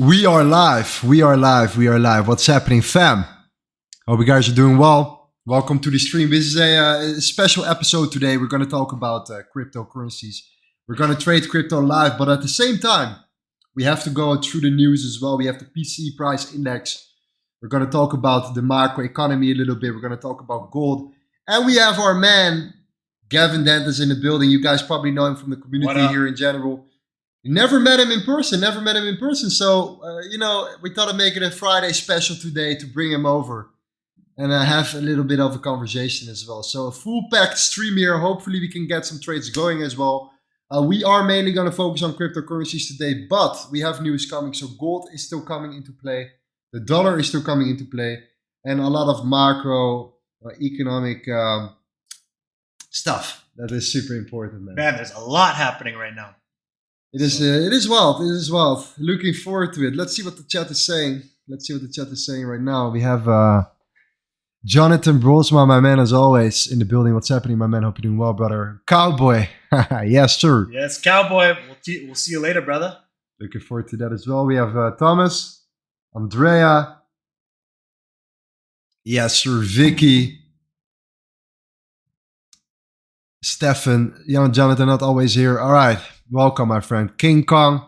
We are live. We are live. We are live. What's happening, fam? Hope you guys are doing well. Welcome to the stream. This is a special episode today. We're going to talk about cryptocurrencies. We're going to trade crypto live, but at the same time, we have to go through the news as well. We have the PCE price index. We're going to talk about the macro economy a little bit. We're going to talk about gold. And we have our man, Gavin Dantas, in the building. You guys probably know him from the community here in general. Never met him in person. So, we thought of making a Friday special today to bring him over and have a little bit of a conversation as well. So a full packed stream here. Hopefully we can get some trades going as well. We are mainly going to focus on cryptocurrencies today, but we have news coming. So gold is still coming into play. The dollar is still coming into play. And a lot of macro economic stuff that is super important, man. Man, there's a lot happening right now. It is wild. Looking forward to it. Let's see what the chat is saying. Right now. We have Jonathan Brosma, my man, as always, in the building. What's happening, my man? Hope you're doing well, brother. Cowboy. Yes, sir. Yes, Cowboy. We'll see you later, brother. Looking forward to that as well. We have Thomas, Andrea. Yes, sir. Vicky. Stefan. Young Jonathan, not always here. All right. Welcome, my friend. King Kong.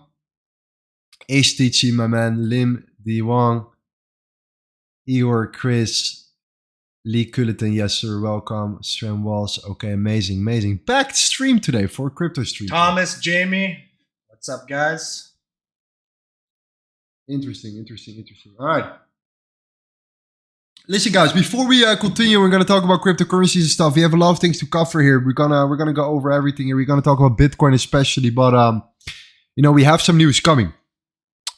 H-Tichi, my man. Lim D. Wong. Igor, Chris. Lee Culleton, yes, sir. Welcome. Stram Walls. Okay, amazing. Packed stream today for crypto stream. Thomas, Jamie. What's up, guys? Interesting. All right. Listen, guys, before we continue, we're going to talk about cryptocurrencies and stuff. We have a lot of things to cover here. We're gonna go over everything here. We're going to talk about Bitcoin especially, but we have some news coming.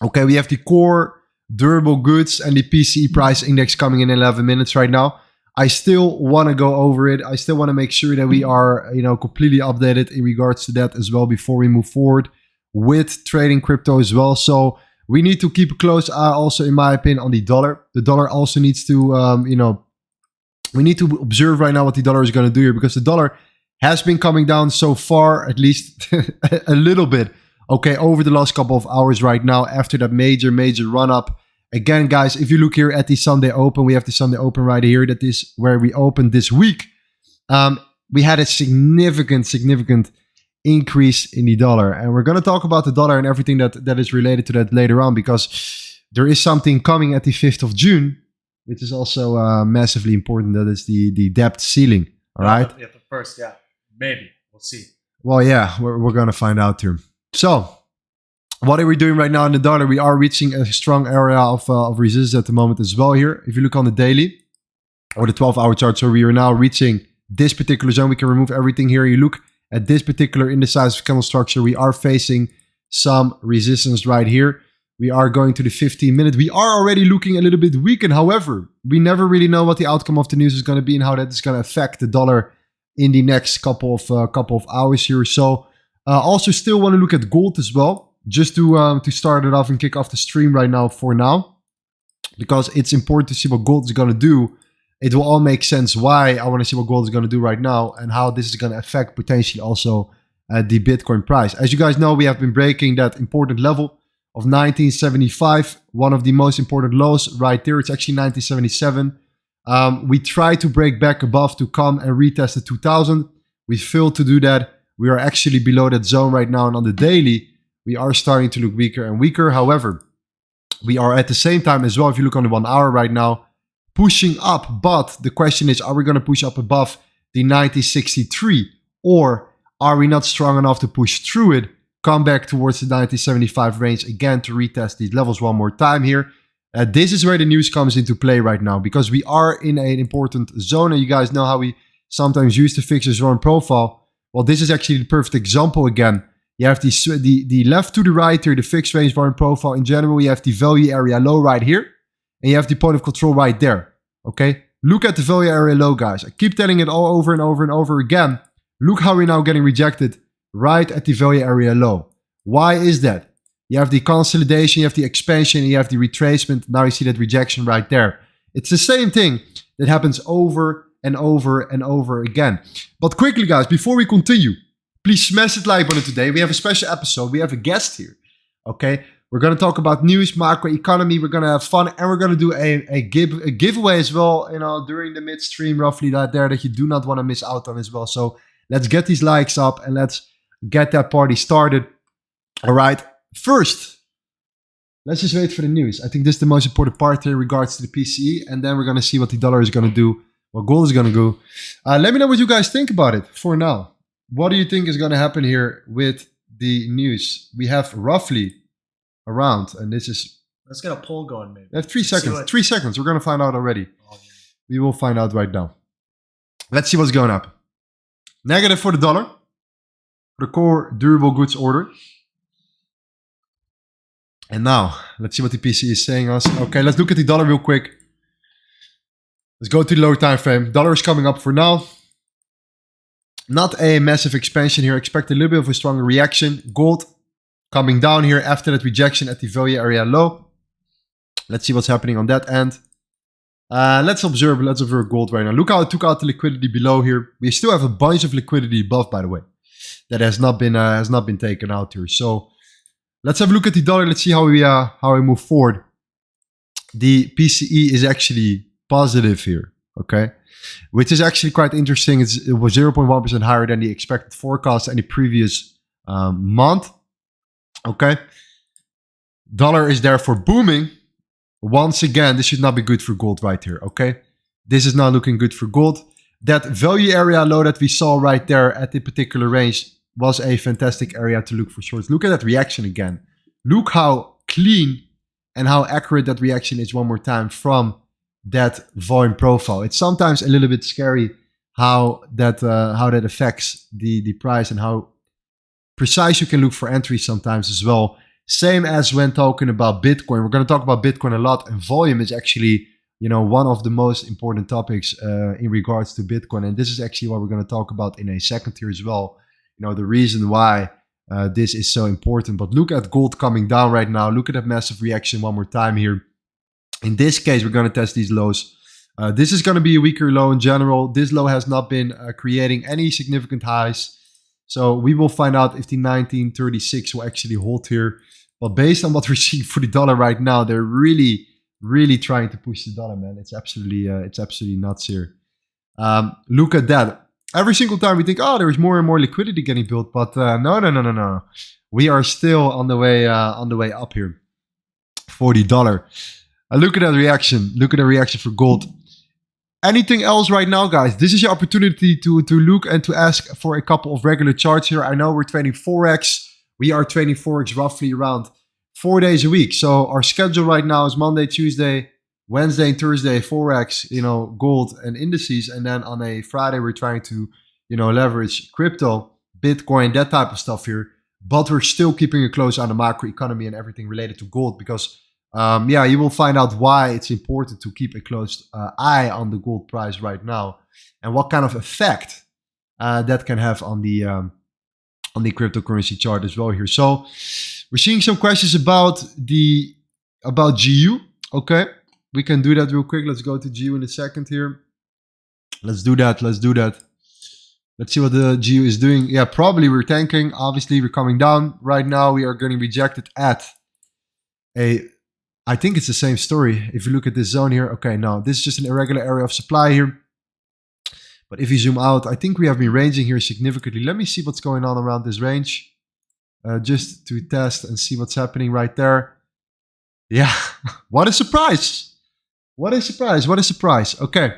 Okay, we have the core durable goods and the PCE price index coming in 11 minutes right now. I still want to go over it. I still want to make sure that we are, completely updated in regards to that as well before we move forward with trading crypto as well. So we need to keep a close eye also, in my opinion, on the dollar. The dollar also needs to, we need to observe right now what the dollar is going to do here, because the dollar has been coming down so far, at least a little bit, okay, over the last couple of hours right now after that major run up. Again, guys, if you look here at the Sunday Open, we have the Sunday Open right here. That is where we opened this week. We had a significant increase in the dollar, and we're going to talk about the dollar and everything that is related to that later on, because there is something coming at the 5th of June, which is also massively important. That is the debt ceiling. All right. Yeah, the first, yeah, maybe we'll see. Well, yeah, we're going to find out here. So what are we doing right now in the dollar? We are reaching a strong area of resistance at the moment as well here. If you look on the daily or the 12-hour chart, so we are now reaching this particular zone. We can remove everything here. You look at this particular indecisive candle structure, we are facing some resistance right here. We are going to the 15-minute. We are already looking a little bit weakened. However, we never really know what the outcome of the news is going to be and how that is going to affect the dollar in the next couple of hours here. So also still want to look at gold as well, just to start it off and kick off the stream right now for now, because it's important to see what gold is going to do. It will all make sense why I want to see what gold is going to do right now and how this is going to affect potentially also the Bitcoin price. As you guys know, we have been breaking that important level of 1975, one of the most important lows right there. It's actually 1977. We tried to break back above to come and retest the 2000. We failed to do that. We are actually below that zone right now, and on the daily, we are starting to look weaker and weaker. However, we are at the same time as well, if you look on the 1 hour right now, pushing up. But the question is, are we going to push up above the 1963, or are we not strong enough to push through it, come back towards the 1975 range again to retest these levels one more time here? This is where the news comes into play right now, because we are in an important zone, and you guys know how we sometimes use the fixed zone profile. Well, this is actually the perfect example again. You have the left to the right here, the fixed range bar profile. In general, you have the value area low right here, and you have the point of control right there. Okay, look at the value area low, guys. I keep telling it all over and over again. Look how we're now getting rejected right at the value area low. Why is that? You have the consolidation, you have the expansion, and you have the retracement. Now you see that rejection right there. It's the same thing that happens over and over again. But quickly, guys, before we continue, please smash that like button today. We have a special episode. We have a guest here. Okay, We're going to talk about news, macroeconomy. We're going to have fun, and we're going to do a giveaway as well, during the midstream, roughly that you do not want to miss out on as well. So let's get these likes up and let's get that party started. All right. First, let's just wait for the news. I think this is the most important part here in regards to the PCE, and then we're going to see what the dollar is going to do, what gold is going to do. Let me know what you guys think about it for now. What do you think is going to happen here with the news? We have roughly around, and this is... Let's get a poll going, maybe. 3 seconds. 3 seconds. We're going to find out already. Oh, yeah. We will find out right now. Let's see what's going up. Negative for the dollar. For the core durable goods order. And now, let's see what the PCE is saying us. Okay, let's look at the dollar real quick. Let's go to the lower time frame. Dollar is coming up for now. Not a massive expansion here. Expect a little bit of a stronger reaction. Gold coming down here after that rejection at the value area low. Let's see what's happening on that end. Let's observe gold right now. Look how it took out the liquidity below here. We still have a bunch of liquidity above, by the way, that has not been taken out here. So let's have a look at the dollar. Let's see how we move forward. The PCE is actually positive here, okay, which is actually quite interesting. It was 0.1% higher than the expected forecast any previous month. Okay, dollar is therefore booming. Once again, this should not be good for gold right here, okay? This is not looking good for gold. That value area low that we saw right there at the particular range was a fantastic area to look for shorts. Look at that reaction again. Look how clean and how accurate that reaction is one more time from that volume profile. It's sometimes a little bit scary how that affects the price and how precise you can look for entries sometimes as well. Same as when talking about Bitcoin. We're going to talk about Bitcoin a lot, and volume is actually, one of the most important topics in regards to Bitcoin. And this is actually what we're going to talk about in a second here as well. The reason why this is so important. But look at gold coming down right now. Look at that massive reaction one more time here. In this case, we're going to test these lows. This is going to be a weaker low in general. This low has not been creating any significant highs. So we will find out if the 1936 will actually hold here. But based on what we're seeing for the dollar right now, they're really, really trying to push the dollar, man. It's absolutely nuts here. Look at that. Every single time we think, oh, there is more and more liquidity getting built, but no. We are still on the way up here for the dollar. Look at that reaction. Look at the reaction for gold. Anything else right now, guys? This is your opportunity to look and to ask for a couple of regular charts here. I know we're trading Forex. We are trading Forex roughly around 4 days a week. So our schedule right now is Monday, Tuesday, Wednesday, and Thursday, Forex, gold and indices. And then on a Friday, we're trying to, leverage crypto, Bitcoin, that type of stuff here. But we're still keeping a close eye on the macroeconomy and everything related to gold because you will find out why it's important to keep a close eye on the gold price right now and what kind of effect that can have on the cryptocurrency chart as well here. So we're seeing some questions about GU. Okay, we can do that real quick. Let's go to GU in a second here. Let's do that. Let's see what the GU is doing. Yeah, probably we're tanking. Obviously, we're coming down. Right now, we are getting rejected at I think it's the same story. If you look at this zone here, okay, no, this is just an irregular area of supply here. But if you zoom out, I think we have been ranging here significantly. Let me see what's going on around this range. Just to test and see what's happening right there. Yeah, what a surprise. What a surprise. What a surprise. Okay.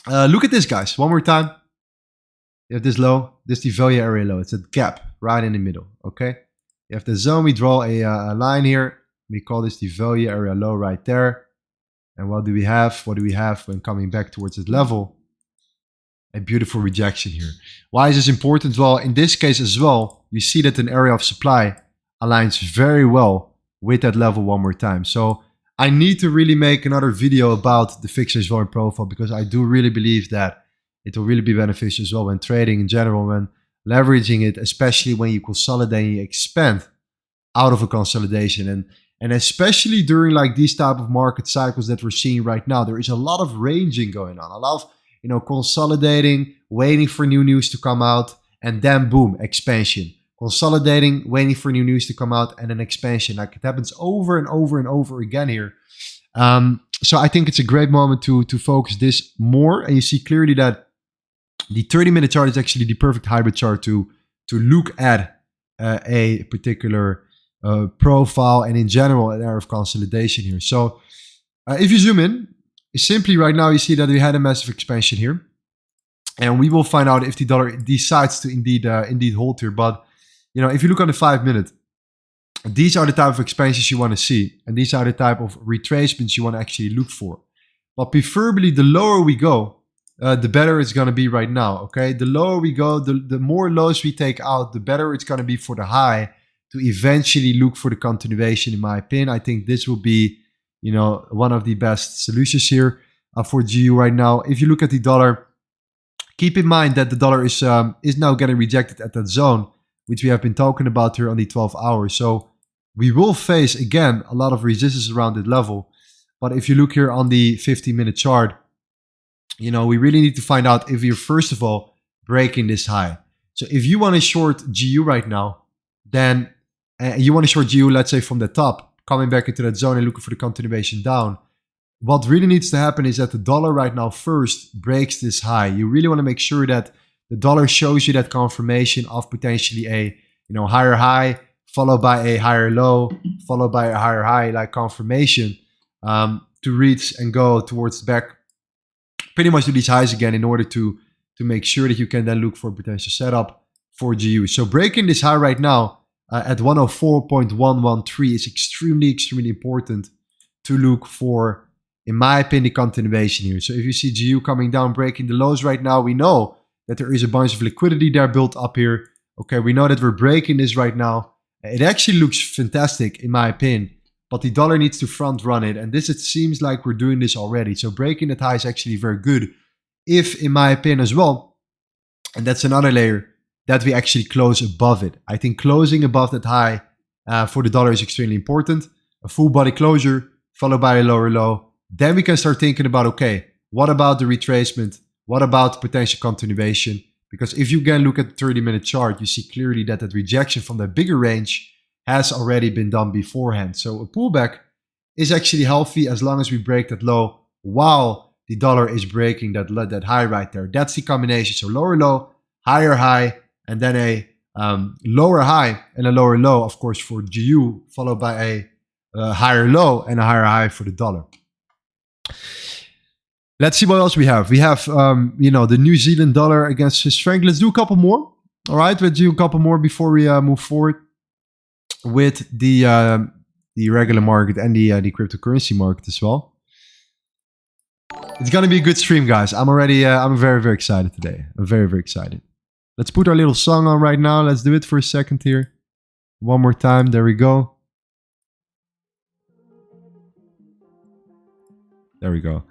Look at this, guys. One more time. You have this low. This is the value area low. It's a gap right in the middle. Okay. You have the zone. We draw a line here. We call this the value area low right there. And what do we have? What do we have when coming back towards this level? A beautiful rejection here. Why is this important? Well, in this case as well, you see that an area of supply aligns very well with that level one more time. So I need to really make another video about the fixed range volume profile because I do really believe that it will really be beneficial as well when trading in general, when leveraging it, especially when you consolidate and you expand out of a consolidation. And especially during like these type of market cycles that we're seeing right now, there is a lot of ranging going on, a lot of consolidating, waiting for new news to come out, and then boom, expansion. consolidating, waiting for new news to come out, and an expansion. Like, it happens over and over and over again here. So I think it's a great moment to focus this more. And you see clearly that the 30-minute chart is actually the perfect hybrid chart to look at a particular profile and in general an area of consolidation here. So if you zoom in, simply right now you see that we had a massive expansion here. And we will find out if the dollar decides to indeed hold here. But if you look on the 5-minute, these are the type of expansions you want to see. And these are the type of retracements you want to actually look for. But preferably the lower we go, the better it's going to be right now. Okay, the lower we go, the more lows we take out, the better it's going to be for the high to eventually look for the continuation. In my opinion, I think this will be, one of the best solutions here for GU right now. If you look at the dollar, keep in mind that the dollar is now getting rejected at that zone, which we have been talking about here on the 12 hours. So we will face again a lot of resistance around that level. But if you look here on the 15-minute chart, we really need to find out if you're first of all breaking this high. So if you want to short GU right now, then you want to short GU, let's say from the top, coming back into that zone and looking for the continuation down. What really needs to happen is that the dollar right now first breaks this high. You really want to make sure that the dollar shows you that confirmation of potentially a higher high, followed by a higher low, followed by a higher high, like confirmation, to reach and go towards back pretty much to these highs again in order to make sure that you can then look for a potential setup for GU. So breaking this high right now at 104.113 is extremely, extremely important to look for, in my opinion, the continuation here. So if you see GU coming down, breaking the lows right now, we know that there is a bunch of liquidity there built up here. Okay, we know that we're breaking this right now. It actually looks fantastic, in my opinion, but the dollar needs to front run it. And this, it seems like we're doing this already. So breaking that high is actually very good. If, in my opinion as well, and that's another layer, that we actually close above it. I think closing above that high for the dollar is extremely important. A full body closure followed by a lower low. Then we can start thinking about, okay, what about the retracement? What about potential continuation? Because if you again look at the 30-minute chart, you see clearly that that rejection from the bigger range has already been done beforehand. So a pullback is actually healthy as long as we break that low while the dollar is breaking that high right there. That's the combination. So lower low, higher high, and then a lower high and a lower low, of course, for GU, followed by a higher low and a higher high for the dollar. Let's see what else we have. We have, the New Zealand dollar against Swiss franc. Let's do a couple more. All right, let's do a couple more before we move forward with the regular market and the cryptocurrency market as well. It's gonna be a good stream, guys. I'm very, very excited today. I'm very, very excited. Let's put our little song on right now. Let's do it for a second here. One more time. There we go. There we go.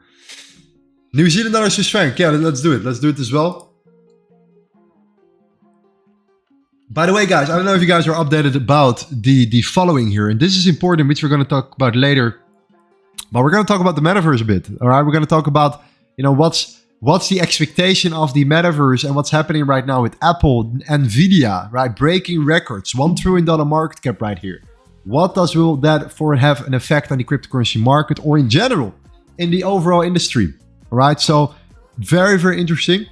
New Zealand dollar Swiss franc. Yeah, let's do it. Let's do it as well. By the way, guys, I don't know if you guys are updated about the following here. And this is important, which we're going to talk about later. But we're going to talk about the metaverse a bit. All right, we're going to talk about, what's the expectation of the metaverse and what's happening right now with Apple, Nvidia, right? Breaking records, $1 trillion market cap right here. What will that have an effect on the cryptocurrency market or in general in the overall industry? All right, so very, very interesting.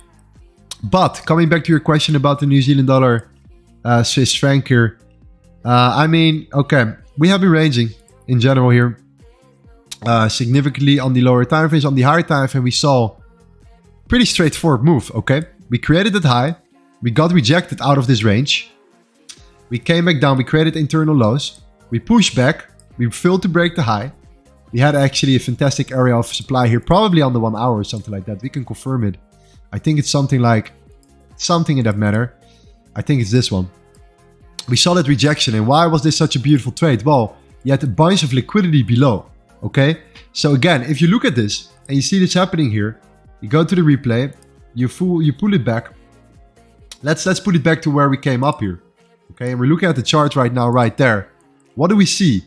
But coming back to your question about the New Zealand dollar, Swiss franc here. Okay, we have been ranging in general here significantly on the lower time frames. On the higher time frame, we saw pretty straightforward move. Okay, we created that high, we got rejected out of this range, we came back down, we created internal lows, we pushed back, we failed to break the high. We had actually a fantastic area of supply here, probably on the 1 hour or something like that. We can confirm it. I think it's something in that matter. I think it's this one. We saw that rejection. And why was this such a beautiful trade? Well, you had a bunch of liquidity below. Okay. So again, if you look at this and you see this happening here, you go to the replay, you pull it back. Let's put it back to where we came up here. Okay. And we're looking at the chart right now, right there. What do we see?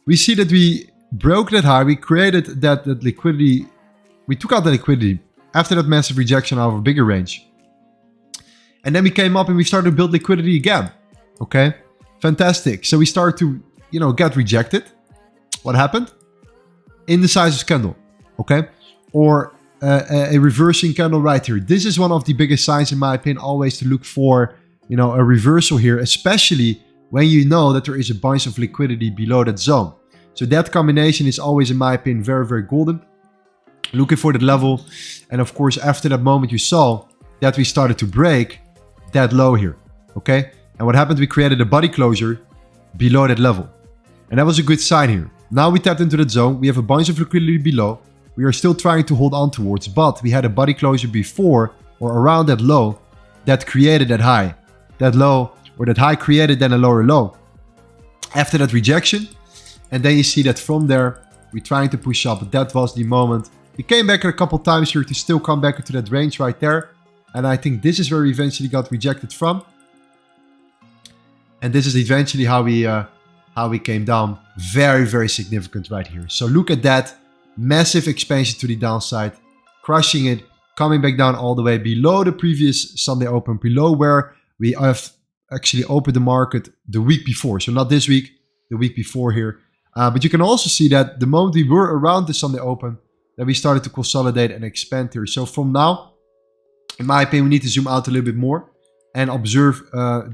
We see that we broke that high, we created that liquidity, we took out the liquidity after that massive rejection out of a bigger range. And then we came up and we started to build liquidity again. Okay, fantastic. So we start to, get rejected. What happened? Indecisive candle. Okay, or a reversing candle right here. This is one of the biggest signs, in my opinion, always to look for, a reversal here, especially when you know that there is a bunch of liquidity below that zone. So that combination is always, in my opinion, very, very golden. Looking for that level. And of course, after that moment, you saw that we started to break that low here. Okay. And what happened? We created a body closure below that level. And that was a good sign here. Now we tapped into that zone. We have a bunch of liquidity below. We are still trying to hold on towards, but we had a body closure before or around that low that created that high. That low or that high created then a lower low. After that rejection, and then you see that from there, we're trying to push up, but that was the moment. We came back a couple times here to still come back into that range right there. And I think this is where we eventually got rejected from. And this is eventually how we came down. Very, very significant right here. So look at that. Massive expansion to the downside. Crushing it. Coming back down all the way below the previous Sunday open. Below where we have actually opened the market the week before. So not this week, the week before here. But you can also see that the moment we were around the Sunday open, that we started to consolidate and expand here. So from now, in my opinion, we need to zoom out a little bit more and observe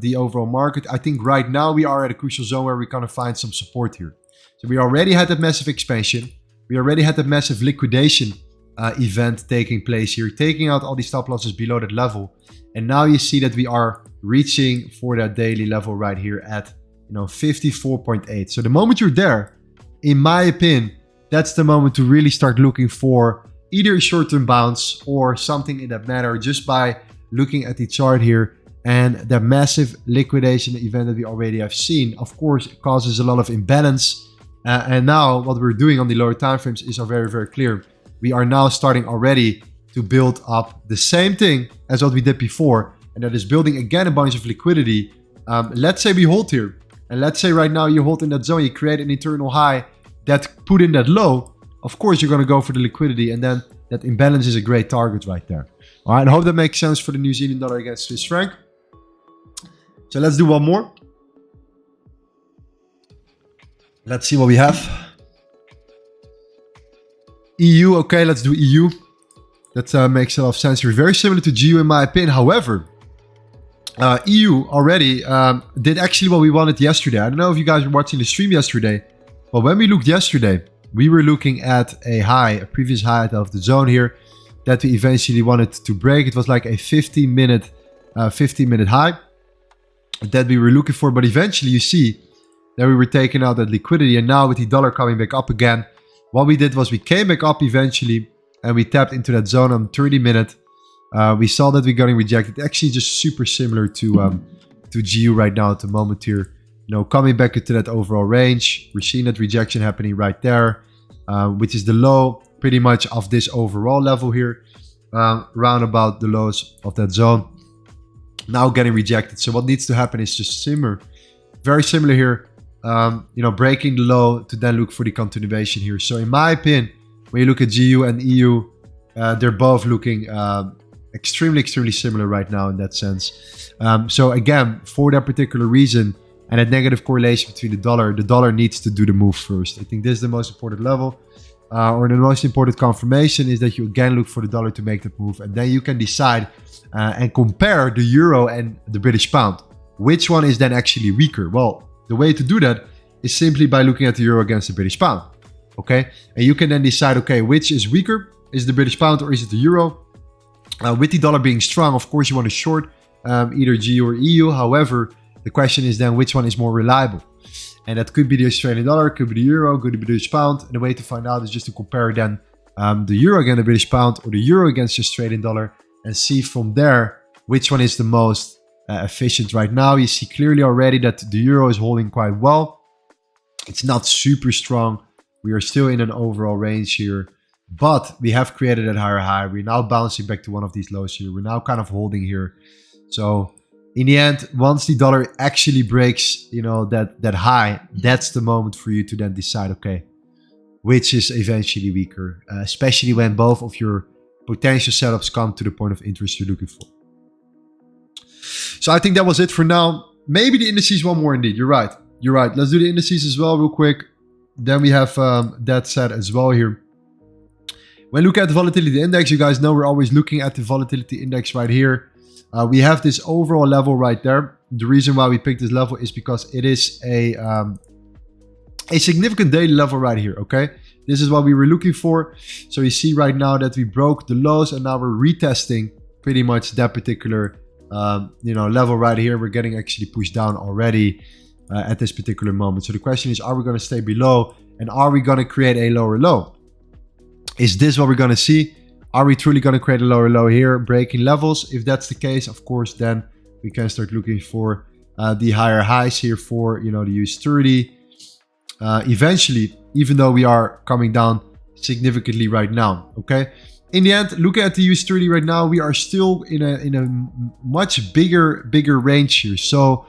the overall market. I think right now we are at a crucial zone where we're going to find some support here. So we already had that massive expansion. We already had that massive liquidation event taking place here, taking out all these stop losses below that level. And now you see that we are reaching for that daily level right here at 54.8. So the moment you're there, in my opinion, that's the moment to really start looking for either a short-term bounce or something in that matter, just by looking at the chart here. And the massive liquidation event that we already have seen, of course, it causes a lot of imbalance. And now what we're doing on the lower time frames is very, very clear. We are now starting already to build up the same thing as what we did before. And that is building again a bunch of liquidity. Let's say we hold here. And let's say right now you hold in that zone, you create an internal high that put in that low. Of course, you're going to go for the liquidity. And then that imbalance is a great target right there. All right, I hope that makes sense for the New Zealand dollar against Swiss franc. So let's do one more. Let's see what we have. EU, okay, let's do EU. That makes a lot of sense here. Very similar to GU in my opinion. However, EU already did actually what we wanted yesterday. I don't know if you guys were watching the stream yesterday, but when we looked yesterday, we were looking at a high, a previous high out of the zone here that we eventually wanted to break. It was like a 15-minute high that we were looking for, but eventually you see that we were taking out that liquidity, and now with the dollar coming back up again, what we did was we came back up eventually and we tapped into that zone on 30-minute. We saw that we're getting rejected. Actually, just super similar to GU right now at the moment here. Coming back into that overall range. We're seeing that rejection happening right there, which is the low pretty much of this overall level here, round about the lows of that zone. Now getting rejected. So what needs to happen is just similar, very similar here. Breaking the low to then look for the continuation here. So in my opinion, when you look at GU and EU, they're both looking extremely, extremely similar right now in that sense. So again, for that particular reason and a negative correlation between the dollar needs to do the move first. I think this is the most important level, or the most important confirmation is that you again look for the dollar to make that move, and then you can decide and compare the euro and the British pound. Which one is then actually weaker? Well, the way to do that is simply by looking at the euro against the British pound. Okay, and you can then decide, okay, which is weaker? Is the British pound or is it the euro? With the dollar being strong, of course, you want to short either GU or EU. However, the question is then which one is more reliable? And that could be the Australian dollar, could be the euro, could be the British pound. And the way to find out is just to compare then the euro against the British pound or the euro against the Australian dollar and see from there which one is the most efficient right now. You see clearly already that the euro is holding quite well. It's not super strong. We are still in an overall range here, but we have created that higher high. We're now bouncing back to one of these lows here. We're now kind of holding here. So in the end, once the dollar actually breaks, that high, that's the moment for you to then decide, okay, which is eventually weaker, especially when both of your potential setups come to the point of interest you're looking for. So I think that was it for now. maybe the indices one more indeed. You're right. You're right. Let's do the indices as well real quick. Then we have that set as well here. When we look at the volatility index, you guys know we're always looking at the volatility index right here. We have this overall level right there. The reason why we picked this level is because it is a significant daily level right here, okay? This is what we were looking for. So you see right now that we broke the lows and now we're retesting pretty much that particular level right here. We're getting actually pushed down already at this particular moment. So the question is, are we going to stay below and are we going to create a lower low? Is this what we're going to see? Are we truly going to create a lower low here, breaking levels? If that's the case, of course, then we can start looking for the higher highs here for, the US30. Eventually, even though we are coming down significantly right now, okay? In the end, look at the US30 right now. We are still in a much bigger range here. So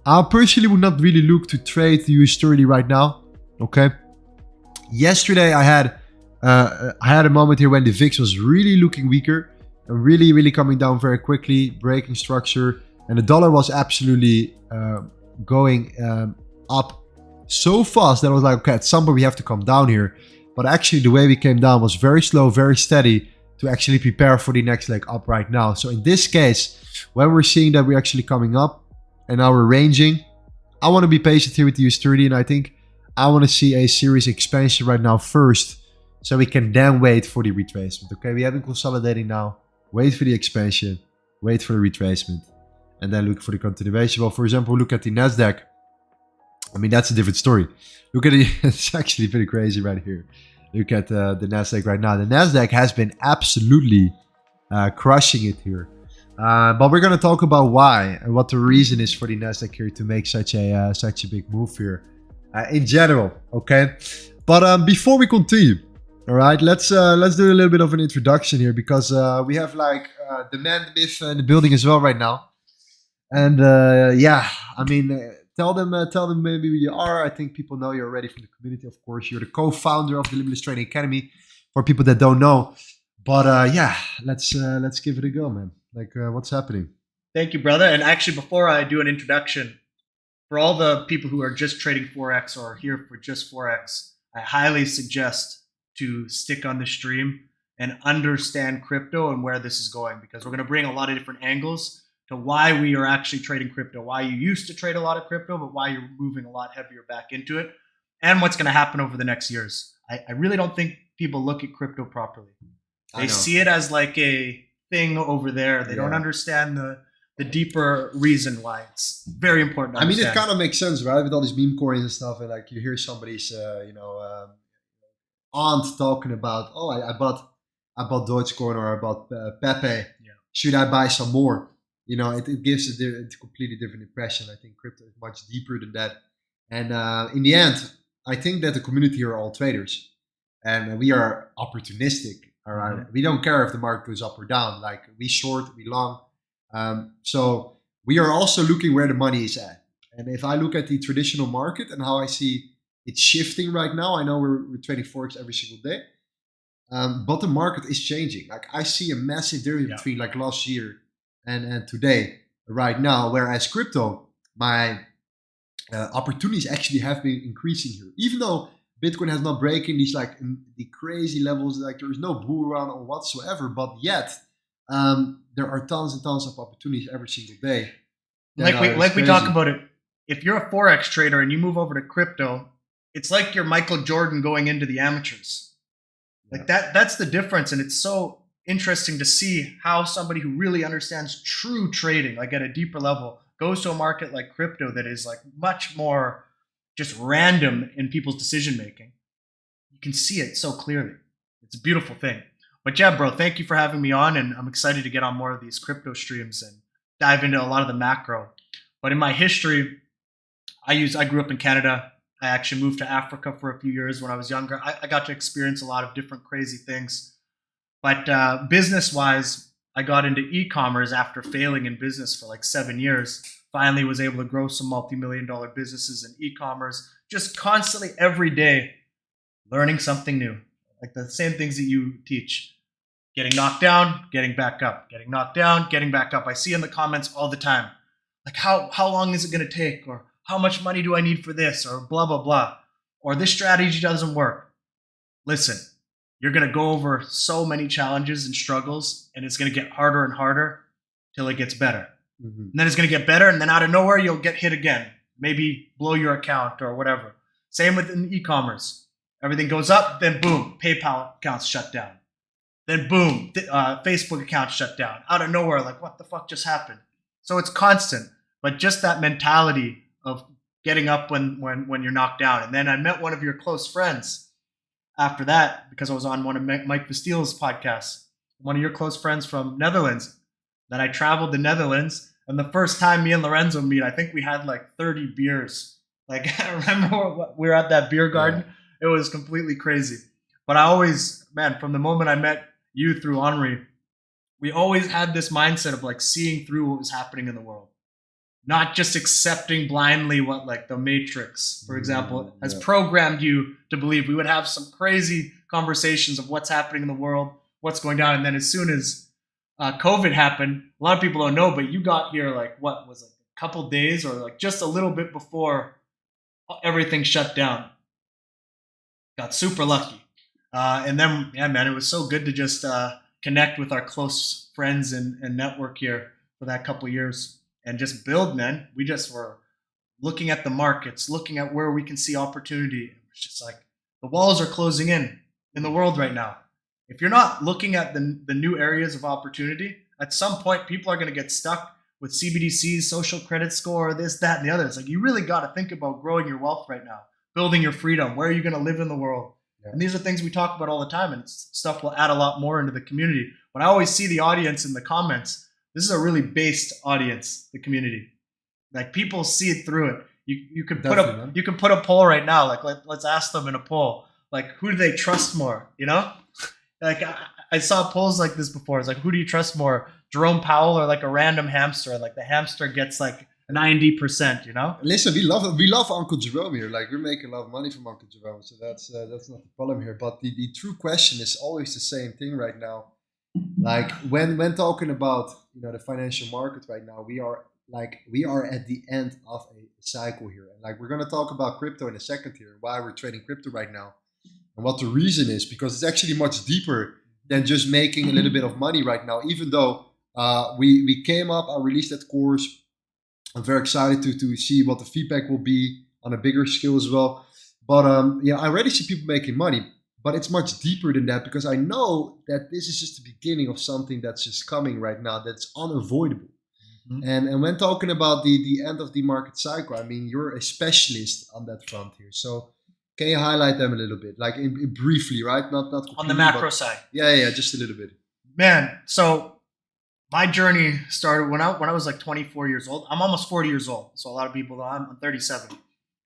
I personally would not really look to trade the US30 right now, okay? Yesterday, I had a moment here when the VIX was really looking weaker and really coming down very quickly, breaking structure, and the dollar was absolutely going up so fast that I was like, okay, at some point we have to come down here. But actually the way we came down was very slow, very steady to actually prepare for the next leg up right now. So in this case, when we're seeing that we're actually coming up and now we're ranging, I want to be patient here with the US30, and I think I want to see a serious expansion right now first, so we can then wait for the retracement. Okay, we have been consolidating now. Wait for the expansion, wait for the retracement, and then look for the continuation. Well, for example, look at the Nasdaq. I mean, that's a different story. Look at it. It's actually pretty crazy right here. Look at the Nasdaq right now. The Nasdaq has been absolutely crushing it here. But we're going to talk about why and what the reason is for the Nasdaq here to make such a big move here in general. Okay, but before we continue, all right, let's do a little bit of an introduction here, because we have like the man, the myth, in the building as well right now. And yeah, I mean, tell them maybe who you are. I think people know you already from the community, of course. You're the co-founder of the Limitless Trading Academy, for people that don't know. But yeah, let's give it a go, man. Like, what's happening? Thank you, brother. And actually, before I do an introduction, for all the people who are just trading Forex or are here for just Forex, I highly suggest to stick on the stream and understand crypto and where this is going, because we're going to bring a lot of different angles to why we are actually trading crypto, why you used to trade a lot of crypto, but why you're moving a lot heavier back into it, and what's going to happen over the next years. I really don't think people look at crypto properly. They see it as like a thing over there. They don't understand the deeper reason why it's very important to understand. I mean, it kind of makes sense, right? With all these meme coins and stuff, and like you hear somebody's, aunt talking about, oh, I bought Dogecoin, or I bought Pepe. Yeah. Should I buy some more? It gives a completely different impression. I think crypto is much deeper than that. And in the end, I think that the community are all traders, and we are opportunistic. All right, we don't care if the market goes up or down. Like, we short, we long. So we are also looking where the money is at. And if I look at the traditional market and how I see it's shifting right now, I know we're trading Forex every single day, but the market is changing. Like, I see a massive difference between like last year and today right now, whereas crypto, my opportunities actually have been increasing here, even though Bitcoin has not breaking these like the crazy levels. Like, there is no bull run or whatsoever, but yet there are tons and tons of opportunities every single day. Like we talk about it. If you're a Forex trader and you move over to crypto, it's like you're Michael Jordan going into the amateurs. Like that's the difference. And it's so interesting to see how somebody who really understands true trading, like at a deeper level, goes to a market like crypto that is like much more just random in people's decision making. You can see it so clearly. It's a beautiful thing. But yeah, bro, thank you for having me on, and I'm excited to get on more of these crypto streams and dive into a lot of the macro. But in my history, I grew up in Canada. I actually moved to Africa for a few years when I was younger. I got to experience a lot of different crazy things. But business-wise, I got into e-commerce after failing in business for like 7 years. Finally was able to grow some multi-million-dollar businesses in e-commerce, just constantly every day learning something new. Like the same things that you teach. Getting knocked down, getting back up. Getting knocked down, getting back up. I see in the comments all the time. Like how long is it going to take? Or how much money do I need for this? Or blah, blah, blah. Or this strategy doesn't work. Listen, you're going to go over so many challenges and struggles, and it's going to get harder and harder till it gets better. And then it's going to get better, and then out of nowhere, you'll get hit again. Maybe blow your account or whatever. Same with e-commerce. Everything goes up, then boom, PayPal accounts shut down. Then boom, Facebook accounts shut down. Out of nowhere, like, what the fuck just happened? So it's constant, but just that mentality of getting up when you're knocked down. And then I met one of your close friends after that, because I was on one of Mike Vastiel's podcasts, one of your close friends from Netherlands. Then I traveled to Netherlands, and the first time me and Lorenzo meet, I think we had like 30 beers. Like, I remember we were at that beer garden. Yeah. It was completely crazy. But I always, man, from the moment I met you through Henri, we always had this mindset of like seeing through what was happening in the world. Not just accepting blindly what like the Matrix, for example, has programmed you to believe. We would have some crazy conversations of what's happening in the world, what's going down. And then as soon as COVID happened, a lot of people don't know, but you got here like, what was it, a couple days or like just a little bit before everything shut down. Got super lucky. And then, yeah, man, it was so good to just connect with our close friends and network here for that couple years and just build, man. We just were looking at the markets, looking at where we can see opportunity. It's just like the walls are closing in the world right now. If you're not looking at the new areas of opportunity, at some point people are going to get stuck with CBDCs, social credit score, this, that, and the other. It's like you really got to think about growing your wealth right now, building your freedom. Where are you going to live in the world? Yeah. And these are things we talk about all the time, and it's stuff will add a lot more into the community. But I always see the audience in the comments. This is a really based audience, the community. Like people see it through it. You can put a poll right now. Like let's ask them in a poll. Like, who do they trust more? You know? Like I saw polls like this before. It's like, who do you trust more, Jerome Powell or like a random hamster? Like the hamster gets like 90%. You know. Listen, we love Uncle Jerome here. Like we're making a lot of money from Uncle Jerome, so that's not the problem here. But the true question is always the same thing right now. Like when talking about the financial market right now, we are at the end of a cycle here, and like we're gonna talk about crypto in a second here, why we're trading crypto right now. And what the reason is, because it's actually much deeper than just making a little bit of money right now. Even though we came up, I released that course. I'm very excited to see what the feedback will be on a bigger scale as well. But I already see people making money, but it's much deeper than that, because I know that this is just the beginning of something that's just coming right now that's unavoidable. Mm-hmm. And when talking about the end of the market cycle, I mean, you're a specialist on that front here. So can you highlight them a little bit, like in briefly, right? Not on the macro side. Yeah, just a little bit. Man, so my journey started when I was like 24 years old. I'm almost 40 years old, so a lot of people know I'm 37.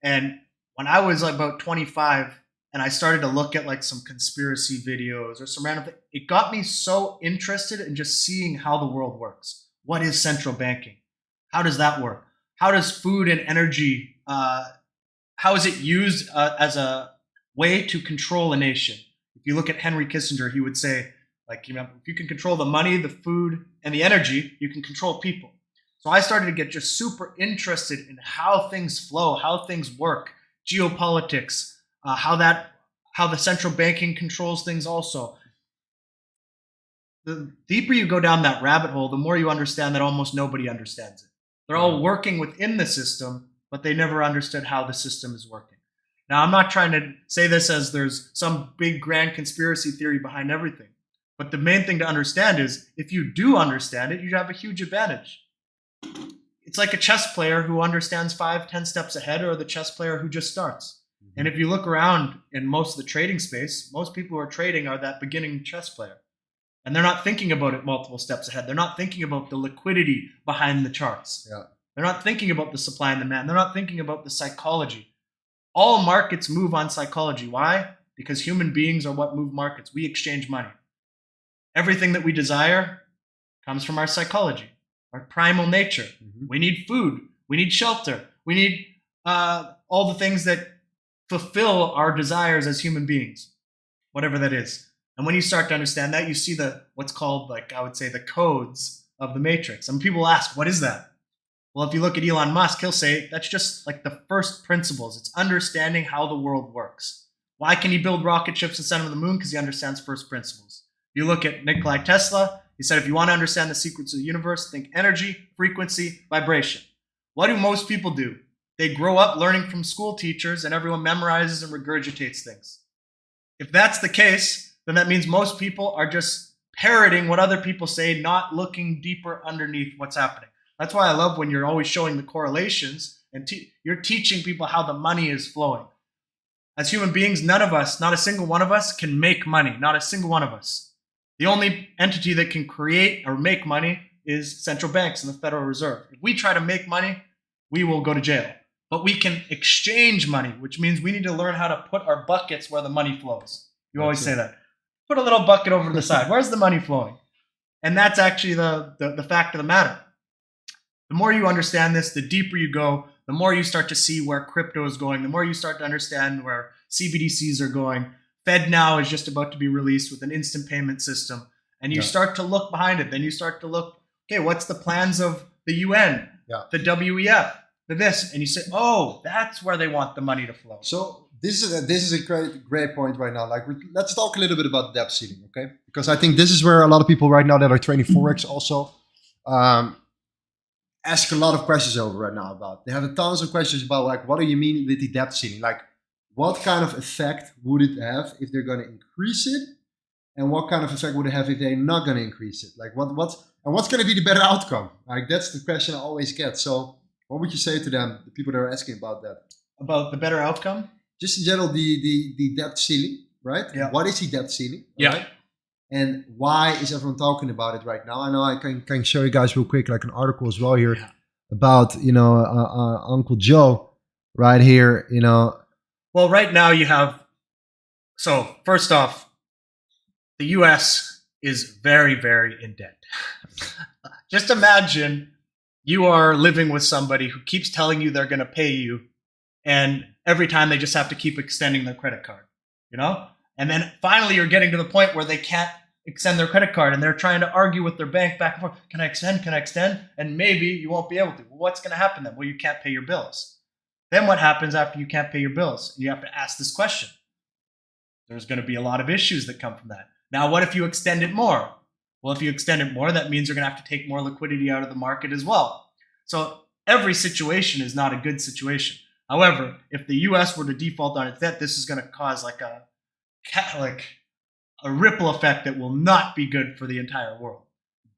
And when I was like about 25, and I started to look at like some conspiracy videos or some random thing, it got me so interested in just seeing how the world works. What is central banking? How does that work? How does food and energy? How is it used as a way to control a nation? If you look at Henry Kissinger, he would say, like, if you can control the money, the food, and the energy, you can control people. So I started to get just super interested in how things flow, how things work, geopolitics, how the central banking controls things also. The deeper you go down that rabbit hole, the more you understand that almost nobody understands it. They're all working within the system, but they never understood how the system is working. Now, I'm not trying to say this as there's some big grand conspiracy theory behind everything. But the main thing to understand is if you do understand it, you have a huge advantage. It's like a chess player who understands 5-10 steps ahead, or the chess player who just starts. Mm-hmm. And if you look around in most of the trading space, most people who are trading are that beginning chess player. And they're not thinking about it multiple steps ahead. They're not thinking about the liquidity behind the charts. Yeah. They're not thinking about the supply and demand. They're not thinking about the psychology. All markets move on psychology. Why? Because human beings are what move markets. We exchange money. Everything that we desire comes from our psychology, our primal nature. Mm-hmm. We need food. We need shelter. We need all the things that fulfill our desires as human beings, whatever that is. And when you start to understand that, you see what's called, like I would say, the codes of the matrix. And people ask, what is that? Well, if you look at Elon Musk, he'll say that's just like the first principles. It's understanding how the world works. Why can he build rocket ships and send them to the moon? Because he understands first principles. If you look at Nikola Tesla, he said, if you want to understand the secrets of the universe, think energy, frequency, vibration. What do most people do? They grow up learning from school teachers and everyone memorizes and regurgitates things. If that's the case, then that means most people are just parroting what other people say, not looking deeper underneath what's happening. That's why I love when you're always showing the correlations and you're teaching people how the money is flowing. As human beings, none of us, not a single one of us, can make money. Not a single one of us. The only entity that can create or make money is central banks and the Federal Reserve. If we try to make money, we will go to jail. But we can exchange money, which means we need to learn how to put our buckets where the money flows. You always say that. Put a little bucket over to the side. Where's the money flowing? And that's actually the fact of the matter. The more you understand this, the deeper you go, the more you start to see where crypto is going, the more you start to understand where CBDCs are going. FedNow is just about to be released with an instant payment system. And you start to look behind it. Then you start to look, okay, what's the plans of the UN, the WEF, the this? And you say, oh, that's where they want the money to flow. So this is a great point right now. Like, let's talk a little bit about debt ceiling, okay? Because I think this is where a lot of people right now that are trading Forex also ask a lot of questions over right now about. They have tons of questions about, like, what do you mean with the debt ceiling? Like, what kind of effect would it have if they're going to increase it? And what kind of effect would it have if they're not going to increase it? Like, what's going to be the better outcome? Like, that's the question I always get. So what would you say to them, the people that are asking about that? About the better outcome? Just in general, the debt ceiling, right? Yeah. What is the debt ceiling? Yeah. Right? And why is everyone talking about it right now? I know I can show you guys real quick, like an article as well here about, Uncle Joe right here, Well, right now you have, so first off, the US is very, very in debt. Just imagine you are living with somebody who keeps telling you they're going to pay you, and every time they just have to keep extending their credit card, And then finally you're getting to the point where they can't extend their credit card and they're trying to argue with their bank back and forth. Can I extend? Can I extend? And maybe you won't be able to. Well, what's going to happen then? Well, you can't pay your bills. Then what happens after you can't pay your bills? And you have to ask this question. There's going to be a lot of issues that come from that. Now, what if you extend it more? Well, if you extend it more, that means you're going to have to take more liquidity out of the market as well. So every situation is not a good situation. However, if the US were to default on its debt, this is going to cause like a ripple effect that will not be good for the entire world.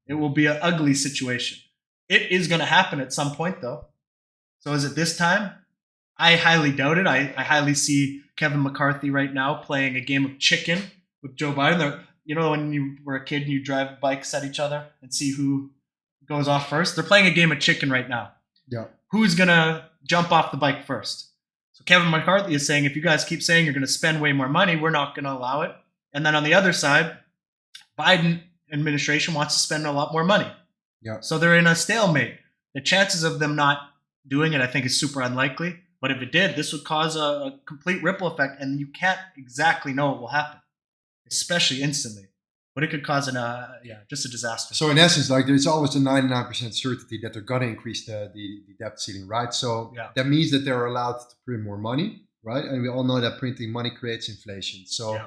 It will be an ugly situation. It is going to happen at some point, though. So is it this time? I highly doubt it. I highly see Kevin McCarthy right now playing a game of chicken with Joe Biden. When you were a kid and you drive bikes at each other and see who goes off first? They're playing a game of chicken right now. Yeah. Who's going to jump off the bike first? So Kevin McCarthy is saying, if you guys keep saying you're going to spend way more money, we're not going to allow it. And then on the other side, Biden administration wants to spend a lot more money. Yeah. So they're in a stalemate. The chances of them not doing it, I think, is super unlikely. But if it did, this would cause a complete ripple effect, and you can't exactly know what will happen, especially instantly. But it could cause just a disaster. So in essence, like, there's always a 99% certainty that they're going to increase the debt ceiling, right? So that means that they're allowed to print more money, right? And we all know that printing money creates inflation. So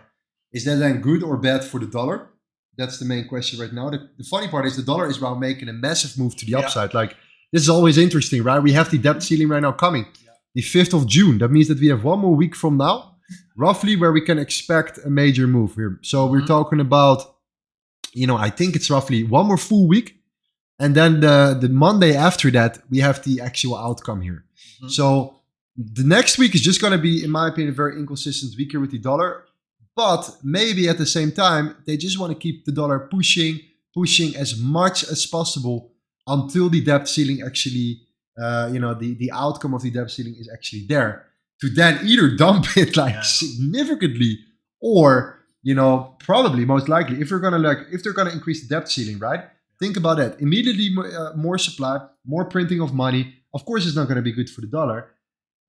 is that then good or bad for the dollar? That's the main question right now. The funny part is the dollar is now making a massive move to the upside. Like, this is always interesting, right? We have the debt ceiling right now coming. The 5th of June. That means that we have one more week from now, roughly, where we can expect a major move here. So we're talking about, I think it's roughly one more full week. And then the Monday after that, we have the actual outcome here. So the next week is just going to be, in my opinion, a very inconsistent week here with the dollar. But maybe at the same time, they just want to keep the dollar pushing as much as possible until the debt ceiling actually, the outcome of the debt ceiling is actually there, to then either dump it significantly, or, probably most likely, if they're gonna increase the debt ceiling, right? Think about that. Immediately more supply, more printing of money. Of course, it's not going to be good for the dollar.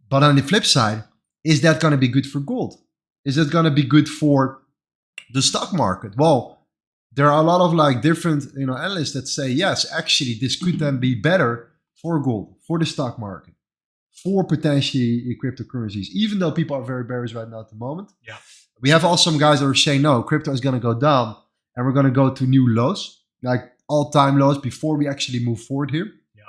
But on the flip side, is that going to be good for gold? Is it going to be good for the stock market? Well, there are a lot of different analysts that say, yes, actually, this could then be better for gold, for the stock market, for potentially cryptocurrencies, even though people are very bearish right now at the moment. Yeah. We have also some guys that are saying, no, crypto is going to go down and we're going to go to new lows, like all-time lows before we actually move forward here. Yeah.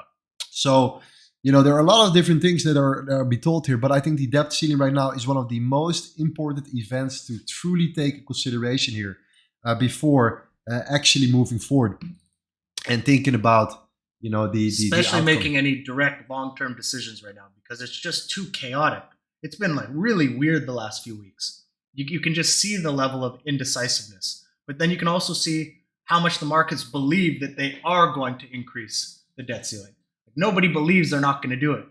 So, there are a lot of different things that are be told here, but I think the debt ceiling right now is one of the most important events to truly take in consideration here before actually moving forward and thinking about, especially the making any direct long-term decisions right now, because it's just too chaotic. It's been like really weird the last few weeks. You can just see the level of indecisiveness, but then you can also see how much the markets believe that they are going to increase the debt ceiling. Nobody believes they're not going to do it,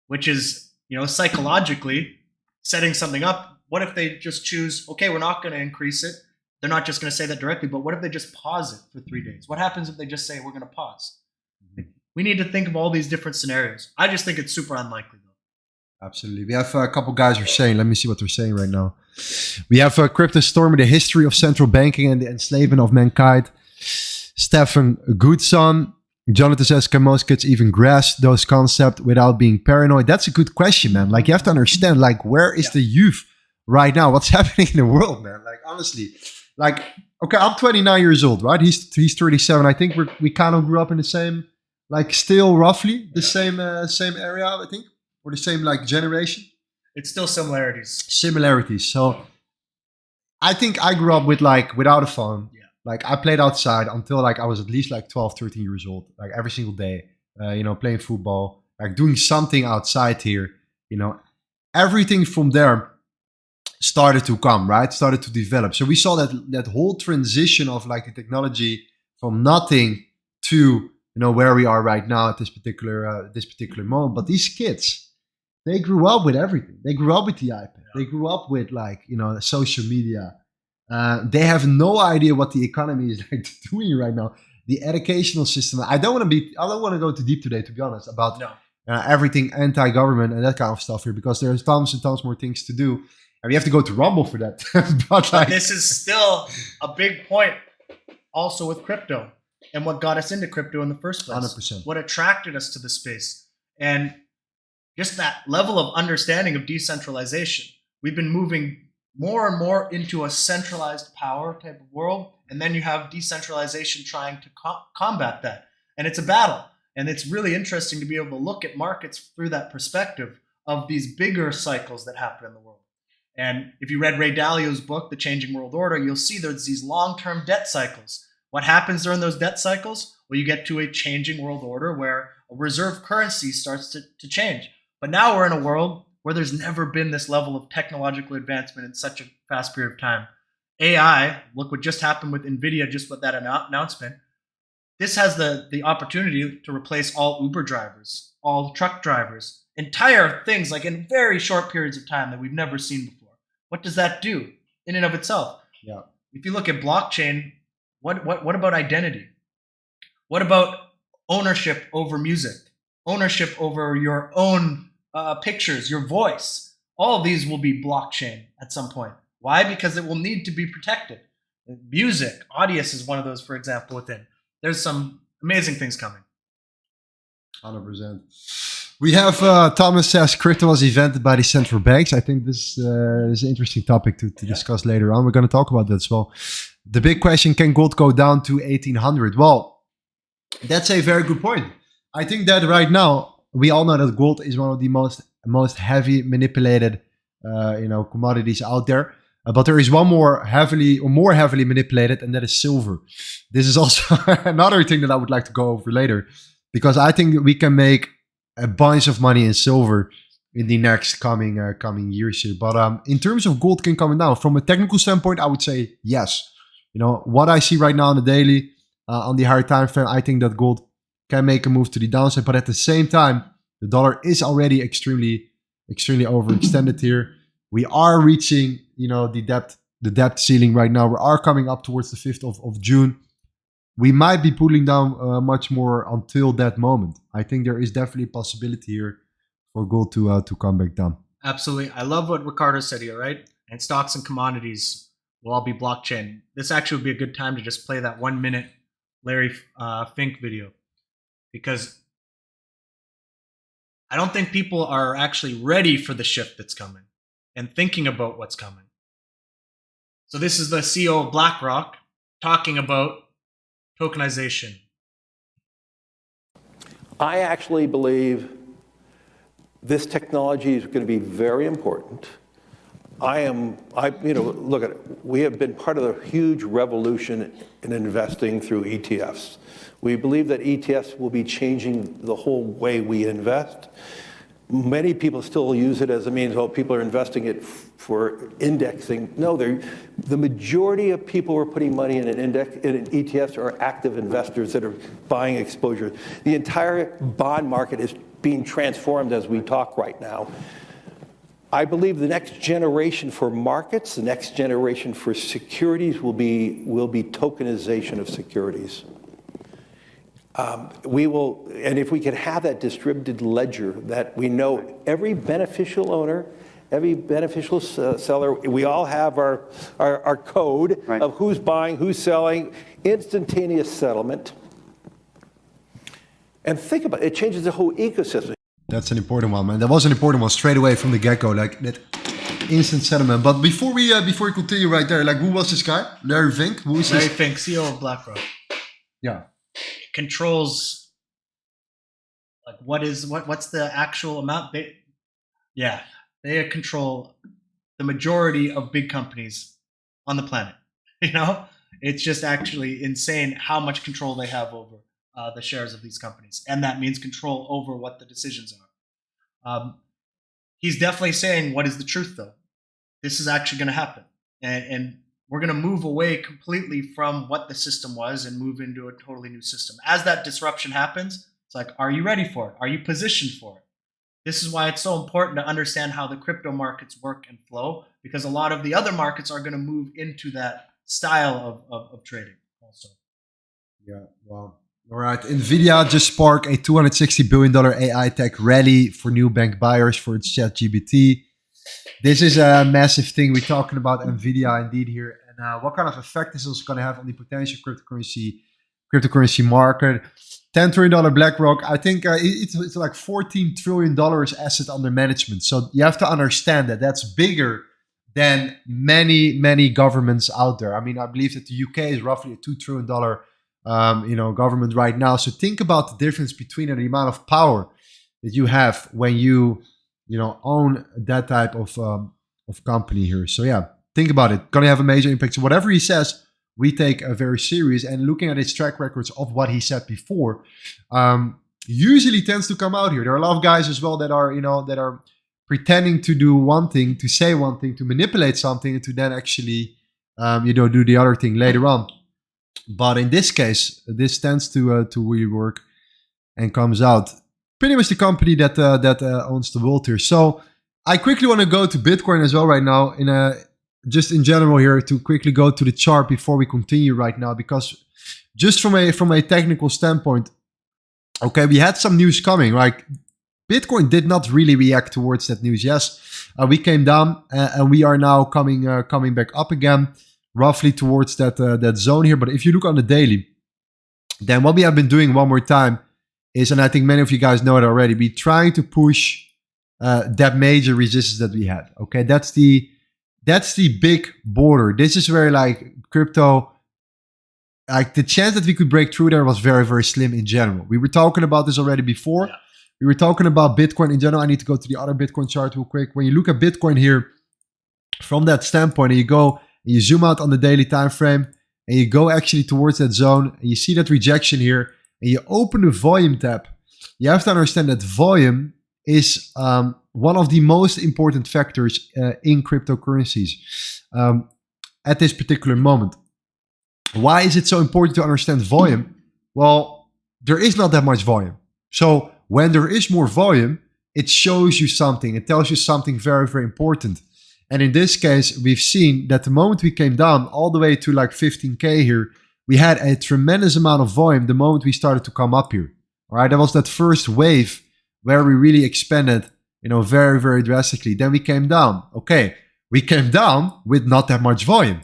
which is, psychologically setting something up. What if they just choose, okay, we're not going to increase it. They're not just going to say that directly, but what if they just pause it for 3 days? What happens if they just say, we're going to pause? We need to think of all these different scenarios. I just think it's super unlikely, though. Absolutely. We have a couple guys are saying, let me see what they're saying right now. We have Crypto Stormy, the history of central banking and the enslavement of mankind. Stefan Goodson. Jonathan says, can most kids even grasp those concepts without being paranoid? That's a good question, man. Like, you have to understand, like, where is the youth right now? What's happening in the world, man? Like, honestly, like, okay, I'm 29 years old, right? He's 37. I think we kind of grew up in the same, like, still roughly the same area, I think, or the same, like, generation. It's still similarities. So I think I grew up with, like, without a phone. Yeah. Like, I played outside until, like, I was at least, like, 12, 13 years old. Like, every single day, playing football, like, doing something outside here. Everything from there started to come, right? Started to develop. So we saw that whole transition of, like, the technology from nothing to, where we are right now at this particular moment. But these kids, they grew up with everything. They grew up with the iPad. They grew up with, like, social media. They have no idea what the economy is like doing right now. The educational system. I don't want to go too deep today, to be honest, about everything anti-government and that kind of stuff here, because there's tons and tons more things to do, and we have to go to Rumble for that. but this is still a big point, also with crypto and what got us into crypto in the first place. 100%. What attracted us to the space, and just that level of understanding of decentralization. We've been moving more and more into a centralized power type of world, and then you have decentralization trying to combat that, and it's a battle. And it's really interesting to be able to look at markets through that perspective of these bigger cycles that happen in the world. And if you read Ray Dalio's book, The Changing World Order, you'll see there's these long-term debt cycles. What happens during those debt cycles? Well, you get to a changing world order where a reserve currency starts to change. But now we're in a world where there's never been this level of technological advancement in such a fast period of time. AI, look what just happened with NVIDIA, just with that announcement. This has the opportunity to replace all Uber drivers, all truck drivers, entire things, like in very short periods of time that we've never seen before. What does that do in and of itself? Yeah. If you look at blockchain, what about identity? What about ownership over music? Ownership over your own pictures, your voice? All of these will be blockchain at some point. Why? Because it will need to be protected. Music, Audius is one of those, for example, within. There's some amazing things coming. 100%. We have Thomas says crypto was invented by the central banks. I think this is an interesting topic to discuss later on. We're going to talk about that as well. The big question, can gold go down to 1800? Well, that's a very good point. I think that right now, we all know that gold is one of the most heavy manipulated commodities out there. But there is one more heavily manipulated, and that is silver. This is also another thing that I would like to go over later, because I think we can make a bunch of money in silver in the next coming years here. But in terms of gold can come down, from a technical standpoint, I would say yes. What I see right now on the daily, on the higher time frame, I think that gold can make a move to the downside. But at the same time, the dollar is already extremely overextended here. We are reaching, the debt ceiling right now. We are coming up towards the 5th of June. We might be pulling down much more until that moment. I think there is definitely a possibility here for gold to come back down. Absolutely. I love what Ricardo said here, right? And stocks and commodities will all be blockchain. This actually would be a good time to just play that 1 minute Larry Fink video, because I don't think people are actually ready for the shift that's coming and thinking about what's coming. So this is the CEO of BlackRock talking about tokenization. I actually believe this technology is going to be very important. Look at it. We have been part of a huge revolution in investing through ETFs. We believe that ETFs will be changing the whole way we invest. Many people still use it as a means, well, people are investing it for indexing. No, the majority of people who are putting money in in ETFs are active investors that are buying exposure. The entire bond market is being transformed as we talk right now. I believe the next generation for markets, the next generation for securities will be tokenization of securities. And if we could have that distributed ledger that we know every beneficial owner, every beneficial seller, we all have our code of who's buying, who's selling, instantaneous settlement. And think about it, it changes the whole ecosystem. That's an important one, man. That was an important one straight away from the get-go, like that instant settlement. But before we continue right there, like who was this guy? Larry Fink? Who is Larry this? Fink, CEO of BlackRock. Yeah. Controls like what's the actual amount they control the majority of big companies on the planet. It's just actually insane how much control they have over the shares of these companies, and that means control over what the decisions are. He's definitely saying what is the truth, though. This is actually going to happen, and we're going to move away completely from what the system was and move into a totally new system. As that disruption happens, it's like, are you ready for it? Are you positioned for it? This is why it's so important to understand how the crypto markets work and flow, because a lot of the other markets are going to move into that style of trading also. Yeah, wow. All right, NVIDIA just sparked a $260 billion AI tech rally for new bank buyers for its ChatGPT. This is a massive thing. We're talking about NVIDIA indeed here. And what kind of effect this is going to have on the potential cryptocurrency market. $10 trillion BlackRock. I think it's like $14 trillion asset under management. So you have to understand that that's bigger than many governments out there. I mean, I believe that the UK is roughly a $2 trillion government right now. So think about the difference between the amount of power that you have when you own that type of company here. So yeah, think about it. Gonna have a major impact. So whatever he says, we take very serious. And looking at his track records of what he said before, usually tends to come out here. There are a lot of guys as well that are pretending to do one thing, to say one thing, to manipulate something, and to then actually do the other thing later on. But in this case, this tends to really work and comes out. Pretty much the company that owns the world here. So I quickly want to go to Bitcoin as well right now, just in general here, to quickly go to the chart before we continue right now, because just from a technical standpoint, okay, we had some news coming. Like Bitcoin did not really react towards that news. Yes, we came down and we are now coming back up again, roughly towards that zone here. But if you look on the daily, then what we have been doing one more time is, and I think many of you guys know it already, we trying to push that major resistance that we had. Okay, that's the big border. This is where like crypto, like the chance that we could break through there was very, very slim in general. We were talking about this already before. Yeah. We were talking about Bitcoin in general. I need to go to the other Bitcoin chart real quick. When you look at Bitcoin here, from that standpoint, and you go and you zoom out on the daily time frame, and you go actually towards that zone, and you see that rejection here, and you open the volume tab, you have to understand that volume is one of the most important factors in cryptocurrencies at this particular moment. Why is it so important to understand volume? Well, there is not that much volume. So when there is more volume, it shows you something. It tells you something very, very important. And in this case, we've seen that the moment we came down all the way to like 15K here, we had a tremendous amount of volume the moment we started to come up here. All right, that was that first wave where we really expanded, very, very drastically. Then we came down. Okay, we came down with not that much volume.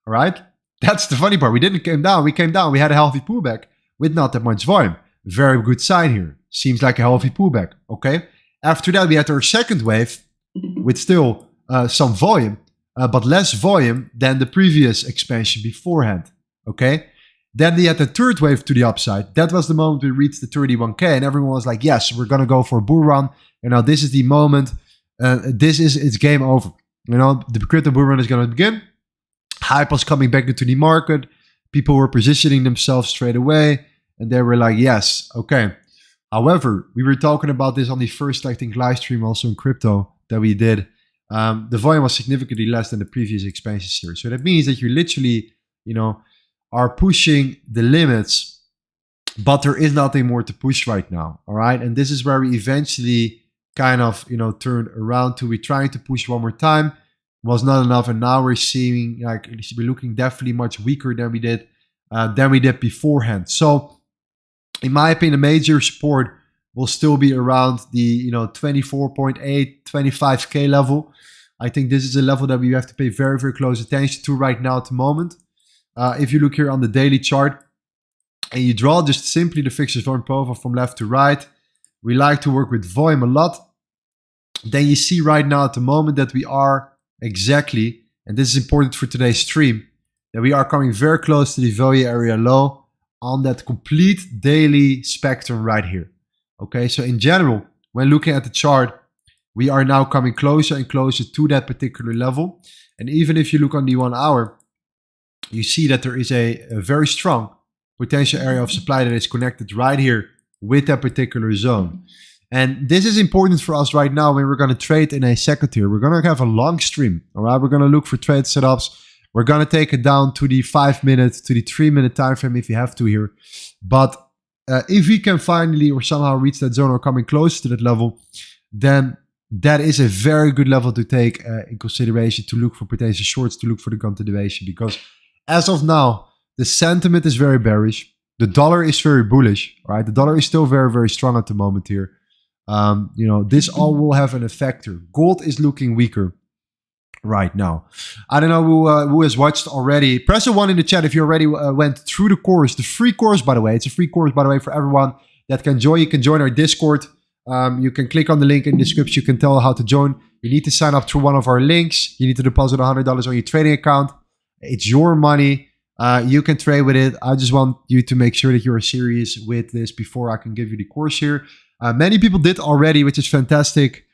All right, that's the funny part. We didn't came down. We came down. We had a healthy pullback with not that much volume. Very good sign here. Seems like a healthy pullback. Okay, After that, we had our second wave with still some volume, but less volume than the previous expansion beforehand. Okay. Then we had the third wave to the upside. That was the moment we reached the 31K, and everyone was like, yes, we're going to go for a bull run. And now this is the moment. It's game over. You know, the crypto bull run is going to begin. Hype was coming back into the market. People were positioning themselves straight away. And they were like, yes, okay. However, we were talking about this on the first, I think, live stream also in crypto that we did. The volume was significantly less than the previous expansion series. So that means that you literally, you know, are pushing the limits, but there is nothing more to push right now. All right. And this is where we eventually kind of, you know, turned around to, we're trying to push one more time. Was not enough. And now we're seeing, like, we're looking definitely much weaker than we did beforehand. So in my opinion, the major support will still be around the, you know, 24.8, 25K level. I think this is a level that we have to pay very, very close attention to right now at the moment. If you look here on the daily chart and you draw just simply the fixed volume profile from left to right, we like to work with volume a lot. Then you see right now at the moment that we are exactly, and this is important for today's stream, that we are coming very close to the value area low on that complete daily spectrum right here. Okay, so in general, when looking at the chart, we are now coming closer and closer to that particular level. And even if you look on the 1 hour, you see that there is a very strong potential area of supply that is connected right here with that particular zone. And this is important for us right now when we're going to trade in a second here. We're going to have a long stream. All right, we're going to look for trade setups. We're going to take it down to the 5 minute, to the 3 minute time frame if you have to here. But if we can finally or somehow reach that zone or coming close to that level, then that is a very good level to take in consideration to look for potential shorts, to look for the continuation. Because as of now, the sentiment is very bearish. The dollar is very bullish, right? The dollar is still very, very strong at the moment here. You know, this all will have an effect here. Gold is looking weaker right now. I don't know who has watched already. Press a 1 in the chat if you already went through the course. The free course, by the way. It's a free course, by the way, for everyone that can join. You can join our Discord. You can click on the link in the description. You can tell how to join. You need to sign up through one of our links. You need to deposit $100 on your trading account. It's your money. You can trade with it. I just want you to make sure that you're serious with this before I can give you the course here. Many people did already, which is fantastic.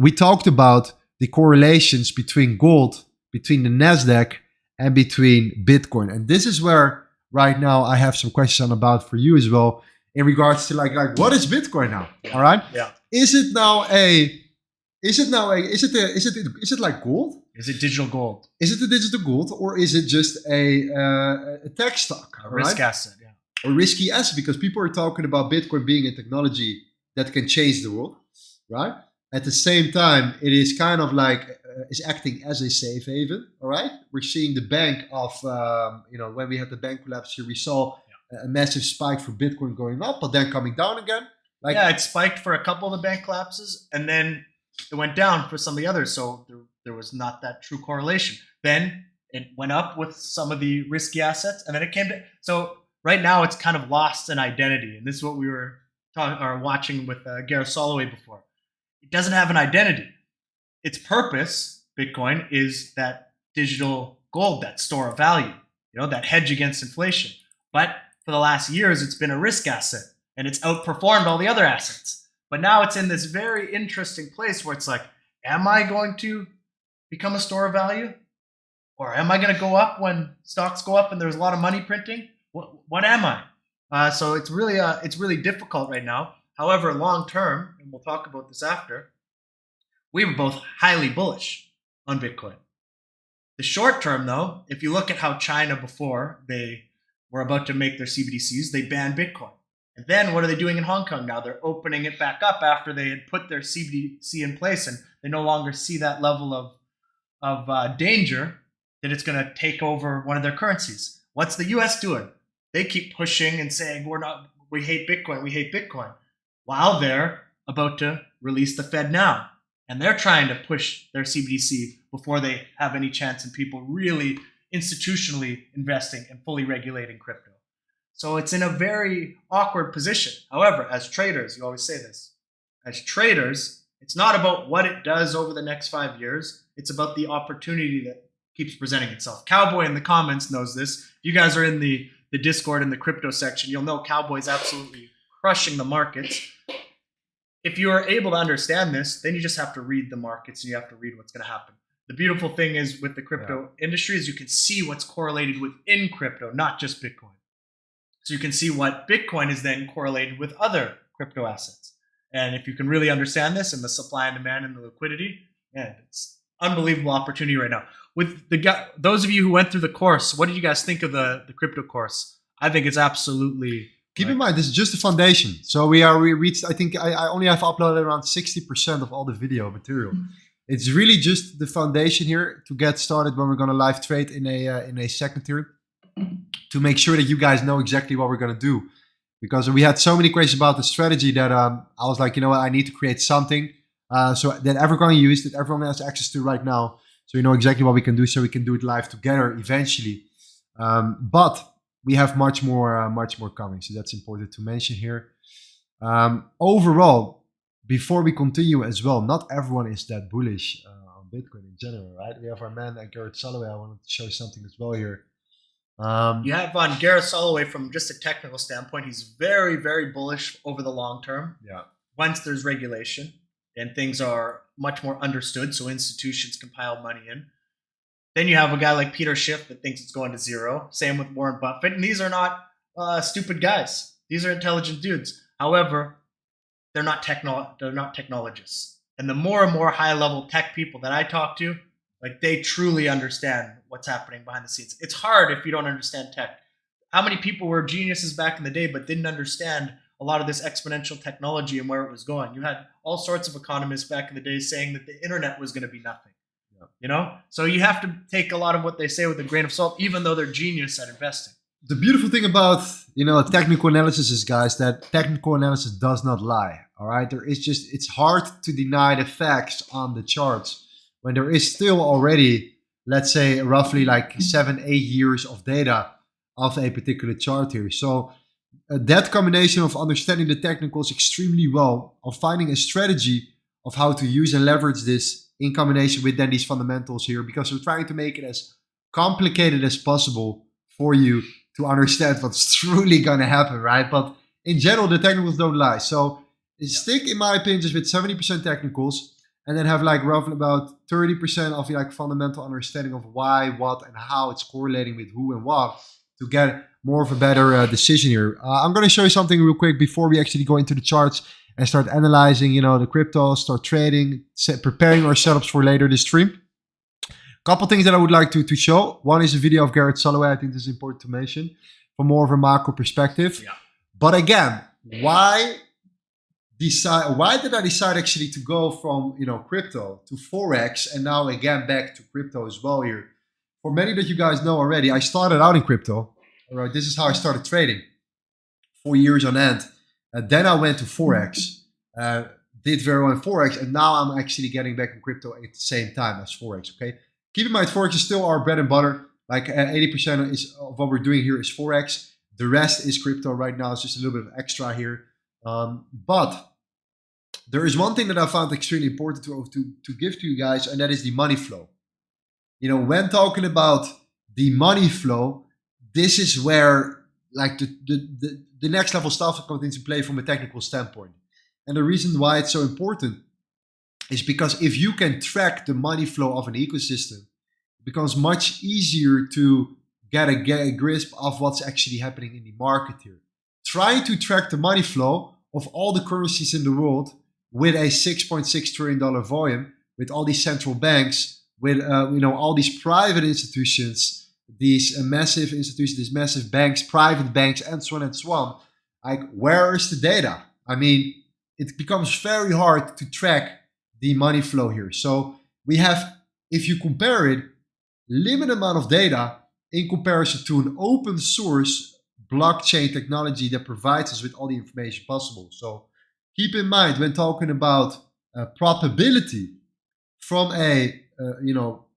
We talked about the correlations between gold, between the NASDAQ, and between Bitcoin. And this is where right now I have some questions about for you as well in regards to like what is Bitcoin now? All right. Yeah. Is it like gold? Is it digital gold? Is it a digital gold, or is it just a tech stock? A risk asset, yeah. A risky asset, because people are talking about Bitcoin being a technology that can change the world, right? At the same time, it is kind of like is acting as a safe haven, all right? We're seeing the bank of, when we had the bank collapse here, we saw a massive spike for Bitcoin going up, but then coming down again. It spiked for a couple of the bank collapses, and then it went down for some of the others. So there was not that true correlation. Then it went up with some of the risky assets, and then it came to. So right now, it's kind of lost an identity, and this is what we were watching with Gareth Soloway before. It doesn't have an identity. Its purpose, Bitcoin, is that digital gold, that store of value, that hedge against inflation. But for the last years, it's been a risk asset, and it's outperformed all the other assets. But now it's in this very interesting place where it's like, am I going to become a store of value? Or am I going to go up when stocks go up and there's a lot of money printing? What am I? So it's really difficult right now. However, long term, and we'll talk about this after, we were both highly bullish on Bitcoin. The short term, though, if you look at how China before they were about to make their CBDCs, they banned Bitcoin. And then what are they doing in Hong Kong now? They're opening it back up after they had put their CBDC in place, and they no longer see that level of danger that it's going to take over one of their currencies. What's the US doing? They keep pushing and saying, we hate Bitcoin, while they're about to release the Fed now. And they're trying to push their CBDC before they have any chance in people really institutionally investing and fully regulating crypto. So it's in a very awkward position. However, as traders, you always say this, as traders, it's not about what it does over the next 5 years. It's about the opportunity that keeps presenting itself. Cowboy in the comments knows this. If you guys are in the Discord in the crypto section, you'll know Cowboy's absolutely crushing the markets. If you are able to understand this, then you just have to read the markets and you have to read what's going to happen. The beautiful thing is with the crypto industry is you can see what's correlated within crypto, not just Bitcoin. So you can see what Bitcoin is then correlated with other crypto assets. And if you can really understand this and the supply and demand and the liquidity, it's unbelievable opportunity right now. With those of you who went through the course, what did you guys think of the crypto course? I think it's absolutely... Keep in mind, this is just the foundation. So we reached, I think I only have uploaded around 60% of all the video material. It's really just the foundation here to get started when we're going to live trade in a second tier, to make sure that you guys know exactly what we're going to do. Because we had so many questions about the strategy that I was like, you know what, I need to create something so that everyone can use, that everyone has access to right now. So you know exactly what we can do, so we can do it live together eventually. But we have much more coming. So that's important to mention here. Overall, before we continue as well, not everyone is that bullish on Bitcoin in general, right? We have our man Garrett Soloway. I wanted to show you something as well here. You have on Garrett Soloway from just a technical standpoint. He's very, very bullish over the long term. Yeah. Once there's regulation and things are much more understood, so institutions can pile money in. Then you have a guy like Peter Schiff that thinks it's going to zero. Same with Warren Buffett. And these are not stupid guys. These are intelligent dudes. However, they're not technologists. And the more and more high-level tech people that I talk to, like they truly understand what's happening behind the scenes. It's hard if you don't understand tech. How many people were geniuses back in the day but didn't understand a lot of this exponential technology and where it was going? You had all sorts of economists back in the day saying that the internet was going to be nothing. Yeah. You know? So you have to take a lot of what they say with a grain of salt, even though they're genius at investing. The beautiful thing about, technical analysis is, guys, that technical analysis does not lie. All right. It's hard to deny the facts on the charts when there is still already, let's say, roughly like 7-8 years of data of a particular chart here. So that combination of understanding the technicals extremely well, of finding a strategy of how to use and leverage this in combination with then these fundamentals here, because we're trying to make it as complicated as possible for you to understand what's truly going to happen, right? But in general, the technicals don't lie. So stick, in my opinion, just with 70% technicals, and then have like roughly about 30% of like fundamental understanding of why, what, and how it's correlating with who and what to get more of a better decision here. I'm going to show you something real quick before we actually go into the charts and start analyzing, the crypto, start trading, preparing our setups for later this stream. Couple things that I would like to show. One is a video of Garrett Soloway. I think this is important to mention from more of a macro perspective. Yeah. But again, why did I decide actually to go from crypto to Forex and now again back to crypto as well here? For many that you guys know already, I started out in crypto. All right, this is how I started trading 4 years on end. Then I went to Forex, did very well in Forex, and now I'm actually getting back in crypto at the same time as Forex. Okay. Keep in mind, Forex is still our bread and butter. Like 80% of what we're doing here is Forex. The rest is crypto right now. It's just a little bit of extra here. But there is one thing that I found extremely important to give to you guys, and that is the money flow. When talking about the money flow, this is where like the next level stuff comes into play from a technical standpoint. And the reason why it's so important is because if you can track the money flow of an ecosystem, it becomes much easier to get a grasp of what's actually happening in the market here. Trying to track the money flow of all the currencies in the world with a $6.6 trillion volume, with all these central banks, with all these private institutions, these massive institutions, these massive banks, private banks, and so on and so on. Like, where is the data? I mean, it becomes very hard to track the money flow here. So we have, if you compare it, limited amount of data in comparison to an open source blockchain technology that provides us with all the information possible. So keep in mind when talking about probability from a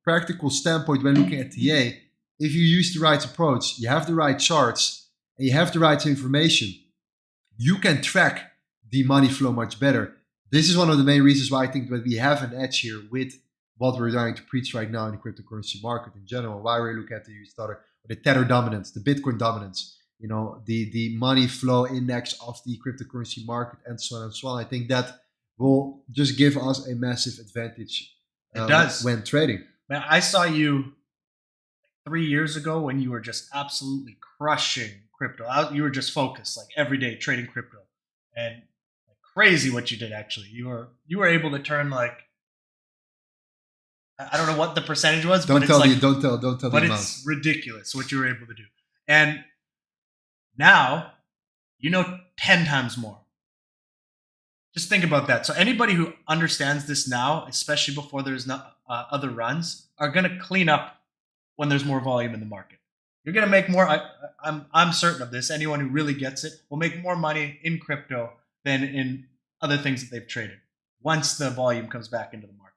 practical standpoint when looking at TA, if you use the right approach, you have the right charts, and you have the right information, you can track the money flow much better this is one of the main reasons why I think that we have an edge here with what we're trying to preach right now in the cryptocurrency market in general. Why we look at the US dollar, the Tether dominance, the Bitcoin dominance, the money flow index of the cryptocurrency market, and so on and so on. I think that will just give us a massive advantage. It does when trading. Man, I saw you 3 years ago when you were just absolutely crushing crypto. You were just focused like every day trading crypto, and like, crazy what you did. Actually, you were able to turn like, I don't know what the percentage was. Don't but tell it's me. Don't tell. Don't tell. But the it's ridiculous what you were able to do, and now 10 times more. Just think about that. So anybody who understands this now, especially before there's other runs, are going to clean up when there's more volume in the market. You're going to make more. I'm certain of this. Anyone who really gets it will make more money in crypto than in other things that they've traded once the volume comes back into the market.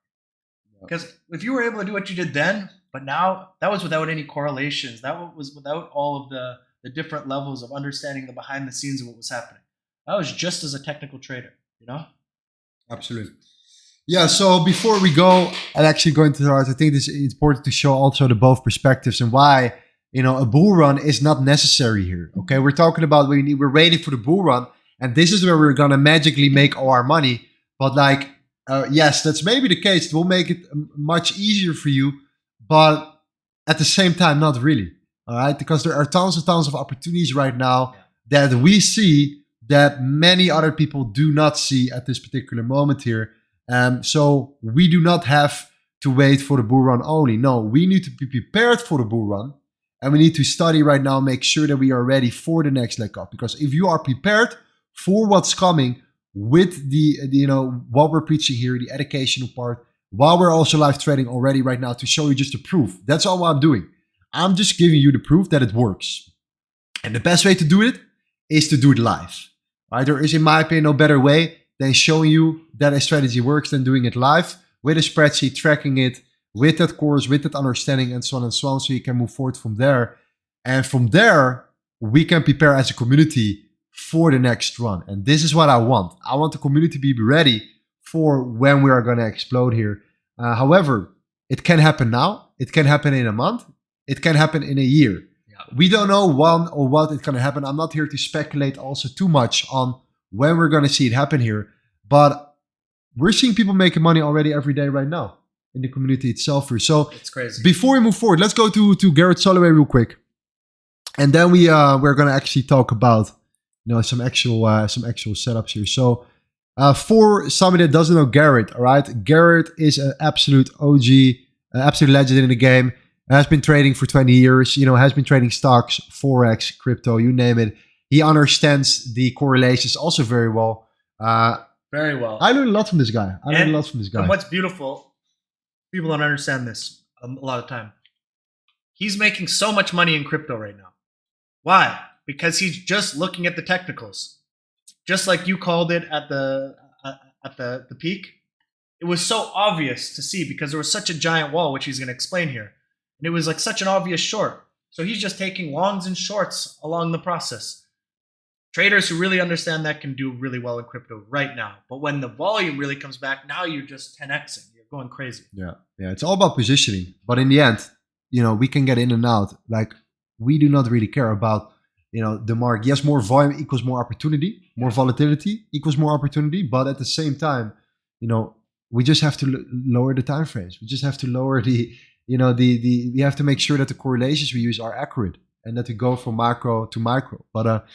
Because if you were able to do what you did then, but now that was without any correlations. That was without all of the different levels of understanding the behind the scenes of what was happening. That was just as a technical trader. Absolutely. Yeah, so before we go and actually go into that, I think it's important to show also the both perspectives and why, a bull run is not necessary here. Okay, we're talking about we're waiting for the bull run, and this is where we're gonna magically make all our money. But yes, that's maybe the case. It will make it much easier for you, but at the same time, not really. All right, because there are tons and tons of opportunities right now that we see that many other people do not see at this particular moment here. So we do not have to wait for the bull run only. No, we need to be prepared for the bull run, and we need to study right now, make sure that we are ready for the next leg up. Because if you are prepared for what's coming with the what we're preaching here, the educational part, while we're also live trading already right now to show you just the proof. That's all I'm doing. I'm just giving you the proof that it works. And the best way to do it is to do it live. Right? There is, in my opinion, no better way than showing you that a strategy works than doing it live with a spreadsheet, tracking it with that course, with that understanding, and so on and so on, so you can move forward from there. And from there, we can prepare as a community for the next run. And this is what I want. I want the community to be ready for when we are going to explode here. However, it can happen now. It can happen in a month. It can happen in a year. We don't know when or what is going to happen. I'm not here to speculate also too much on when we're going to see it happen here. But we're seeing people making money already every day right now in the community itself. So it's crazy. Before we move forward, let's go to Garrett Soloway real quick. And then we're going to actually talk about some actual setups here. So for somebody that doesn't know Garrett, all right, Garrett is an absolute OG, absolute legend in the game. Has been trading for 20 years, has been trading stocks, Forex, crypto, you name it. He understands the correlations also very well. Very well. I learned a lot from this guy. And what's beautiful, people don't understand this a lot of time. He's making so much money in crypto right now. Why? Because he's just looking at the technicals. Just like you called it at the peak. It was so obvious to see because there was such a giant wall, which he's going to explain here. And it was like such an obvious short. So he's just taking longs and shorts along the process. Traders who really understand that can do really well in crypto right now. But when the volume really comes back, now you're just 10xing. You're going crazy. Yeah. It's all about positioning. But in the end, we can get in and out. Like, we do not really care about, the mark. Yes, more volume equals more opportunity. More volatility equals more opportunity. But at the same time, we just have to lower the time frames. We just have to lower we have to make sure that the correlations we use are accurate and that we go from macro to micro. But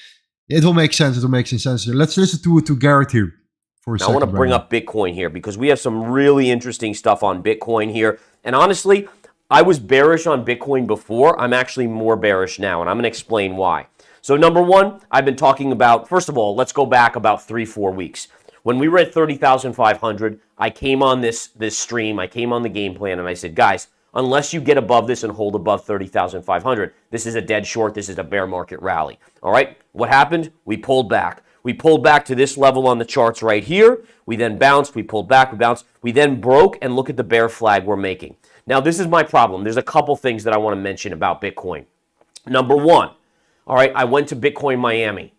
it will make sense. It will make sense. Let's listen to Garrett here for a second. I want to bring up Bitcoin here because we have some really interesting stuff on Bitcoin here. And honestly, I was bearish on Bitcoin before. I'm actually more bearish now, and I'm going to explain why. So number one, I've been talking about, first of all, let's go back about 3-4 weeks. When we were at 30,500, I came on this stream, I came on the game plan, and I said, guys, unless you get above this and hold above 30,500, this is a dead short, this is a bear market rally. All right, what happened? We pulled back. We pulled back to this level on the charts right here. We then bounced, we pulled back, we bounced. We then broke, and look at the bear flag we're making. Now, this is my problem. There's a couple things that I want to mention about Bitcoin. Number one, all right, I went to Bitcoin Miami.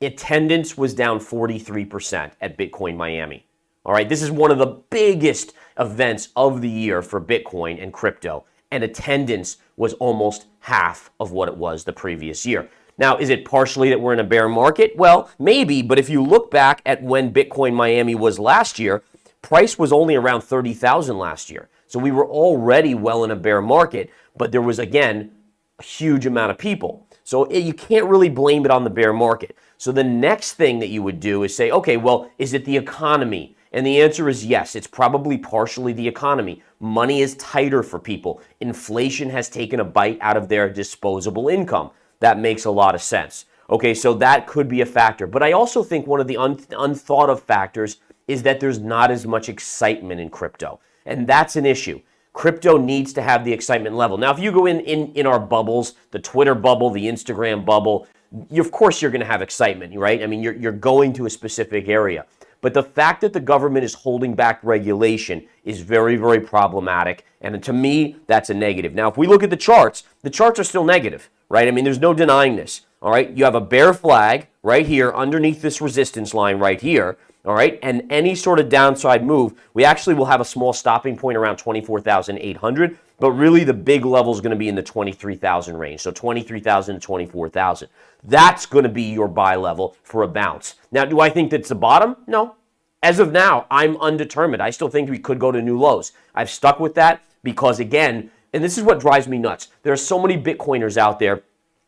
Attendance was down 43% at Bitcoin Miami. All right, this is one of the biggest events of the year for Bitcoin and crypto, and attendance was almost half of what it was the previous year. Now, is it partially that we're in a bear market? Well, maybe, but if you look back at when Bitcoin Miami was last year, price was only around 30,000 last year. So we were already well in a bear market, but there was, again, a huge amount of people. So you can't really blame it on the bear market. So the next thing that you would do is say, okay, well, is it the economy? And the answer is yes, it's probably partially the economy. Money is tighter for people. Inflation has taken a bite out of their disposable income. That makes a lot of sense. Okay, so that could be a factor. But I also think one of the unthought of factors is that there's not as much excitement in crypto. And that's an issue. Crypto needs to have the excitement level. Now, if you go in our bubbles, the Twitter bubble, the Instagram bubble, of course you're going to have excitement, right? I mean, you're going to a specific area. But the fact that the government is holding back regulation is very, very problematic. And to me, that's a negative. Now, if we look at the charts are still negative, right? I mean, there's no denying this, all right? You have a bear flag right here underneath this resistance line right here, all right? And any sort of downside move, we actually will have a small stopping point around 24,800, but really the big level is going to be in the 23,000 range. So 23,000 to 24,000. That's going to be your buy level for a bounce. Now, do I think that's the bottom? No. As of now, I'm undetermined. I still think we could go to new lows. I've stuck with that because, again, and this is what drives me nuts. There are so many Bitcoiners out there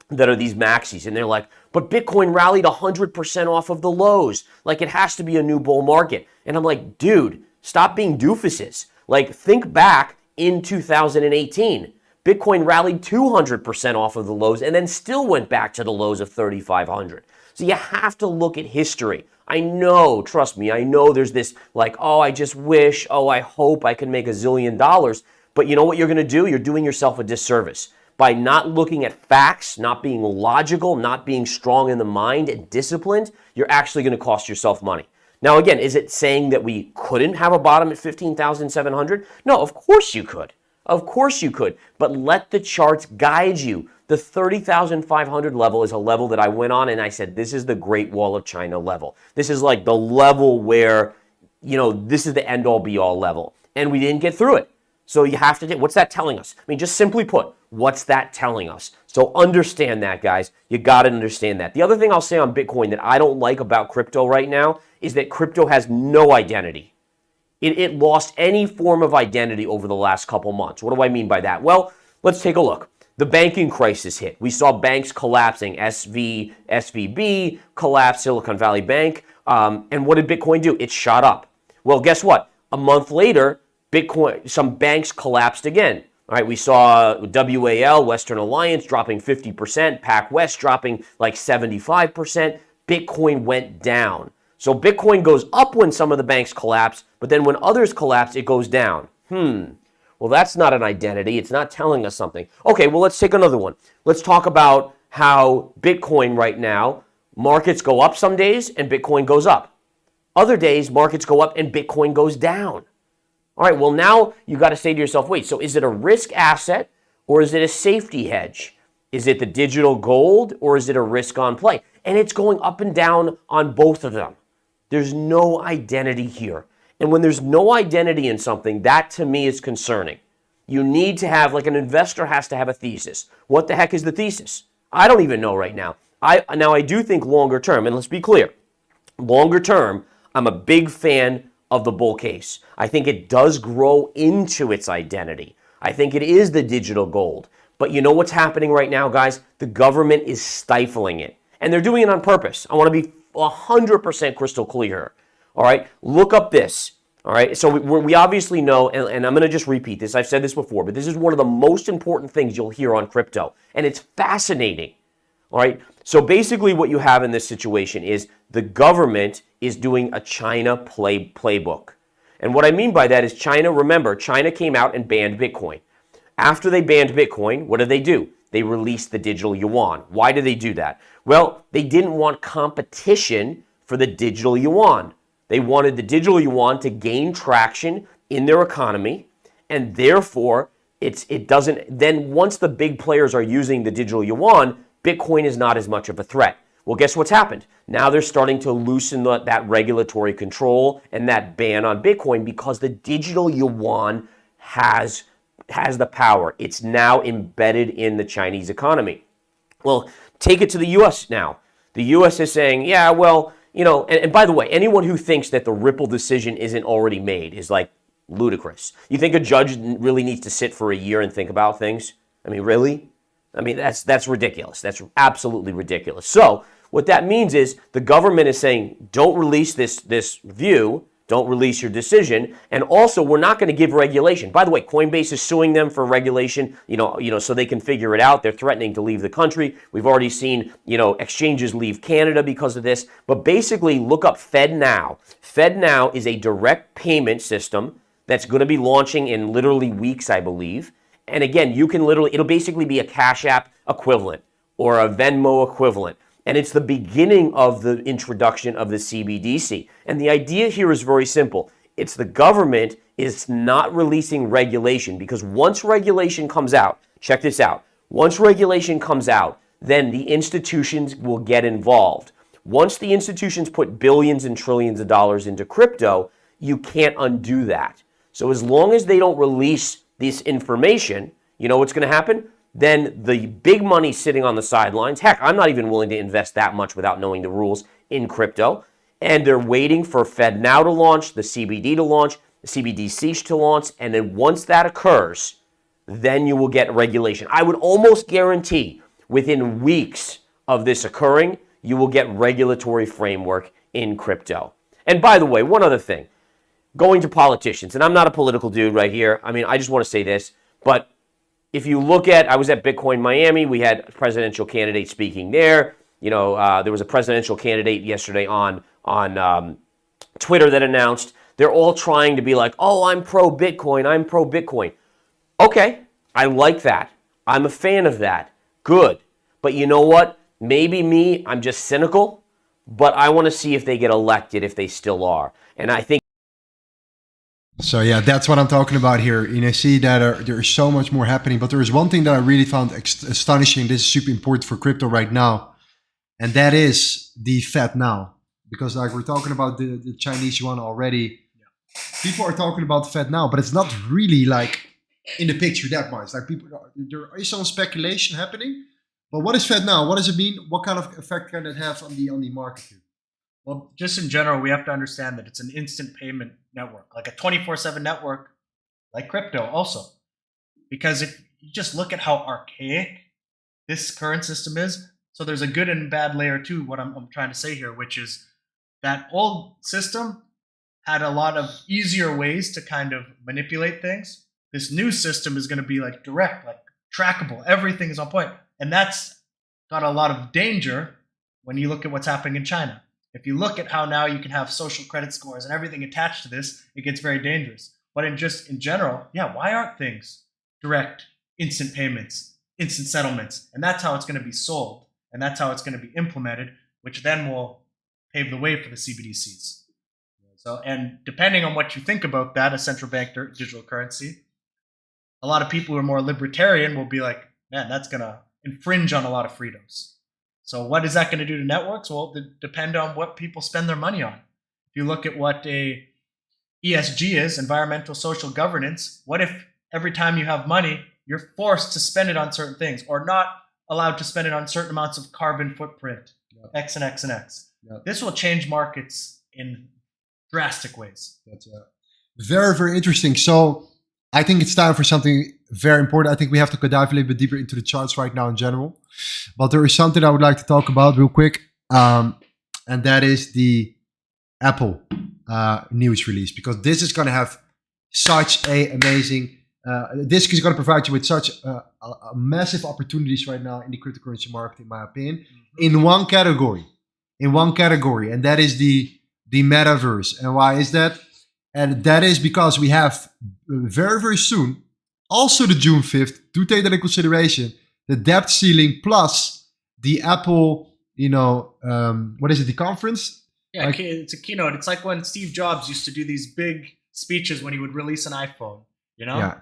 that are these maxis, and they're like, but Bitcoin rallied 100% off of the lows. Like, it has to be a new bull market. And I'm like, dude, stop being doofuses. Like, think back in 2018. Bitcoin rallied 200% off of the lows and then still went back to the lows of 3,500. So you have to look at history. I know, trust me, I know there's this like, oh, I just wish, oh, I hope I can make $1 zillion. But you know what you're going to do? You're doing yourself a disservice. By not looking at facts, not being logical, not being strong in the mind and disciplined, you're actually going to cost yourself money. Now, again, is it saying that we couldn't have a bottom at 15,700? No, of course you could. Of course you could. But let the charts guide you. The 30,500 level is a level that I went on and I said, this is the Great Wall of China level. This is like the level where, you know, this is the end-all be-all level. And we didn't get through it. So you have to, what's that telling us? I mean, just simply put, what's that telling us? So understand that, guys. You got to understand that. The other thing I'll say on Bitcoin that I don't like about crypto right now is that crypto has no identity. It lost any form of identity over the last couple months. What do I mean by that? Well, let's take a look. The banking crisis hit. We saw banks collapsing. SVB collapsed, Silicon Valley Bank. And what did Bitcoin do? It shot up. Well, guess what? A month later, Bitcoin, some banks collapsed again. All right, we saw WAL, Western Alliance, dropping 50%, PacWest dropping like 75%. Bitcoin went down. So Bitcoin goes up when some of the banks collapse, but then when others collapse, it goes down. Well, that's not an identity. It's not telling us something. Okay, well, let's take another one. Let's talk about how Bitcoin right now, markets go up some days and Bitcoin goes up. Other days, markets go up and Bitcoin goes down. All right, well, now you got to say to yourself, wait, so is it a risk asset or is it a safety hedge? Is it the digital gold or is it a risk on play? And it's going up and down on both of them. There's no identity here. And when there's no identity in something, that to me is concerning. You need to have, like an investor has to have a thesis. What the heck is the thesis? I don't even know right now. I do think longer term, and let's be clear, longer term, I'm a big fan of the bull case. I think it does grow into its identity. I think it is the digital gold. But you know what's happening right now, guys? The government is stifling it. And they're doing it on purpose. I want to be 100% crystal clear. All right, look up this. All right, so we obviously know, and I'm going to just repeat this. I've said this before, but this is one of the most important things you'll hear on crypto. And it's fascinating. All right, so basically what you have in this situation is the government is doing a China playbook. And what I mean by that is China, remember, China came out and banned Bitcoin. After they banned Bitcoin, what did they do? They released the digital yuan. Why did they do that? Well, they didn't want competition for the digital yuan. They wanted the digital yuan to gain traction in their economy, and therefore it doesn't, then once the big players are using the digital yuan, Bitcoin is not as much of a threat. Well, guess what's happened? Now they're starting to loosen that regulatory control and that ban on Bitcoin because the digital yuan has the power. It's now embedded in the Chinese economy. Well, take it to the U.S. now. The U.S. is saying, yeah, well, and by the way, anyone who thinks that the Ripple decision isn't already made is like ludicrous. You think a judge really needs to sit for a year and think about things? I mean, really? I mean, that's ridiculous. That's absolutely ridiculous. So what that means is the government is saying, don't release this view, don't release your decision, and also we're not going to give regulation. By the way, Coinbase is suing them for regulation, so they can figure it out. They're threatening to leave the country. We've already seen, exchanges leave Canada because of this. But basically, look up FedNow. FedNow is a direct payment system that's going to be launching in literally weeks, I believe. And again, it'll basically be a Cash App equivalent or a Venmo equivalent. And it's the beginning of the introduction of the CBDC. And the idea here is very simple. It's the government is not releasing regulation because once regulation comes out, check this out. Once regulation comes out, then the institutions will get involved. Once the institutions put billions and trillions of dollars into crypto, you can't undo that. So as long as they don't release this information, you know what's going to happen? Then the big money sitting on the sidelines, heck, I'm not even willing to invest that much without knowing the rules in crypto, and they're waiting for FedNow to launch, the CBD to launch, the CBDC to launch, and then once that occurs, then you will get regulation. I would almost guarantee within weeks of this occurring, you will get regulatory framework in crypto. And by the way, one other thing, going to politicians, and I'm not a political dude right here. I mean, I just want to say this, but if you look at, I was at Bitcoin Miami, we had a presidential candidate speaking there. There was a presidential candidate yesterday on Twitter that announced they're all trying to be like, oh, I'm pro-Bitcoin, I'm pro-Bitcoin. Okay, I like that. I'm a fan of that. Good. But you know what? Maybe me, I'm just cynical, but I want to see if they get elected, if they still are. And I think so yeah, that's what I'm talking about here. I see that there is so much more happening, but there is one thing that I really found astonishing. This is super important for crypto right now, and that is the FedNow. Because like we're talking about the Chinese yuan already, people are talking about FedNow, but it's not really like in the picture that much. Like there is some speculation happening, but what is FedNow? What does it mean? What kind of effect can it have on the market here? Well, just in general, we have to understand that it's an instant payment network, like a 24/7 network, like crypto also. Because if you just look at how archaic this current system is, so there's a good and bad layer to what I'm trying to say here, which is that old system had a lot of easier ways to kind of manipulate things. This new system is going to be like direct, like trackable. Everything is on point. And that's got a lot of danger when you look at what's happening in China. If you look at how now you can have social credit scores and everything attached to this, it gets very dangerous. But in general, yeah, why aren't things direct, instant payments, instant settlements? And that's how it's going to be sold. And that's how it's going to be implemented, which then will pave the way for the CBDCs. So, and depending on what you think about that, a central bank digital currency, a lot of people who are more libertarian will be like, man, that's going to infringe on a lot of freedoms. So what is that going to do to networks? Well, it depend on what people spend their money on. If you look at what a ESG is, environmental social governance, what if every time you have money, you're forced to spend it on certain things or not allowed to spend it on certain amounts of carbon footprint, X and X and X. This will change markets in drastic ways. That's very, very interesting. So I think it's time for something very important. I think we have to dive a little bit deeper into the charts right now in general. But there is something I would like to talk about real quick. And that is the Apple news release. Because this is going to have such a amazing... this is going to provide you with such massive opportunities right now in the cryptocurrency market, in my opinion. In one category. And that is the metaverse. And why is that? And that is because we have very, very soon, also the June 5th, do take that in consideration, the debt ceiling plus the Apple, what is it, the conference? Yeah, it's a keynote. It's like when Steve Jobs used to do these big speeches when he would release an iPhone, Yeah,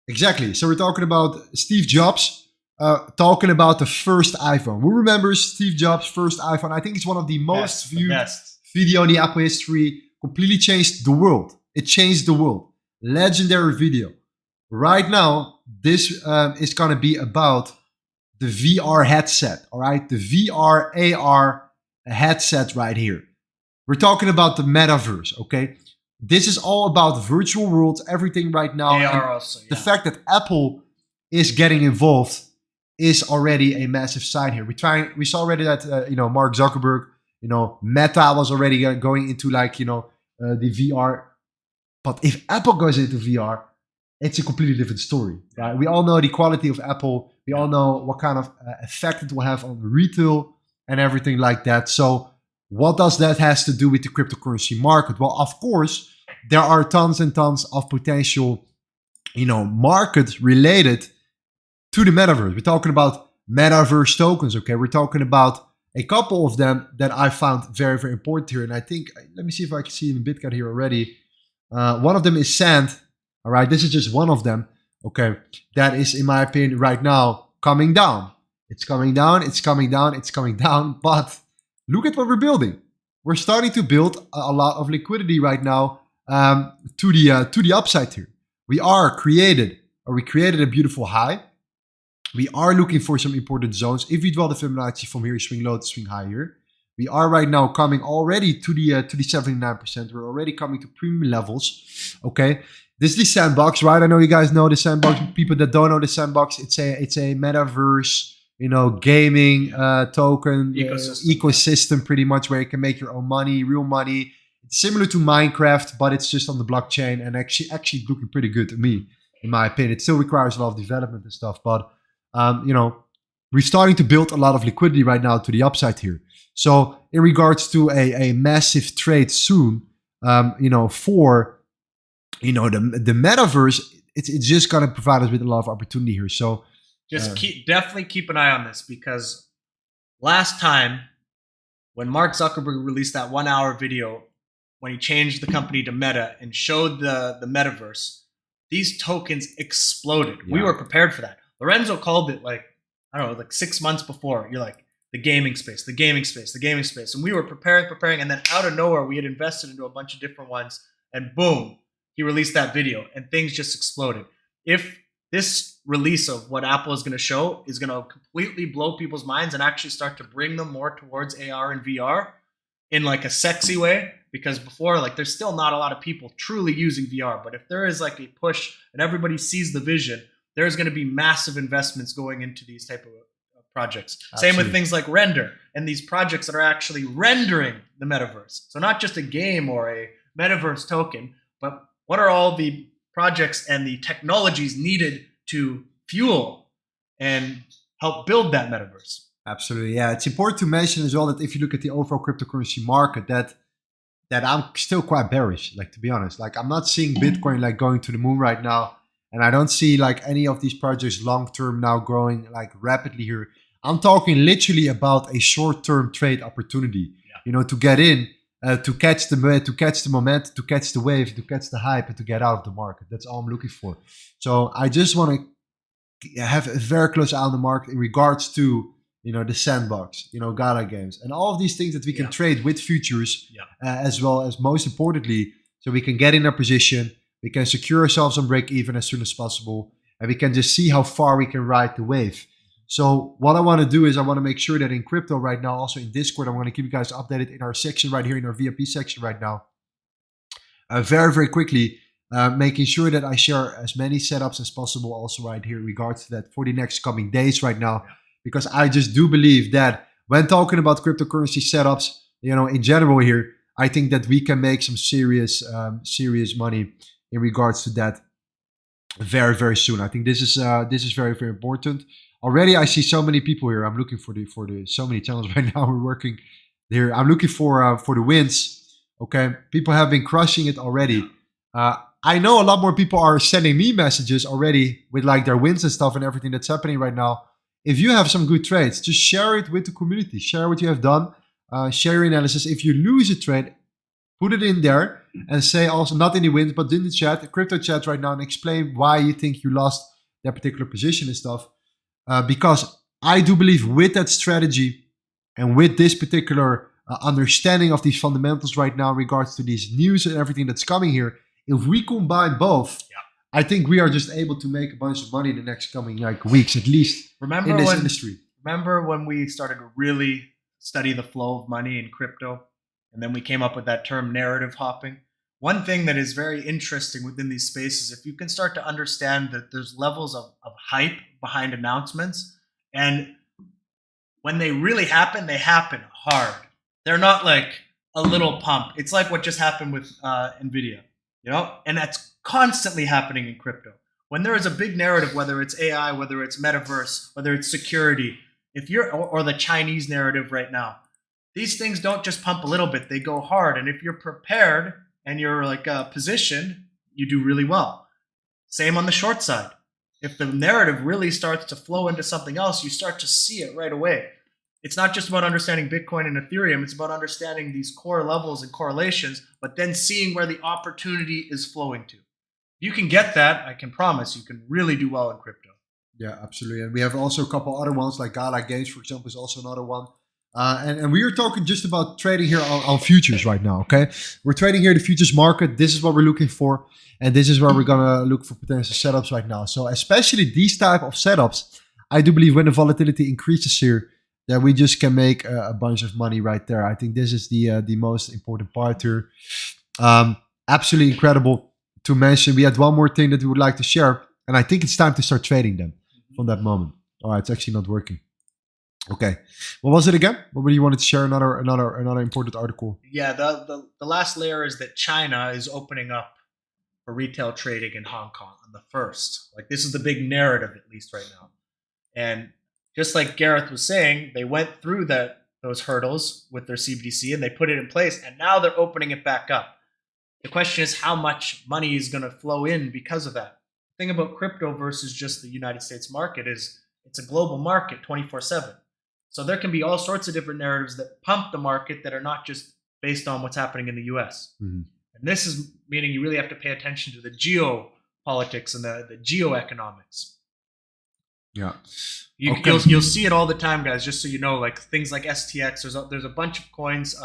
exactly. So we're talking about Steve Jobs talking about the first iPhone. Who remembers Steve Jobs' first iPhone? I think it's one of the most viewed video in the Apple history. Completely changed the world. It changed the world. Legendary video. Right now, this is going to be about the VR headset. All right, the VR AR headset right here. We're talking about the metaverse. Okay, this is all about virtual worlds. Everything right now. AR also. Yeah. The fact that Apple is getting involved is already a massive sign here. We saw already that Mark Zuckerberg, Meta was already going into the VR. But if Apple goes into VR, it's a completely different story, right? We all know the quality of Apple. We all know what kind of effect it will have on retail and everything like that. So what does that has to do with the cryptocurrency market? Well, of course, there are tons and tons of potential, markets related to the metaverse. We're talking about metaverse tokens, okay? We're talking about a couple of them that I found very, very important here. And I think, let me see if I can see in Bitget here already. One of them is Sand. All right, this is just one of them, okay? That is, in my opinion, right now coming down. It's coming down, it's coming down, it's coming down. But look at what we're building. We're starting to build a lot of liquidity right now to the upside here. We created a beautiful high. We are looking for some important zones. If we draw the Fibonacci from here, swing low to swing high here. We are right now coming already to the 79%. We're already coming to premium levels. Okay, this is the sandbox, right? I know you guys know the sandbox. People that don't know the sandbox, it's a metaverse, gaming token ecosystem, pretty much, where you can make your own money, real money. It's similar to Minecraft, but it's just on the blockchain, and actually looking pretty good to me, in my opinion. It still requires a lot of development and stuff, but we're starting to build a lot of liquidity right now to the upside here. So in regards to a massive trade soon, for the metaverse, it's just going to provide us with a lot of opportunity here. So just definitely keep an eye on this, because last time when Mark Zuckerberg released that 1 hour video when he changed the company to Meta and showed the metaverse, these tokens exploded. Yeah. We were prepared for that. Lorenzo called it like 6 months before. You're like, the gaming space, the gaming space, the gaming space. And we were preparing. And then out of nowhere, we had invested into a bunch of different ones. And boom, he released that video and things just exploded. If this release of what Apple is going to show is going to completely blow people's minds and actually start to bring them more towards AR and VR in like a sexy way, because before, there's still not a lot of people truly using VR. But if there is like a push and everybody sees the vision, there's going to be massive investments going into these type of projects. Absolutely. Same with things like Render and these projects that are actually rendering the metaverse. So not just a game or a metaverse token, but what are all the projects and the technologies needed to fuel and help build that metaverse? Absolutely, yeah. It's important to mention as well that if you look at the overall cryptocurrency market, that I'm still quite bearish, to be honest. I'm not seeing Bitcoin going to the moon right now. And I don't see any of these projects long-term now growing rapidly here. I'm talking literally about a short-term trade opportunity, to get in, to catch the momentum, to catch the wave, to catch the hype, and to get out of the market. That's all I'm looking for. So I just want to have a very close eye on the market in regards to, the sandbox, Gala games, and all of these things that we can trade with futures, as well as, most importantly, so we can get in a position. We can secure ourselves on break even as soon as possible, and we can just see how far we can ride the wave. So what I want to do is I want to make sure that in crypto right now, also in Discord, I'm going to keep you guys updated in our section right here, in our VIP section right now. Very, very quickly, making sure that I share as many setups as possible also right here in regards to that for the next coming days right now. Because I just do believe that when talking about cryptocurrency setups, in general here, I think that we can make some serious money in regards to that very, very soon. I think this is very, very important. Already I see so many people here. I'm looking for so many channels right now. We're working there. I'm looking for the wins. Okay, people have been crushing it already. I know a lot more people are sending me messages already with their wins and stuff and everything that's happening right now. If you have some good trades, just share it with the community. Share what you have done. Share your analysis. If you lose a trade, put it in there and say also, not in the wins, but in the chat, crypto chat right now, and explain why you think you lost that particular position and stuff. because I do believe with that strategy and with this particular understanding of these fundamentals right now in regards to these news and everything that's coming here, if we combine both, I think we are just able to make a bunch of money in the next coming weeks, at least in this industry. Remember when we started to really study the flow of money in crypto, and then we came up with that term narrative hopping? One thing that is very interesting within these spaces, if you can start to understand that there's levels of hype behind announcements, and when they really happen, they happen hard. They're not like a little pump. It's like what just happened with NVIDIA, and that's constantly happening in crypto. When there is a big narrative, whether it's AI, whether it's metaverse, whether it's security, or the Chinese narrative right now, these things don't just pump a little bit, they go hard. And if you're prepared and you're positioned, you do really well. Same on the short side. If the narrative really starts to flow into something else, you start to see it right away. It's not just about understanding Bitcoin and Ethereum. It's about understanding these core levels and correlations, but then seeing where the opportunity is flowing to. If you can get that, I can promise you can really do well in crypto. Yeah, absolutely. And we have also a couple other ones, like Gala Games, for example, is also another one. And we are talking just about trading here on futures right now, okay? We're trading here the futures market. This is what we're looking for. And this is where we're going to look for potential setups right now. So especially these type of setups, I do believe when the volatility increases here, that we just can make a bunch of money right there. I think this is the most important part here. Absolutely incredible to mention. We had one more thing that we would like to share. And I think it's time to start trading them from that moment. All right, it's actually not working. Okay, what was it again? What were you wanted to share? Another important article. Yeah, the last layer is that China is opening up for retail trading in Hong Kong on the 1st. Like, this is the big narrative, at least right now. And just like Gareth was saying, they went through those hurdles with their CBDC and they put it in place, and now they're opening it back up. The question is how much money is going to flow in because of that. The thing about crypto versus just the United States market is it's a global market 24/7. So there can be all sorts of different narratives that pump the market that are not just based on what's happening in the US. Mm-hmm. And this is meaning you really have to pay attention to the geopolitics and the geoeconomics. Yeah. You'll see it all the time, guys, just so you know, like things like STX, there's a bunch of coins,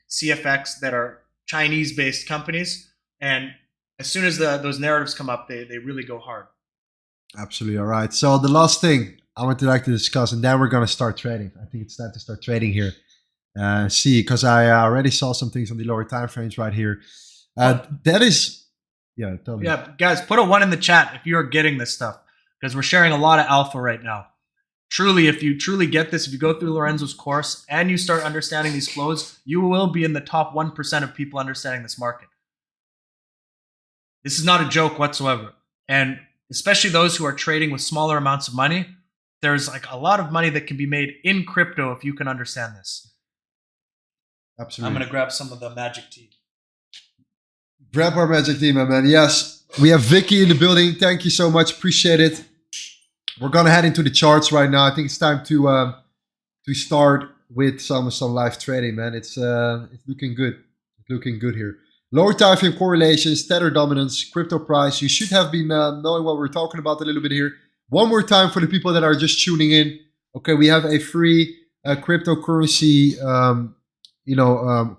CFX, that are Chinese-based companies. And as soon as those narratives come up, they really go hard. Absolutely. All right. So the last thing I would like to discuss, and then we're going to start trading. I think it's time to start trading here. Because I already saw some things on the lower time frames right here. That is, yeah, tell me. Yeah, guys, put a 1 in the chat if you're getting this stuff, because we're sharing a lot of alpha right now. Truly, if you truly get this, if you go through Lorenzo's course and you start understanding these flows, you will be in the top 1% of people understanding this market. This is not a joke whatsoever. And especially those who are trading with smaller amounts of money, there's like a lot of money that can be made in crypto if you can understand this. Absolutely. I'm going to grab some of the magic tea. Grab our magic tea, my man. Yes, we have Vicky in the building. Thank you so much. Appreciate it. We're going to head into the charts right now. I think it's time to start with some live trading, man. It's looking good. It's looking good here. Lower time frame correlations, tether dominance, crypto price. You should have been knowing what we're talking about a little bit here. One more time for the people that are just tuning in. Okay, we have a free cryptocurrency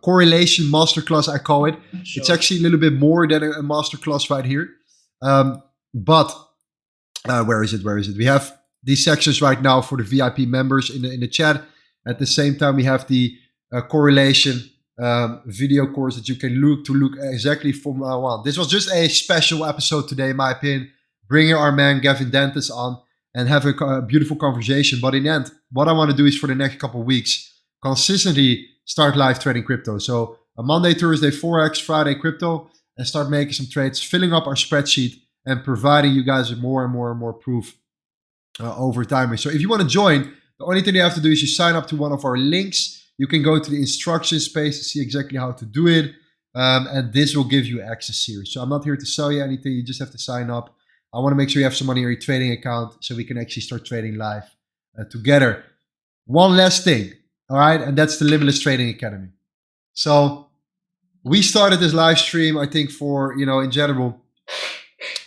correlation masterclass, I call it. Sure. It's actually a little bit more than a masterclass right here. But where is it? We have these sections right now for the VIP members in the chat. At the same time, we have the correlation video course that you can look exactly from one. This was just a special episode today, in my opinion. Bringing our man Gavin Dentis on and have a beautiful conversation. But in the end, what I want to do is for the next couple of weeks, consistently start live trading crypto. So a Monday, Thursday, Forex, Friday, crypto, and start making some trades, filling up our spreadsheet and providing you guys with more and more proof over time. So if you want to join, the only thing you have to do is you sign up to one of our links. You can go to the instructions page to see exactly how to do it. And this will give you access here. So I'm not here to sell you anything. You just have to sign up. I want to make sure you have some money in your trading account so we can actually start trading live together. One last thing. All right, and that's the Limitless Trading Academy. So we started this live stream, I think, for, in general,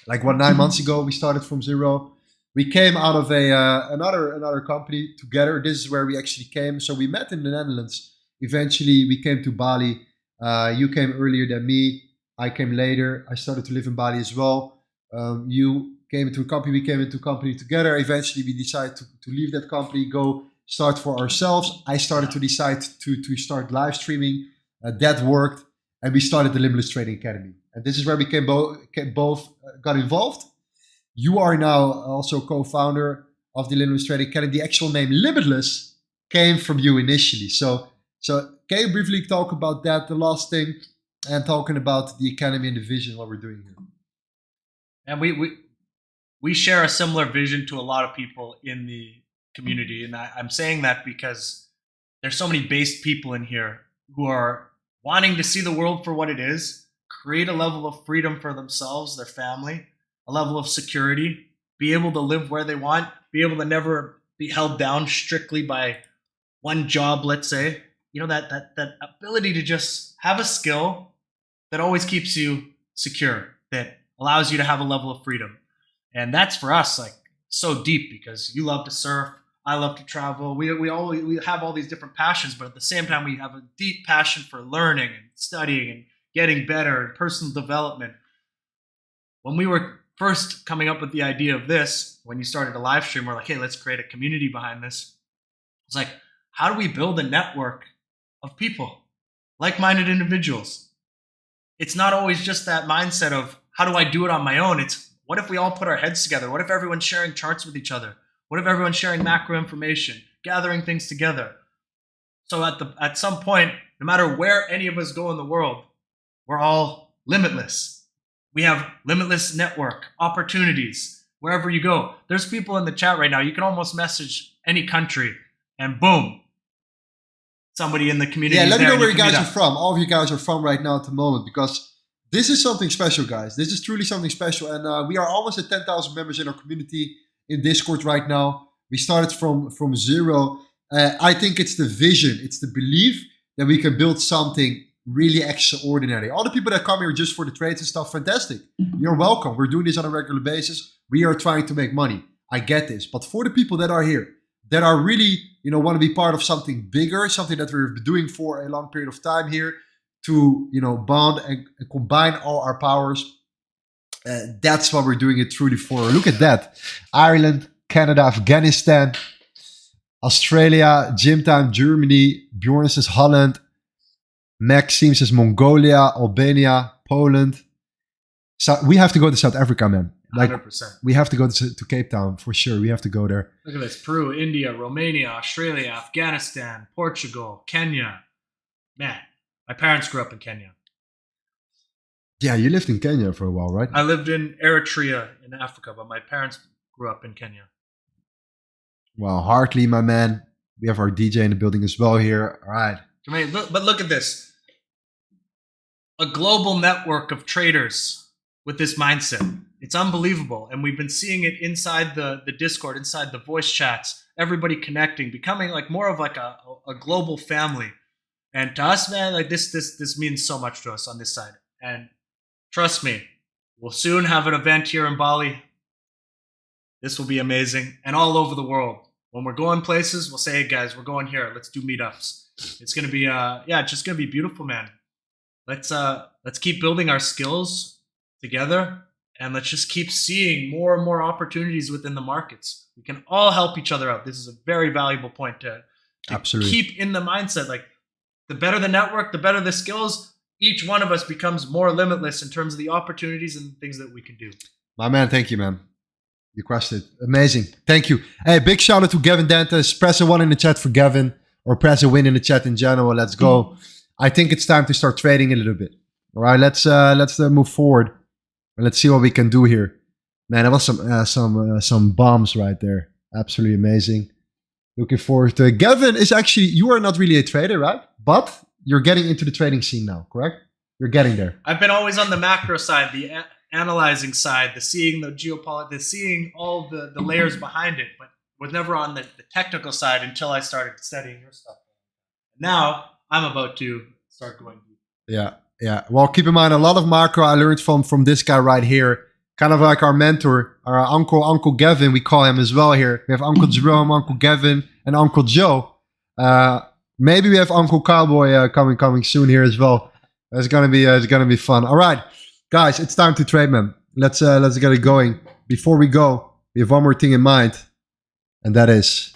like 9 months ago. We started from zero. we came out of another company together. This is where we actually came. So we met in the Netherlands. Eventually, we came to Bali. You came earlier than me. I came later. I started to live in Bali as well. You came into a company. We came into a company together. Eventually, we decided to leave that company, go start for ourselves. I started to decide to start live streaming. That worked. And we started the Limitless Trading Academy. And this is where we both got involved. You are now also co-founder of the Limitless Trading Academy. The actual name Limitless came from you initially. So can you briefly talk about that, the last thing, and talking about the academy and the vision, what we're doing here? And we share a similar vision to a lot of people in the community. And I'm saying that because there's so many based people in here who are wanting to see the world for what it is, create a level of freedom for themselves, their family, a level of security, be able to live where they want, be able to never be held down strictly by one job, let's say. You know, that ability to just have a skill that always keeps you secure, that allows you to have a level of freedom. And that's for us like so deep, because you love to surf, I love to travel. We have all these different passions, but at the same time, we have a deep passion for learning and studying and getting better and personal development. When we were first coming up with the idea of this, when you started a live stream, we're like, hey, let's create a community behind this. It's like, how do we build a network of people, like-minded individuals? It's not always just that mindset of how do I do it on my own? It's what if we all put our heads together? What if everyone's sharing charts with each other? What if everyone's sharing macro information, gathering things together? So at some point, no matter where any of us go in the world, we're all limitless. We have limitless network opportunities wherever you go. There's people in the chat right now. You can almost message any country and boom, somebody in the community. Yeah, let me know where you guys are from. All of you guys are from right now at the moment, because this is something special, guys. This is truly something special. And we are almost at 10,000 members in our community in Discord right now. We started from zero. I think it's the vision, it's the belief that we can build something really extraordinary. All the people that come here just for the trades and stuff, fantastic. You're welcome. We're doing this on a regular basis. We are trying to make money. I get this. But for the people that are here, that are really, want to be part of something bigger, something that we've been doing for a long period of time here, to, bond and combine all our powers. That's what we're doing it truly for. Look at that. Ireland, Canada, Afghanistan, Australia, Gym Time, Germany, Bjorn says Holland, Maxime says Mongolia, Albania, Poland. So we have to go to South Africa, man. Like 100%. We have to go to Cape Town for sure. We have to go there. Look at this. Peru, India, Romania, Australia, Afghanistan, Portugal, Kenya. Man, my parents grew up in Kenya. Yeah, you lived in Kenya for a while, right? I lived in Eritrea in Africa, but my parents grew up in Kenya. Wow, Hartley, my man. We have our DJ in the building as well here. All right. But look at this. A global network of traders with this mindset. It's unbelievable. And we've been seeing it inside the Discord, inside the voice chats, everybody connecting, becoming like more of like a global family. And to us, man, like this means so much to us on this side. And trust me, we'll soon have an event here in Bali. This will be amazing. And all over the world. When we're going places, we'll say, hey guys, we're going here. Let's do meetups. It's going to be, it's just going to be beautiful, man. Let's keep building our skills together. And let's just keep seeing more and more opportunities within the markets. We can all help each other out. This is a very valuable point to Absolutely. Keep in the mindset. Like the better the network, the better the skills, each one of us becomes more limitless in terms of the opportunities and things that we can do. My man, thank you, man. You crushed it. Amazing. Thank you. Hey, big shout out to Gavin Dantes. Press a 1 in the chat for Gavin, or press a win in the chat in general. Let's go. I think it's time to start trading a little bit. All right, let's move forward. Let's see what we can do here. Man, that was some bombs right there. Absolutely amazing. Looking forward to it. Gavin is actually, you are not really a trader, right? But you're getting into the trading scene now, correct? You're getting there. I've been always on the macro side, the analyzing side, the seeing the geopolitics, the seeing all the layers behind it, but was never on the technical side until I started studying your stuff. Now I'm about to start going deep. Yeah. Well, keep in mind, a lot of macro I learned from this guy right here. kind of like our mentor, our Uncle Gavin, we call him as well here. We have Uncle Jerome, Uncle Gavin, and Uncle Joe. Maybe we have Uncle Cowboy coming soon here as well. It's gonna be fun. All right, guys, it's time to trade, man. Let's get it going. Before we go, we have one more thing in mind, and that is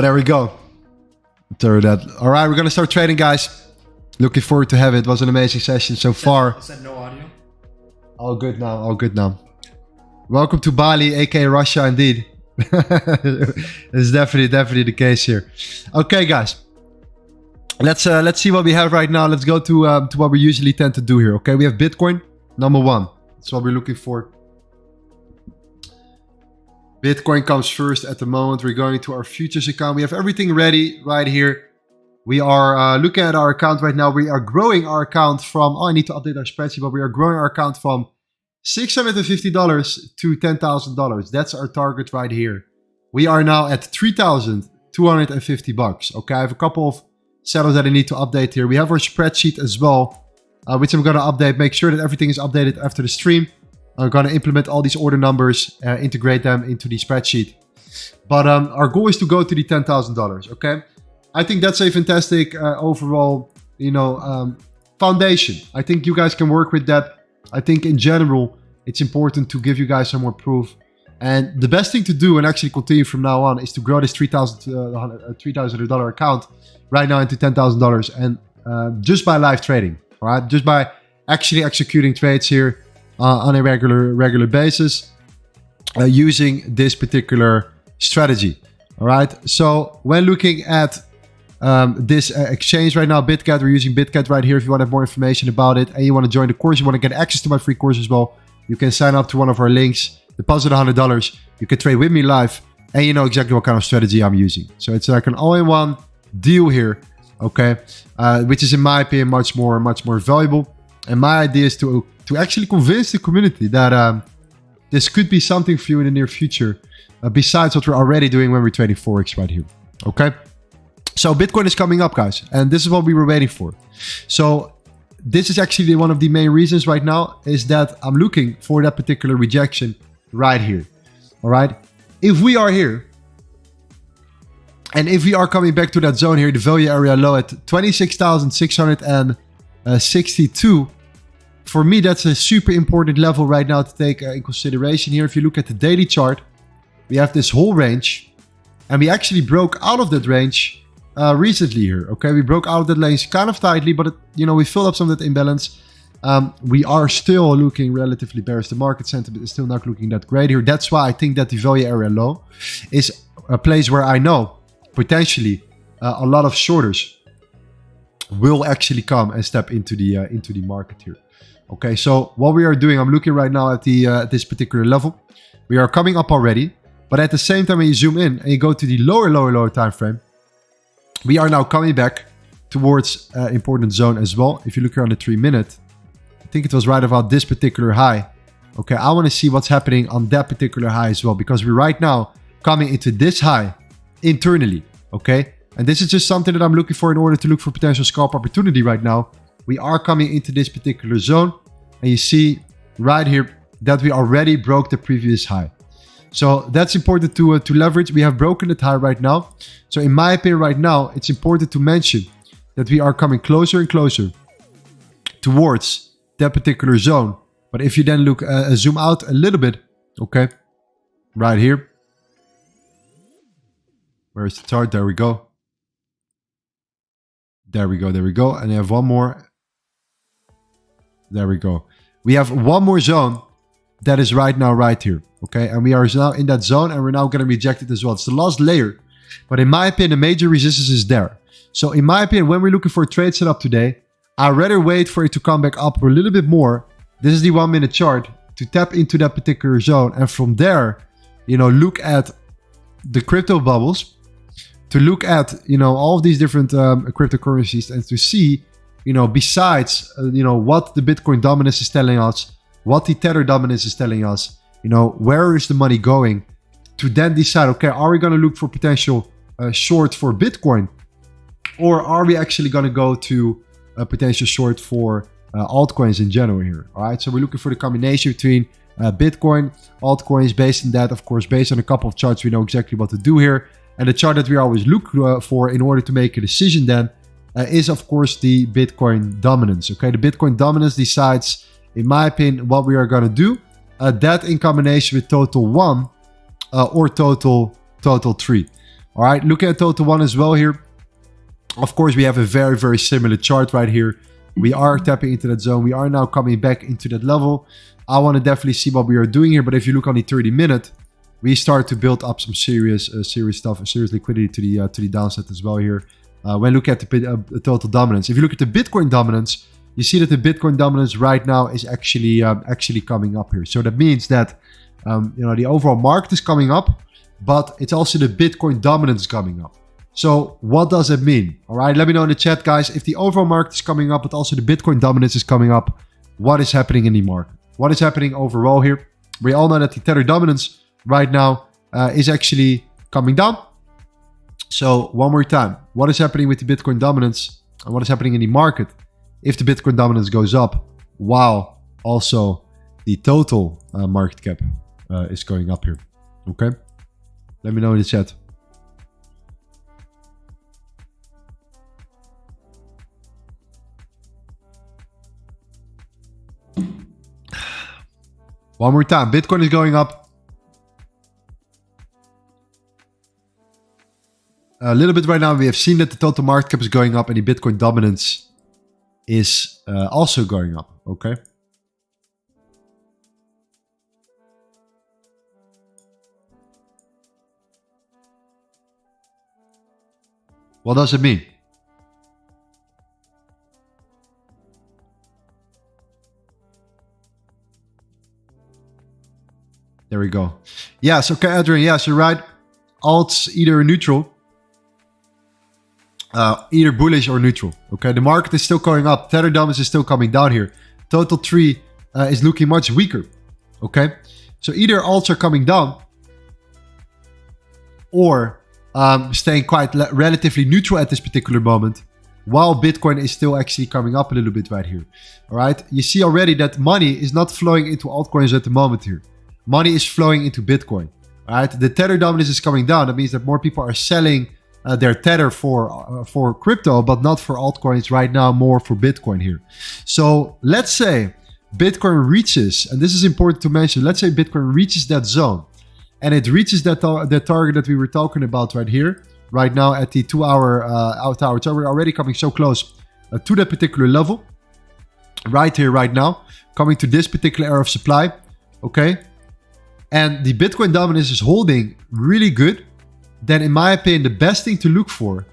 there we go. Throw that. All right, we're gonna start trading, guys. Looking forward to have it. It was an amazing session so far. I said no audio. All good now. All good now. Welcome to Bali, aka Russia, indeed. It's definitely the case here. Okay, guys. Let's see what we have right now. Let's go to what we usually tend to do here. Okay, we have Bitcoin, number 1. That's what we're looking for. Bitcoin comes first at the moment. We're going to our futures account. We have everything ready right here. We are looking at our account right now. We are growing our account from, I need to update our spreadsheet, but we are growing our account from $650 to $10,000. That's our target right here. We are now at $3,250. Okay, I have a couple of settles that I need to update here. We have our spreadsheet as well, which I'm going to update. Make sure that everything is updated after the stream. I'm going to implement all these order numbers, integrate them into the spreadsheet. But our goal is to go to the $10,000, okay? I think that's a fantastic overall, foundation. I think you guys can work with that. I think in general, it's important to give you guys some more proof. And the best thing to do and actually continue from now on is to grow this $3,000 account right now into $10,000 and just by live trading, all right? Just by actually executing trades here on a regular basis using this particular strategy. All right. So when looking at this exchange right now, Bitget, we're using Bitget right here. If you want to have more information about it and you want to join the course, you want to get access to my free course as well, you can sign up to one of our links, deposit $100. You can trade with me live and you know exactly what kind of strategy I'm using. So it's like an all-in-one deal here. Okay. Which is in my opinion much more valuable. And my idea is to actually convince the community that this could be something for you in the near future, besides what we're already doing when we're trading Forex right here. Okay? So Bitcoin is coming up, guys, and this is what we were waiting for. So this is actually one of the main reasons right now is that I'm looking for that particular rejection right here. All right? If we are here, and if we are coming back to that zone here, the value area low at 26,662, for me, that's a super important level right now to take in consideration here. If you look at the daily chart, we have this whole range, and we actually broke out of that range recently here. Okay, we broke out of that range kind of tightly, but we filled up some of that imbalance. We are still looking relatively bearish. The market sentiment is still not looking that great here. That's why I think that the value area low is a place where I know potentially a lot of shorters will actually come and step into the market here. Okay, so what we are doing, I'm looking right now at this particular level. We are coming up already, but at the same time, when you zoom in and you go to the lower time frame, we are now coming back towards important zone as well. If you look here on the 3-minute, I think it was right about this particular high. Okay, I want to see what's happening on that particular high as well, because we're right now coming into this high internally. Okay, and this is just something that I'm looking for in order to look for potential scalp opportunity right now. We are coming into this particular zone, and you see right here that we already broke the previous high. So that's important to leverage. We have broken the high right now. So in my opinion right now, it's important to mention that we are coming closer and closer towards that particular zone. But if you then look, zoom out a little bit, okay, right here. Where's the chart? There we go. There we go. And I have one more. There we go. We have one more zone that is right now right here. Okay, and we are now in that zone, and we're now going to reject it as well. It's the last layer. But in my opinion, the major resistance is there. So in my opinion, when we're looking for a trade setup today, I'd rather wait for it to come back up a little bit more. This is the 1 minute chart to tap into that particular zone. And from there, you know, look at the crypto bubbles, to look at, you know, all of these different cryptocurrencies, and to see, you know, besides, you know, what the Bitcoin dominance is telling us, what the Tether dominance is telling us, you know, where is the money going, to then decide, okay, are we going to look for potential short for Bitcoin, or are we actually going to go to a potential short for altcoins in general here? All right, so we're looking for the combination between Bitcoin, altcoins. Based on that, of course, based on a couple of charts, we know exactly what to do here. And the chart that we always look for in order to make a decision then is, of course, the Bitcoin dominance. Okay, the Bitcoin dominance decides, in my opinion, what we are going to do. That in combination with total 1 or total 3. All right, looking at total 1 as well here. Of course, we have a very, very similar chart right here. We are tapping into that zone. We are now coming back into that level. I want to definitely see what we are doing here. But if you look on the 30-minute, we start to build up some serious stuff, serious liquidity to the downside as well here. When looking at the total dominance, if you look at the Bitcoin dominance, you see that the Bitcoin dominance right now is actually coming up here. So that means that you know, the overall market is coming up, but it's also the Bitcoin dominance coming up. So what does it mean? All right, let me know in the chat, guys. If the overall market is coming up, but also the Bitcoin dominance is coming up, what is happening in the market? What is happening overall here? We all know that the Tether dominance right now is actually coming down. So one more time, what is happening with the Bitcoin dominance and what is happening in the market if the Bitcoin dominance goes up, while also the total market cap is going up here? Okay, let me know in the chat. One more time, Bitcoin is going up a little bit right now. We have seen that the total market cap is going up and the Bitcoin dominance is also going up. Okay. What does it mean? There we go. Yes, okay, Adrian. Yes, you're right. Alts either neutral, either bullish or neutral. Okay, the market is still going up. Tether dominance is still coming down here. Total 3 is looking much weaker. Okay, so either alts are coming down or staying quite relatively neutral at this particular moment, while Bitcoin is still actually coming up a little bit right here. All right, you see already that money is not flowing into altcoins at the moment here. Money is flowing into Bitcoin. All right, the Tether dominance is coming down. That means that more people are selling their Tether for crypto, but not for altcoins right now, more for Bitcoin here. So let's say Bitcoin reaches, and this is important to mention, let's say Bitcoin reaches that zone, and it reaches that target that we were talking about right here, right now at the 2 hour hour. So we're already coming so close to that particular level, right here, right now, coming to this particular area of supply. Okay. And the Bitcoin dominance is holding really good, then in my opinion, the best thing to look for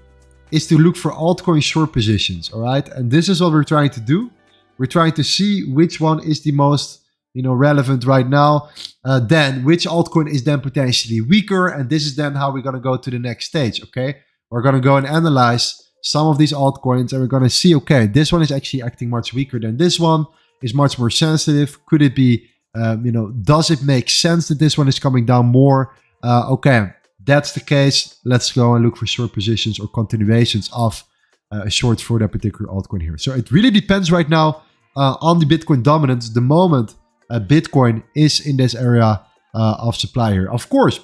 is to look for altcoin short positions. All right. And this is what we're trying to do. We're trying to see which one is the most, you know, relevant right now. Then which altcoin is then potentially weaker. And this is then how we're going to go to the next stage. Okay. We're going to go and analyze some of these altcoins and we're going to see, okay, this one is actually acting much weaker than this one, is much more sensitive. Could it be, you know, does it make sense that this one is coming down more? Okay, that's the case. Let's go and look for short positions or continuations of a short for that particular altcoin here. So it really depends right now on the Bitcoin dominance. The moment Bitcoin is in this area of supply here. Of course,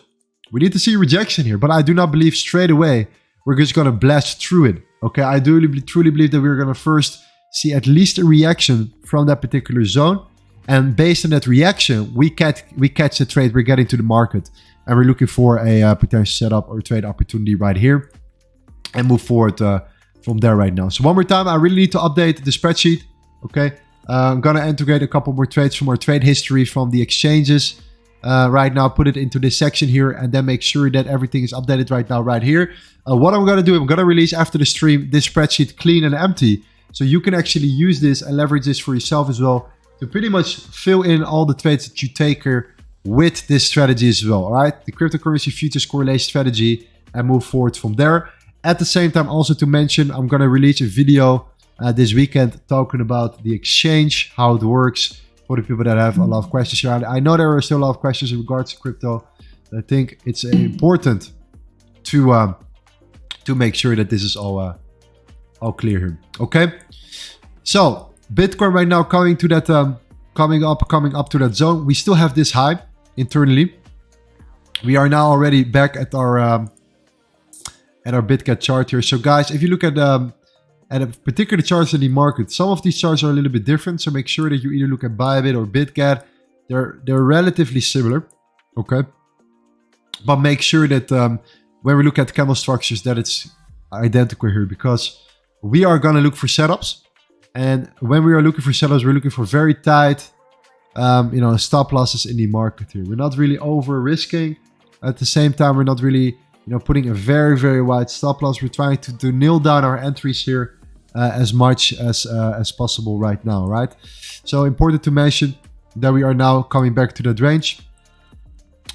we need to see rejection here, but I do not believe straight away we're just going to blast through it. Okay, I do truly believe that we're going to first see at least a reaction from that particular zone. And based on that reaction, we catch the trade, we're getting to the market, and we're looking for a potential setup or trade opportunity right here and move forward from there right now. So one more time, I really need to update the spreadsheet. Okay, I'm going to integrate a couple more trades from our trade history from the exchanges right now, put it into this section here, and then make sure that everything is updated right now, right here. What I'm going to do, I'm going to release after the stream this spreadsheet clean and empty. So you can actually use this and leverage this for yourself as well to pretty much fill in all the trades that you take here with this strategy as well, all right? The cryptocurrency futures correlation strategy, and move forward from there. At the same time, also to mention, I'm going to release a video this weekend talking about the exchange, how it works, for the people that have a lot of questions here. I know there are still a lot of questions in regards to crypto. I think it's important to make sure that this is all clear here. Okay, so Bitcoin right now coming to that coming up to that zone. We still have this high internally. We are now already back at our Bitget chart here. So guys, if you look at a particular charts in the market, some of these charts are a little bit different. So make sure that you either look at Bybit or Bitget. They're relatively similar, okay? But make sure that when we look at candle structures, that it's identical here, because we are gonna look for setups. And when we are looking for setups, we're looking for very tight, stop losses in the market here. We're not really over risking. At the same time, we're not really, putting a very, very wide stop loss. We're trying to nail down our entries here as much as possible right now, right? So important to mention that we are now coming back to that range.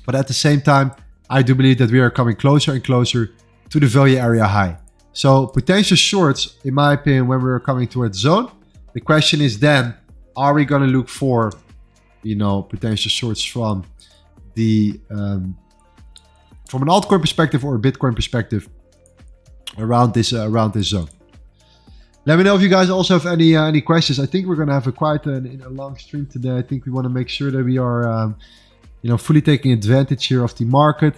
But at the same time, I do believe that we are coming closer and closer to the value area high. So potential shorts, in my opinion, when we're coming towards zone, the question is then, are we going to look for, potential shorts from the from an altcoin perspective or a Bitcoin perspective around this zone? Let me know if you guys also have any questions. I think we're going to have quite a long stream today. I think we want to make sure that we are fully taking advantage here of the market.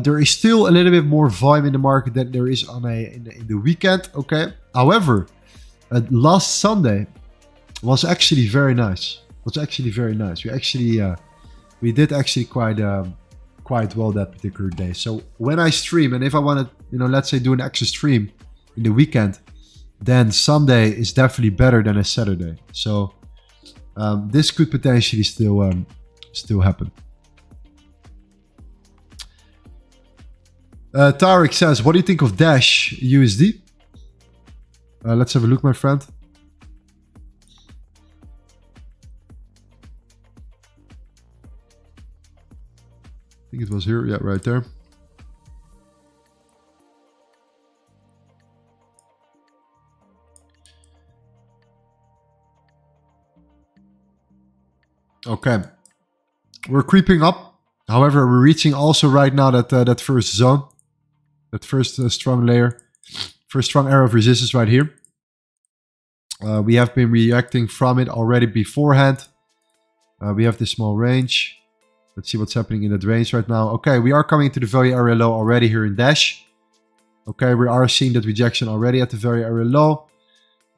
There is still a little bit more volume in the market than there is in the weekend. Okay. However, last Sunday was actually very nice. We did actually quite well that particular day. So when I stream, and if I want to, let's say do an extra stream in the weekend, then Sunday is definitely better than a Saturday. So this could potentially still happen. Tarek says, what do you think of Dash USD? Let's have a look, my friend. I think it was here. Yeah, right there. Okay. We're creeping up. However, we're reaching also right now that first zone. That first strong layer. First strong area of resistance right here. We have been reacting from it already beforehand. We have this small range. Let's see what's happening in that range right now. Okay, we are coming to the value area low already here in Dash. Okay, we are seeing that rejection already at the value area low.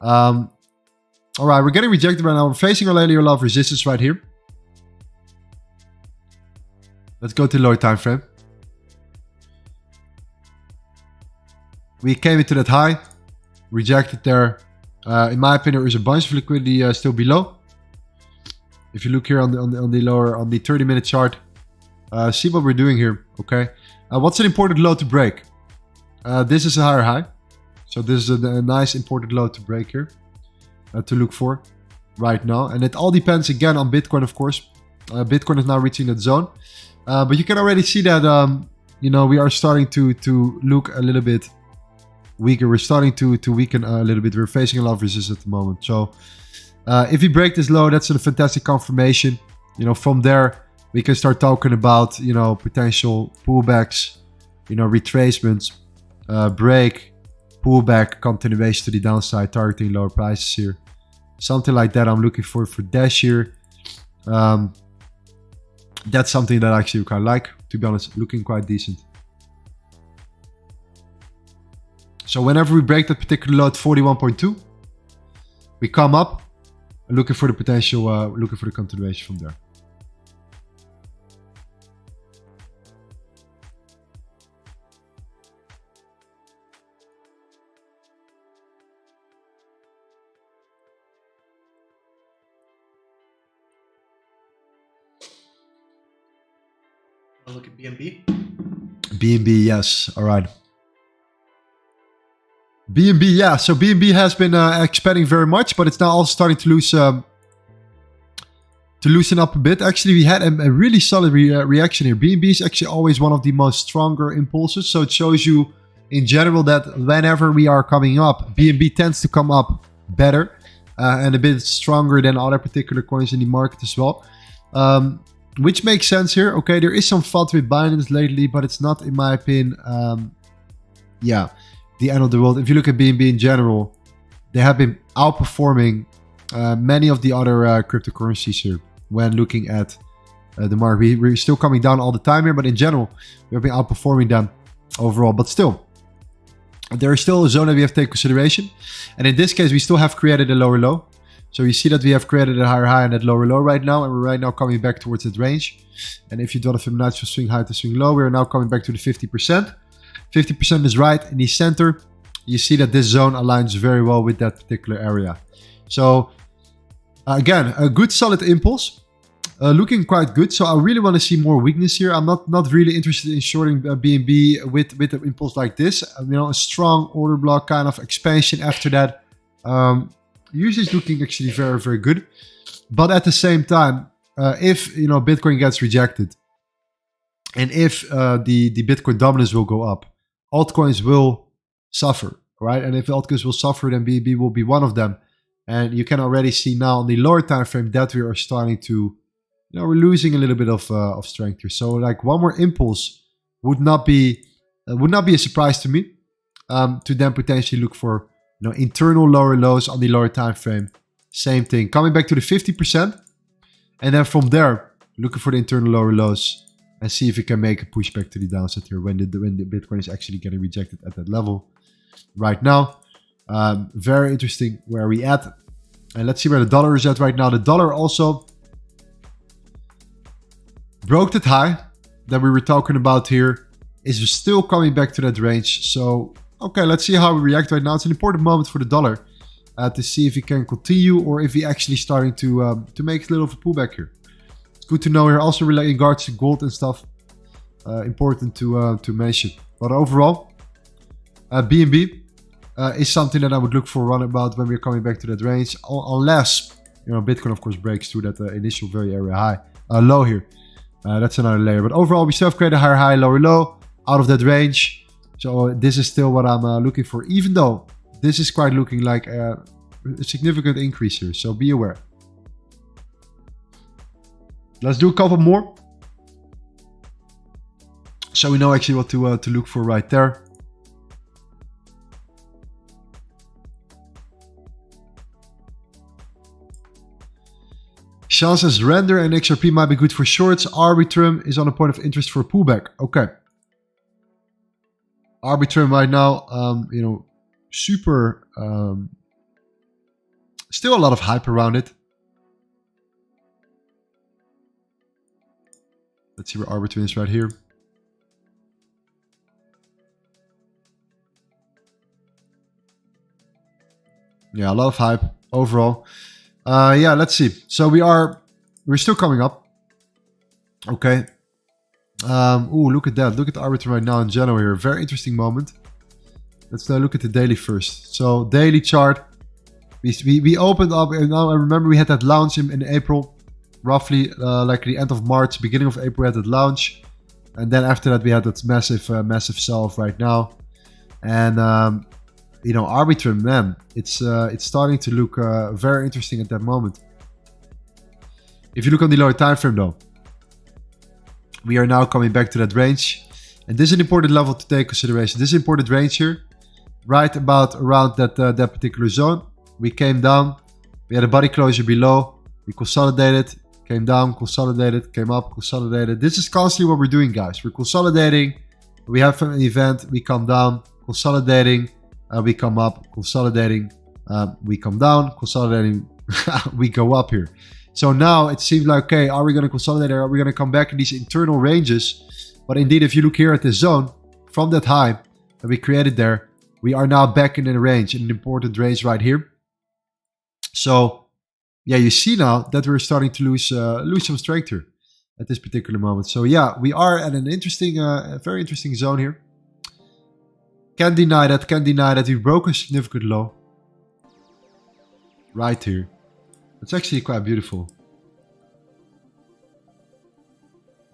All right, we're getting rejected right now. We're facing our area low of resistance right here. Let's go to lower time frame. We came into that high, rejected there. In my opinion, there is a bunch of liquidity still below. If you look here on the 30-minute chart, see what we're doing here. Okay, what's an important low to break? This is a higher high, so this is a nice important low to break here, to look for right now. And it all depends again on Bitcoin, of course. Bitcoin is now reaching that zone, but you can already see that we are starting to look a little bit weaker. We're starting to weaken a little bit. We're facing a lot of resistance at the moment. So if we break this low, that's a fantastic confirmation. From there we can start talking about potential pullbacks, retracements, break, pullback, continuation to the downside, targeting lower prices here. Something like that I'm looking for Dash here. That's something that I actually quite like, to be honest, looking quite decent. So whenever we break that particular low at 41.2, we come up, looking for the potential, looking for the continuation from there. I'll look at BNB. BNB, yes. All right. BNB, yeah. So BNB has been expanding very much, but it's now also starting to loosen up a bit. Actually, we had a really solid reaction here. BNB is actually always one of the most stronger impulses. So it shows you in general that whenever we are coming up, BNB tends to come up better and a bit stronger than other particular coins in the market as well. Which makes sense here. Okay, there is some FUD with Binance lately, but it's not, in my opinion, the end of the world. If you look at BNB in general, they have been outperforming many of the other cryptocurrencies here when looking at the market. We're still coming down all the time here, but in general, we've been outperforming them overall. But still, there is still a zone that we have to take consideration. And in this case, we still have created a lower low. So you see that we have created a higher high and that lower low right now. And we're right now coming back towards that range. And if you do the Fibonacci from swing high to swing low, we're now coming back to the 50%. 50% is right in the center. You see that this zone aligns very well with that particular area. So again, a good solid impulse. Looking quite good. So I really want to see more weakness here. I'm not really interested in shorting BNB with an impulse like this. A strong order block kind of expansion after that. Usually is looking actually very, very good. But at the same time, if Bitcoin gets rejected and if the Bitcoin dominance will go up, altcoins will suffer, right? And if altcoins will suffer, then BNB will be one of them. And you can already see now on the lower time frame that we are starting to, we're losing a little bit of strength here. So like one more impulse would not be a surprise to me. To then potentially look for internal lower lows on the lower time frame. Same thing, coming back to the 50%, and then from there looking for the internal lower lows and see if we can make a pushback to the downside here when the Bitcoin is actually getting rejected at that level right now. Very interesting where we at. And let's see where the dollar is at right now. The dollar also broke that high that we were talking about here. Is still coming back to that range. So, okay, let's see how we react right now. It's an important moment for the dollar to see if we can continue or if we actually starting to make a little of a pullback here. It's good to know here. Also, in regards to gold and stuff, important to mention. But overall, BNB is something that I would look for around about when we're coming back to that range, unless Bitcoin of course breaks through that initial very area high low here. That's another layer. But overall, we still have created a higher high, lower low out of that range. So this is still what I'm looking for, even though this is quite looking like a significant increase here. So be aware. Let's do a couple more, so we know actually what to look for right there. Sean says render and XRP might be good for shorts. Arbitrum is on a point of interest for a pullback. Okay. Arbitrum right now, super, still a lot of hype around it. Let's see where Arbitrum is right here. Yeah, a lot of hype overall. Yeah, let's see. So we're still coming up. Okay. Look at that. Look at the Arbitrum right now in general here. Very interesting moment. Let's now look at the daily first. So daily chart. We opened up, and now I remember we had that launch in April. Roughly like the end of March, beginning of April we had that launch. And then after that we had that massive sell-off right now. And Arbitrum, man, it's starting to look very interesting at that moment. If you look on the lower time frame though, we are now coming back to that range, and this is an important level to take consideration. This is an important range here, right about around that particular zone. We came down, we had a body closure below, we consolidated, came down, consolidated, came up, consolidated. This is constantly what we're doing, guys. We're consolidating, we have an event, we come down, consolidating, we come up, consolidating, we come down, consolidating, we go up here. So now it seems like, okay, are we going to consolidate or are we going to come back in these internal ranges? But indeed, if you look here at this zone, from that high that we created there, we are now back in a range, in an important range right here. So yeah, you see now that we're starting to lose some strength here. at this particular moment. So yeah, we are at an interesting, a very interesting zone here. Can't deny that we broke a significant low. Right here. It's actually quite beautiful.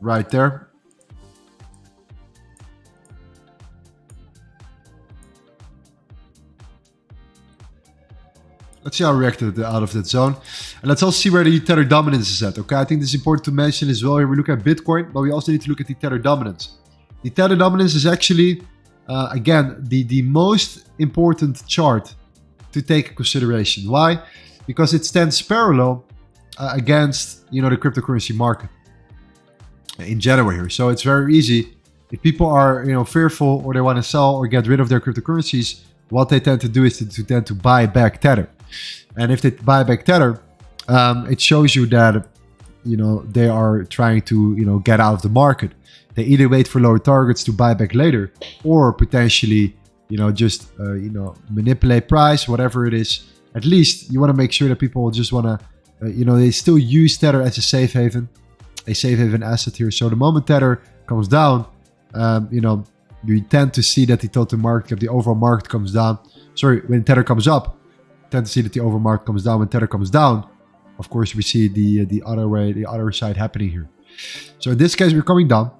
Right there. Let's see how I reacted out of that zone. And let's also see where the Tether dominance is at. Okay, I think this is important to mention as well. Here we look at Bitcoin, but we also need to look at the Tether dominance. The Tether dominance is actually, again, the most important chart to take into consideration. Why? Because it stands parallel against, the cryptocurrency market in general here. So it's very easy. If people are, fearful or they want to sell or get rid of their cryptocurrencies, what they tend to do is to tend to buy back Tether. And if they buy back Tether, it shows you that, they are trying to, get out of the market. They either wait for lower targets to buy back later, or potentially, just, manipulate price, whatever it is. At least you want to make sure that people just want to, they still use Tether as a safe haven asset here. So the moment Tether comes down, you tend to see that the total market cap, the overall market comes down. Sorry, when Tether comes up, you tend to see that the overall market comes down. When Tether comes down, of course, we see the other way, the other side happening here. So in this case, we're coming down,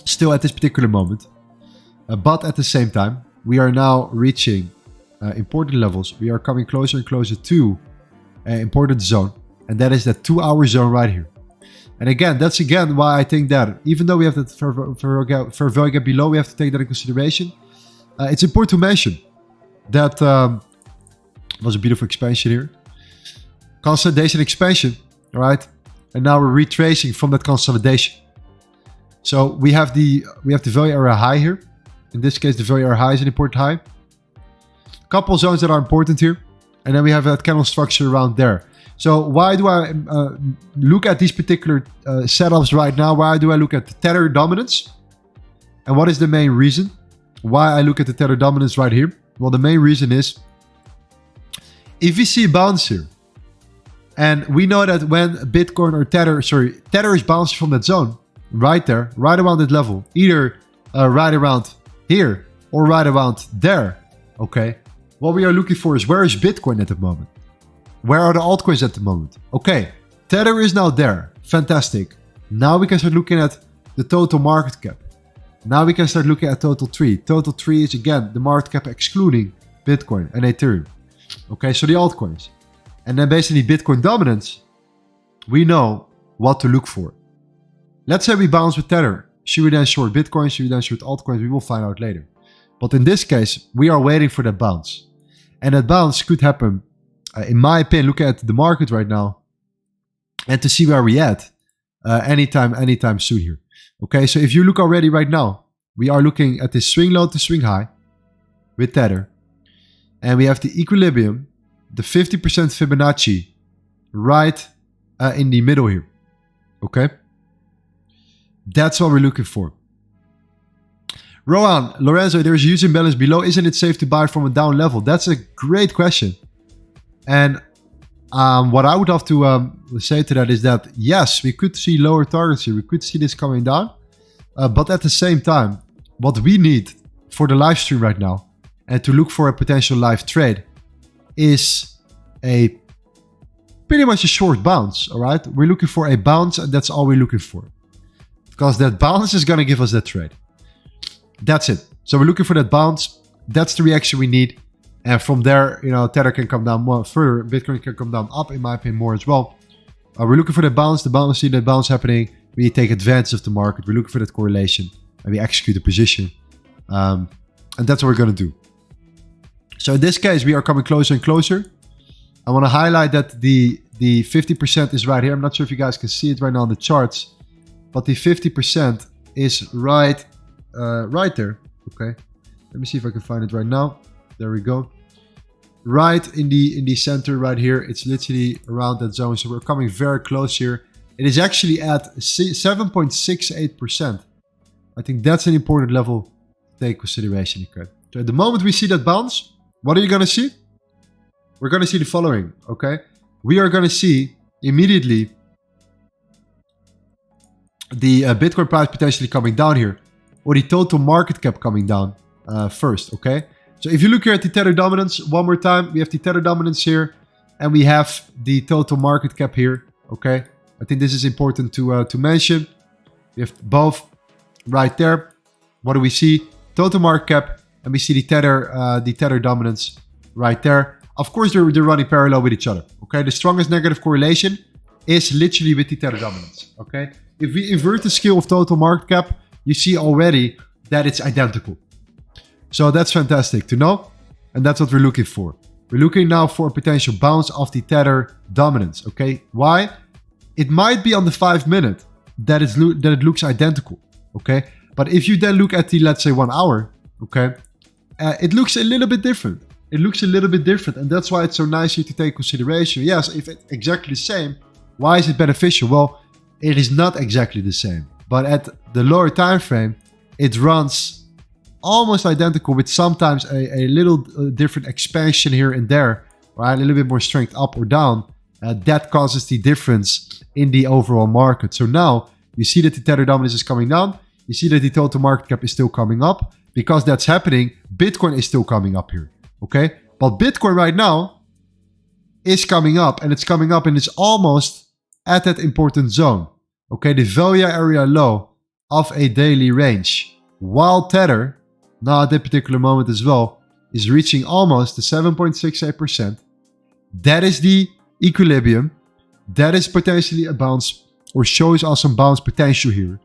still at this particular moment. But at the same time, we are now reaching important levels. We are coming closer and closer to an important zone. And that is that 2-hour zone right here. And again, that's why I think that even though we have that fair value gap below, we have to take that in consideration. It's important to mention that was a beautiful expansion here. Consolidation expansion, all right? And now we're retracing from that consolidation. So we have the value area high here. In this case, the value area high is an important high. Couple zones that are important here. And then we have that candle structure around there. So why do I look at these particular setups right now? Why do I look at the Tether dominance? And what is the main reason why I look at the Tether dominance right here? Well, the main reason is if we see a bounce here, and we know that when Bitcoin or Tether is bouncing from that zone, right there, right around that level, either right around here or right around there, okay? What we are looking for is where is Bitcoin at the moment? Where are the altcoins at the moment? Okay, Tether is now there. Fantastic. Now we can start looking at the total market cap. Now we can start looking at total tree. Total tree is again the market cap excluding Bitcoin and Ethereum. Okay, so the altcoins. And then based on the Bitcoin dominance, we know what to look for. Let's say we bounce with Tether. Should we then short Bitcoin? Should we then short altcoins? We will find out later. But in this case, we are waiting for that bounce. And that bounce could happen, in my opinion, look at the market right now and to see where we at anytime soon here. Okay, so if you look already right now, we are looking at this swing low to swing high with Tether. And we have the equilibrium, the 50% Fibonacci right in the middle here. Okay, that's what we're looking for. Rohan, Lorenzo, there's a huge imbalance below. Isn't it safe to buy from a down level? That's a great question. And what I would have to say to that is that, yes, we could see lower targets here. We could see this coming down. But at the same time, what we need for the live stream right now and to look for a potential live trade is pretty much a short bounce, all right? We're looking for a bounce, and that's all we're looking for. Because that bounce is going to give us that trade. That's it. So we're looking for that bounce. That's the reaction we need. And from there, Tether can come down more further. Bitcoin can come down up, in my opinion, more as well. We're looking for that bounce. See that bounce happening. We take advantage of the market. We're looking for that correlation. And we execute the position. And that's what we're going to do. So in this case, we are coming closer and closer. I want to highlight that the 50% is right here. I'm not sure if you guys can see it right now on the charts. But the 50% is right there. Okay. Let me see if I can find it right now. There we go. Right in the center right here. It's literally around that zone. So we're coming very close here. It is actually at 7.68%. I think that's an important level to take consideration. Okay. So at the moment we see that bounce, what are you going to see? We're going to see the following. Okay. We are going to see immediately the Bitcoin price potentially coming down here, or the total market cap coming down first, okay? So if you look here at the Tether dominance, one more time, we have the Tether dominance here, and we have the total market cap here, okay? I think this is important to mention. We have both right there. What do we see? Total market cap, and we see the Tether dominance right there. Of course, they're running parallel with each other, okay? The strongest negative correlation is literally with the Tether dominance, okay? If we invert the scale of total market cap, you see already that it's identical. So that's fantastic to know, and that's what we're looking for. We're looking now for a potential bounce of the Tether dominance, okay? Why? It might be on the 5 minute that it looks identical, okay? But if you then look at the, let's say, 1 hour, okay, it looks a little bit different. It looks a little bit different, and that's why it's so nice here to take consideration. Yes, if it's exactly the same, why is it beneficial? Well, it is not exactly the same, but at the lower time frame, it runs almost identical with sometimes a little different expansion here and there, right? A little bit more strength up or down. That causes the difference in the overall market. So now you see that the Tether dominance is coming down. You see that the total market cap is still coming up. Because that's happening, Bitcoin is still coming up here, okay? But Bitcoin right now is coming up, and it's coming up and it's almost at that important zone, okay? The value area low of a daily range. While Tether, now at that particular moment as well, is reaching almost the 7.68%. That is the equilibrium. That is potentially a bounce, or shows us some bounce potential here.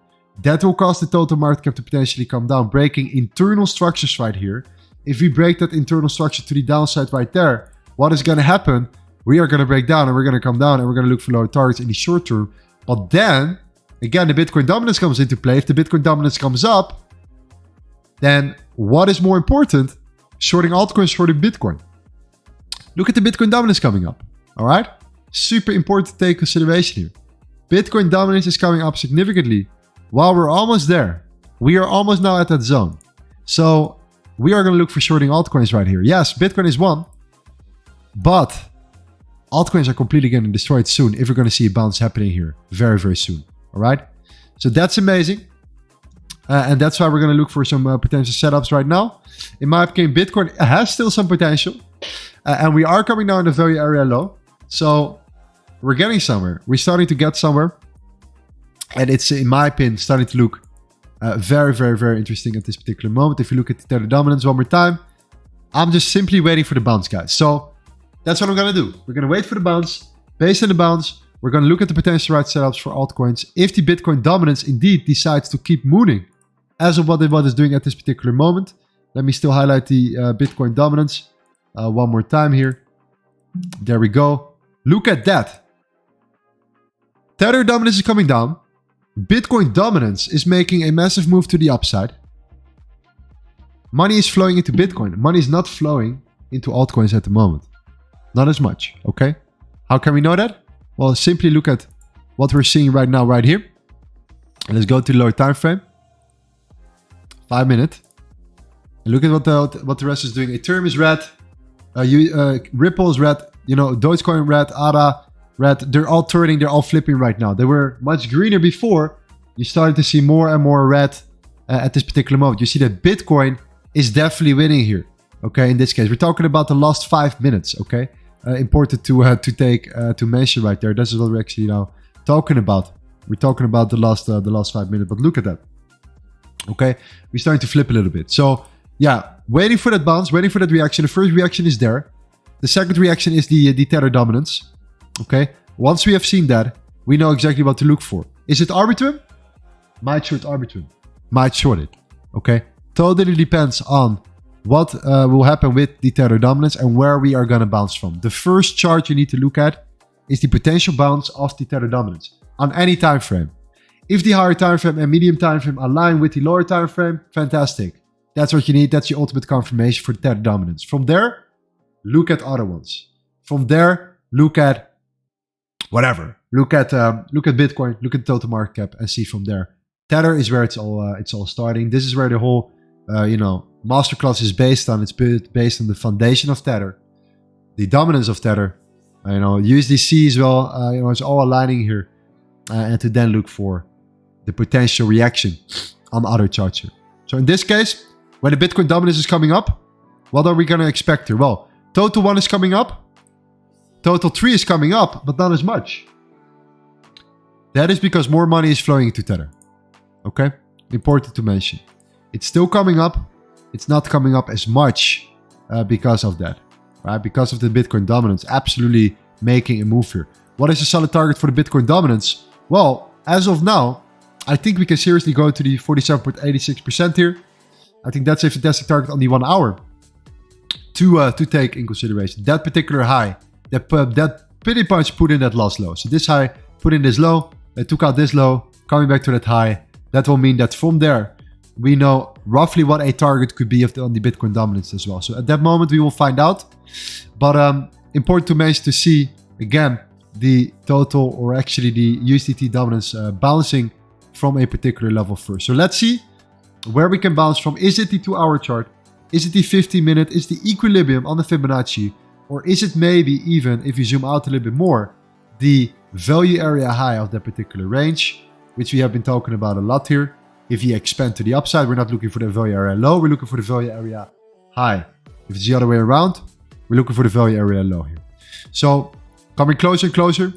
That will cause the total market cap to potentially come down, breaking internal structures right here. If we break that internal structure to the downside right there, what is going to happen? We are going to break down and we're going to come down and we're going to look for lower targets in the short term. But then, again, the Bitcoin dominance comes into play. If the Bitcoin dominance comes up, then what is more important? Shorting altcoins, shorting Bitcoin. Look at the Bitcoin dominance coming up, all right? Super important to take consideration here. Bitcoin dominance is coming up significantly. While we're almost there, we are almost now at that zone. So we are going to look for shorting altcoins right here. Yes, Bitcoin is one, but altcoins are completely getting destroyed soon if we're going to see a bounce happening here very, very soon. All right. So that's amazing. And that's why we're going to look for some potential setups right now. In my opinion, Bitcoin has still some potential. And we are coming down in the value area low. So we're getting somewhere. We're starting to get somewhere. And it's, in my opinion, starting to look very, very, very interesting at this particular moment. If you look at the Tether dominance one more time, I'm just simply waiting for the bounce, guys. So that's what I'm going to do. We're going to wait for the bounce. Based on the bounce, we're going to look at the potential right setups for altcoins. If the Bitcoin dominance indeed decides to keep mooning as of what it is doing at this particular moment. Let me still highlight the Bitcoin dominance one more time here. There we go. Look at that. Tether dominance is coming down. Bitcoin dominance is making a massive move to the upside. Money is flowing into Bitcoin. Money is not flowing into altcoins at the moment. Not as much, okay? How can we know that? Well, simply look at what we're seeing right now, right here. And let's go to the lower time frame. 5 minute. And look at what the rest is doing. Ethereum is red. Ripple is red. You know, Dogecoin red. ADA red. They're all turning. They're all flipping right now. They were much greener before. You started to see more and more red at this particular moment. You see that Bitcoin is definitely winning here. Okay, in this case, we're talking about the last 5 minutes. Okay, important to mention right there. This is what we're actually now talking about. We're talking about the last 5 minutes. But look at that. Okay, we're starting to flip a little bit. So yeah, waiting for that bounce, waiting for that reaction. The first reaction is there. The second reaction is the Tether dominance. Okay, once we have seen that, we know exactly what to look for. Is it Arbitrum? Might short Arbitrum. Might short it. Okay, totally depends on what will happen with the Tether dominance and where we are going to bounce from. The first chart you need to look at is the potential bounce of the Tether dominance on any time frame. If the higher time frame and medium time frame align with the lower time frame, fantastic. That's what you need. That's your ultimate confirmation for Tether dominance. From there, look at other ones. From there, look at whatever. Look at Bitcoin. Look at the total market cap and see from there. Tether is where it's all starting. This is where the whole masterclass is based on. It's based on the foundation of Tether, the dominance of Tether. USDC as well. It's all aligning here, and to then look for the potential reaction on other charts here. So in this case, when the Bitcoin dominance is coming up, what are we going to expect here? Well, total 1 is coming up. Total 3 is coming up, but not as much. That is because more money is flowing into Tether. Okay? Important to mention. It's still coming up. It's not coming up as much because of that. Right? Because of the Bitcoin dominance. Absolutely making a move here. What is the solid target for the Bitcoin dominance? Well, as of now, I think we can seriously go to the 47.86% here. I think that's a fantastic target on the 1 hour to take in consideration. That particular high, that pretty much put in that last low. So this high put in this low, took out this low, coming back to that high. That will mean that from there, we know roughly what a target could be on the Bitcoin dominance as well. So at that moment, we will find out. But important to mention to see, again, the total or actually the USDT dominance bouncing from a particular level first. So let's see where we can bounce from. Is it the 2-hour chart? Is it the 15-minute? Is the equilibrium on the Fibonacci? Or is it maybe even, if you zoom out a little bit more, the value area high of that particular range, which we have been talking about a lot here. If you expand to the upside, we're not looking for the value area low, we're looking for the value area high. If it's the other way around, we're looking for the value area low here. So coming closer and closer.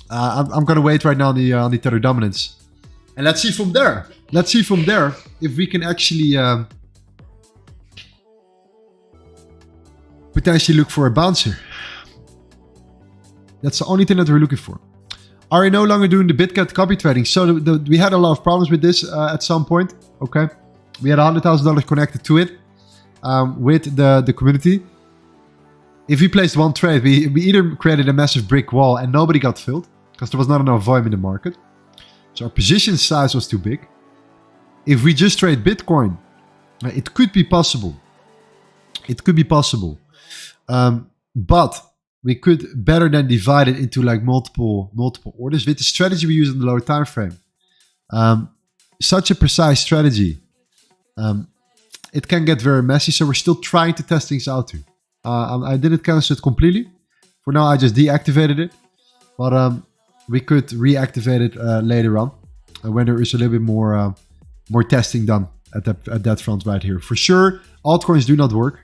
I'm going to wait right now on the Tether dominance. And let's see from there. Let's see from there if we can actually potentially look for a bounce here. That's the only thing that we're looking for. Are we no longer doing the Bitget copy trading? So we had a lot of problems with this at some point. Okay, we had $100,000 connected to it with the community. If we placed one trade, we either created a massive brick wall and nobody got filled because there was not enough volume in the market. So our position size was too big. If we just trade Bitcoin, it could be possible. It could be possible. But we could better than divide it into like multiple orders with the strategy we use in the lower time frame. Such a precise strategy. It can get very messy. So we're still trying to test things out here. I didn't cancel it completely. For now, I just deactivated it. But we could reactivate it later on when there is a little bit more testing done at that front right here. For sure, altcoins do not work.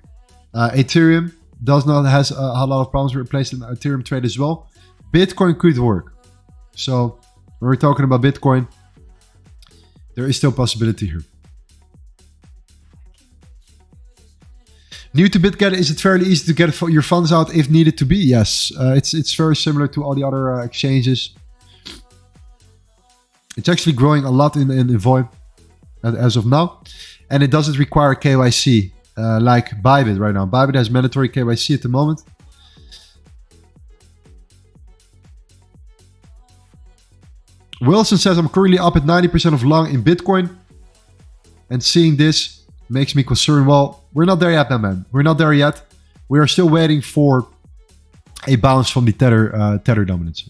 Ethereum has a lot of problems with replacing an Ethereum trade as well. Bitcoin could work. So when we're talking about Bitcoin, there is still possibility here. New to Bitget, is it fairly easy to get your funds out if needed to be? Yes, it's very similar to all the other exchanges. It's actually growing a lot in volume as of now. And it doesn't require KYC like Bybit right now. Bybit has mandatory KYC at the moment. Wilson says, I'm currently up at 90% of long in Bitcoin. And seeing this makes me concerned. Well, we're not there yet, man. We're not there yet. We are still waiting for a bounce from the Tether dominance.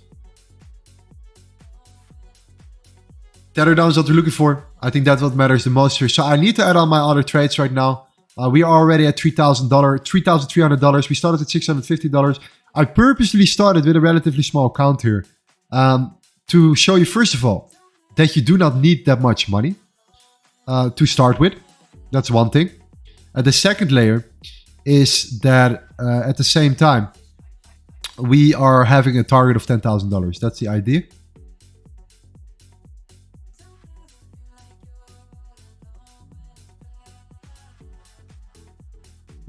Tether dominance is what we're looking for. I think that's what matters the most here. So I need to add on my other trades right now. We are already at $3,000, $3,300. We started at $650. I purposely started with a relatively small account here to show you, first of all, that you do not need that much money to start with. That's one thing. The second layer is that at the same time, we are having a target of $10,000. That's the idea.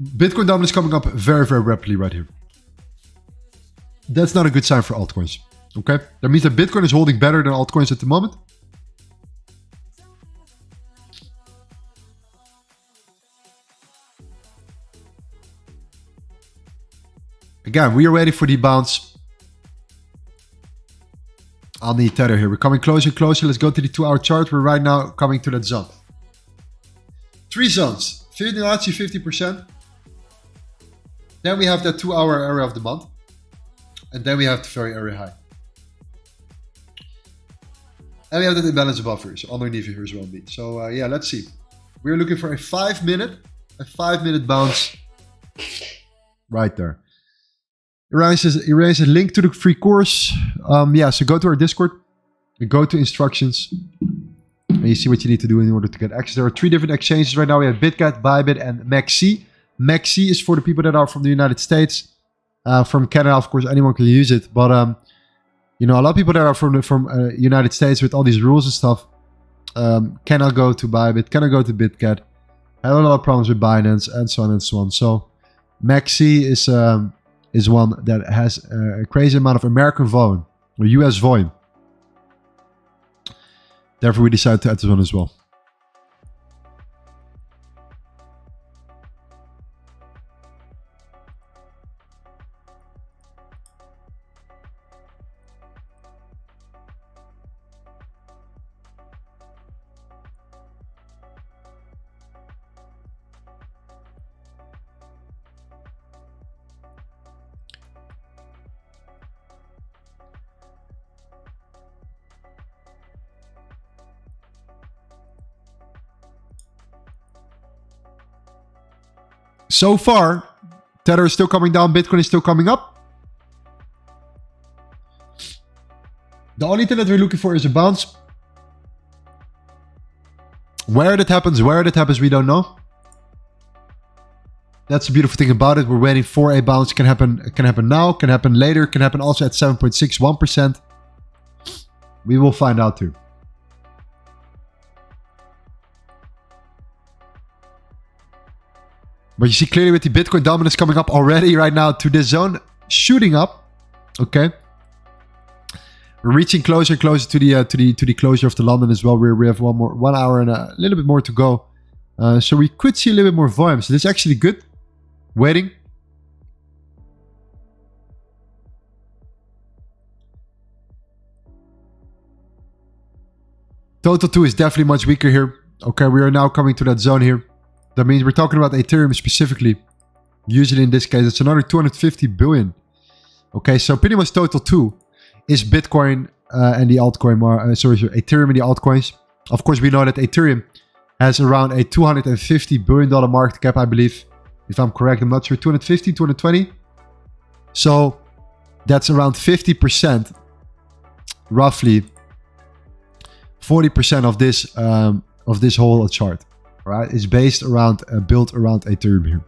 Bitcoin dominance coming up very, very rapidly right here. That's not a good sign for altcoins. Okay? That means that Bitcoin is holding better than altcoins at the moment. Again, we are waiting for the bounce on the Tether here. We're coming closer and closer. Let's go to the 2-hour chart. We're right now coming to that zone. 3 zones. Fibonacci 50%. Then we have that 2-hour area of the month. And then we have the very area high. And we have that imbalance above here. So underneath here as well. So yeah, let's see. We're looking for a 5-minute bounce right there. Herein says link to the free course. Yeah, so go to our Discord. You go to instructions. And you see what you need to do in order to get access. There are 3 different exchanges right now. We have Bitget, Bybit, and MEXC. MEXC is for the people that are from the United States. From Canada, of course, anyone can use it. But, you know, a lot of people that are from United States with all these rules and stuff cannot go to Bybit, cannot go to Bitget. Have a lot of problems with Binance and so on and so on. So MEXC is one that has a crazy amount of American volume or US volume. Therefore, we decided to add this one as well. So far, Tether is still coming down, Bitcoin is still coming up. The only thing that we're looking for is a bounce. Where that happens, we don't know. That's the beautiful thing about it. We're waiting for a bounce. It can happen now, can happen later, can happen also at 7.61%. We will find out too. But you see clearly with the Bitcoin dominance coming up already right now to this zone, shooting up. Okay, we're reaching closer and closer to the closure of the London as well. We have 1 hour and a little bit more to go, so we could see a little bit more volume. So this is actually good. Waiting. Total 2 is definitely much weaker here. Okay, we are now coming to that zone here. That means we're talking about Ethereum specifically. Usually in this case, it's another 250 billion. Okay, so pretty much total 2 is Bitcoin and the altcoin, Ethereum and the altcoins. Of course, we know that Ethereum has around a $250 billion market cap, I believe. If I'm correct, I'm not sure, 250, 220. So that's around 50%, roughly 40% of this whole chart. Right, it's based around, built around Ethereum here.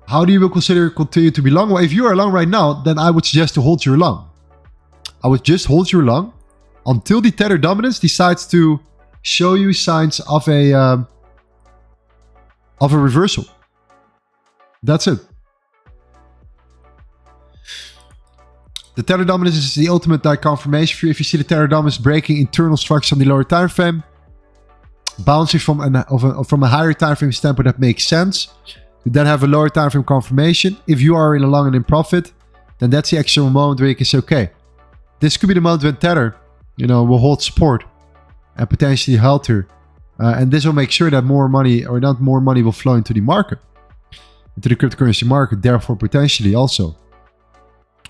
How do you consider continue to be long? Well, if you are long right now, then I would suggest to hold your long. I would just hold your long until the Tether dominance decides to show you signs of a reversal. That's it. The Tether dominance is the ultimate confirmation for you. If you see the Tether dominance breaking internal structure on the lower time frame, bouncing from a higher time frame standpoint, that makes sense. You then have a lower time frame confirmation. If you are in a long and in profit, then that's the actual moment where you can say, okay, this could be the moment when Tether, you know, will hold support and potentially halter, and this will make sure that more money, or not more money, will flow into the market, into the cryptocurrency market. Therefore, potentially also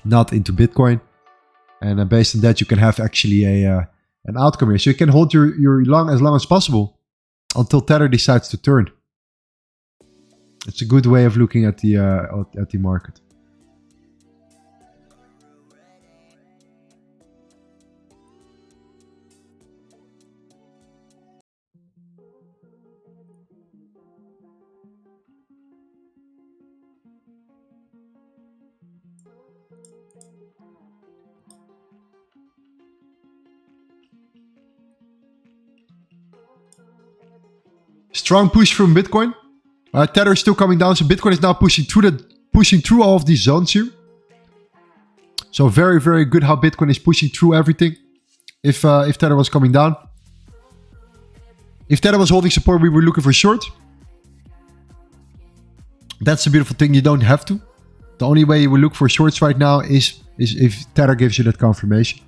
not into Bitcoin, and based on that you can have actually an outcome here. So you can hold your long as possible until Tether decides to turn. It's a good way of looking at the market. Strong push from Bitcoin. Tether is still coming down, so Bitcoin is now pushing through all of these zones here. So very, very good how Bitcoin is pushing through everything. If Tether was coming down, if Tether was holding support, we were looking for short. That's the beautiful thing. You don't have to. The only way you will look for shorts right now is if Tether gives you that confirmation.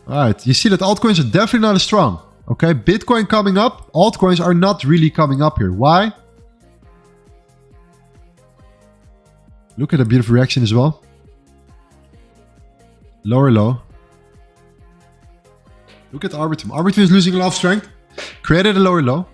Alright, you see that altcoins are definitely not as strong. Okay, Bitcoin coming up, altcoins are not really coming up here. Why? Look at the beautiful reaction as well. Lower low. Look at Arbitrum. Arbitrum is losing a lot of strength. Created a lower low.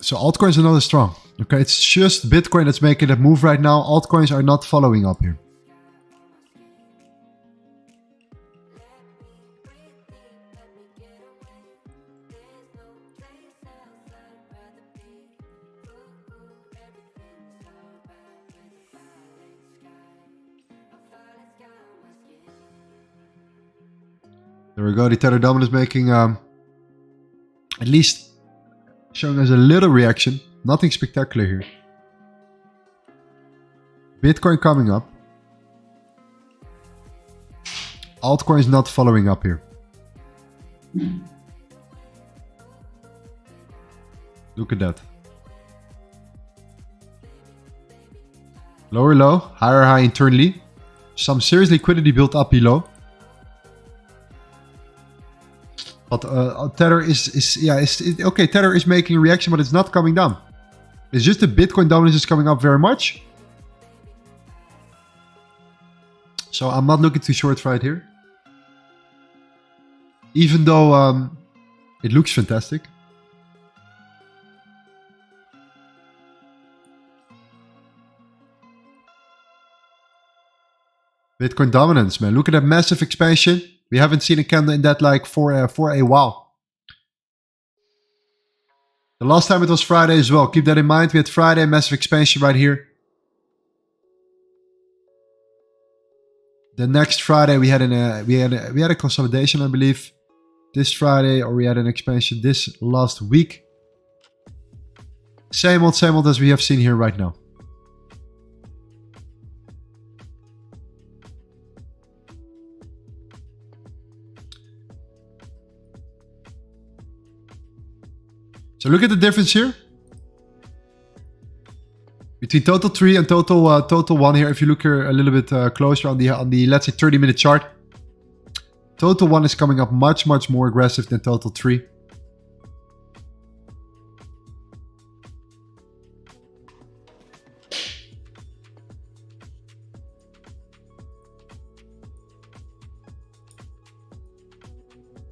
So altcoins are not as strong. Okay, it's just Bitcoin that's making that move right now. Altcoins are not following up here. There we go. The Tether dominant is making at least showing us a little reaction. Nothing spectacular here. Bitcoin coming up. Altcoin is not following up here. Look at that. Lower low, higher high internally. Some serious liquidity built up below. But Tether okay. Tether is making a reaction, but it's not coming down. It's just the Bitcoin dominance is coming up very much. So I'm not looking too short right here. Even though it looks fantastic. Bitcoin dominance, man. Look at that massive expansion. We haven't seen a candle in that like for a while. The last time it was Friday as well. Keep that in mind. We had Friday, massive expansion right here. The next Friday we had a consolidation, I believe. This Friday, or we had an expansion this last week. Same old as we have seen here right now. So look at the difference here between total 3 and total 1 here. If you look here a little bit closer on the let's say 30-minute chart, total 1 is coming up much more aggressive than total 3.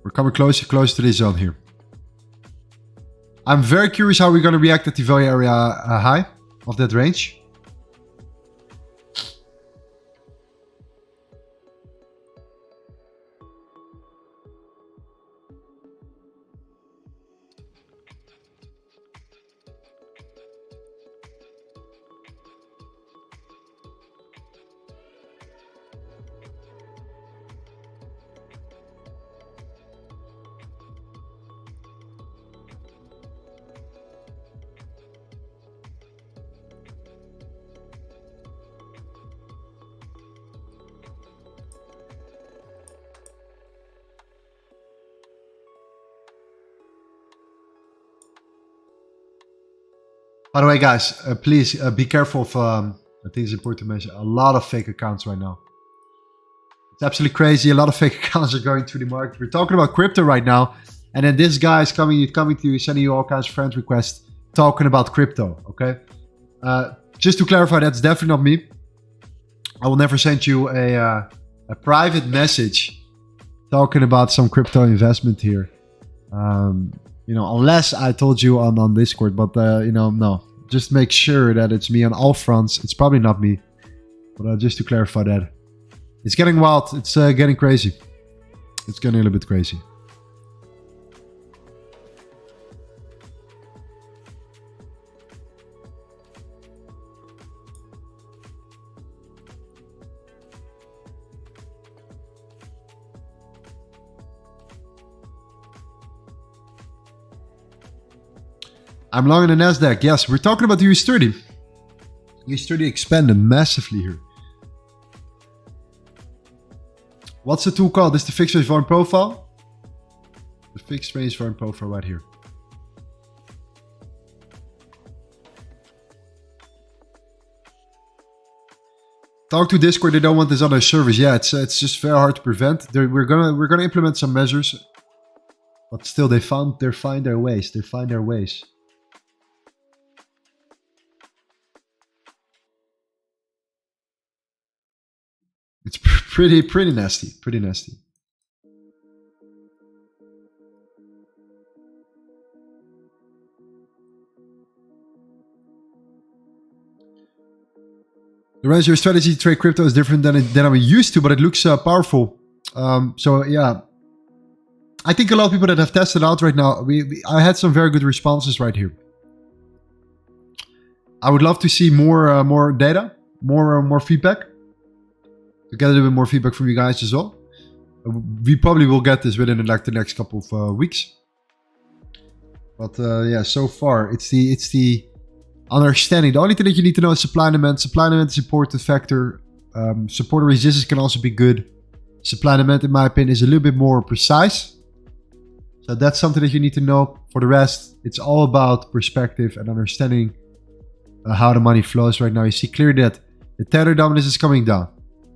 We're coming closer to this zone here. I'm very curious how we're going to react at the value area high of that range. By the way, guys, please be careful of, I think it's important to mention, a lot of fake accounts right now. It's absolutely crazy. A lot of fake accounts are going through the market. We're talking about crypto right now. And then this guy is coming to you, sending you all kinds of friend requests, talking about crypto, okay? Just to clarify, that's definitely not me. I will never send you a private message talking about some crypto investment here. You know, unless I told you on Discord, but you know, no. Just make sure that it's me on all fronts. It's probably not me, but just to clarify that. It's getting wild. It's getting crazy. It's getting a little bit crazy. I'm long in the Nasdaq. Yes, we're talking about the US30. US30 expanded massively here. What's the tool called? This is the fixed range volume profile. The fixed range volume profile right here. Talk to Discord. They don't want this other service. Yeah, it's just very hard to prevent. We're gonna implement some measures, but still, they find their ways. They find their ways. It's pretty nasty. Pretty nasty. Lorenzo, your strategy to trade crypto is different than I'm used to, but it looks powerful. So yeah, I think a lot of people that have tested out right now, I had some very good responses right here. I would love to see more data, more feedback. To get a little bit more feedback from you guys as well. We probably will get this within the next couple of weeks. But yeah, so far it's the understanding. The only thing that you need to know is supply and demand. Supply and demand is an important factor. Support and resistance can also be good. Supply and demand, in my opinion, is a little bit more precise. So that's something that you need to know. For the rest, it's all about perspective and understanding how the money flows right now. You see clearly that the Tether dominance is coming down.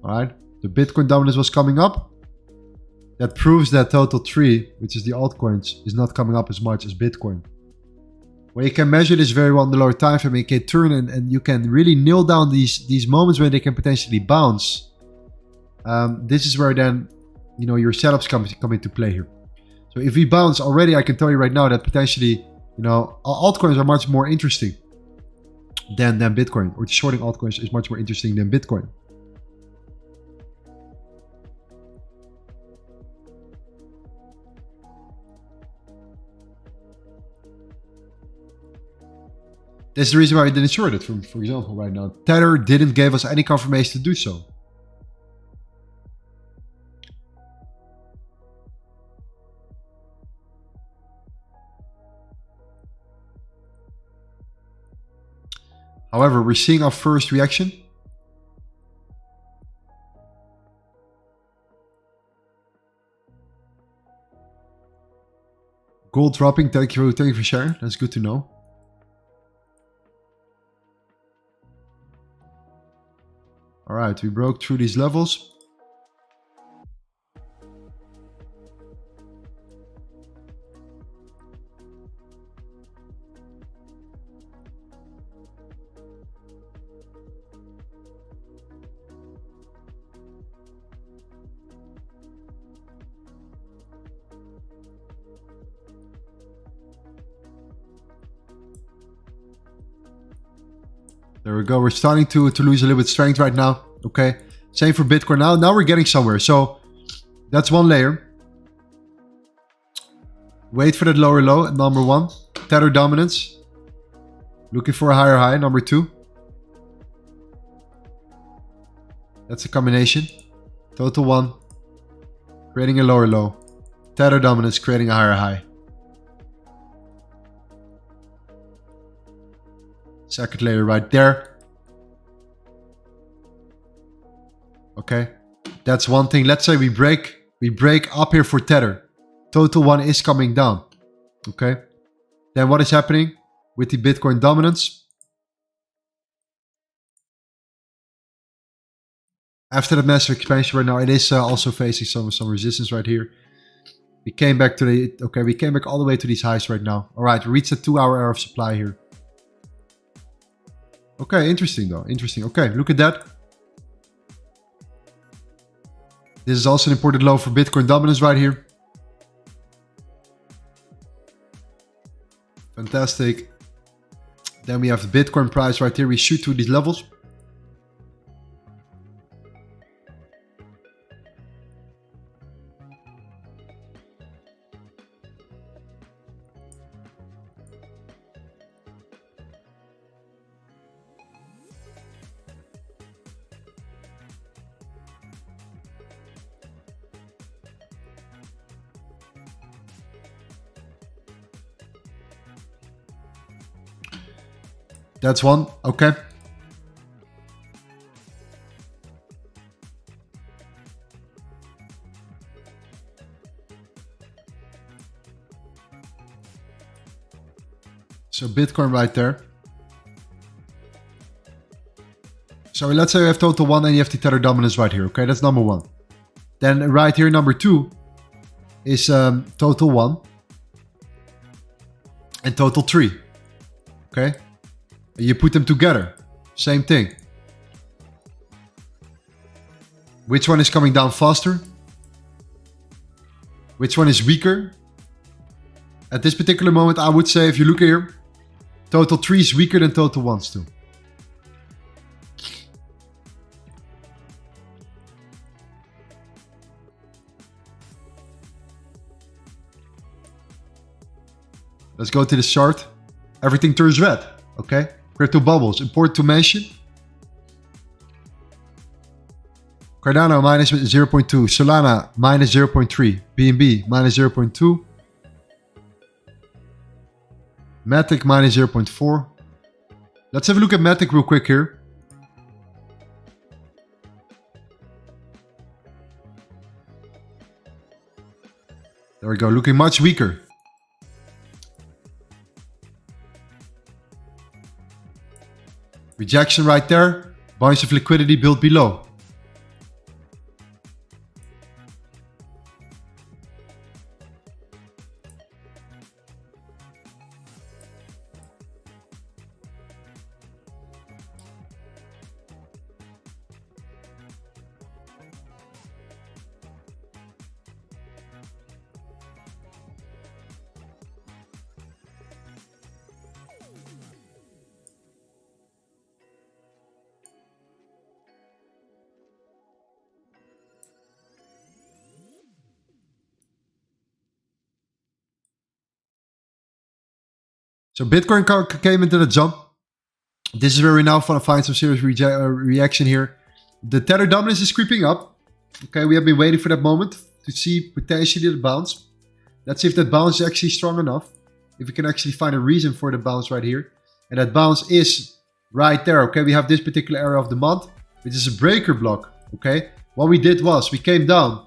All right, the Bitcoin dominance was coming up. That proves that total tree, which is the altcoins, is not coming up as much as Bitcoin. Where you can measure this very well in the lower time frame, you can turn and you can really nail down these moments where they can potentially bounce. This is where then, you know, your setups come into play here. So if we bounce already, I can tell you right now that potentially, you know, altcoins are much more interesting than Bitcoin, or shorting altcoins is much more interesting than Bitcoin. That's the reason why we didn't short it, for example, right now. Tether didn't give us any confirmation to do so. However, we're seeing our first reaction. Gold dropping, thank you for sharing. That's good to know. All right, we broke through these levels. There we go. We're starting to lose a little bit of strength right now. Okay. Same for Bitcoin. Now we're getting somewhere. So that's one layer. Wait for that lower low at number 1. Tether dominance. Looking for a higher high. Number 2. That's a combination. Total 1. Creating a lower low. Tether dominance creating a higher high. Second layer right there. Okay, that's one thing. Let's say we break up here for Tether. Total 1 is coming down. Okay, then what is happening with the Bitcoin dominance? After that massive expansion right now, it is also facing some resistance right here. We came back to we came back all the way to these highs right now. All right, we reached a 2-hour era of supply here. Okay, interesting though. Interesting. Okay, look at that. This is also an important low for Bitcoin dominance right here. Fantastic. Then we have the Bitcoin price right here. We shoot through these levels. That's one. Okay. So Bitcoin right there. So let's say you have total 1 and you have the tether dominance right here. Okay, that's number 1. Then right here, number 2 is total 1 and total 3. Okay, and you put them together. Same thing. Which one is coming down faster? Which one is weaker? At this particular moment, I would say, if you look here, total 3 is weaker than total 1 still. Let's go to the chart. Everything turns red, okay? Crypto bubbles, important to mention. Cardano minus 0.2, Solana minus 0.3, BNB minus 0.2, Matic minus 0.4. Let's have a look at Matic real quick here. There we go, looking much weaker. Rejection right there, bunch of liquidity built below. So Bitcoin came into the jump. This is where we now find some serious reaction here. The tether dominance is creeping up. Okay, we have been waiting for that moment to see potentially the bounce. Let's see if that bounce is actually strong enough. If we can actually find a reason for the bounce right here. And that bounce is right there. Okay, we have this particular area of the month, which is a breaker block. Okay, what we did was we came down.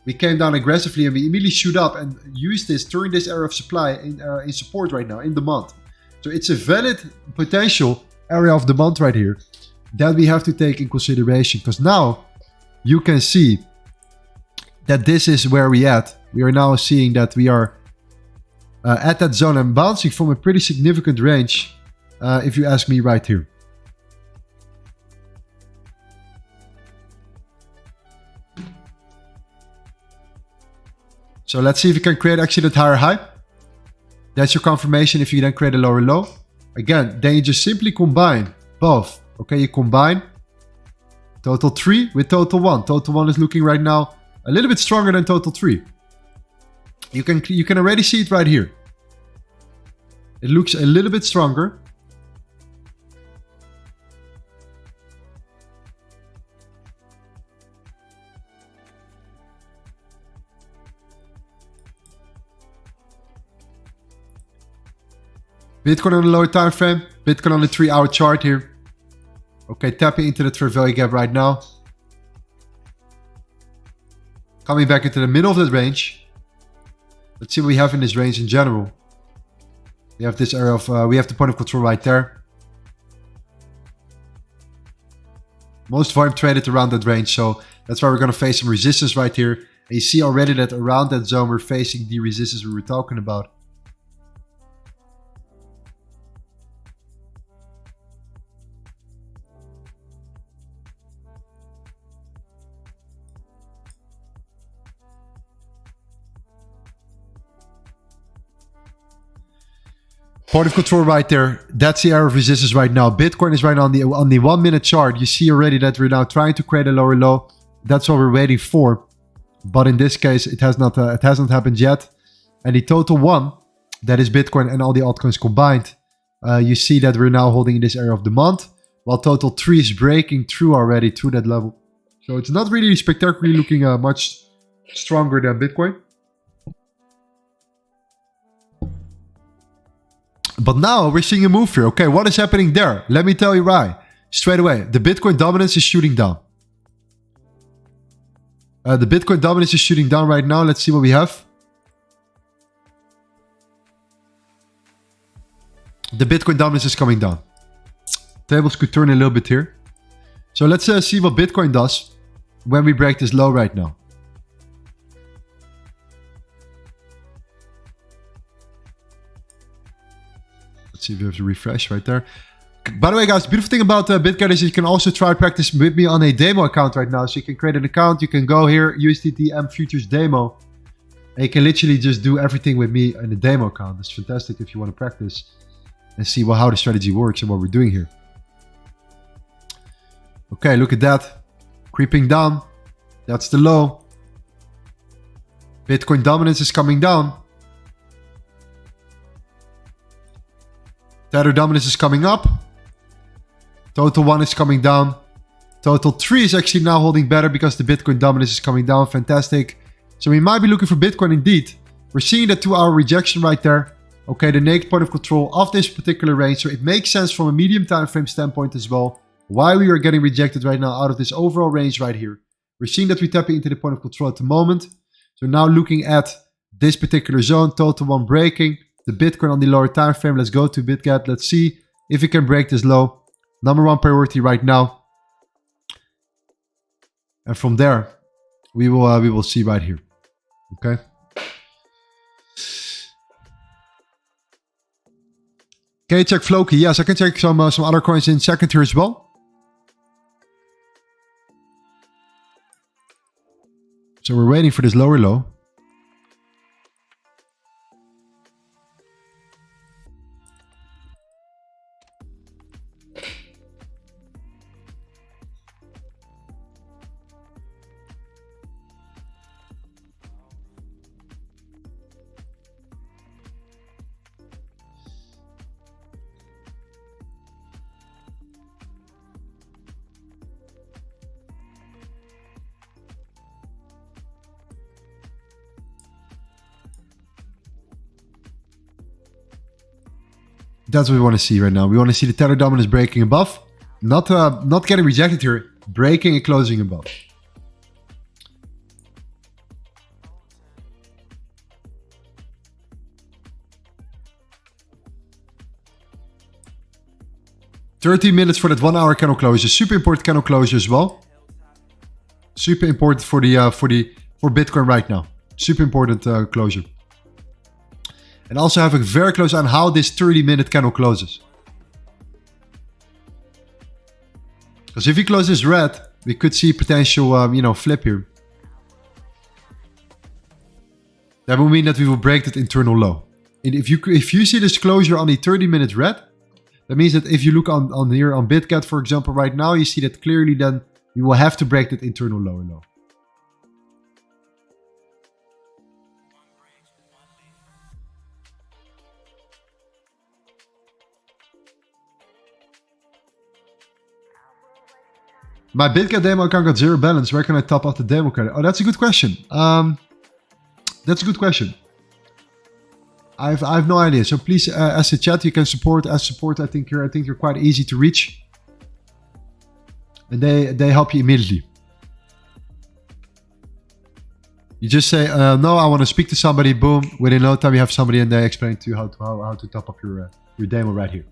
We came down aggressively and we immediately shoot up and used this, turn this area of supply in support right now, in demand. So it's a valid potential area of demand right here that we have to take in consideration. Because now you can see that this is where we at. We are now seeing that we are at that zone and bouncing from a pretty significant range, if you ask me right here. So let's see if we can create actually that higher high. That's your confirmation if you then create a lower low. Again, then you just simply combine both. Okay, you combine total 3 with total 1. Total 1 is looking right now a little bit stronger than total 3. You can already see it right here. It looks a little bit stronger. Bitcoin on the lower time frame, Bitcoin on the 3-hour chart here. Okay, tapping into the fair value gap right now. Coming back into the middle of that range. Let's see what we have in this range in general. We have this area of, we have the point of control right there. Most volume traded around that range, so that's why we're going to face some resistance right here. And you see already that around that zone we're facing the resistance we were talking about. Point of control right there. That's the area of resistance right now. Bitcoin is right now on the 1 minute chart. You see already that we're now trying to create a lower low. That's what we're waiting for. But in this case, it hasn't happened yet. And the total 1, that is Bitcoin and all the altcoins combined. You see that we're now holding in this area of demand, while total 3 is breaking through already to that level. So it's not really spectacularly looking much stronger than Bitcoin. But now we're seeing a move here. Okay, what is happening there? Let me tell you why. Straight away, the Bitcoin dominance is shooting down. The Bitcoin dominance is shooting down right now. Let's see what we have. The Bitcoin dominance is coming down. Tables could turn a little bit here. So let's see what Bitcoin does when we break this low right now. Let's see if we have to refresh right there. By the way, guys, the beautiful thing about Bitget is you can also try practice with me on a demo account right now. So you can create an account. You can go here, USDT Futures Demo. And you can literally just do everything with me in a demo account. It's fantastic if you want to practice and see how the strategy works and what we're doing here. Okay, look at that. Creeping down. That's the low. Bitcoin dominance is coming down. Tether dominance is coming up. Total 1 is coming down. Total 3 is actually now holding better because the Bitcoin dominance is coming down. Fantastic. So we might be looking for Bitcoin indeed. We're seeing the 2-hour rejection right there. Okay, the naked point of control of this particular range. So it makes sense from a medium time frame standpoint as well. Why we are getting rejected right now out of this overall range right here. We're seeing that we're tapping into the point of control at the moment. So now looking at this particular zone, total 1 breaking. The Bitcoin on the lower time frame. Let's go to Bitget. Let's see if we can break this low. Number 1 priority right now. And from there, we will see right here. Okay. Can you check Floki? Yes, I can check some other coins in second here as well. So we're waiting for this lower low. That's what we want to see right now. We want to see the Tether dominance breaking above. Not getting rejected here. Breaking and closing above. $30 minutes for that 1 hour candle closure. Super important candle closure as well. Super important for Bitcoin right now. Super important closure. And also have a very close eye on how this 30-minute candle closes. Because if we close this red, we could see potential, flip here. That will mean that we will break that internal low. And if you see this closure on the 30-minute red, that means that if you look on here on Bitget, for example, right now, you see that clearly then we will have to break that internal lower low. My Bitget demo account got 0 balance. Where can I top off the demo credit? Oh, that's a good question. That's a good question. I have no idea. So please, as a chat, you can support. As support, I think you're quite easy to reach, and they help you immediately. You just say, no, I want to speak to somebody. Boom. Within no time, you have somebody, and they explain to you how to top up your demo right here.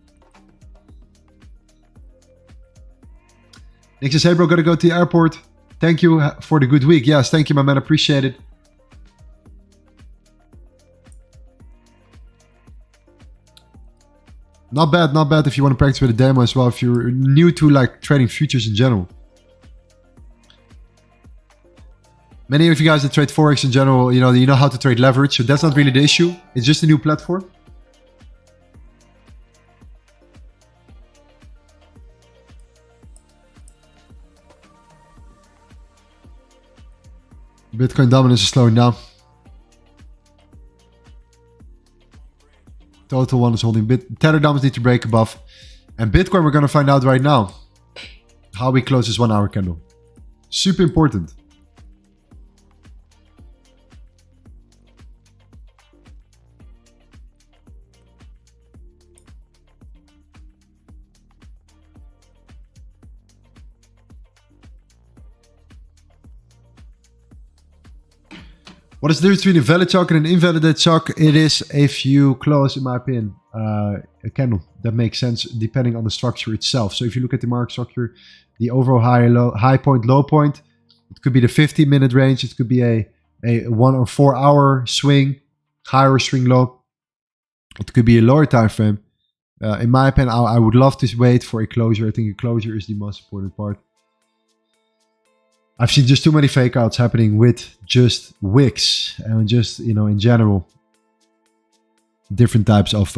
Nick says, hey bro, gotta go to the airport. Thank you for the good week. Yes, thank you, my man. Appreciate it. Not bad if you want to practice with a demo as well. If you're new to like trading futures in general. Many of you guys that trade Forex in general, you know how to trade leverage. So that's not really the issue. It's just a new platform. Bitcoin dominance is slowing down. Total 1 is holding. Tether dominance need to break above. And Bitcoin, we're going to find out right now how we close this 1 hour candle. Super important. What is the difference between a valid shock and an invalid shock? It is if you close, in my opinion. a candle that makes sense depending on the structure itself. So if you look at the market structure, the overall high point, low point, it could be the 15-minute range. It could be a 1 or 4 hour swing, higher swing low. It could be a lower time frame. In my opinion, I would love to wait for a closure. I think a closure is the most important part. I've seen just too many fake outs happening with just wicks and just, in general, different types of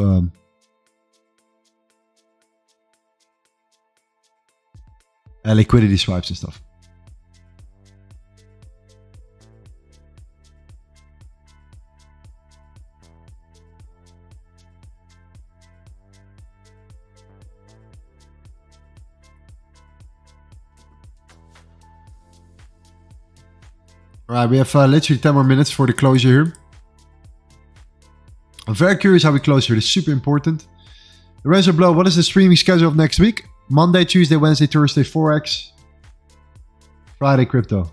liquidity swipes and stuff. All right, we have literally 10 more minutes for the closure here. I'm very curious how we close here. This is super important. Lorenzo Blow, what is the streaming schedule of next week? Monday, Tuesday, Wednesday, Thursday, Forex. Friday, crypto.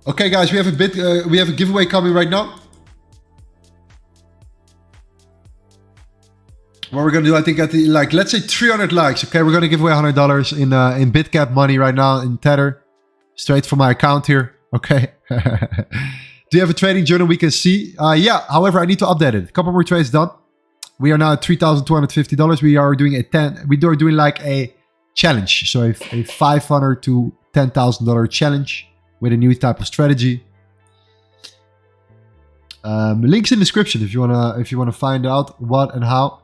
Okay, guys, we have a giveaway coming right now. What we're gonna do, I think, at the let's say 300 likes. Okay, we're gonna give away $100 in Bitget money right now in Tether, straight from my account here. Okay. Do you have a trading journal we can see? Yeah. However, I need to update it. A couple more trades done. We are now at $3,250. We are doing like a challenge, so a $500 to $10,000 challenge with a new type of strategy. Links in the description if you wanna find out what and how.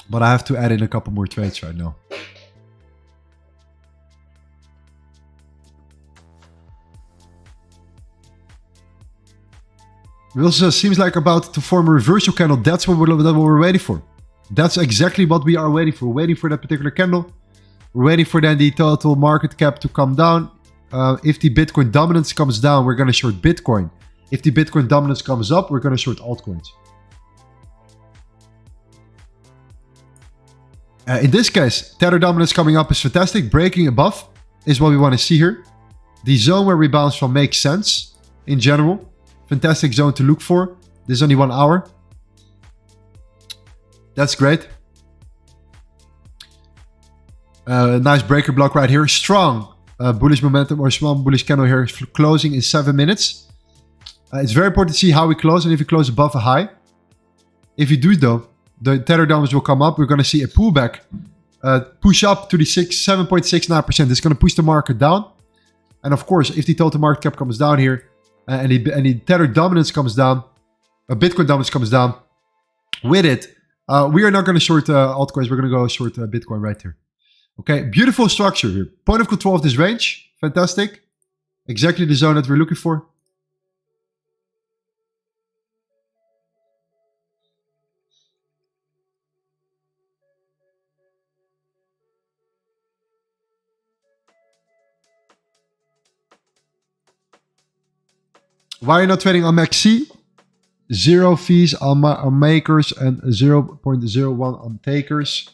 But I have to add in a couple more trades right now. It also seems like about to form a reversal candle. That's what we're waiting for. That's exactly what we are waiting for. We're waiting for that particular candle. We're waiting for then the total market cap to come down. If the Bitcoin dominance comes down, we're going to short Bitcoin. If the Bitcoin dominance comes up, we're going to short altcoins. In this case, Tether dominance coming up is fantastic. Breaking above is what we want to see here. The zone where we bounce from makes sense in general. Fantastic zone to look for. This is only 1 hour. That's great. Nice breaker block right here. Strong bullish momentum or small bullish candle here, closing in 7 minutes. It's very important to see how we close and if we close above a high. If you do though, the Tether dominance will come up. We're going to see a pullback, push up to the 7.69%. This is going to push the market down. And of course, if the total market cap comes down here and the Tether dominance comes down, Bitcoin dominance comes down, with it, we are not going to short altcoins. We're going to go short Bitcoin right here. Okay, beautiful structure here. Point of control of this range. Fantastic. Exactly the zone that we're looking for. Why are you not trading on MaxC? 0 fees on makers and 0.01 on takers.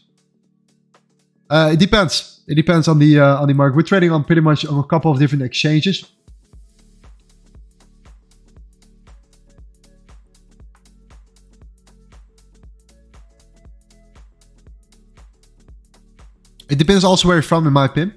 It depends. It depends on the market. We're trading on pretty much on a couple of different exchanges. It depends also where you're from, in my opinion.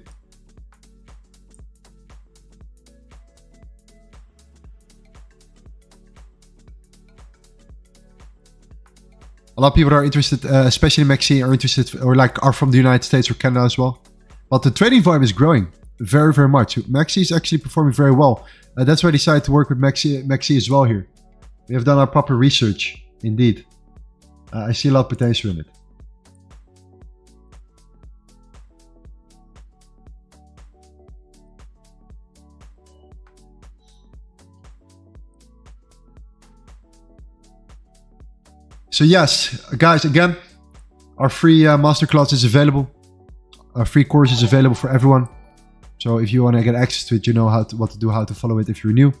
A lot of people are interested, especially in MaxC, are interested or are from the United States or Canada as well. But the trading volume is growing very, very much. MaxC is actually performing very well. That's why I decided to work with MaxC as well here. We have done our proper research, indeed. I see a lot of potential in it. So yes, guys, again, our free masterclass is available. Our free course is available for everyone. So if you want to get access to it, you know what to do, how to follow it if you're new.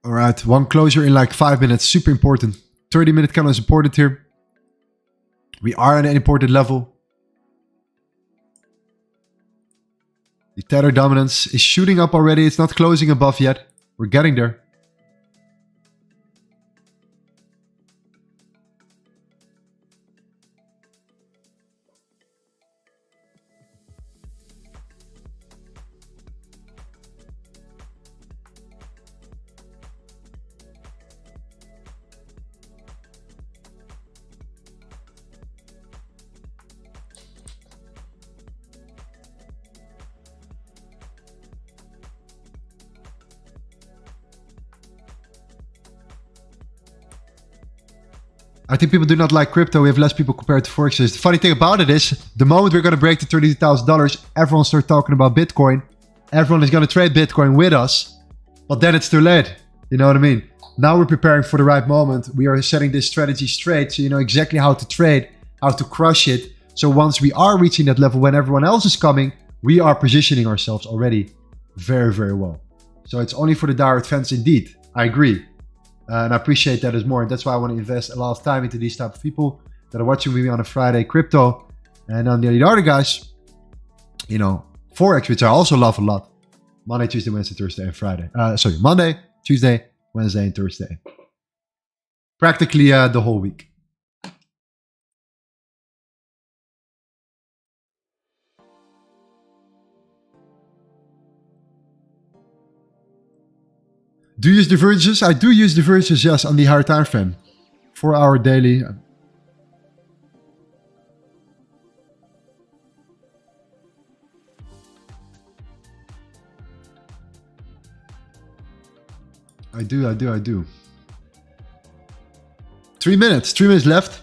All right, one closure in like 5 minutes, super important. 30-minute candle is important here. We are at an important level. The tether dominance is shooting up already. It's not closing above yet. We're getting there. I think people do not like crypto. We have less people compared to Forex. The funny thing about it is, the moment we're going to break the $32,000, everyone starts talking about Bitcoin. Everyone is going to trade Bitcoin with us. But then it's too late. You know what I mean? Now we're preparing for the right moment. We are setting this strategy straight. So you know exactly how to trade, how to crush it. So once we are reaching that level when everyone else is coming, we are positioning ourselves already very, very well. So it's only for the direct fans indeed. I agree. And I appreciate that as more. And that's why I want to invest a lot of time into these type of people that are watching me on a Friday crypto. And on the other guys, you know, Forex, which I also love a lot. Monday, Tuesday, Wednesday, Thursday, and Friday. Monday, Tuesday, Wednesday, and Thursday. Practically the whole week. Do you use divergences? I do use divergences, yes, on the higher time frame. 4 hour daily. I do. 3 minutes. 3 minutes left.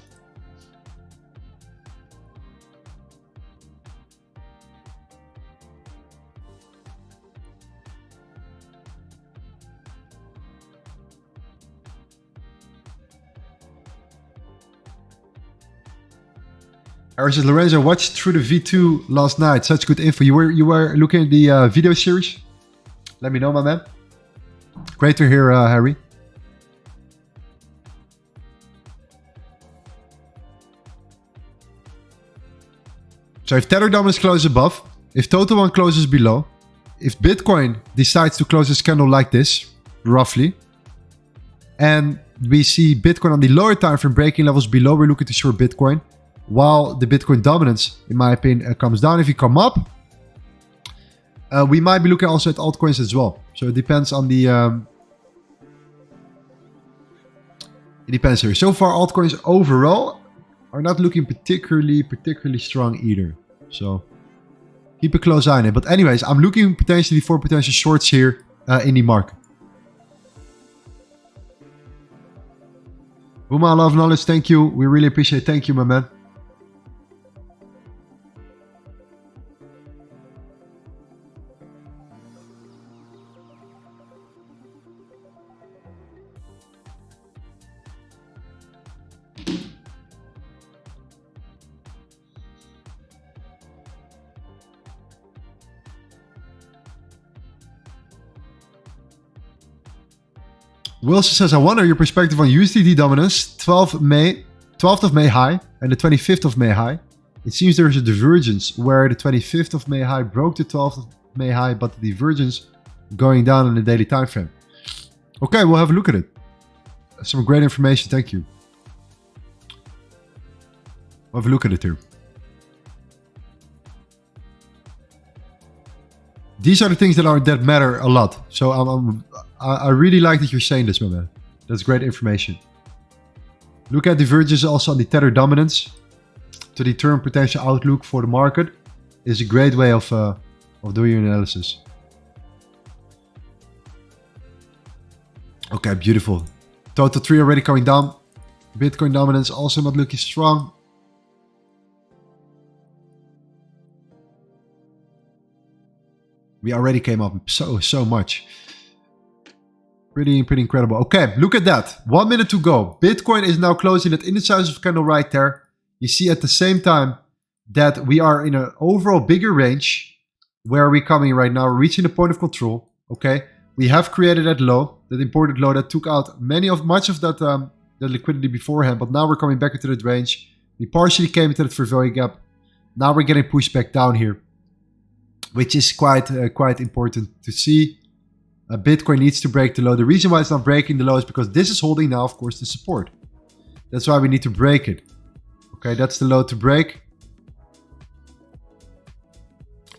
Harris says, Lorenzo, watched through the V2 last night. Such good info. You were looking at the video series? Let me know, my man. Great to hear, Harry. So if Tether dominance closes above, if Total One closes below, if Bitcoin decides to close this candle like this, roughly, and we see Bitcoin on the lower time frame breaking levels below, we're looking to short Bitcoin. While the Bitcoin dominance, in my opinion, comes down. If you come up, we might be looking also at altcoins as well. So it depends on the... it depends here. So far, altcoins overall are not looking particularly strong either. So keep a close eye on it. But anyways, I'm looking potentially for potential shorts here in the market. Uma, love knowledge, thank you. We really appreciate it. Thank you, my man. Wilson says, I wonder your perspective on USDT dominance, 12th of May high and the 25th of May high. It seems there is a divergence where the 25th of May high broke the 12th of May high, but the divergence going down in the daily time frame. Okay, we'll have a look at it. Some great information, thank you. We'll have a look at it here. These are the things that matter a lot. So I really like that you're saying this, my man. That's great information. Look at divergence also on the Tether dominance to determine potential outlook for the market. Is a great way of doing your analysis. Okay, beautiful. Total 3 already coming down. Bitcoin dominance also not looking strong. We already came up so much. Pretty incredible. Okay, look at that. 1 minute to go. Bitcoin is now closing at in the size of candle right there. You see at the same time that we are in an overall bigger range. Where are we coming right now? We're reaching the point of control. Okay, we have created that low, that important low that took out much of that the liquidity beforehand. But now we're coming back into that range. We partially came into that fair value gap. Now we're getting pushed back down here, which is quite important to see. Bitcoin needs to break the low. The reason why it's not breaking the low is because this is holding now, of course, the support. That's why we need to break it. Okay, that's the low to break.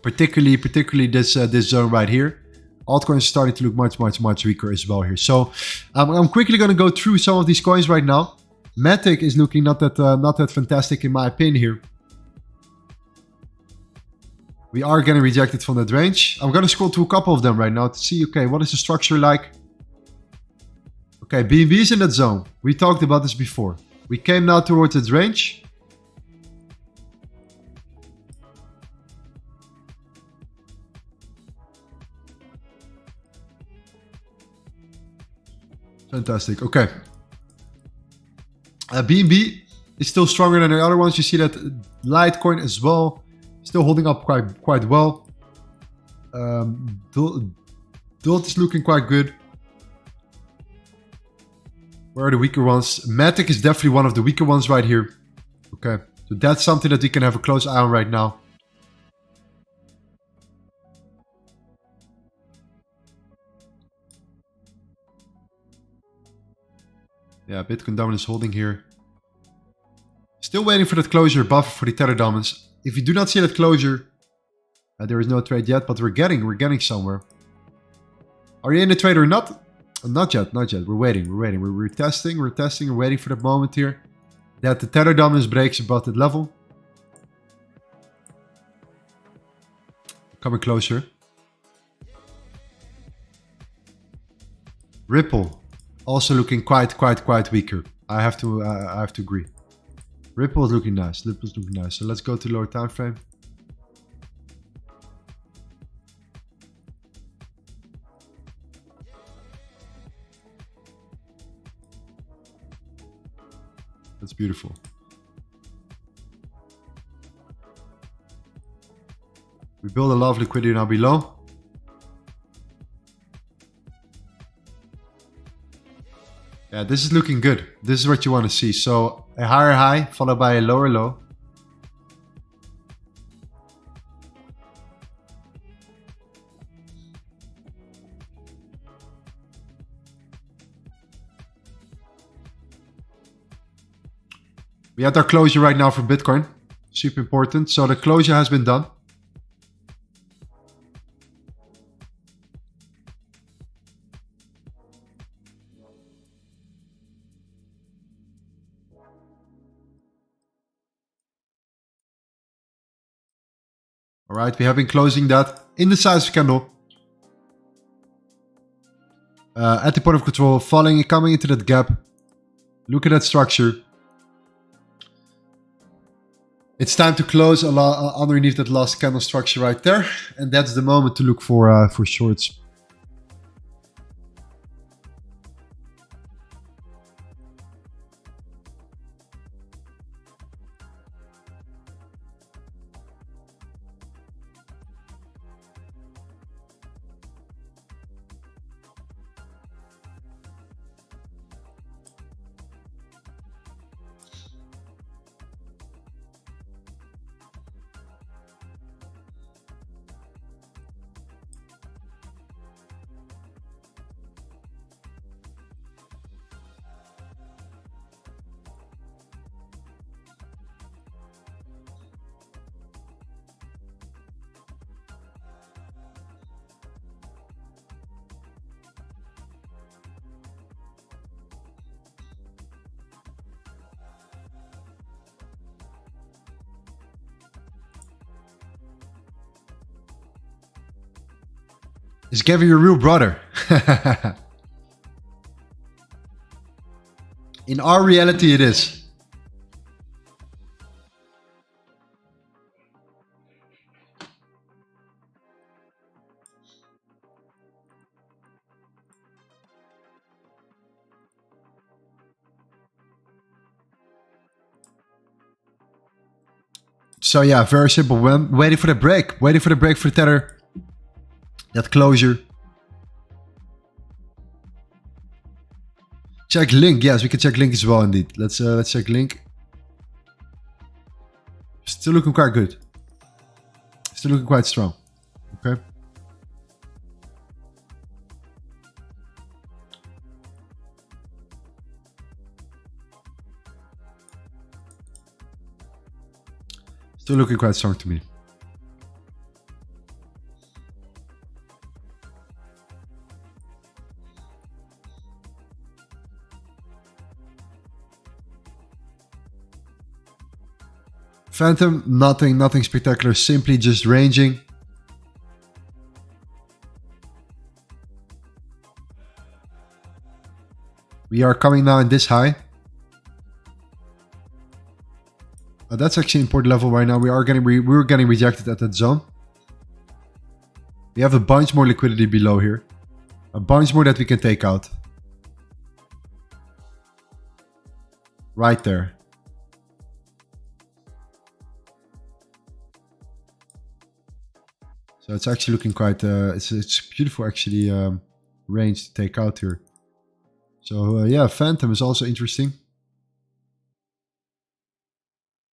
Particularly this zone right here. Altcoins are starting to look much weaker as well here. So I'm quickly going to go through some of these coins right now. Matic is looking not that fantastic in my opinion here. We are getting rejected from that range. I'm going to scroll to a couple of them right now to see, okay, what is the structure like? Okay, BNB is in that zone. We talked about this before. We came now towards its range. Fantastic. Okay. BNB is still stronger than the other ones. You see that Litecoin as well. Still holding up quite well. Dot is looking quite good. Where are the weaker ones? Matic is definitely one of the weaker ones right here. Okay, so that's something that we can have a close eye on right now. Yeah, Bitcoin dominance holding here. Still waiting for that closure buffer for the Tether dominance. If you do not see that closure, there is no trade yet, but we're getting somewhere. Are you in the trade or not? Not yet. We're waiting. We're testing. We're waiting for that moment here that the Tether dominance breaks above that level. Coming closer. Ripple also looking quite weaker. I have to agree. Ripple is looking nice. So let's go to lower time frame. That's beautiful. We build a lot of liquidity now below. Yeah, this is looking good. This is what you want to see. So a higher high followed by a lower low. We had our closure right now for Bitcoin. Super important. So the closure has been done. All right, we have been closing that in the size of candle. At the point of control, falling and coming into that gap. Look at that structure. It's time to close underneath that last candle structure right there. And that's the moment to look for shorts. Is Gavin your real brother? In our reality, it is. So yeah, very simple. Waiting for the break. Waiting for the break for the tether. That closure. Check link. Yes, we can check link as well indeed. Let's check link. Still looking quite good. Still looking quite strong. Okay. Still looking quite strong to me. Phantom, nothing spectacular, simply just ranging. We are coming now in this high. That's actually an important level right now. We're getting rejected at that zone. We have a bunch more liquidity below here. A bunch more that we can take out. Right there. So it's actually looking quite, it's beautiful actually range to take out here. So yeah, Phantom is also interesting.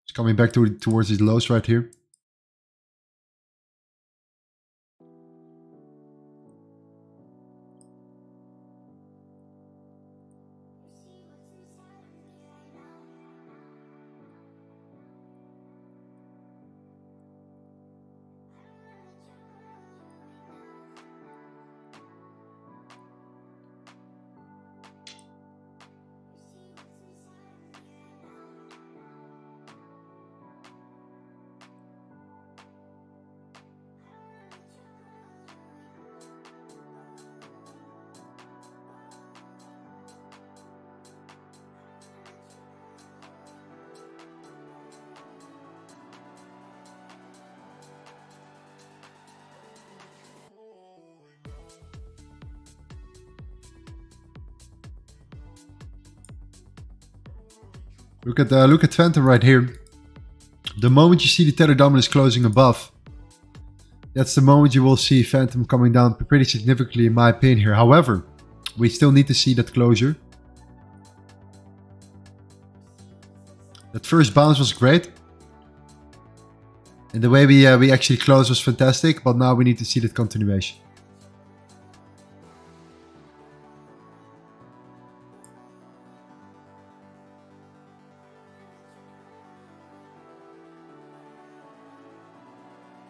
It's coming back towards these lows right here. Look at Phantom right here. The moment you see the tether dominance closing above, that's the moment you will see Phantom coming down pretty significantly in my opinion here. However, we still need to see that closure. That first bounce was great. And the way we actually closed was fantastic, but now we need to see that continuation.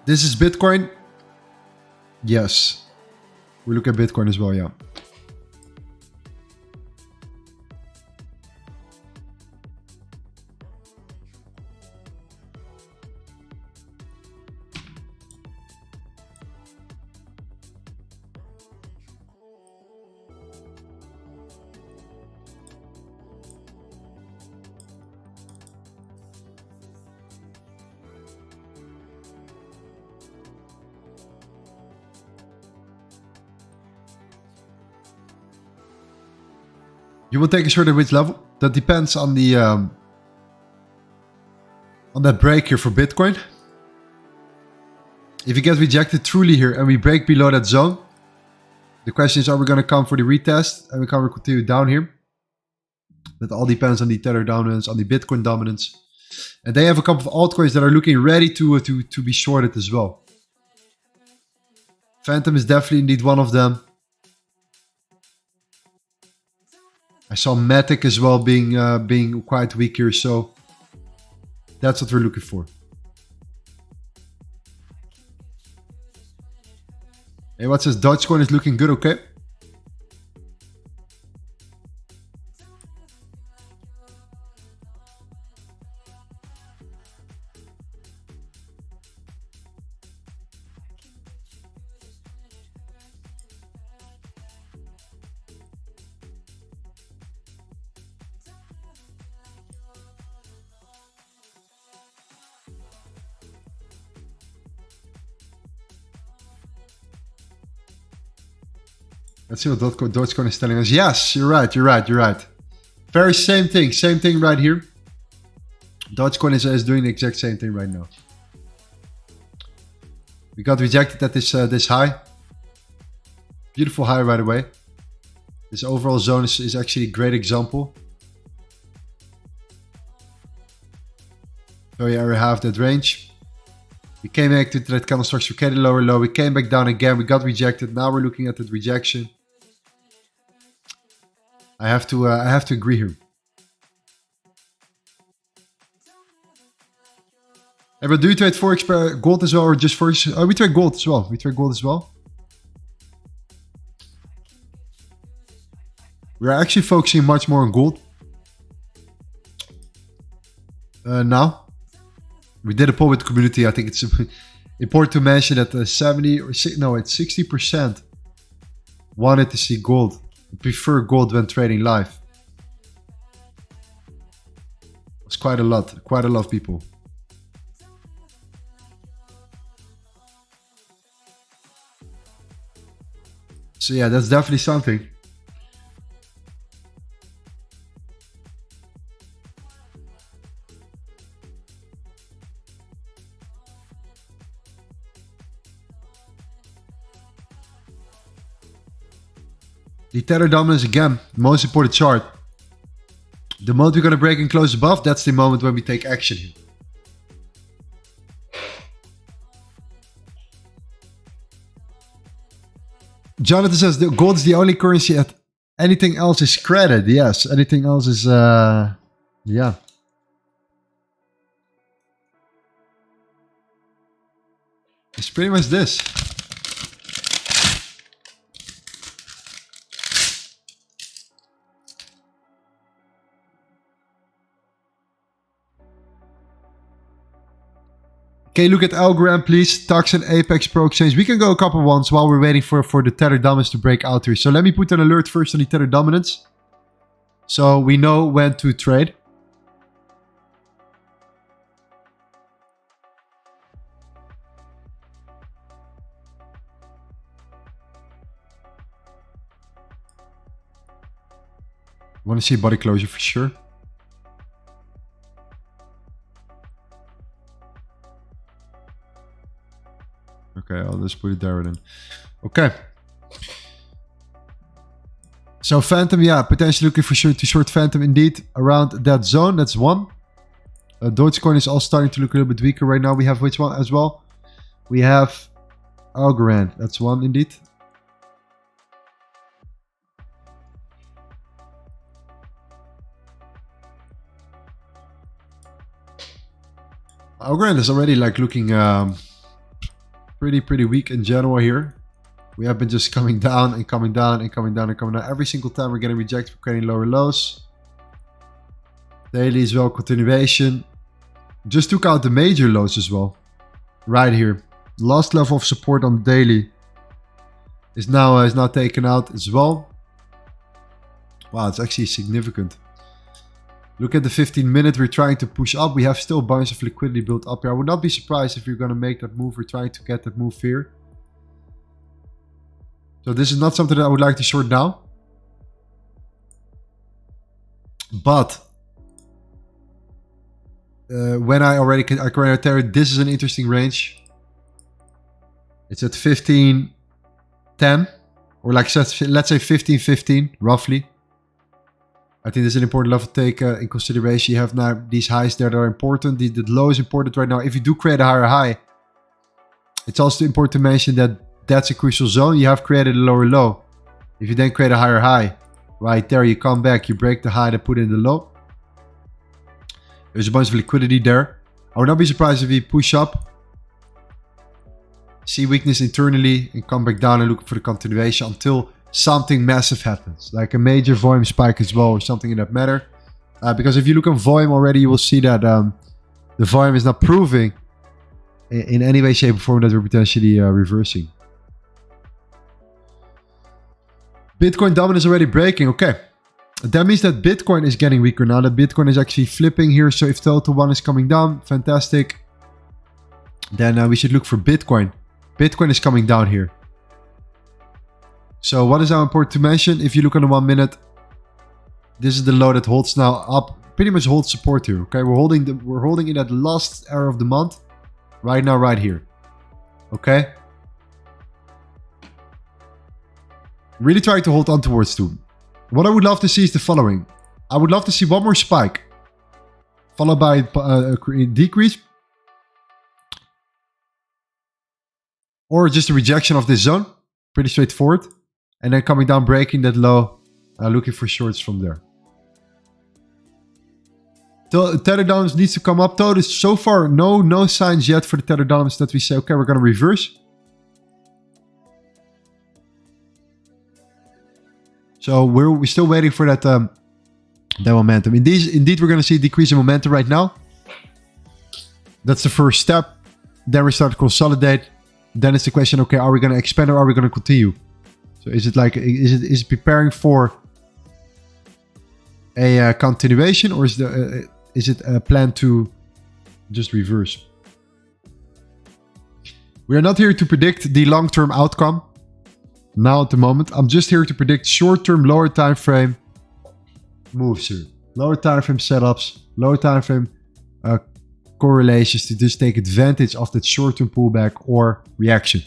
This is Bitcoin. Yes. We look at Bitcoin as well, yeah. You will take a short at which level? That depends on the on that break here for Bitcoin. If you get rejected truly here and we break below that zone, the question is, are we going to come for the retest and we can continue down here? That all depends on the Tether dominance, on the Bitcoin dominance. And they have a couple of altcoins that are looking ready to be shorted as well. Phantom is definitely indeed one of them. I saw Matic as well being quite weak here, so that's what we're looking for. Hey, what says Dogecoin is looking good, okay? Let's see what Dogecoin is telling us. Yes, you're right. Very same thing right here. Dogecoin is doing the exact same thing right now. We got rejected at this high. Beautiful high, by the way. This overall zone is actually a great example. Very area half that range. We came back to that candle structure, we lower low. We came back down again. We got rejected. Now we're looking at that rejection. I have to agree here. Hey, but do you trade Forex gold as well, or just Forex? Oh, we trade gold as well. We trade gold as well. We're actually focusing much more on gold now. We did a poll with the community. I think it's important to mention that 60% wanted to see gold. Prefer gold when trading live. It's quite a lot of people. So yeah, that's definitely something. The tether dominance again, most important chart. The moment we're going to break and close above, that's the moment when we take action here. Jonathan says the gold is the only currency at anything else is credit. Yes, anything else is yeah. It's pretty much this. Okay, look at Algorand, please. Tux and Apex Pro Exchange. We can go a couple ones while we're waiting for the tether dominance to break out here. So let me put an alert first on the tether dominance, so we know when to trade. Want to see body closure for sure. Okay, I'll just put it there then. Okay. So Phantom, yeah, potentially looking for sure to short Phantom indeed around that zone. That's one. Dogecoin is also starting to look a little bit weaker right now. We have which one as well? We have Algorand. That's one indeed. Algorand is already like looking pretty weak in general here. We have been just coming down and coming down and coming down and coming down. Every single time we're getting rejected for creating lower lows. Daily as well, continuation. Just took out the major lows as well. Right here. Last level of support on the daily is now taken out as well. Wow, it's actually significant. Look at the 15-minute, we're trying to push up. We have still a bunch of liquidity built up here. I would not be surprised if you're going to make that move. We're trying to get that move here. So this is not something that I would like to short now. But when I already carried this is an interesting range. It's at 15.10 or like let's say 15.15 roughly. I think this is an important level to take in consideration. You have now these highs there that are important. The low is important right now. If you do create a higher high, it's also important to mention that that's a crucial zone. You have created a lower low. If you then create a higher high, right there, you come back, you break the high that put in the low. There's a bunch of liquidity there. I would not be surprised if we push up, see weakness internally, and come back down and look for the continuation until something massive happens, like a major volume spike as well, or something in that matter. Because if you look on volume already, you will see that the volume is not proving in any way, shape, or form that we're potentially reversing. Bitcoin dominance is already breaking. Okay, that means that Bitcoin is getting weaker now. That Bitcoin is actually flipping here. So if total 1 is coming down, fantastic. Then we should look for Bitcoin. Bitcoin is coming down here. So what is now important to mention? If you look on the 1 minute, this is the low that holds now up, pretty much holds support here. Okay, we're holding it at the last area of the month, right now, right here. Okay. Really trying to hold on towards 2. What I would love to see is the following. I would love to see one more spike, followed by a decrease, or just a rejection of this zone. Pretty straightforward. And then coming down, breaking that low, looking for shorts from there. Tether dominance needs to come up. Though there's so far no signs yet for the tether dominance that we say, okay, we're going to reverse. So we're still waiting for that momentum. Indeed, we're going to see a decrease in momentum right now. That's the first step. Then we start to consolidate. Then it's the question, okay, are we going to expand or are we going to continue? So is it like, is it preparing for a continuation, or is it a plan to just reverse? We are not here to predict the long-term outcome. Now at the moment, I'm just here to predict short-term, lower time frame moves here. Lower time frame setups, lower time frame correlations to just take advantage of that short-term pullback or reaction.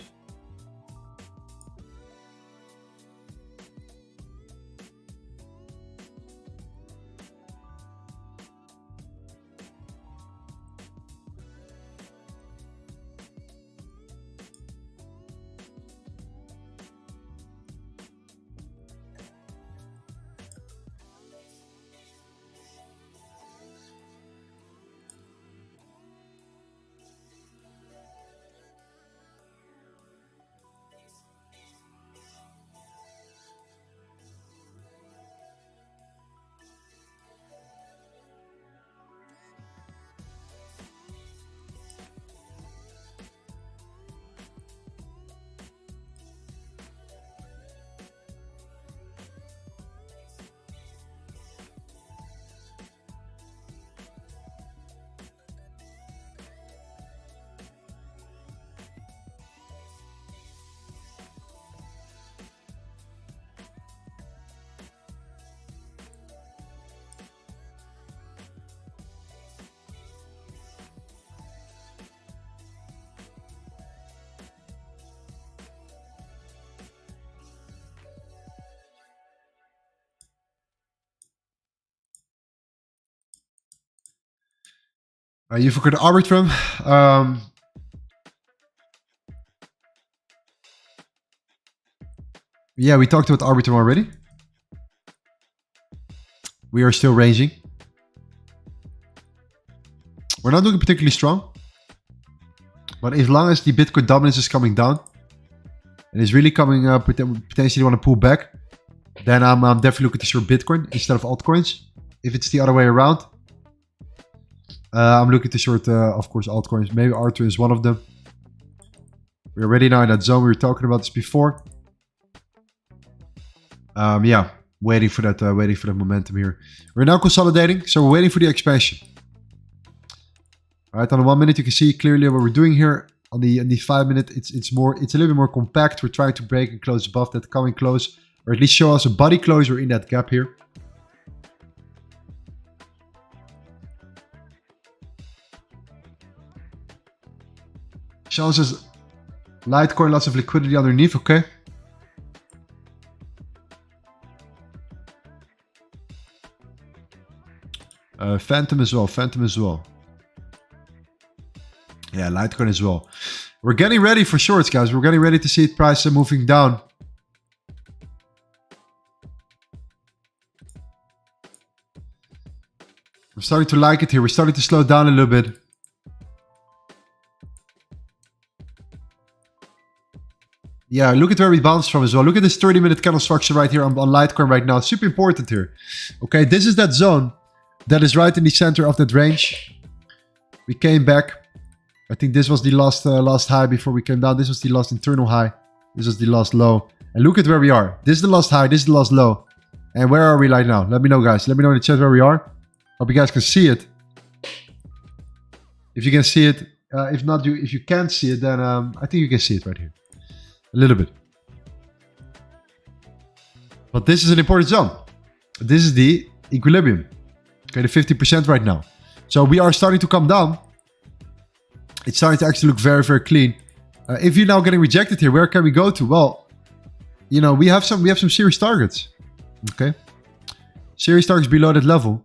You forgot the Arbitrum. Yeah, we talked about Arbitrum already. We are still ranging. We're not looking particularly strong. But as long as the Bitcoin dominance is coming down and is really coming up, potentially want to pull back, then I'm definitely looking to short Bitcoin instead of altcoins. If it's the other way around, I'm looking to short, of course, altcoins. Maybe Arthur is one of them. We're already now in that zone. We were talking about this before. Yeah, waiting for that momentum here. We're now consolidating, so we're waiting for the expansion. All right, on the 1 minute, you can see clearly what we're doing here. On the 5 minute, it's a little bit more compact. We're trying to break and close above that coming close, or at least show us a body closure in that gap here. Shows us Litecoin, lots of liquidity underneath, okay? Phantom as well. Yeah, Litecoin as well. We're getting ready for shorts, guys. We're getting ready to see price moving down. I'm starting to like it here. We're starting to slow down a little bit. Yeah, look at where we bounced from as well. Look at this 30-minute candle structure right here on Litecoin right now. It's super important here. Okay, this is that zone that is right in the center of that range. We came back. I think this was the last high before we came down. This was the last internal high. This was the last low. And look at where we are. This is the last high. This is the last low. And where are we right now? Let me know, guys. Let me know in the chat where we are. Hope you guys can see it. If you can see it. If not, if you can't see it, then I think you can see it right here. A little bit. But this is an important zone. This is the equilibrium. Okay, the 50% right now. So we are starting to come down. It's starting to actually look very, very clean. If you're now getting rejected here, where can we go to? Well, you know, we have some serious targets. Okay, serious targets below that level.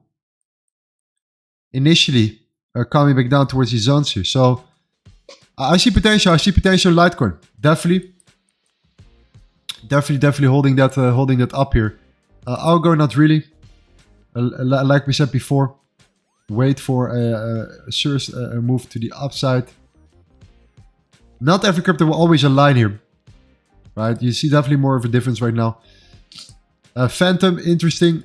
Initially, coming back down towards these zones here. So I see potential. I see potential in Litecoin. Definitely holding that up here. Algo, not really. Like we said before, wait for a move to the upside. Not every crypto will always align here, right? You see definitely more of a difference right now. Phantom, interesting.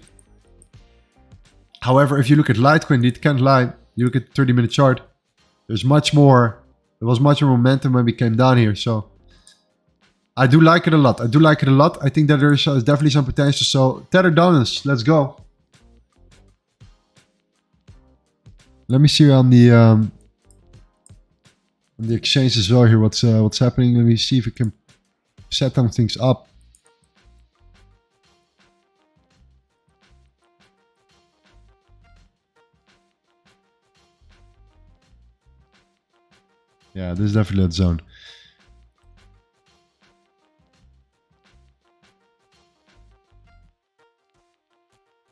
However, if you look at Litecoin, it can't lie. You look at the 30-minute chart. There's much more. There was much more momentum when we came down here. So I do like it a lot. I think that there's definitely some potential. So Tether dominance, let's go. Let me see on the exchange as well here. What's happening? Let me see if we can set some things up. Yeah, this is definitely that zone.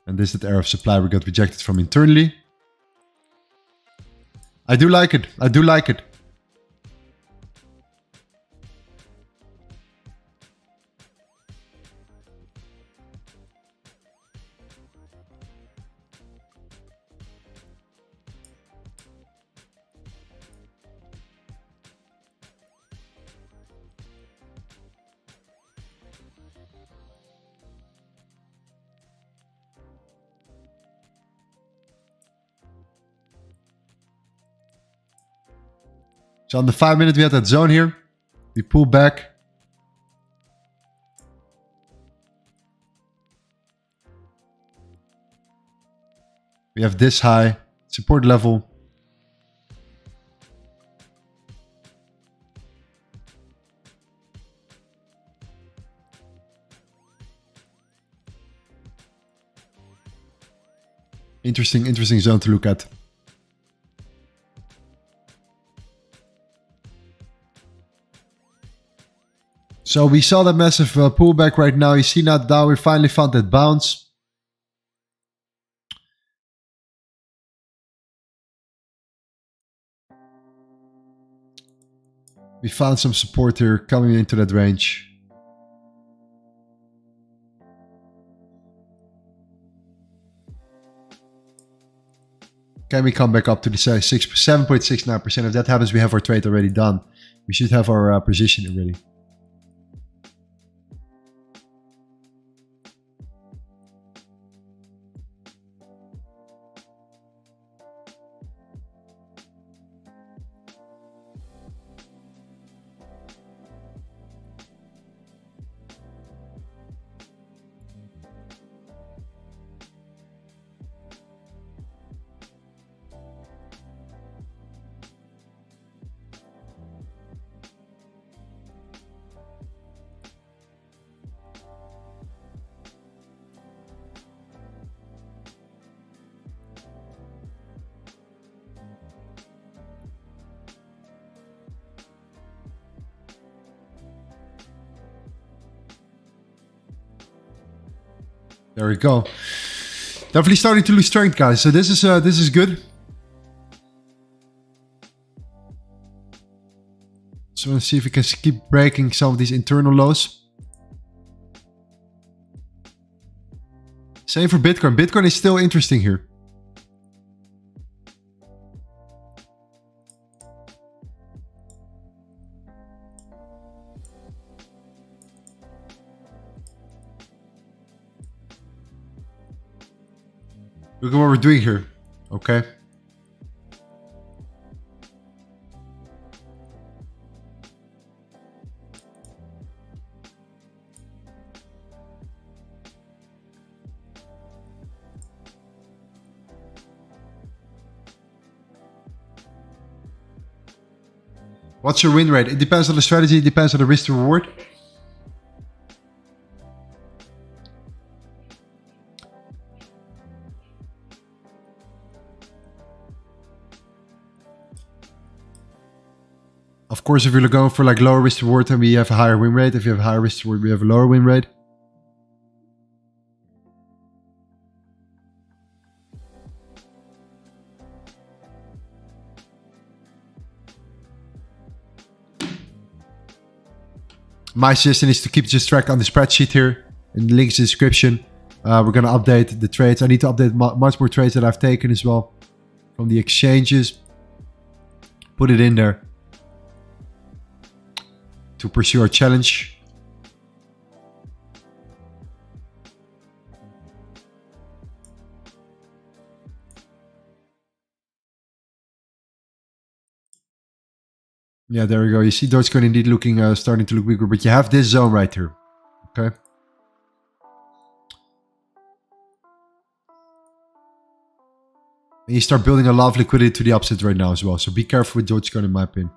And this is the area of supply we got rejected from internally. I do like it. So on the 5 minute, we had that zone here. We pull back. We have this high support level. Interesting zone to look at. So we saw that massive pullback right now. You see now we finally found that bounce. We found some support here coming into that range. Can we come back up to the 7.69%? If that happens, we have our trade already done. We should have our position already. There we go. Definitely starting to lose strength, guys. So this is good. So let's see if we can keep breaking some of these internal lows. Same for Bitcoin. Bitcoin is still interesting here. Look at what we're doing here. Okay. What's your win rate? It depends on the strategy. It depends on the risk to reward. Of course, if you're going for like lower risk reward, then we have a higher win rate. If you have a higher risk reward, we have a lower win rate. My suggestion is to keep just track on the spreadsheet here, and the links in the description. We're going to update the trades. I need to update much more trades that I've taken as well from the exchanges. Put it in there to pursue our challenge. Yeah, there we go. You see Dogecoin indeed looking, starting to look weaker, but you have this zone right here. Okay. And you start building a lot of liquidity to the upside right now as well. So be careful with Dogecoin in my opinion.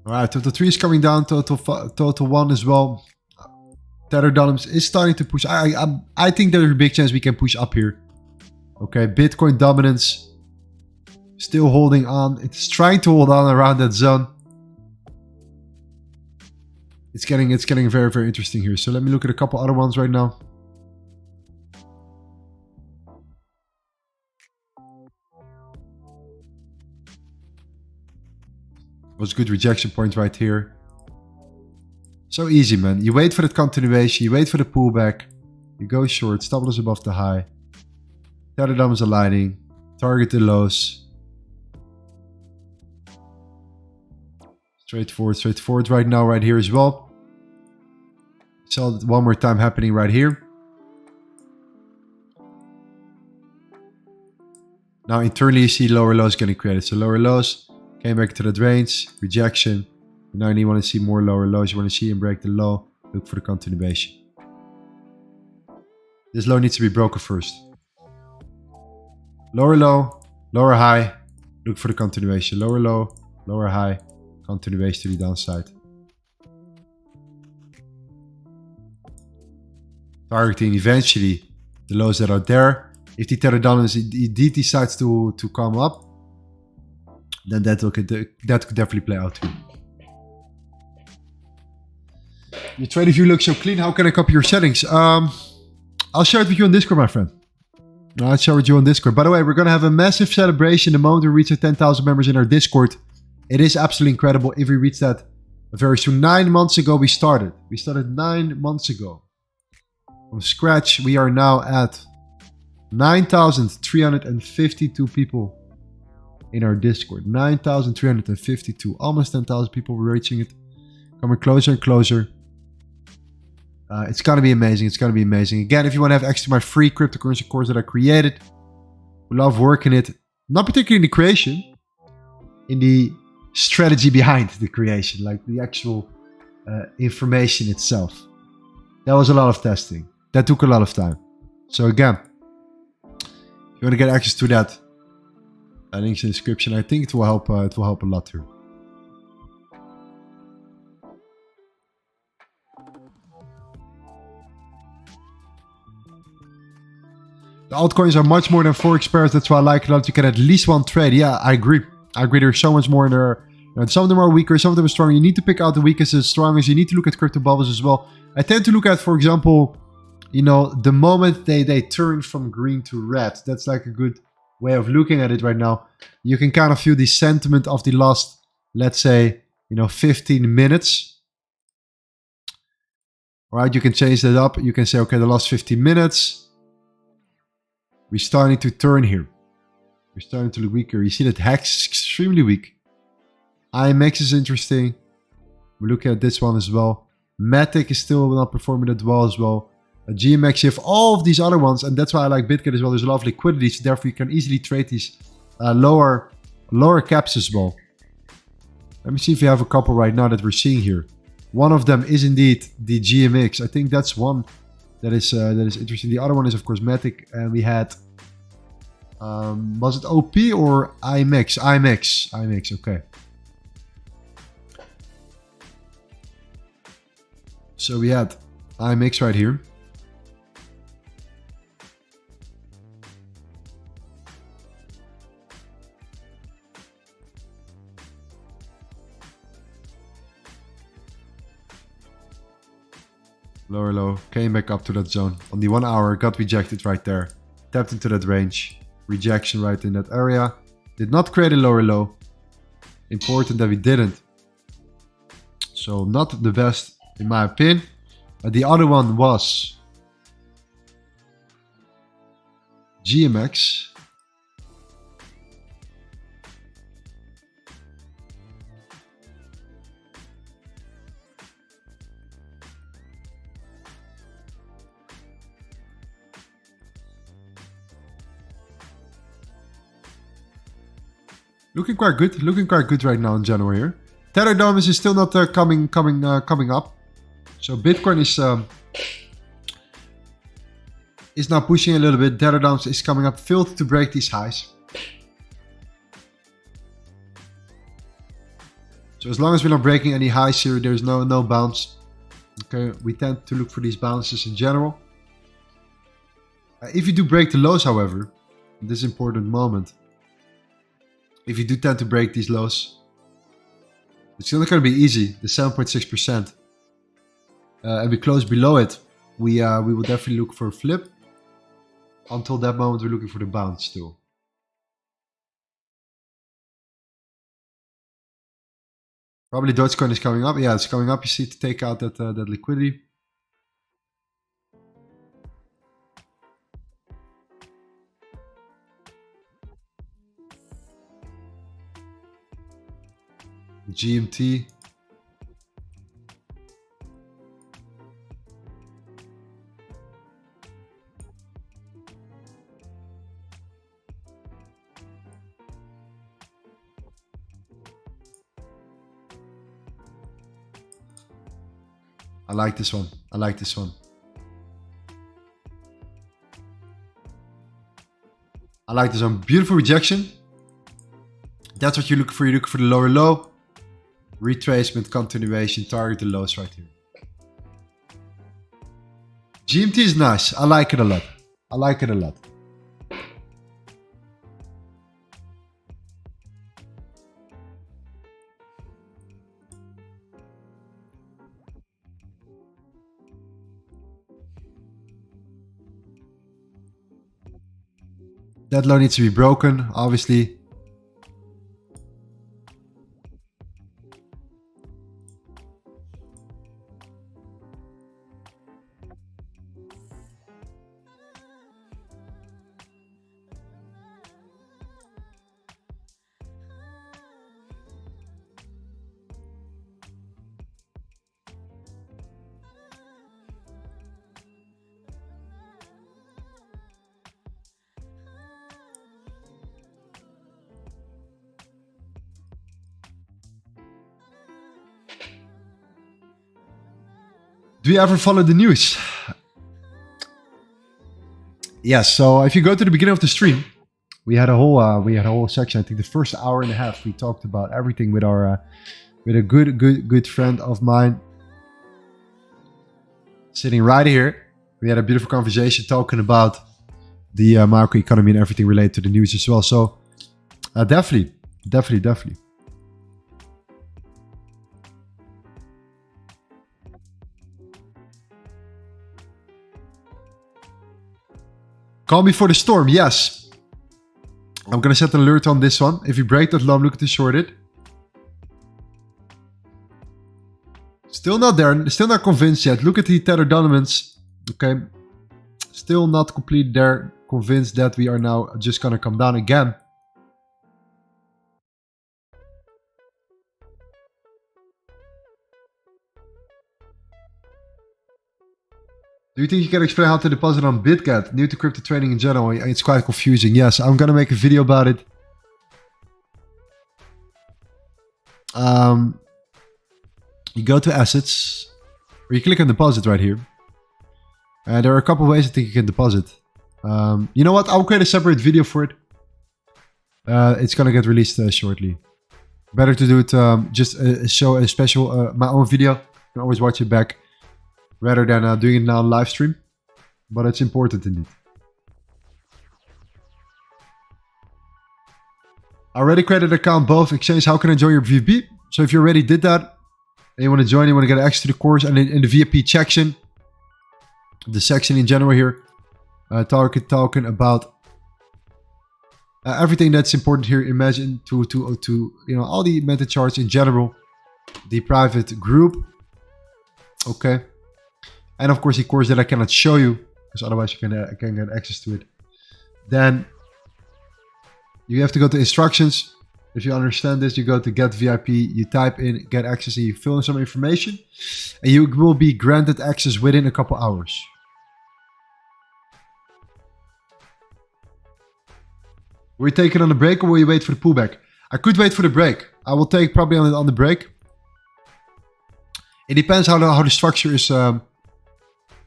Alright, total 3 is coming down, total 1 as well. Tether Dollars is starting to push. I think there's a big chance we can push up here. Okay, Bitcoin dominance still holding on. It's trying to hold on around that zone. It's getting very, very interesting here. So let me look at a couple other ones right now. Was good rejection point right here. So easy, man. You wait for the continuation, you wait for the pullback, you go short, stop loss above the high. Tether Dollars aligning, target the lows. Straightforward right now, right here as well. Saw it one more time happening right here. Now internally you see lower lows getting created. So lower lows. Came back to that range, rejection. Now you want to see more lower lows. You want to see him break the low. Look for the continuation. This low needs to be broken first. Lower low, lower high. Look for the continuation. Lower low, lower high. Continuation to the downside. Targeting eventually the lows that are there. If the Tether Dollars indeed decides to come up, then that could definitely play out too. Your trading view looks so clean. How can I copy your settings? I'll share it with you on Discord, my friend. I'll share it with you on Discord. By the way, we're going to have a massive celebration the moment we reach the 10,000 members in our Discord. It is absolutely incredible if we reach that very soon. 9 months ago we started. We started 9 months ago. From scratch, we are now at 9,352 people in our Discord. 9,352. Almost 10,000 people. We're reaching it. Coming closer and closer. It's going to be amazing. It's going to be amazing. Again, if you want to have access to my free cryptocurrency course that I created. We love working it. Not particularly in the creation. In the strategy behind the creation. Like the actual information itself. That was a lot of testing. That took a lot of time. So again, if you want to get access to that, links in the description. I think it will help. It will help a lot too. The altcoins are much more than forex pairs. That's why I like it a lot. You get at least one trade. Yeah, I agree. I agree. There's so much more in there. And some of them are weaker. Some of them are stronger. You need to pick out the weakest and strongest. You need to look at crypto bubbles as well. I tend to look at, for example, you know, the moment they turn from green to red. That's like a good way of looking at it right now. You can kind of feel the sentiment of the last, let's say, 15 minutes. All right, you can change that up. You can say, okay, the last 15 minutes. We're starting to turn here. We're starting to look weaker. You see that Hex is extremely weak. IMX is interesting. We're looking at this one as well. Matic is still not performing that well as well. GMX, you have all of these other ones, and that's why I like Bitget as well. There's a lot of liquidity, so therefore you can easily trade these lower caps as well. Let me see if you have a couple right now that we're seeing here. One of them is indeed the GMX. I think that's one That is interesting. The other one is of course Matic, and we had was it OP or IMX? IMX. Okay. So we had IMX right here. Lower low, came back up to that zone. On the 1 hour, got rejected right there. Tapped into that range. Rejection right in that area. Did not create a lower low. Important that we didn't. So not the best in my opinion. The other one was GMX. Looking quite good right now in general here. Tether Dominance is still not coming up. So Bitcoin is now pushing a little bit. Tether Dominance is coming up, failed to break these highs. So as long as we're not breaking any highs here, there's no bounce. Okay, we tend to look for these bounces in general. If you do break the lows, however, in this important moment, if you do tend to break these lows, it's not going to be easy, the 7.6%. And we close below it, we will definitely look for a flip. Until that moment, we're looking for the bounce still. Probably Dogecoin is coming up. Yeah, it's coming up. You see, to take out that liquidity. GMT. I like this one. I like this one. I like this one. Beautiful rejection. That's what you look for. You look for the lower low. Retracement, continuation, target the lows right here. GMT is nice. I like it a lot. I like it a lot. That low needs to be broken, obviously. Do you ever follow the news? Yes. So if you go to the beginning of the stream, we had a whole section. I think the first hour and a half we talked about everything with our with a good friend of mine sitting right here. We had a beautiful conversation talking about the macroeconomy and everything related to the news as well. So definitely. Call me for the storm. Yes. I'm going to set an alert on this one. If you break that low, I'm looking to short it. Still not there. Still not convinced yet. Look at the Tether Dominance. Okay. Still not completely there. Convinced that we are now just going to come down again. Do you think you can explain how to deposit on Bitget? New to crypto trading in general. It's quite confusing. Yes, I'm going to make a video about it. You go to assets, or you click on deposit right here. There are a couple ways I think you can deposit. You know what? I'll create a separate video for it. It's gonna get released shortly. Better to do it just show a special my own video. You can always watch it back rather than doing it now on live stream. But it's important indeed. I already created an account both exchange. How can I join your VP? So if you already did that and you want to join, you want to get access to the course, and in the VIP section, the section in general here, talking about everything that's important here. Imagine to you know, all the meta charts in general, the private group, okay, and of course the course that I cannot show you because otherwise you can get access to it. Then you have to go to instructions. If you understand this, you go to get VIP, you type in get access, and you fill in some information, and you will be granted access within a couple hours. Will you take it on the break, or will you wait for the pullback? I could wait for the break. I will take probably on the break. It depends how the structure is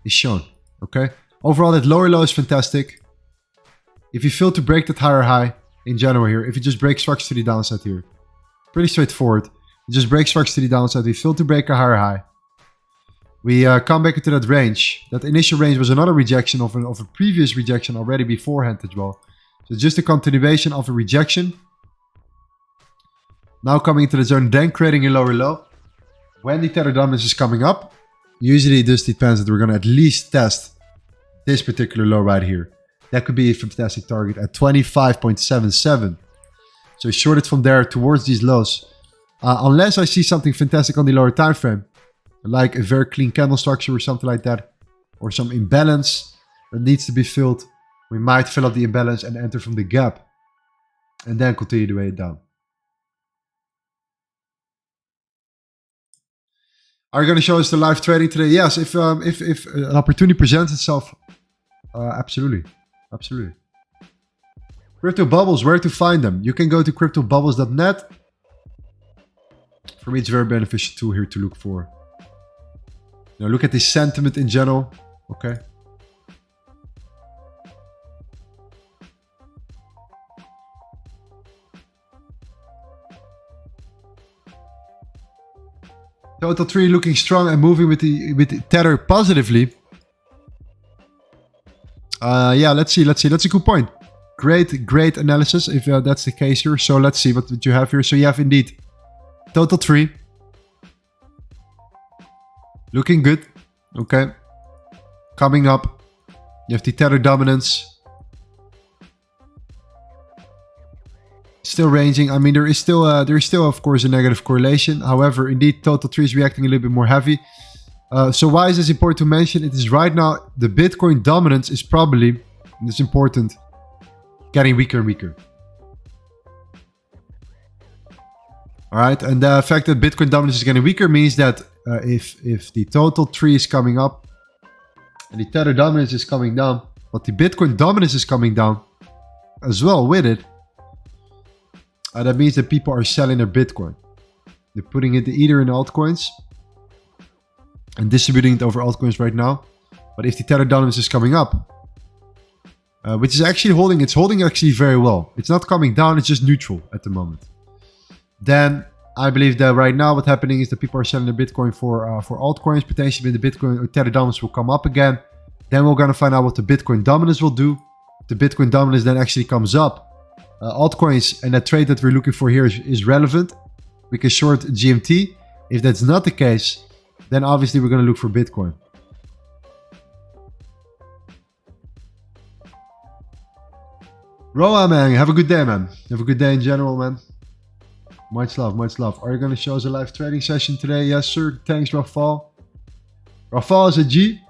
shown. Okay. Overall, that lower low is fantastic. If you fail to break that higher high in general here, if you just break structure to the downside here, pretty straightforward. You just break structure to the downside. We fail to break a higher high. We come back into that range. That initial range was another rejection of a previous rejection already beforehand as well. So just a continuation of a rejection. Now coming into the zone, then creating a lower low. When the tether dominance is coming up, usually this depends that we're going to at least test this particular low right here. That could be a fantastic target at 25.77. So short it from there towards these lows. Unless I see something fantastic on the lower time frame, like a very clean candle structure or something like that, or some imbalance that needs to be filled, we might fill up the imbalance and enter from the gap, and then continue to weigh it down. Are you going to show us the live trading today? Yes, if an opportunity presents itself, absolutely. Absolutely. Crypto bubbles, where to find them? You can go to cryptobubbles.net. For me, it's a very beneficial tool here to look for. Now look at the sentiment in general. Okay. Total tree looking strong and moving with the tether positively. Yeah, let's see. That's a good point. Great analysis if that's the case here. So let's see what you have here. So you have indeed total tree looking good. Okay, coming up. You have the tether dominance. Still ranging. I mean, there is still of course a negative correlation. However, indeed, total tree is reacting a little bit more heavy. So why is this important to mention? It is right now the Bitcoin dominance is probably, and it's important, getting weaker and weaker. All right, and the fact that Bitcoin dominance is getting weaker means that if the total tree is coming up and the tether dominance is coming down, but the Bitcoin dominance is coming down as well with it, that means that people are selling their Bitcoin. They're putting it either in altcoins and distributing it over altcoins right now. But if the tether dominance is coming up, which is actually holding, it's holding actually very well. It's not coming down, it's just neutral at the moment. Then I believe that right now what's happening is that people are selling their Bitcoin for altcoins. Potentially the Bitcoin or tether dominance will come up again. Then we're going to find out what the Bitcoin dominance will do. The Bitcoin dominance then actually comes up. Altcoins and that trade that we're looking for here is relevant. We can short GMT. If that's not the case, then obviously we're going to look for Bitcoin. Roa, man, have a good day, man. Have a good day in general, man. Much love, much love. Are you going to show us a live trading session today? Yes, sir. Thanks, Rafal. Rafal is a G.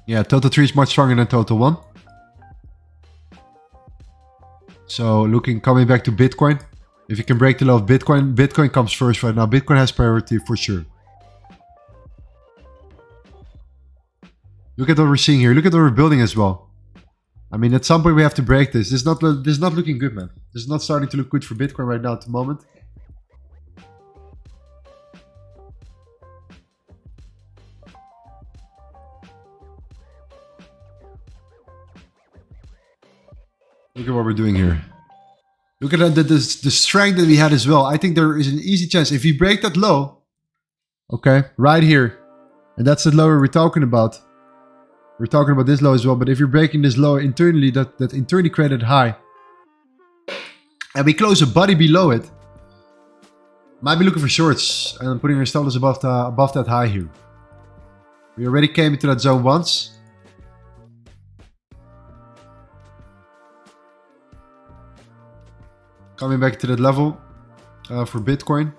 Yeah, total 3 is much stronger than total 1. So coming back to Bitcoin. If you can break the low of Bitcoin, Bitcoin comes first right now. Bitcoin has priority for sure. Look at what we're seeing here. Look at what we're building as well. I mean, at some point we have to break this. This is not looking good, man. This is not starting to look good for Bitcoin right now at the moment. Look at what we're doing here. Look at the strength that we had as well. I think there is an easy chance. If we break that low, okay, right here, and that's the low we're talking about. We're talking about this low as well, but if you're breaking this low internally, that internally created high, and we close a body below it, might be looking for shorts and putting our stop loss above that high here. We already came into that zone once. Coming back to that level for Bitcoin.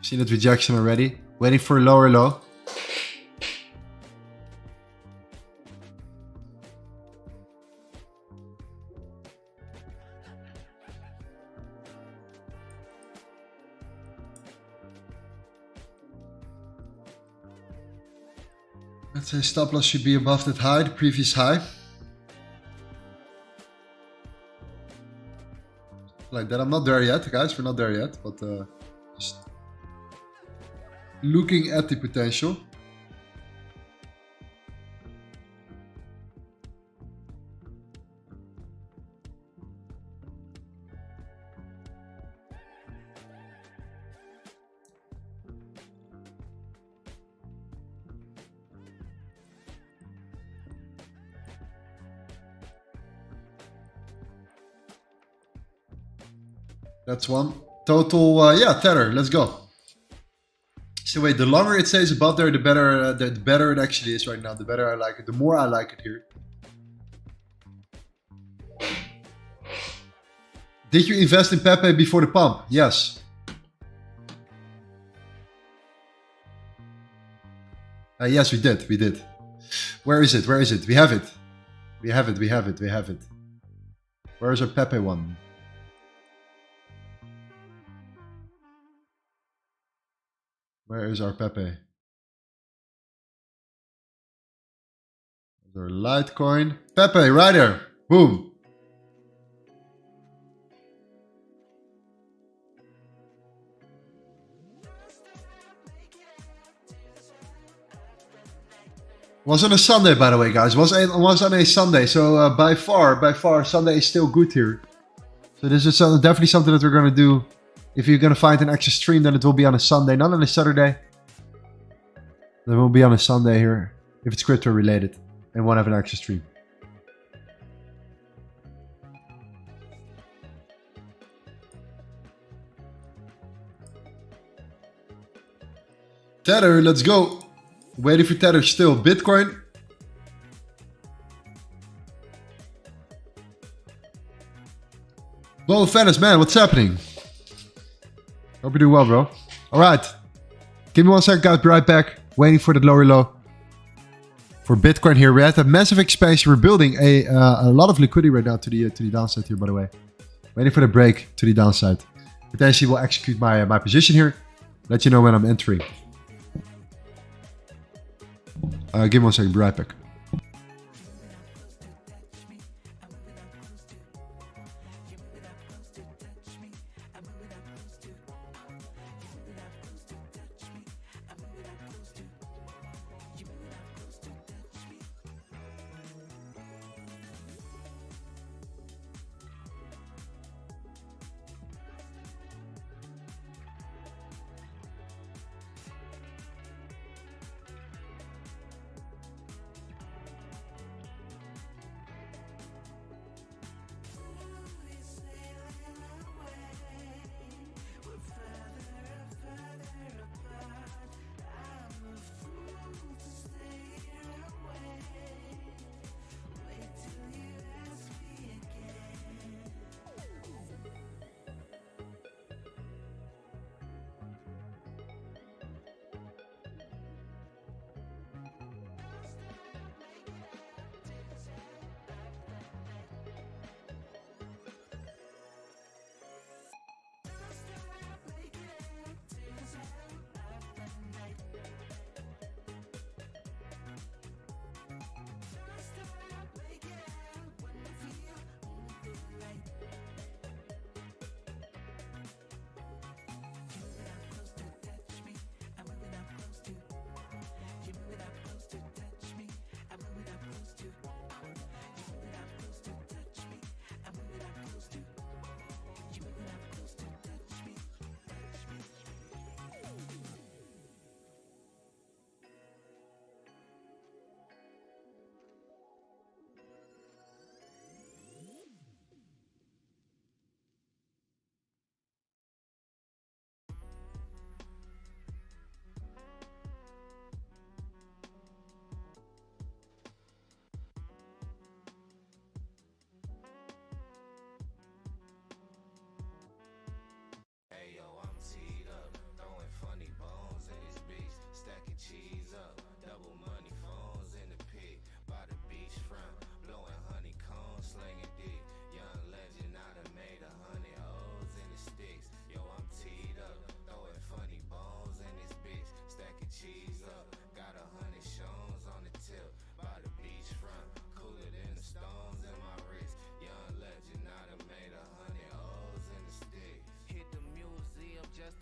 Seen that rejection already. Waiting for a lower low. Let's say stop loss should be above that high, the previous high. Like that. I'm not there yet, guys. We're not there yet, but just looking at the potential. That's one. Total, yeah, Tether, let's go. So wait, the longer it stays above there, the better it actually is right now. The better I like it, the more I like it here. Did you invest in Pepe before the pump? Yes. Yes, we did. Where is it? We have it. We have it. Where is our Pepe one? Where is our Pepe? There's our Litecoin. Pepe, right there. Boom. Was on a Sunday, by the way, guys. Was on a Sunday. So by far, Sunday is still good here. So this is definitely something that we're going to do. If you're going to find an extra stream, then it will be on a Sunday, not on a Saturday. Then it will be on a Sunday here, if it's crypto related, and won't have an extra stream. Tether, let's go. Waiting for Tether still. Bitcoin. Whoa, Venice, man, what's happening? Hope you're doing well, bro. All right. Give me 1 second, guys. Be right back. Waiting for the lower low. For Bitcoin here, we had a massive expansion. We're building a lot of liquidity right now to the downside here, by the way. Waiting for the break to the downside. Potentially will execute my position here. Let you know when I'm entering. Give me 1 second. Be right back.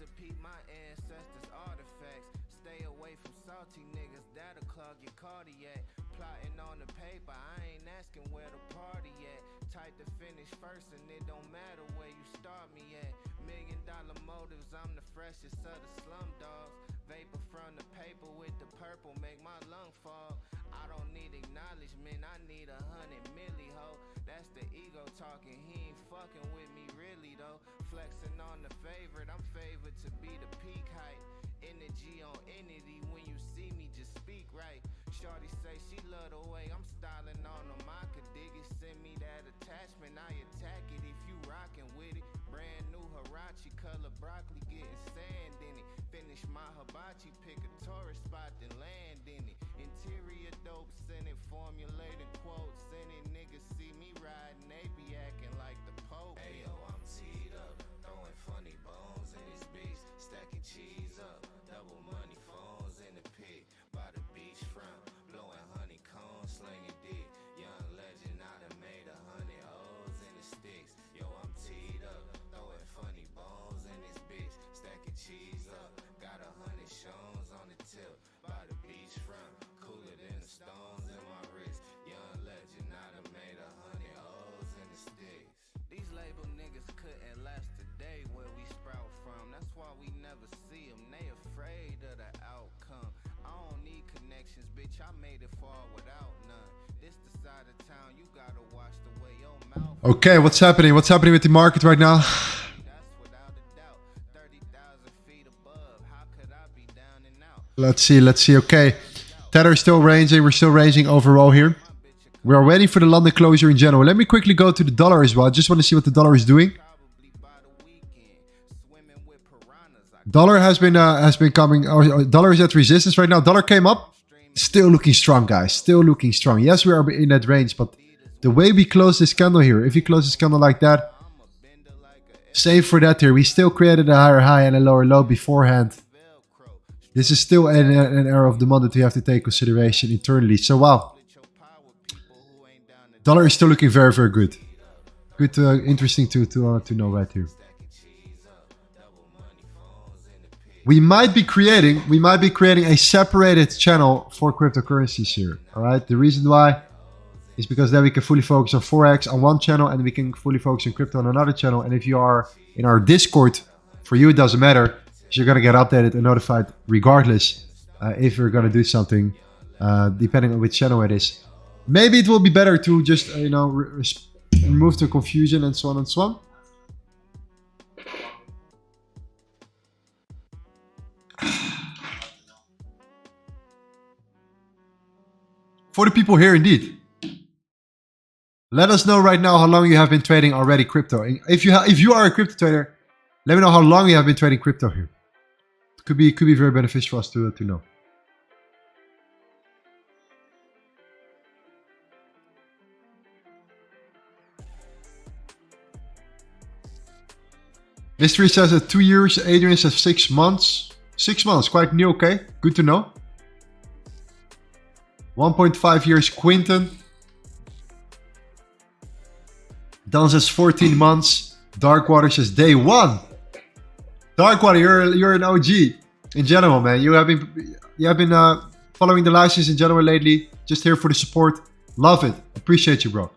to peep my ancestors' artifacts. Stay away from salty niggas, that'll clog your cardiac. Plotting on the paper, I ain't asking where the party at. Tight to finish first, and it don't matter where you start me at. $1 million motives, I'm the freshest of the slum dogs. Vapor from the paper with the purple, make my lung fall. I don't need acknowledgement, I need 100 milli, ho. That's the ego talking, he ain't fucking with me really though. Flexing on the favorite, I'm favored to be the peak height. Energy on entity, when you see me just speak right. Shorty say she love the way I'm styling on them, I could dig it, send me that attachment, I attack it if you rockin' with it. Brand new Hirachi, color broccoli, getting sand in it. Finish my hibachi, pick a tourist spot, then land in it. Interior dope, send it, formulating quotes, send it. Niggas see me riding, they be acting like the Pope. Hey yo, I'm teed up, throwing funny bones in this bitch, stacking cheese up, double money phones in the pit, by the beachfront, blowing honeycomb, slinging dick. Young legend, I done made 100 O's in the sticks. Yo, I'm teed up, throwing funny bones in this bitch, stacking cheese up, got 100 shows on the tip, by the beachfront, cooler than the stones in my wrist. Young legend, I done made 100 O's in the sticks. These label niggas couldn't last a day where we sprout from. That's why we never see them. They afraid of the outcome. I don't need connections, bitch. I made it far without none. This the side of town you gotta watch the way your mouth. Okay, what's happening? What's happening with the market right now? That's without a doubt. 30,000 feet above. How could I be down and out? Let's see. Okay, Tether is still ranging. We're still ranging overall here. We are waiting for the London closure in general. Let me quickly go to the dollar as well. I just want to see what the dollar is doing. Probably by the weekend. Swimming with piranhas. Dollar has been coming. Dollar is at resistance right now. Dollar came up. Still looking strong, guys. Still looking strong. Yes, we are in that range, but the way we close this candle here, if we close this candle like that, same for that here. We still created a higher high and a lower low beforehand. This is still an area of demand that we have to take consideration internally. So wow. Dollar is still looking very, very good. Good, interesting to know right here. We might be creating a separated channel for cryptocurrencies here. All right. The reason why is because then we can fully focus on Forex on one channel and we can fully focus on crypto on another channel. And if you are in our Discord, for you it doesn't matter. You're gonna get updated and notified regardless if you're gonna do something, depending on which channel it is. Maybe it will be better to just remove the confusion and so on and so on. For the people here, indeed. Let us know right now how long you have been trading already crypto. If you are a crypto trader, let me know how long you have been trading crypto here. It could be very beneficial for us to know. Mystery says that 2 years. Adrian says 6 months. 6 months, quite new. Okay, good to know. 1.5 years, Quinton. Don says 14 months. Darkwater says day 1. Darkwater, you're an OG in general, man. You have been following the license in general lately. Just here for the support. Love it. Appreciate you, bro.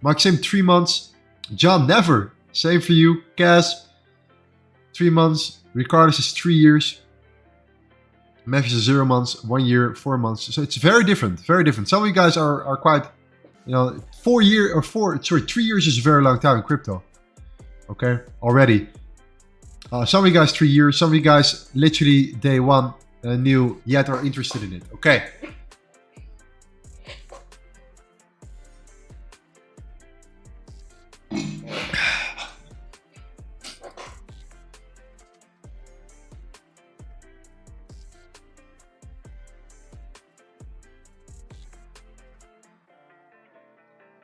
Maxim 3 months. John never. Same for you. Cass 3 months. Ricardo says 3 years. Memphis is 0 months, 1 year, 4 months. So it's very different, very different. Some of you guys are quite, 3 years is a very long time in crypto. Okay, already. Some of you guys 3 years, some of you guys literally day 1 new, yet are interested in it. Okay.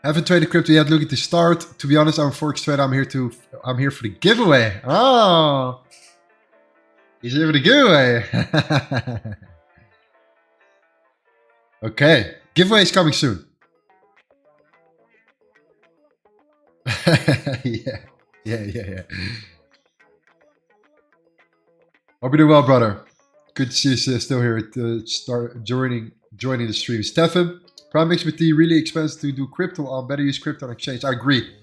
Haven't traded crypto yet. Looking to start. To be honest, I'm a forex trader. I'm here for the giveaway. Oh, he's here for the giveaway. Okay, giveaway is coming soon. Yeah. Hope you're doing well, brother. Good to see you still here. Start joining the stream. Stefan, Prime XBT really expensive to do crypto on. Better use crypto on exchange. I agree.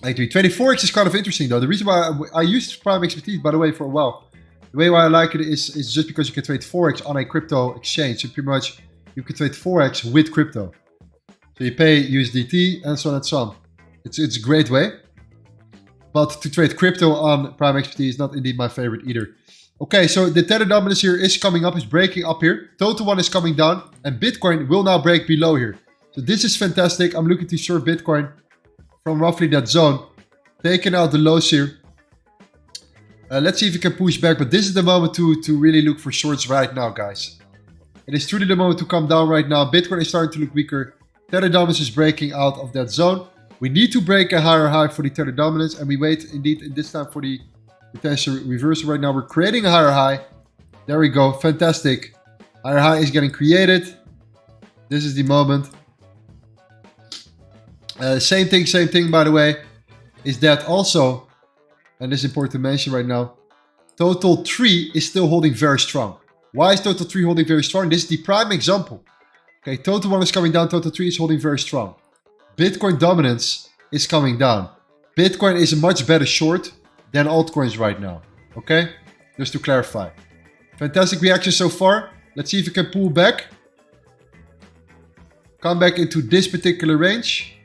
24x is kind of interesting though. The reason why I used Prime XBT, by the way, for a while. The way why I like it is just because you can trade 4x on a crypto exchange. So pretty much you can trade 4x with crypto. So you pay USDT and so on and so on. It's a great way. But to trade crypto on Prime XBT is not indeed my favorite either. Okay, so the Tether dominance here is coming up, is breaking up here. Total one is coming down, and Bitcoin will now break below here. So this is fantastic. I'm looking to short Bitcoin from roughly that zone. Taking out the lows here. Let's see if we can push back, but this is the moment to really look for shorts right now, guys. It is truly the moment to come down right now. Bitcoin is starting to look weaker. Tether dominance is breaking out of that zone. We need to break a higher high for the Tether dominance, and we wait indeed in this time for the potential reversal. Right now we're creating a higher high. There we go, fantastic. Higher high is getting created. This is the moment. Same thing by the way, is that also, and this is important to mention right now, total 3 is still holding very strong. Why is total 3 holding very strong? This is the prime example. Okay, total 1 is coming down, total 3 is holding very strong. Bitcoin dominance is coming down. Bitcoin is a much better short than altcoins right now. Okay? Just to clarify. Fantastic reaction so far. Let's see if we can pull back. Come back into this particular range.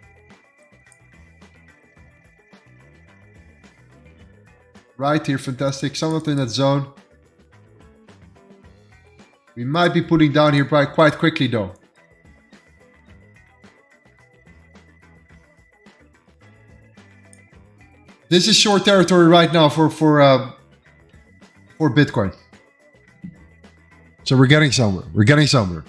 Right here, fantastic. Somewhat in that zone. We might be pulling down here quite quickly though. This is short territory right now for Bitcoin. So we're getting somewhere. We're getting somewhere.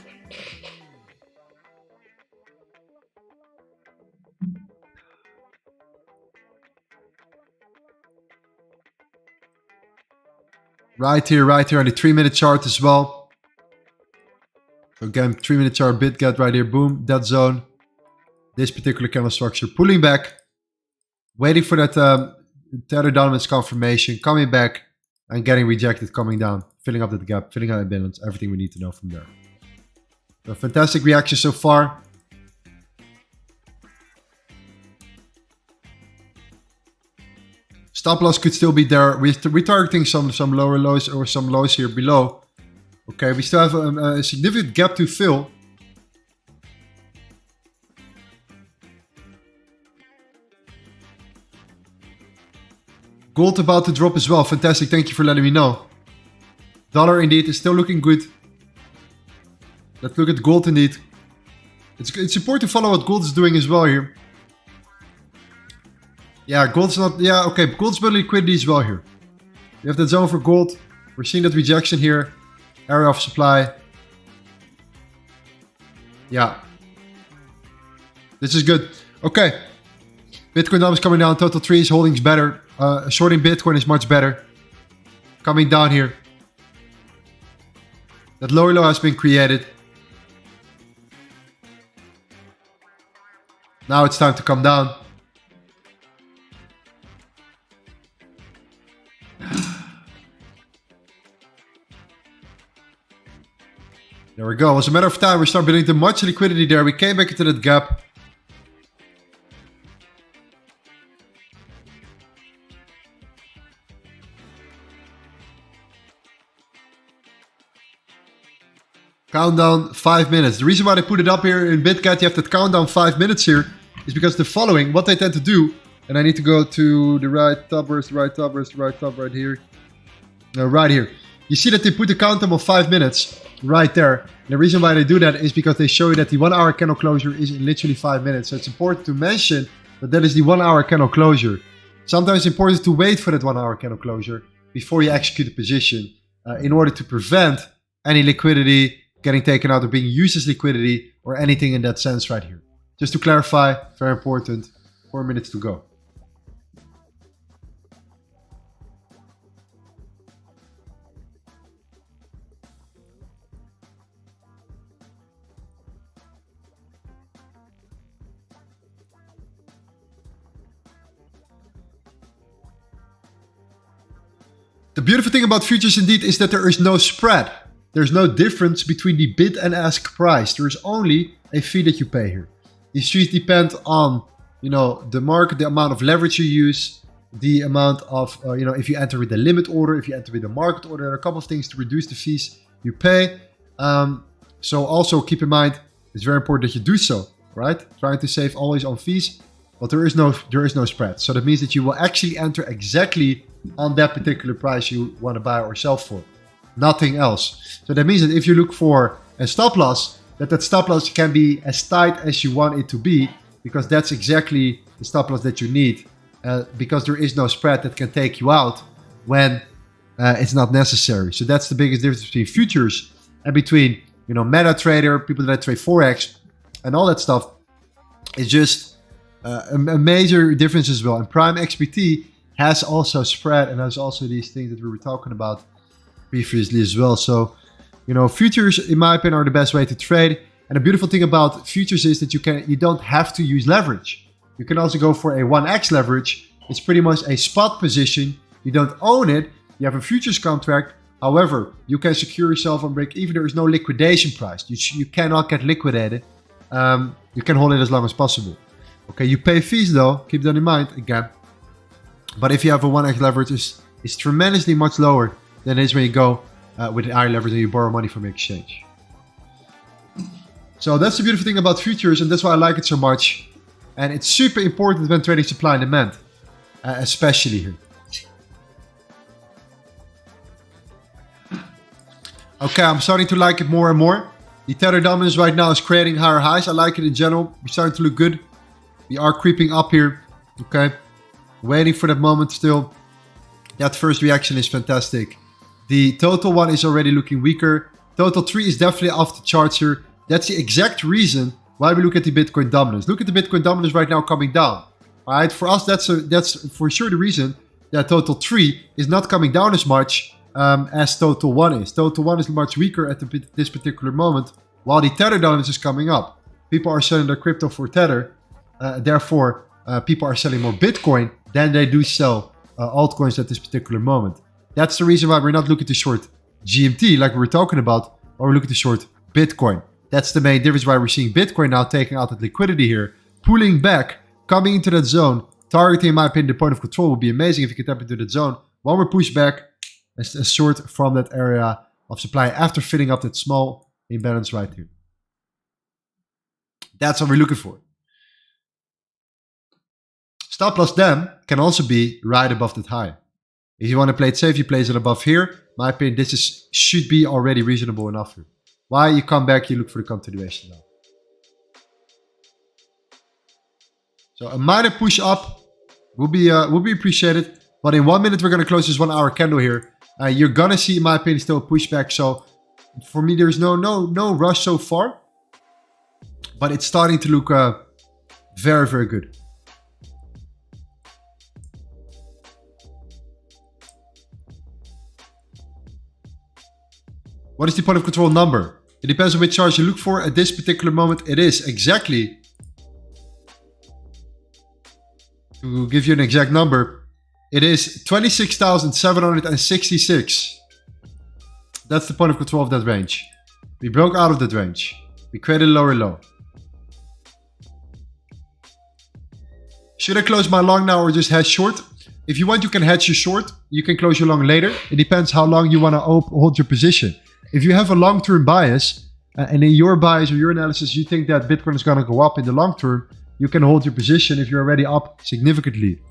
Right here on the 3-minute chart as well. So again, 3-minute chart, Bitget right here, boom, that zone. This particular candle structure, pulling back. Waiting for that Tether dominance confirmation, coming back and getting rejected, coming down, filling up that gap, filling out that balance, everything we need to know from there. So fantastic reaction so far. Stop loss could still be there. We're targeting some lower lows or some lows here below. Okay, we still have a significant gap to fill. Gold about to drop as well. Fantastic. Thank you for letting me know. Dollar indeed is still looking good. Let's look at gold indeed. It's important to follow what gold is doing as well here. Yeah, gold's not... Yeah, okay. Gold's building liquidity as well here. We have that zone for gold. We're seeing that rejection here. Area of supply. Yeah. This is good. Okay. Bitcoin numbers coming down. Total 3 is holding better. Shorting Bitcoin is much better. Coming down here. That lower low has been created. Now it's time to come down. There we go. It was a matter of time. We start building too much liquidity there. We came back into that gap. Countdown 5 minutes. The reason why they put it up here in Bitget, you have that countdown 5 minutes here, is because the following, what they tend to do, and I need to go to the right top, where's the right top, where's the right top, right here. No, right here. You see that they put the countdown of 5 minutes right there. And the reason why they do that is because they show you that the 1 hour candle closure is in literally 5 minutes. So it's important to mention that that is the 1 hour candle closure. Sometimes it's important to wait for that 1 hour candle closure before you execute the position in order to prevent any liquidity getting taken out or being used as liquidity or anything in that sense right here. Just to clarify, very important, 4 minutes to go. The beautiful thing about futures indeed is that there is no spread. There's no difference between the bid and ask price. There is only a fee that you pay here. These fees depend on, the market, the amount of leverage you use, the amount of, if you enter with a limit order, if you enter with a market order, there are a couple of things to reduce the fees you pay. So also keep in mind, it's very important that you do so, right? Trying to save always on fees, but there is no spread. So that means that you will actually enter exactly on that particular price you want to buy or sell for. Nothing else. So that means that if you look for a stop loss, that stop loss can be as tight as you want it to be, because that's exactly the stop loss that you need, because there is no spread that can take you out when it's not necessary. So that's the biggest difference between futures and between, meta trader, people that trade Forex and all that stuff. It's just a major difference as well. And Prime XPT has also spread and has also these things that we were talking about previously as well. So, futures, in my opinion, are the best way to trade. And the beautiful thing about futures is that you don't have to use leverage. You can also go for a 1x leverage. It's pretty much a spot position. You don't own it. You have a futures contract. However, you can secure yourself on break even. There is no liquidation price. You cannot get liquidated. You can hold it as long as possible. Okay, you pay fees though. Keep that in mind again. But if you have a 1x leverage, it's tremendously much lower than it is when you go with an higher leverage and you borrow money from the exchange. So that's the beautiful thing about futures, and that's why I like it so much. And it's super important when trading supply and demand, especially here. Okay, I'm starting to like it more and more. The tether dominance right now is creating higher highs. I like it in general. We're starting to look good. We are creeping up here. Okay, waiting for that moment still. That first reaction is fantastic. The total one is already looking weaker. Total 3 is definitely off the charts here. That's the exact reason why we look at the Bitcoin dominance. Look at the Bitcoin dominance right now coming down. All right, for us, that's for sure the reason that total 3 is not coming down as much as total 1 is. Total 1 is much weaker at this particular moment, while the tether dominance is coming up. People are selling their crypto for tether. Therefore, people are selling more Bitcoin than they do sell altcoins at this particular moment. That's the reason why we're not looking to short GMT like we were talking about, or we're looking to short Bitcoin. That's the main difference why we're seeing Bitcoin now taking out that liquidity here, pulling back, coming into that zone, targeting, in my opinion, the point of control would be amazing if you could tap into that zone. One more pushback, a short from that area of supply after filling up that small imbalance right here. That's what we're looking for. Stop loss then can also be right above that high. If you want to play it safe, you place it above here. In my opinion, this should be already reasonable enough here. Why you come back, you look for the continuation now. So a minor push up will be appreciated. But in 1 minute, we're going to close this 1 hour candle here. You're going to see, in my opinion, still a pushback. So for me, there's no rush so far. But it's starting to look very, very good. What is the point of control number? It depends on which chart you look for. At this particular moment, it is exactly, to give you an exact number, it is 26,766. That's the point of control of that range. We broke out of that range. We created a lower low. Should I close my long now or just hedge short? If you want, you can hedge your short. You can close your long later. It depends how long you want to hold your position. If you have a long-term bias, and in your bias or your analysis, you think that Bitcoin is going to go up in the long term, you can hold your position if you're already up significantly.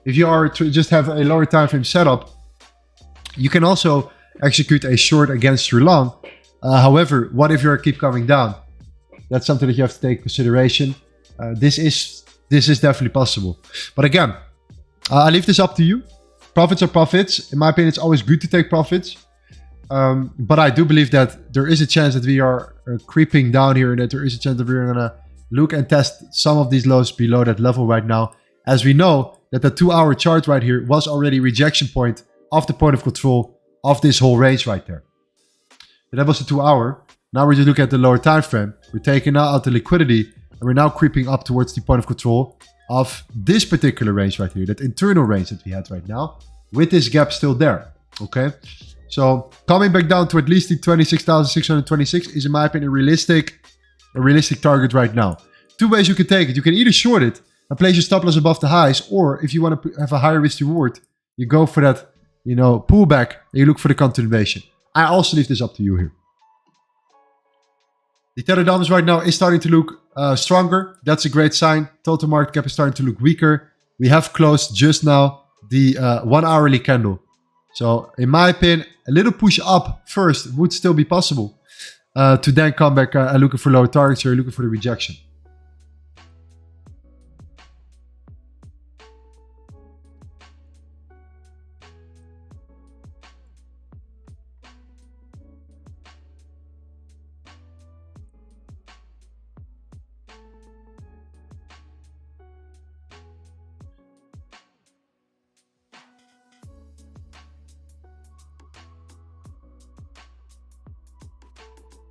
If you are to just have a lower time frame setup, you can also execute a short against your long. However, what if you keep coming down? That's something that you have to take into consideration. This is definitely possible. But again, I leave this up to you. Profits are profits. In my opinion, it's always good to take profits. But I do believe that there is a chance that we are creeping down here and that there is a chance that we're going to look and test some of these lows below that level right now. As we know that the 2 hour chart right here was already rejection point of the point of control of this whole range right there. And that was the 2 hour. Now we're just looking at the lower time frame. We're taking out the liquidity and we're now creeping up towards the point of control of this particular range right here, that internal range that we had right now, with this gap still there. Okay, so coming back down to at least the 26,626 is, in my opinion, a realistic target right now. Two ways you can take it. You can either short it and place your stop loss above the highs, or if you want to have a higher risk reward, you go for that, pullback and you look for the continuation. I also leave this up to you here. The Tether Dominance right now is starting to look stronger. That's a great sign. Total market cap is starting to look weaker. We have closed just now the 1 hourly candle. So in my opinion, a little push up first would still be possible to then come back looking for lower targets or looking for the rejection.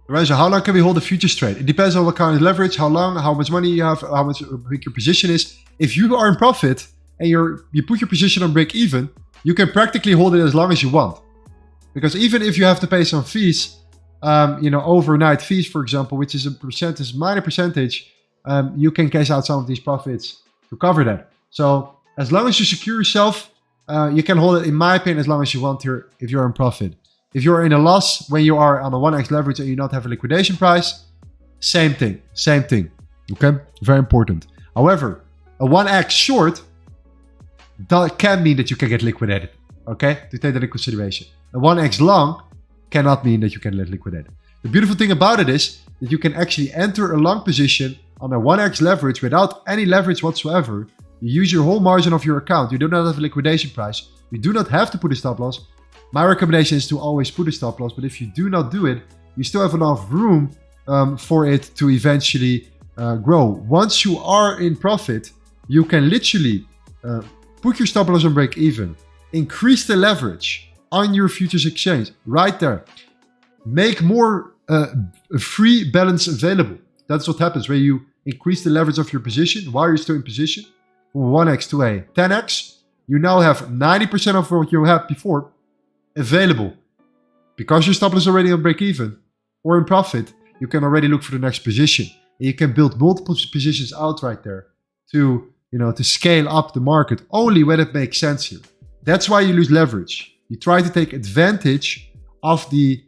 Lorenzo, how long can we hold a futures trade? It depends on what kind of leverage, how long, how much money you have, how much big your position is. If you are in profit and you put your position on break even, you can practically hold it as long as you want. Because even if you have to pay some fees, overnight fees, for example, which is a minor percentage, you can cash out some of these profits to cover that. So as long as you secure yourself, you can hold it, in my opinion, as long as you want here if you're in profit. If you're in a loss when you are on a 1x leverage and you don't have a liquidation price, same thing. Okay, very important. However, a 1x short that can mean that you can get liquidated. Okay, to take that in consideration. A 1x long cannot mean that you can get liquidated. The beautiful thing about it is that you can actually enter a long position on a 1x leverage without any leverage whatsoever. You use your whole margin of your account. You do not have a liquidation price. You do not have to put a stop loss. My recommendation is to always put a stop loss, but if you do not do it, you still have enough room for it to eventually grow. Once you are in profit, you can literally put your stop loss on break even, increase the leverage on your futures exchange right there, make more free balance available. That's what happens when you increase the leverage of your position while you're still in position from 1x to a 10x. You now have 90% of what you had before available. Because your stop loss is already on break even or in profit, you can already look for the next position. And you can build multiple positions out right there to scale up the market only when it makes sense here. That's why you lose leverage. You try to take advantage of the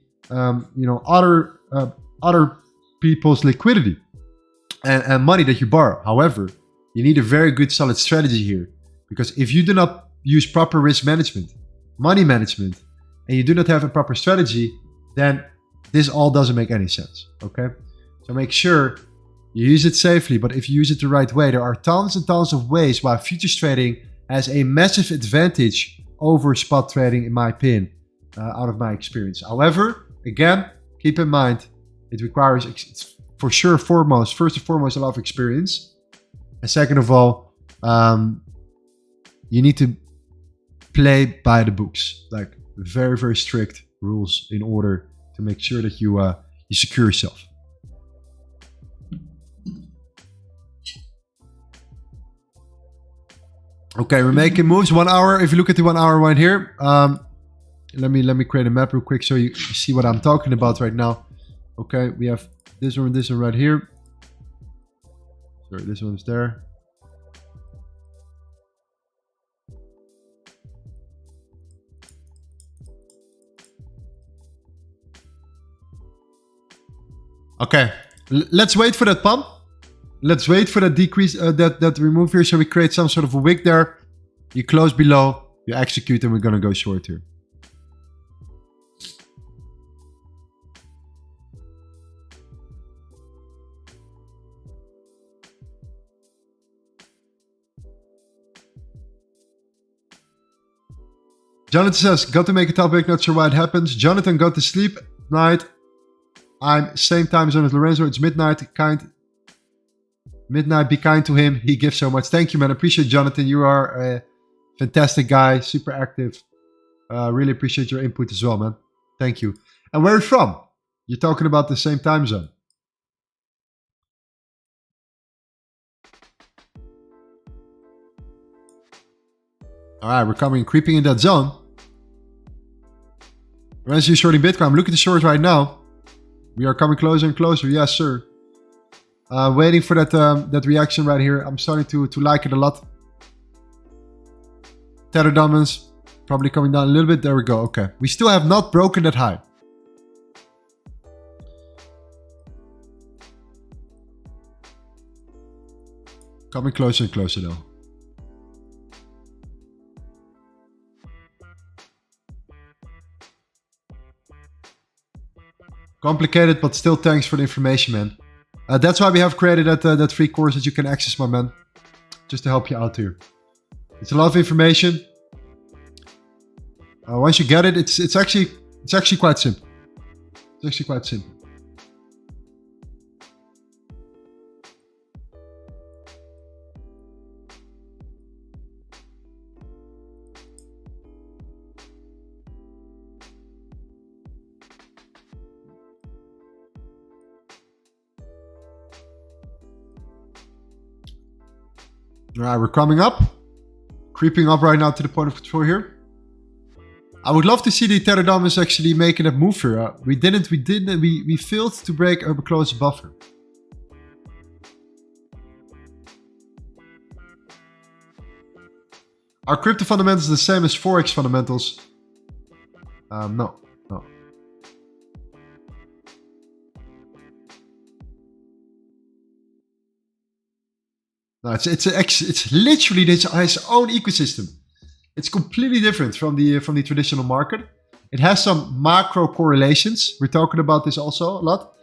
other people's liquidity and money that you borrow. However, you need a very good solid strategy here, because if you do not use proper risk management, money management, and you do not have a proper strategy, then this all doesn't make any sense. Okay, so make sure you use it safely, but if you use it the right way, there are tons and tons of ways why futures trading has a massive advantage over spot trading, in my opinion, out of my experience. However, again, keep in mind, it requires, for sure, first and foremost, a lot of experience. And second of all, you need to play by the books, like very, very strict rules in order to make sure that you secure yourself. Okay, we're making moves. 1 hour. If you look at the 1 hour one here, let me create a map real quick so you see what I'm talking about right now. Okay, we have this one right here. Sorry, this one's there. Okay, let's wait for that pump. Let's wait for that decrease, that remove here, so we create some sort of a wick there. You close below, you execute, and we're gonna go short here. Jonathan says, got to make a topic, not sure why it happens. Jonathan, go to sleep. Night. I'm same time zone as Lorenzo. It's midnight. Midnight, be kind to him. He gives so much. Thank you, man. Appreciate it, Jonathan. You are a fantastic guy, super active. Really appreciate your input as well, man. Thank you. And where are you from? You're talking about the same time zone. All right, we're creeping in that zone. Lorenzo, you're shorting Bitcoin. I'm looking at the short right now. We are coming closer and closer. Yes, sir. Waiting for that reaction right here. I'm starting to like it a lot. Tether dominance probably coming down a little bit. There we go. Okay. We still have not broken that high. Coming closer and closer though. Complicated, but still thanks for the information, man. That's why we have created that free course that you can access, my man. Just to help you out here. It's a lot of information. Once you get it, it's actually quite simple. It's actually quite simple. All right, we're coming up. Creeping up right now to the point of control here. I would love to see the Tether dominance actually making a move here. We failed to break a close buffer. Are crypto fundamentals the same as Forex fundamentals? No. No, it's literally its own ecosystem. It's completely different from the traditional market. It has some macro correlations. We're talking about this also a lot.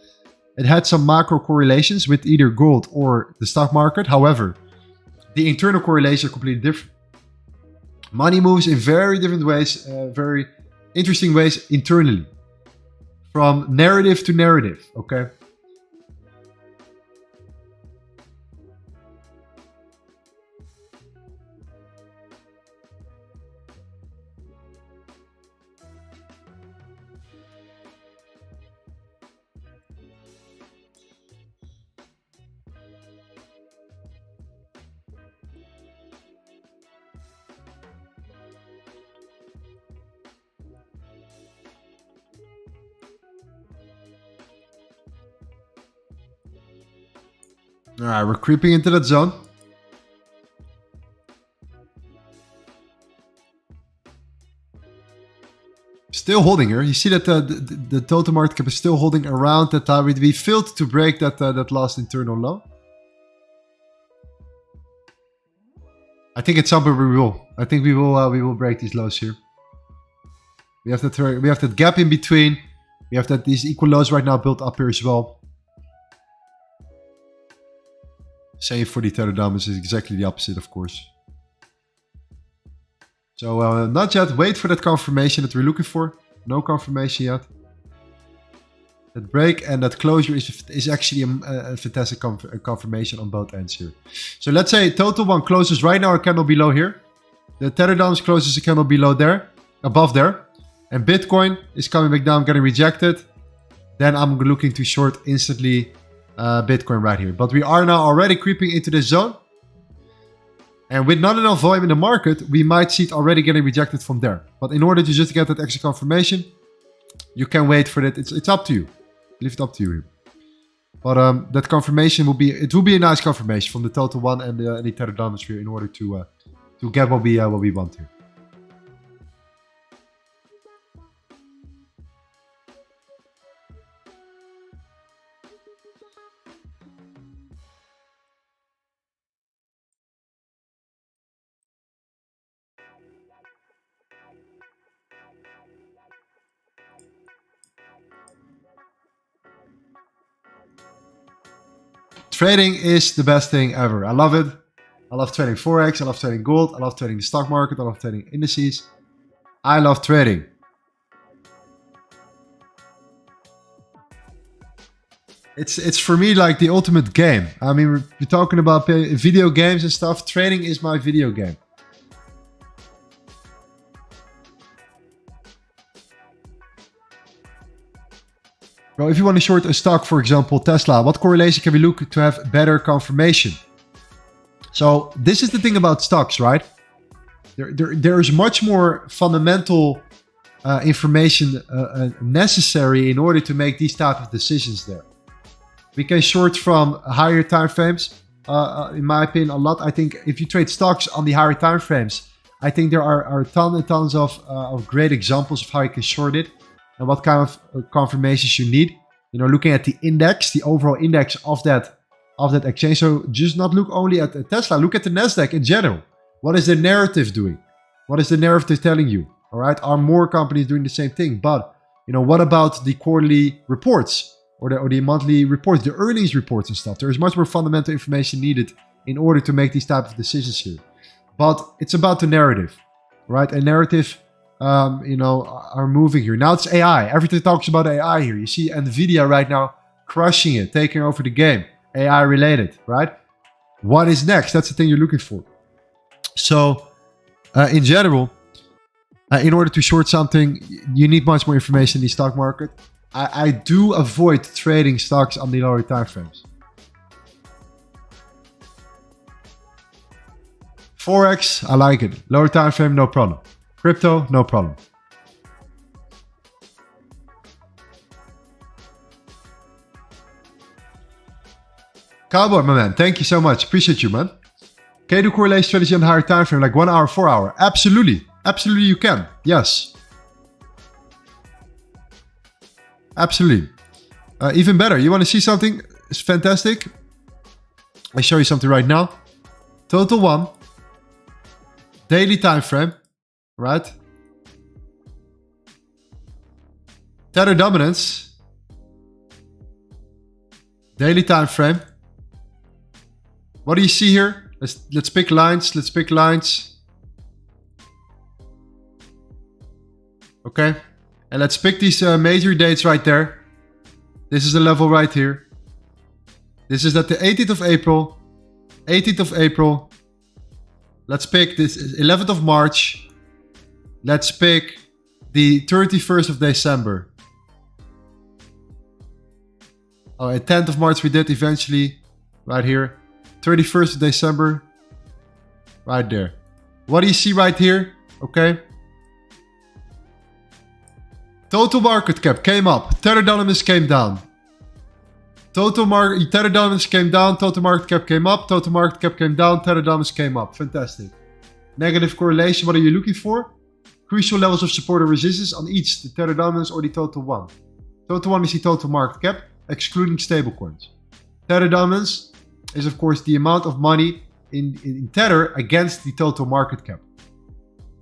It had some macro correlations with either gold or the stock market. However, the internal correlations are completely different. Money moves in very different ways, very interesting ways internally. From narrative to narrative, okay? All right, we're creeping into that zone. Still holding here. You see that the total market cap is still holding around that time. We failed to break that last internal low. I think at some point we will. I think we will break these lows here. We have that gap in between. We have these equal lows right now built up here as well. Same for the Tether dominance is exactly the opposite, of course. So not yet. Wait for that confirmation that we're looking for. No confirmation yet. That break and that closure is actually a fantastic confirmation on both ends here. So let's say total one closes right now a candle below here. The Tether dominance closes a candle below there, above there. And Bitcoin is coming back down, getting rejected. Then I'm looking to short instantly Bitcoin right here. But we are now already creeping into this zone. And with not enough volume in the market, we might see it already getting rejected from there. But in order to just get that extra confirmation, you can wait for it. It's up to you. Leave it up to you here. But that confirmation will be a nice confirmation from the total one and the Tether dominance here in order to get what we want here. Trading is the best thing ever. I love it. I love trading Forex. I love trading gold. I love trading the stock market. I love trading indices. I love trading. It's for me like the ultimate game. I mean, we're talking about video games and stuff. Trading is my video game. Bro, if you want to short a stock, for example, Tesla, what correlation can we look to have better confirmation? So this is the thing about stocks, right? There is much more fundamental information necessary in order to make these type of decisions there. We can short from higher time frames. In my opinion, a lot. I think if you trade stocks on the higher time frames, I think there are tons and tons of great examples of how you can short it and what kind of confirmations you need. You know, looking at the index, the overall index of that exchange. So just not look only at Tesla, look at the Nasdaq in general. What is the narrative doing? What is the narrative telling you? All right, are more companies doing the same thing? But you know, what about the quarterly reports or the monthly reports, the earnings reports and stuff? There is much more fundamental information needed in order to make these type of decisions here. But it's about the narrative, right? A narrative, you know, are moving here. Now it's AI. Everything talks about AI here. You see Nvidia right now crushing it, taking over the game. AI related, right? What is next? That's the thing you're looking for. So, in general, in order to short something, you need much more information in the stock market. I do avoid trading stocks on the lower time frames. Forex, I like it. Lower time frame, no problem. Crypto, no problem. Cowboy, my man, thank you so much. Appreciate you, man. Can you do correlation strategy on the higher time frame, like 1 hour, 4 hour? Absolutely. Absolutely you can. Yes. Absolutely. Even better. You want to see something? It's fantastic. I'll show you something right now. Total 1. Daily time frame. Right? Tether dominance. Daily time frame. What do you see here? Let's pick lines. Let's pick lines. Okay. And let's pick these major dates right there. This is the level right here. This is at the 18th of April. 18th of April. Let's pick this 11th of March. Let's pick the 31st of December. Oh, and 10th of March we did eventually. Right here. 31st of December. Right there. What do you see right here? Okay. Total market cap came up. Tether dominance came down. Tether dominance came down. Total market cap came up. Total market cap came down. Tether dominance came up. Fantastic. Negative correlation. What are you looking for? Crucial levels of support or resistance on each, the Tether dominance or the total 1. Total 1 is the total market cap, excluding stablecoins. Tether dominance is, of course, the amount of money in Tether against the total market cap.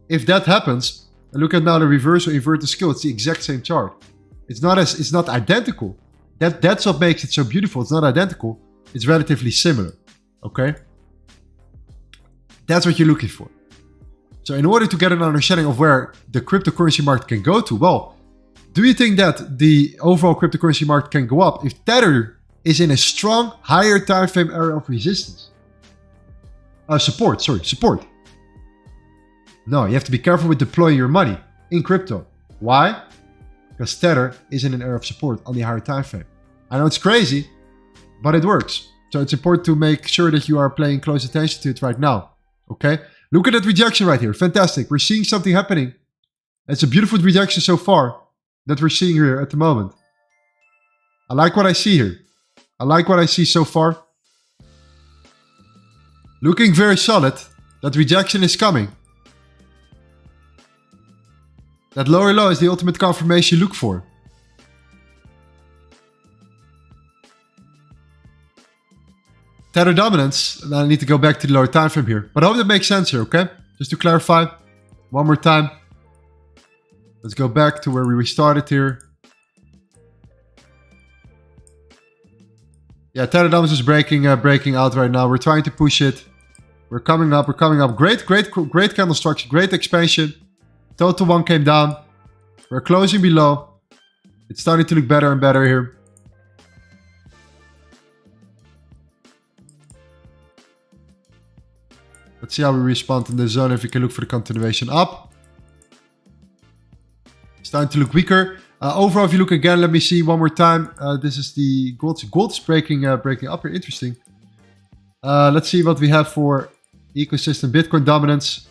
If that happens, and look at now the reversal inverted scale, it's the exact same chart. It's not identical. That's what makes it so beautiful. It's not identical. It's relatively similar. Okay? That's what you're looking for. So in order to get an understanding of where the cryptocurrency market can go to, well, do you think that the overall cryptocurrency market can go up if Tether is in a strong, higher time frame area of resistance? Support. No, you have to be careful with deploying your money in crypto. Why? Because Tether is in an area of support on the higher time frame. I know it's crazy, but it works. So it's important to make sure that you are paying close attention to it right now. Okay? Look at that rejection right here. Fantastic. We're seeing something happening. It's a beautiful rejection so far that we're seeing here at the moment. I like what I see here. I like what I see so far. Looking very solid. That rejection is coming. That lower low is the ultimate confirmation you look for. Tether dominance, and I need to go back to the lower time frame here. But I hope that makes sense here, okay? Just to clarify, one more time. Let's go back to where we restarted here. Yeah, Tether dominance is breaking out right now. We're trying to push it. We're coming up. Great candle structure, great expansion. Total 1 came down. We're closing below. It's starting to look better and better here. Let's see how we respond in the zone if we can look for the continuation up. It's starting to look weaker. Overall, if you look again, let me see one more time. This is the gold. Gold is breaking up here. Interesting. Let's see what we have for ecosystem. Bitcoin dominance.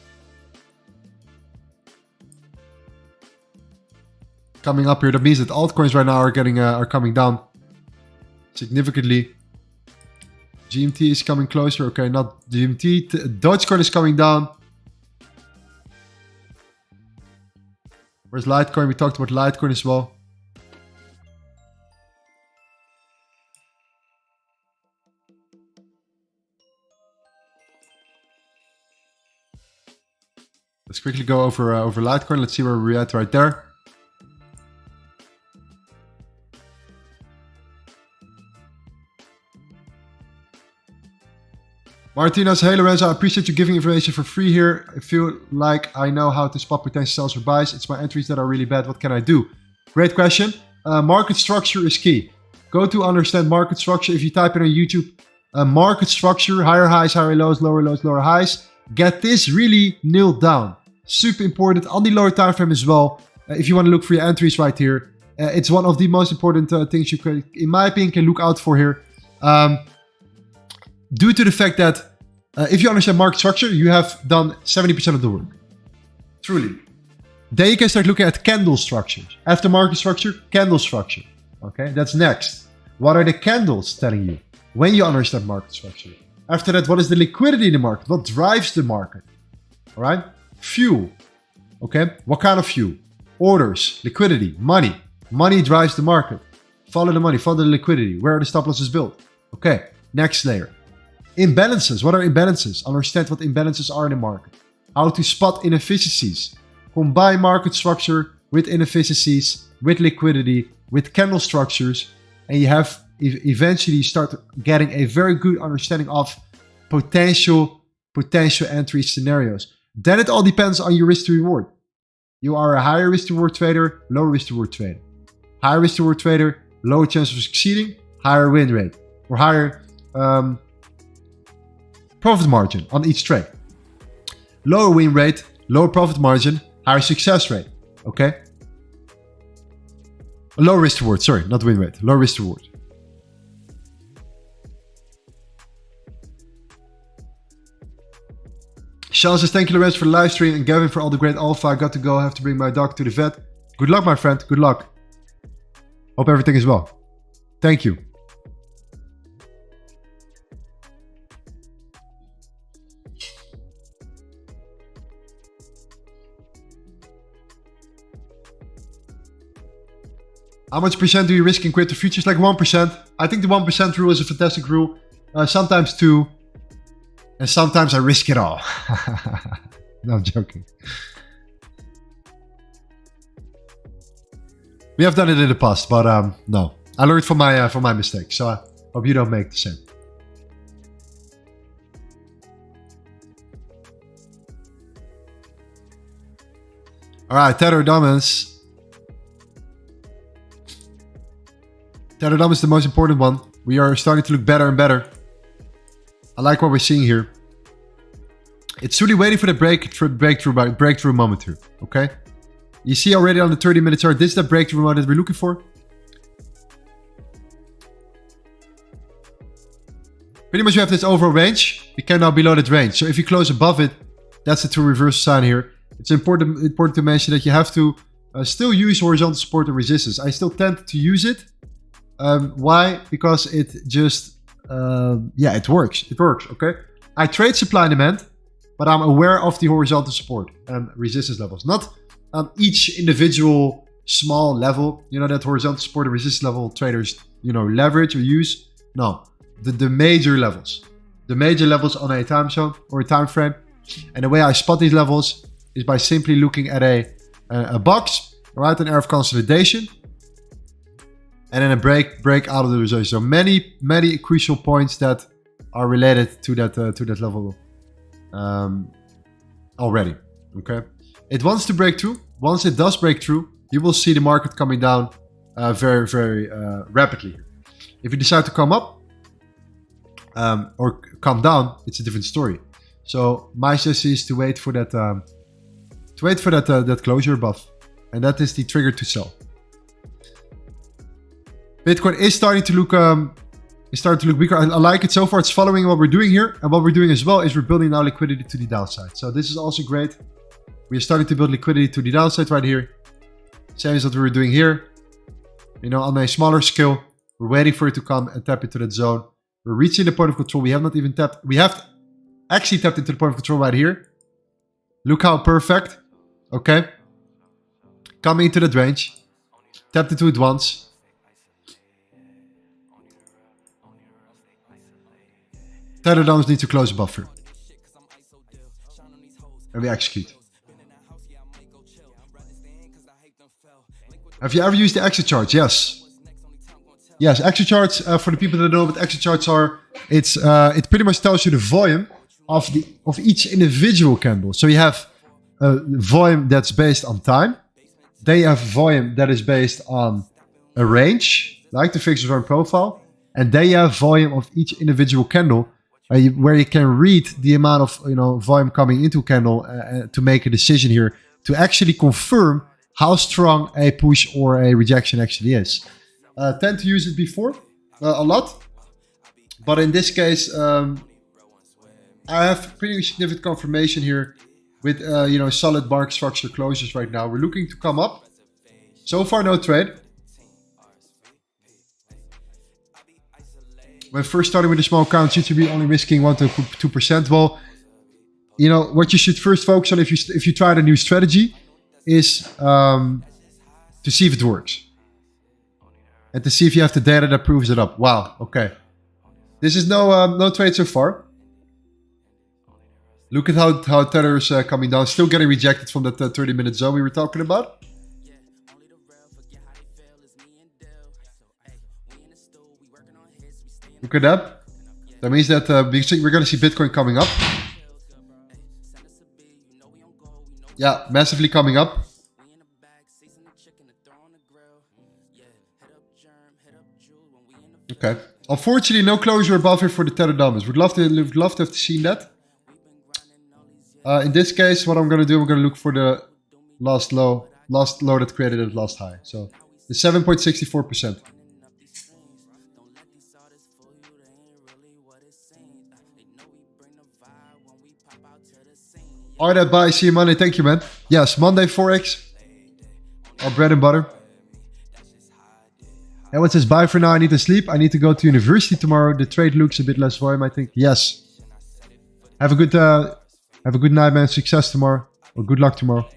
coming up here. That means that altcoins right now are coming down significantly. GMT is coming closer. Okay, not GMT. Dogecoin is coming down. Where's Litecoin? We talked about Litecoin as well. Let's quickly go over Litecoin. Let's see where we're at right there. Martinez, hey Lorenzo, I appreciate you giving information for free here. I feel like I know how to spot potential sells or buys. It's my entries that are really bad. What can I do? Great question. Market structure is key. Go to understand market structure. If you type in on YouTube, market structure, higher highs, higher lows, lower highs. Get this really nailed down. Super important on the lower time frame as well. If you want to look for your entries right here, it's one of the most important things you can, in my opinion, can look out for here. Due to the fact that if you understand market structure, you have done 70% of the work. Truly. Then you can start looking at candle structures. After market structure, candle structure. Okay, that's next. What are the candles telling you when you understand market structure? After that, what is the liquidity in the market? What drives the market? All right. Fuel. Okay. What kind of fuel? Orders, liquidity, money. Money drives the market. Follow the money, follow the liquidity. Where are the stop losses built? Okay. Next layer. Imbalances. What are imbalances? Understand what imbalances are in the market. How to spot inefficiencies. Combine market structure with inefficiencies, with liquidity, with candle structures, and you have eventually start getting a very good understanding of potential entry scenarios. Then it all depends on your risk to reward. You are a higher risk to reward trader, lower risk to reward trader. Higher risk to reward trader, lower chance of succeeding, higher win rate, or higher profit margin on each trade. Lower win rate, lower profit margin, higher success rate. Okay? Low risk to reward, sorry, not win rate, low risk to reward. Sean says, thank you, Lorenzo, for the live stream, and Gavin for all the great alpha. I got to go. I have to bring my dog to the vet. Good luck, my friend. Good luck. Hope everything is well. Thank you. How much percent do you risk in crypto futures? Like 1%. I think the 1% rule is a fantastic rule. Sometimes 2%. And sometimes I risk it all. No, I'm joking. We have done it in the past, but no. I learned from my mistakes, so I hope you don't make the same. All right, Tether dominance. Tether dominance is the most important one. We are starting to look better and better. I like what we're seeing here. It's really waiting for the breakthrough moment here. Okay, you see already on the 30-minute chart. This is the breakthrough moment that we're looking for. Pretty much, you have this overall range. You can now below that range. So if you close above it, that's the true reversal sign here. It's important to mention that you have to still use horizontal support and resistance. I still tend to use it. Why? Because it just it works. It works, okay? I trade supply and demand, but I'm aware of the horizontal support and resistance levels. Not each individual small level, that horizontal support and resistance level traders, leverage or use. No, the major levels. The major levels on a time zone or a time frame. And the way I spot these levels is by simply looking at a box, right? An area of consolidation. And then a break out of the resistance. So many crucial points that are related to that level already. Okay, it wants to break through. Once it does break through, you will see the market coming down very rapidly. If you decide to come up or come down, it's a different story. So my suggestion is to wait for that that closure above, and that is the trigger to sell. Bitcoin is starting to look weaker. I like it so far. It's following what we're doing here, and what we're doing as well is we're building now liquidity to the downside. So this is also great. We are starting to build liquidity to the downside right here. Same as what we were doing here. You know, on a smaller scale, we're waiting for it to come and tap into that zone. We're reaching the point of control. We have not even tapped. We have actually tapped into the point of control right here. Look how perfect. Okay. Coming into that range. Tapped into it once. Tether doms need to close a buffer. And we execute. Have you ever used the exit charts? Yes. Yes, exit charts, for the people that know what exit charts are, it pretty much tells you the volume of each individual candle. So you have a volume that's based on time. Then you have volume that is based on a range, like the fixed return profile. And then you have volume of each individual candle, where you can read the amount of volume coming into a candle to make a decision here to actually confirm how strong a push or a rejection actually is. Tend to use it before a lot, but in this case, I have pretty significant confirmation here with solid market structure closures right now. We're looking to come up. So far, no trade. When first starting with a small account, you should be only risking 1 to 2%. Well, what you should first focus on if you tried a new strategy is to see if it works. And to see if you have the data that proves it up. Wow, okay. This is no trade so far. Look at how Tether is coming down. Still getting rejected from that 30-minute zone we were talking about. Look at that. That means that we're going to see Bitcoin coming up. Yeah, massively coming up. Okay. Unfortunately, no closure above here for the Tether dominance. Would love to have seen that. In this case, what I'm going to do, I'm going to look for the last low that created at last high. So the 7.64%. All right, bye. See you Monday. Thank you, man. Yes, Monday Forex. Our bread and butter. And what says, bye for now. I need to sleep. I need to go to university tomorrow. The trade looks a bit less volume, I think. Yes. Have a good night, man. Success tomorrow. Or good luck tomorrow.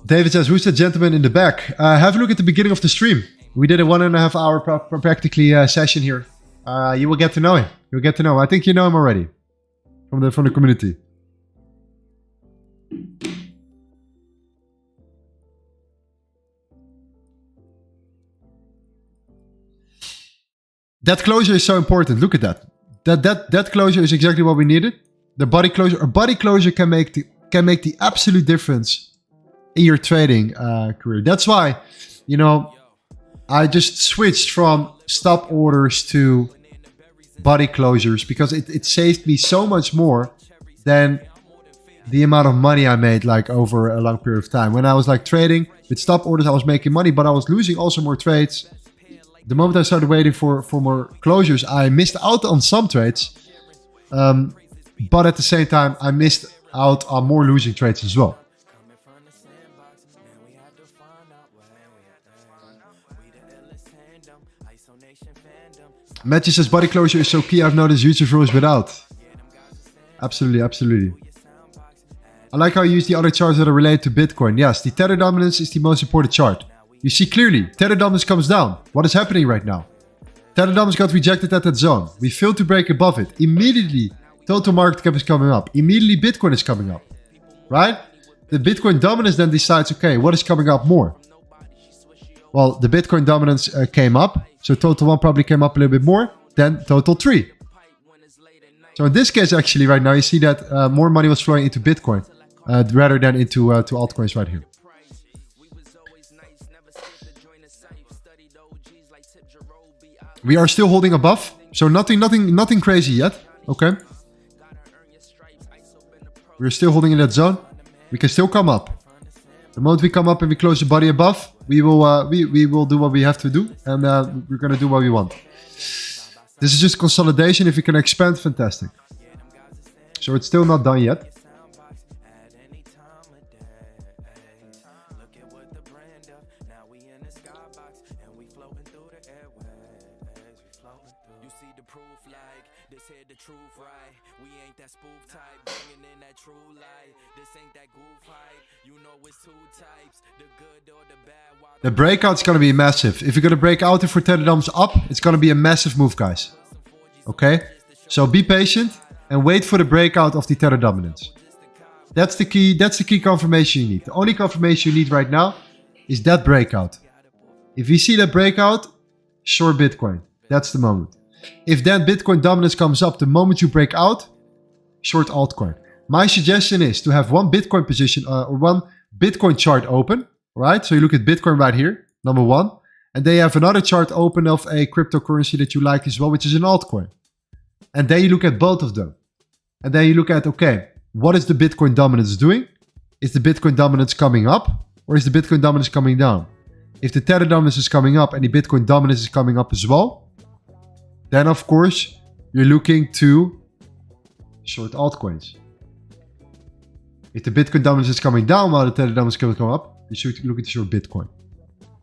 David says, who's that gentleman in the back? Have a look at the beginning of the stream. We did a 1.5 hour practically session here. You will get to know him. You'll get to know him. I think you know him already from the community. That closure is so important. Look at that. That closure is exactly what we needed. The body closure. A body closure can make the absolute difference in your trading career. That's why, I just switched from stop orders to body closures because it saved me so much more than the amount of money I made over a long period of time. When I was trading with stop orders, I was making money, but I was losing also more trades. The moment I started waiting for more closures, I missed out on some trades. But at the same time, I missed out on more losing trades as well. Matthew says, body closure is so key. I've noticed YouTube rules without. Absolutely, absolutely. I like how you use the other charts that are related to Bitcoin. Yes, the Tether dominance is the most important chart. You see clearly, Tether dominance comes down. What is happening right now? Tether dominance got rejected at that zone. We failed to break above it. Immediately, total market cap is coming up. Immediately, Bitcoin is coming up. Right? The Bitcoin dominance then decides, okay, what is coming up more? Well, the Bitcoin dominance came up. So total 1 probably came up a little bit more than total 3. So in this case, actually, right now, you see that more money was flowing into Bitcoin rather than into altcoins right here. We are still holding above, so nothing crazy yet. Okay. We're still holding in that zone. We can still come up. The moment we come up and we close the body above, we will do what we have to do, and we're gonna do what we want. This is just consolidation. If we can expand, fantastic. So it's still not done yet. floating through the airways, we floating through. You see the proof like this here the truth, right? We ain't that spoof type, bringing in that true light. This ain't that goof hype. You know it's two types, the good or the bad. The breakout's gonna be massive. If you're gonna break out for Teledums up, it's gonna be a massive move, guys. Okay? So be patient and wait for the breakout of the Tether dominance. That's the key confirmation you need. The only confirmation you need right now is that breakout. If you see that breakout, short Bitcoin. That's the moment. If then Bitcoin dominance comes up the moment you break out, short altcoin. My suggestion is to have one Bitcoin position or one Bitcoin chart open, right? So you look at Bitcoin right here, number one. And then you have another chart open of a cryptocurrency that you like as well, which is an altcoin. And then you look at both of them. And then you look at, okay, what is the Bitcoin dominance doing? Is the Bitcoin dominance coming up or is the Bitcoin dominance coming down? If the Tether dominance is coming up and the Bitcoin dominance is coming up as well, then of course you're looking to short altcoins. If the Bitcoin dominance is coming down while the Tether dominance is coming up, you should look at short Bitcoin.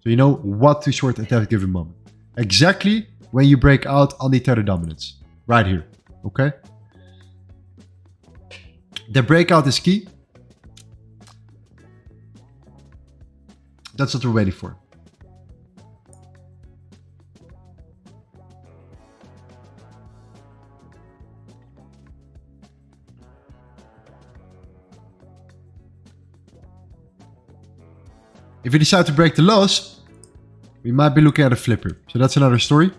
So you know what to short at that given moment. Exactly when you break out on the Tether dominance. Right here. Okay? The breakout is key. That's what we're waiting for. If we decide to break the lows, we might be looking at a flipper. So that's another story.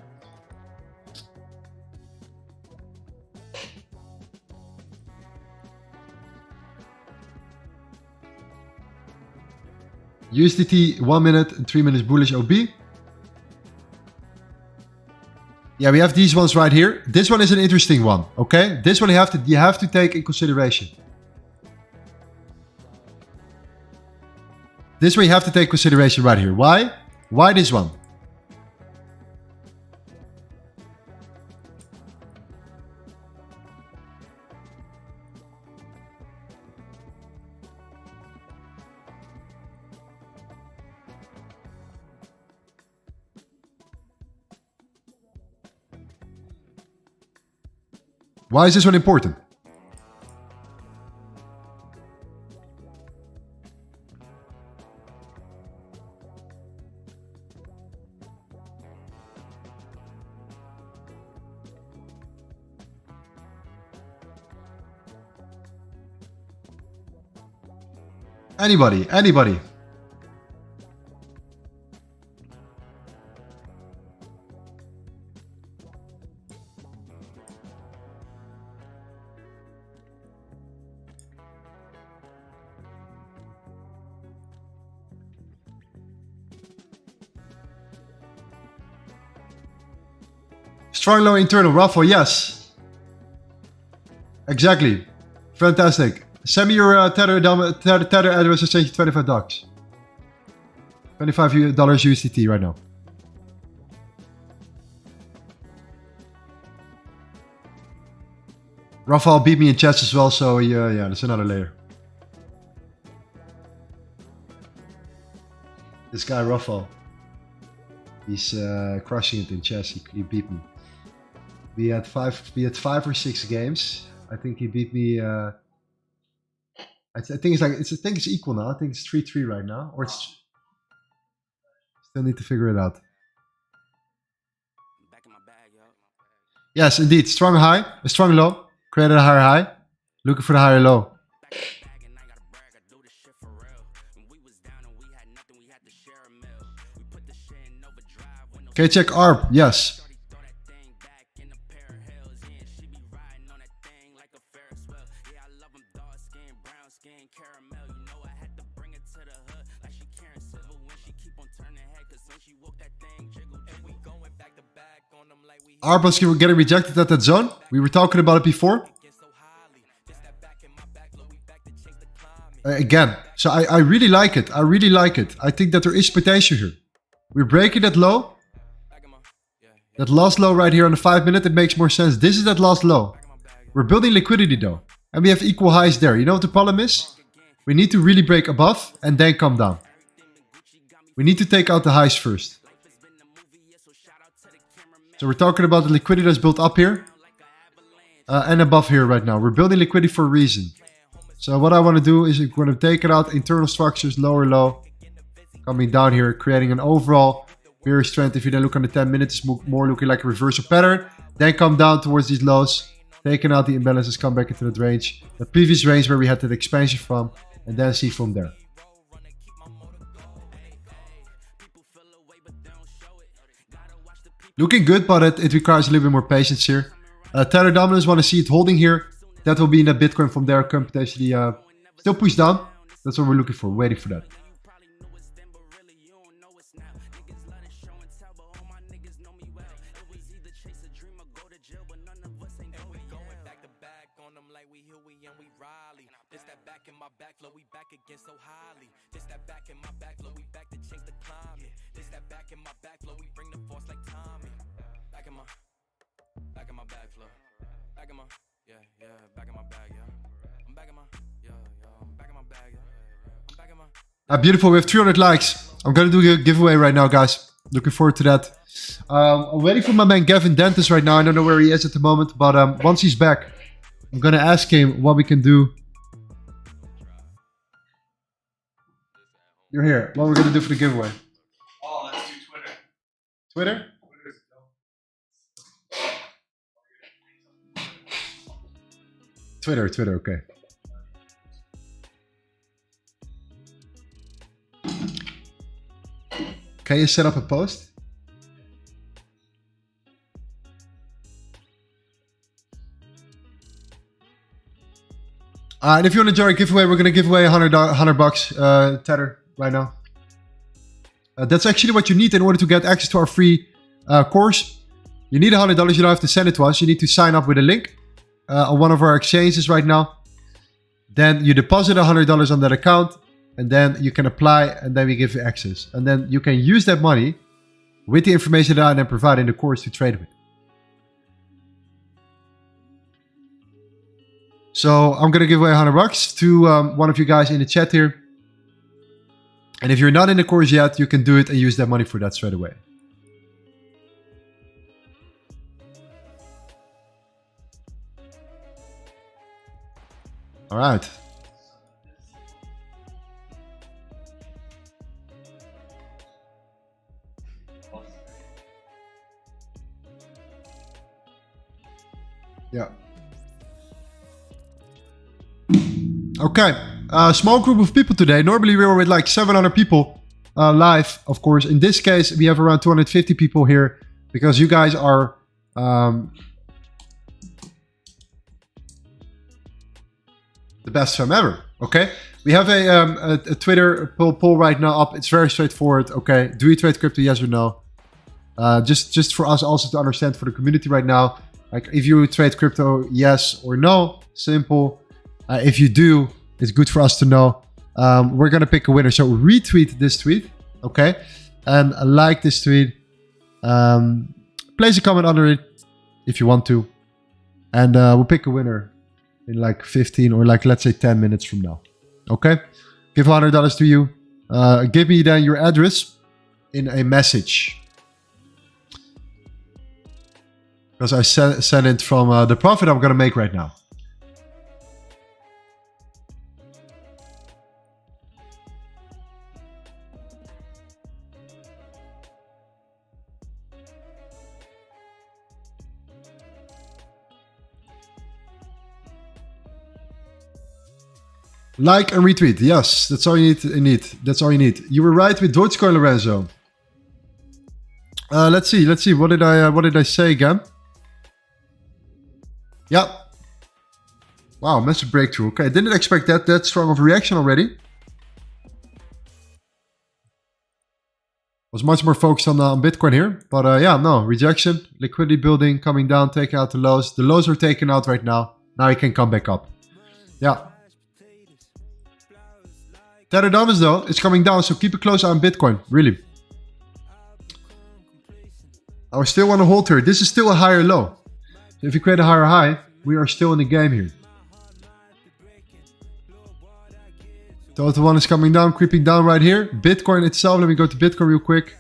USDT 1 minute and 3 minutes bullish OB. Yeah, we have these ones right here. This one is an interesting one, okay? This one you have to take in consideration. This one you have to take consideration right here. Why? Why this one? Why is this one important? Anybody. Strong low internal ruffle, yes. Exactly. Fantastic. Send me your tether address and send you $25. $25 USDT right now. Rafael beat me in chess as well, so yeah, that's another layer. This guy Rafael, he's crushing it in chess. He beat me. We had 5 or 6 games. I think he beat me. I think it's equal now. I think it's 3-3 right now, or it's still need to figure it out. Yes, indeed. Strong high, a strong low. Created a higher high. Looking for the higher low. Okay, check ARP. Yes. ARP was getting rejected at that zone. We were talking about it before. Again, so I really like it. I think that there is potential here. We're breaking that low. That last low right here on the 5 minute, it makes more sense. This is that last low. We're building liquidity though. And we have equal highs there. You know what the problem is? We need to really break above and then come down. We need to take out the highs first. So we're talking about the liquidity that's built up here and above here right now. We're building liquidity for a reason. So what I want to do is I'm going to take it out internal structures, lower low, coming down here, creating an overall bearish trend. If you then look on the 10 minutes, it's more looking like a reversal pattern. Then come down towards these lows, taking out the imbalances, come back into that range, the previous range where we had that expansion from, and then see from there. Looking good, but it requires a little bit more patience here. Tether dominance, want to see it holding here. That will be in the Bitcoin from there, can potentially still push down. That's what we're looking for, waiting for that. Beautiful, we have 300 likes. I'm gonna do a giveaway right now, guys. Looking forward to that. I'm waiting for my man Gavin Dentis right now. I don't know where he is at the moment, but once he's back, I'm gonna ask him what we can do. You're here. What we're gonna do for the giveaway? Oh, let's do Twitter. Twitter? Twitter, okay. Can you set up a post? And if you want to join a giveaway, we're going to give away 100 bucks Tether right now. That's actually what you need in order to get access to our free course. You need $100. You don't have to send it to us. You need to sign up with a link on one of our exchanges right now. Then you deposit $100 on that account. And then you can apply, and then we give you access. And then you can use that money with the information that I then provide in the course to trade with. So I'm going to give away 100 bucks to one of you guys in the chat here. And if you're not in the course yet, you can do it and use that money for that straight away. All right. Yeah. Okay. Small group of people today. Normally we were with like 700 people live, of course. In this case, we have around 250 people here because you guys are the best fam ever. Okay. We have a Twitter poll right now up. It's very straightforward. Okay. Do you trade crypto? Yes or no? Just for us also to understand for the community right now. Like if you trade crypto, yes or no, simple. If you do, it's good for us to know. We're going to pick a winner. So retweet this tweet, okay? And like this tweet. Place a comment under it if you want to. And we'll pick a winner in like 15 or like, let's say 10 minutes from now. Okay? Give $100 to you. Give me then your address in a message. Because I sent it from the profit I'm going to make right now. Like and retweet. Yes, that's all you need. That's all you need. You were right with Dogecoin, Lorenzo. Let's see. What did I say again? Yeah. Wow, massive breakthrough. Okay, I didn't expect that strong of a reaction already. Was much more focused on Bitcoin here, but yeah, no rejection, liquidity building, coming down, taking out the lows. The lows are taken out right now. Now you can come back up. Yeah. Tether dominance though, it's coming down, so keep a close eye on Bitcoin, really. I still want to hold here. This is still a higher low. So if you create a higher high, we are still in the game here. Total one is coming down, creeping down right here. Bitcoin itself, let me go to Bitcoin real quick.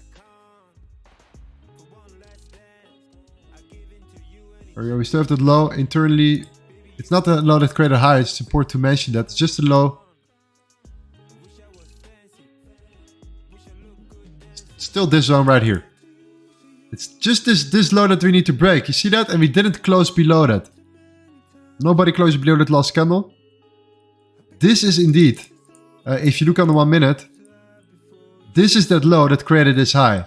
We still have that low internally. It's not the low that created high. It's important to mention that. It's just a low. Still this zone right here. It's just this low that we need to break. You see that? And we didn't close below that. Nobody closed below that last candle. This is indeed, if you look on the 1 minute, this is that low that created this high.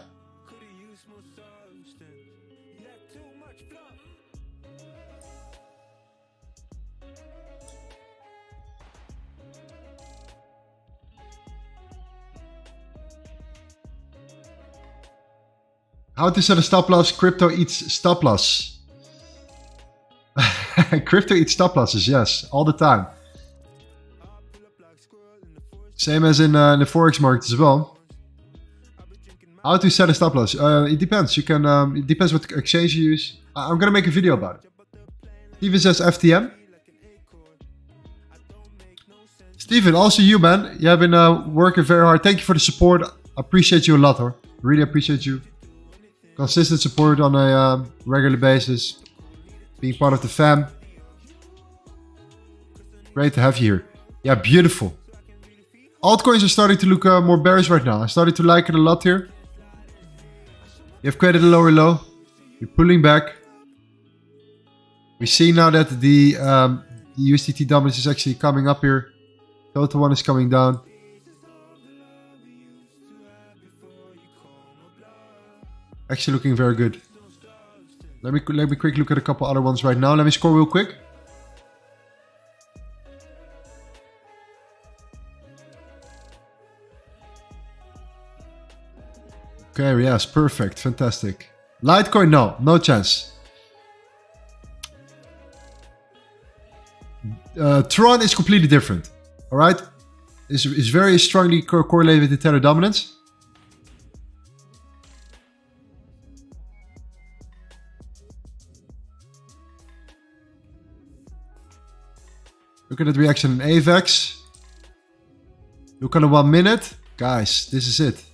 How to set a stop loss? Crypto eats stop loss. Crypto eats stop losses, yes, all the time. Same as in the forex market as well. How to set a stop loss? It depends. You can. It depends what exchange you use. I'm gonna make a video about it. Steven says FTM. Steven, also you, man. You have been working very hard. Thank you for the support. I appreciate you a lot, hoor. Really appreciate you. Consistent support on a regular basis. Being part of the fam. Great to have you here. Yeah, beautiful. Altcoins are starting to look more bearish right now. I started to like it a lot here. You have created a lower low. You're pulling back. We see now that the USDT dominance is actually coming up here. Total one is coming down. Actually looking very good. Let me quick look at a couple other ones right now. Let me score real quick. Okay, yes, perfect, fantastic. Litecoin, no chance. Tron is completely different. All right, is very strongly correlated with the Tether dominance. Look at that reaction in AVAX. Look at the 1 minute. Guys, this is it.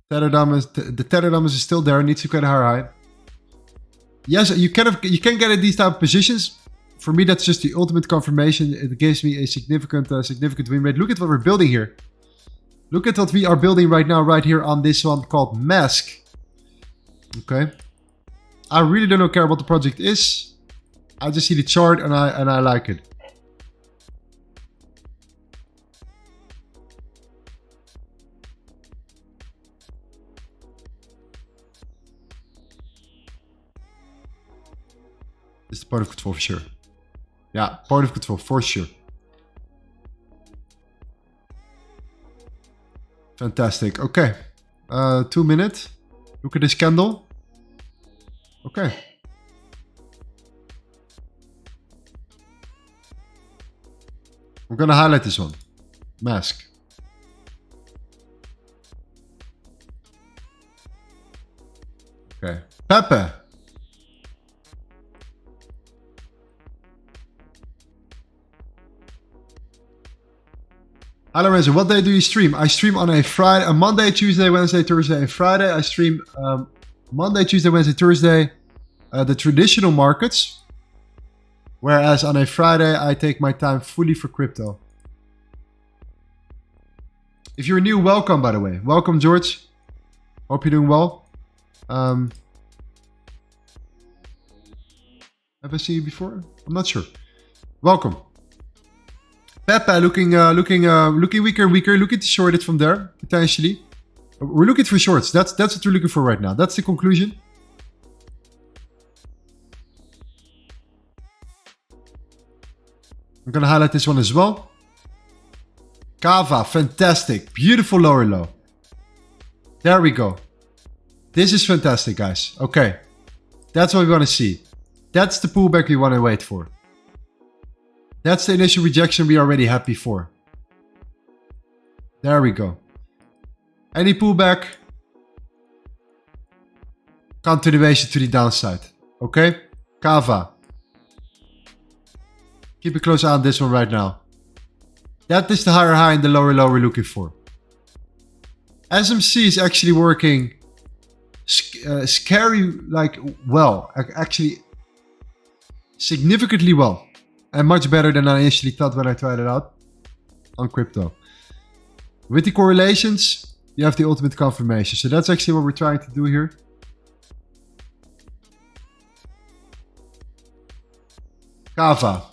Tether dominance, the Tether dominance is still there. Needs to get a higher high. Yes, you can get in these type of positions. For me, that's just the ultimate confirmation. It gives me a significant win rate. Look at what we're building here. Look at what we are building right now, right here on this one called Mask. Okay. I really don't care what the project is. I just see the chart and I like it. This is part of control for sure. Yeah, part of control for sure. Fantastic. Okay. 2 minutes. Look at this candle. Okay. I'm gonna highlight this one. Mask. Okay. Pepe. Hi Lorenzo, what day do you stream? I stream on a Friday, a Monday, Tuesday, Wednesday, Thursday, and Friday. I stream Monday, Tuesday, Wednesday, Thursday, the traditional markets. Whereas on a Friday, I take my time fully for crypto. If you're new, welcome, by the way. Welcome, George. Hope you're doing well. Have I seen you before? I'm not sure. Welcome. Pepe looking weaker and weaker. Looking to short it from there, potentially. We're looking for shorts. That's what we're looking for right now. That's the conclusion. I'm gonna highlight this one as well. Kava, fantastic. Beautiful lower low. There we go. This is fantastic, guys. Okay. That's what we want to see. That's the pullback we want to wait for. That's the initial rejection we already had before. There we go. Any pullback. Continuation to the downside. Okay? Kava. Keep a close eye on this one right now. That is the higher high and the lower low we're looking for. SMC is actually working scary, like, well. Actually, significantly well. And much better than I initially thought when I tried it out on crypto. With the correlations, you have the ultimate confirmation. So that's actually what we're trying to do here. Kava.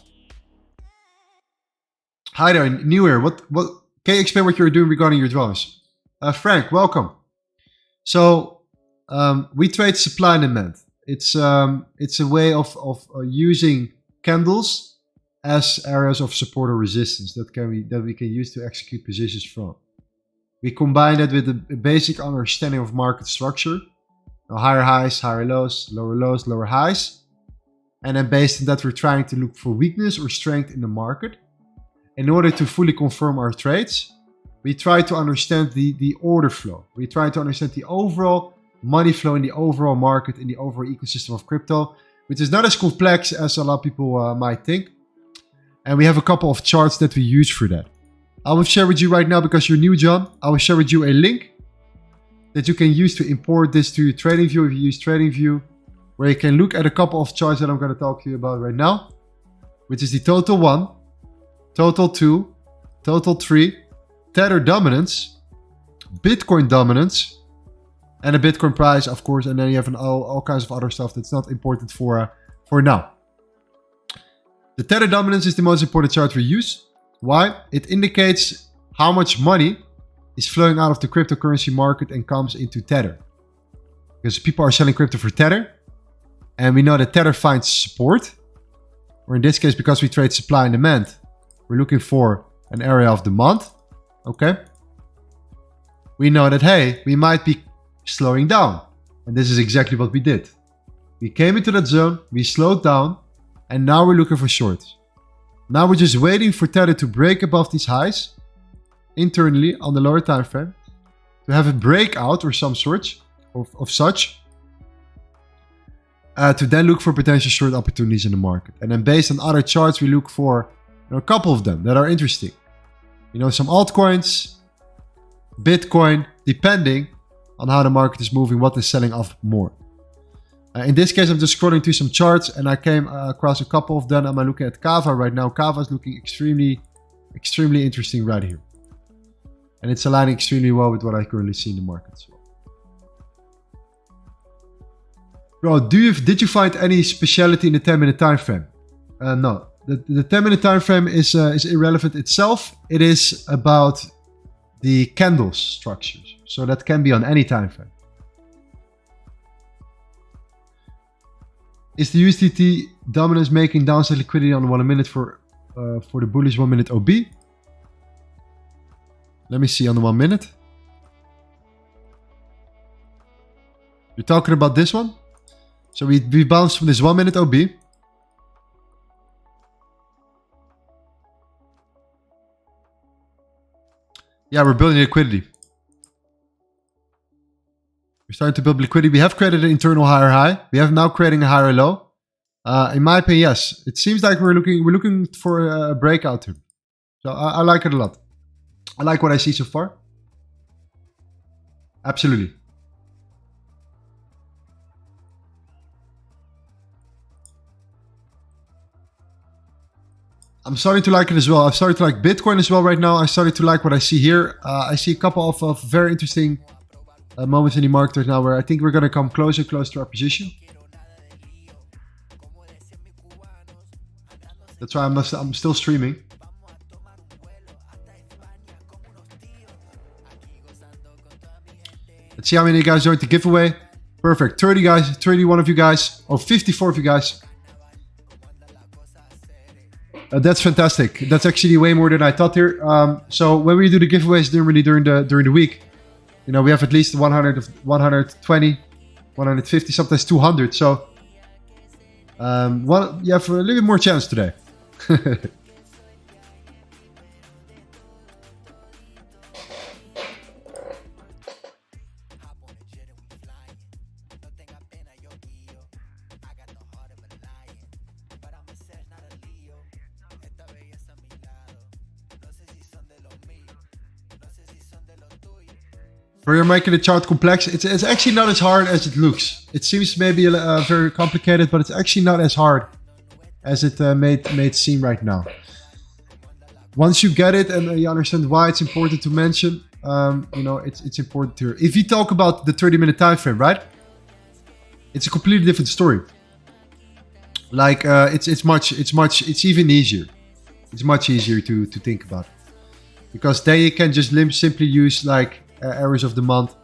Hi there, new here. What can you explain what you're doing regarding your draws? Frank, welcome. So we trade supply and demand. It's a way of using candles as areas of support or resistance that we can use to execute positions from. We combine that with a basic understanding of market structure. Higher highs, higher lows, lower highs. And then based on that, we're trying to look for weakness or strength in the market. In order to fully confirm our trades, we try to understand the order flow. We try to understand the overall money flow in the overall market, in the overall ecosystem of crypto, which is not as complex as a lot of people might think. And we have a couple of charts that we use for that. I will share with you right now, because you're new, John, I will share with you a link that you can use to import this to your TradingView if you use TradingView, where you can look at a couple of charts that I'm going to talk to you about right now, which is the total 1, total 2, total 3, Tether dominance, Bitcoin dominance, and a Bitcoin price, of course, and then you have all kinds of other stuff that's not important for now. The Tether dominance is the most important chart we use. Why? It indicates how much money is flowing out of the cryptocurrency market and comes into Tether. Because people are selling crypto for Tether, and we know that Tether finds support, or in this case, because we trade supply and demand, we're looking for an area of demand. Okay? We know that, hey, we might be slowing down. And this is exactly what we did. We came into that zone, we slowed down, and now we're looking for shorts. Now we're just waiting for Tether to break above these highs internally on the lower time frame, to have a breakout or some sort of such, to then look for potential short opportunities in the market. And then based on other charts, we look for a couple of them that are interesting. Some altcoins, Bitcoin, depending on how the market is moving, what is selling off more. In this case, I'm just scrolling through some charts and I came across a couple of them. I'm looking at Kava right now. Kava is looking extremely, extremely interesting right here. And it's aligning extremely well with what I currently see in the market as well. Bro, did you find any speciality in the 10-minute time frame? No. The 10-minute time frame is irrelevant itself. It is about the candles structures. So that can be on any time frame. Is the USDT dominance making downside liquidity on the 1 minute for the bullish 1 minute OB? Let me see on the 1 minute. You're talking about this one? So we bounced from this 1 minute OB. Yeah, we're building liquidity. We're starting to build liquidity. We have created an internal higher high. We have now creating a higher low. In my opinion, yes. It seems like we're looking for a breakout here. So I like it a lot. I like what I see so far. Absolutely. I'm starting to like it as well. I've started to like Bitcoin as well right now. I started to like what I see here. I see a couple of very interesting moments in the market right now where I think we're going to come closer and closer to our position. That's why I'm still streaming. Let's see how many guys joined the giveaway. Perfect. 30 guys, 31 of you guys, or 54 of you guys. That's fantastic. That's actually way more than I thought here. So when we do the giveaways normally during the week, we have at least 100, 120, 150, sometimes 200. So you have a little bit more chance today. For you're making the chart complex, it's actually not as hard as it looks. It seems maybe very complicated, but it's actually not as hard as it made seem right now. Once you get it and you understand why it's important to mention, you know, it's important to. If you talk about the 30-minute time frame, right? It's a completely different story. Like it's even easier. It's much easier to think about it. Because then you can just simply use like areas of the month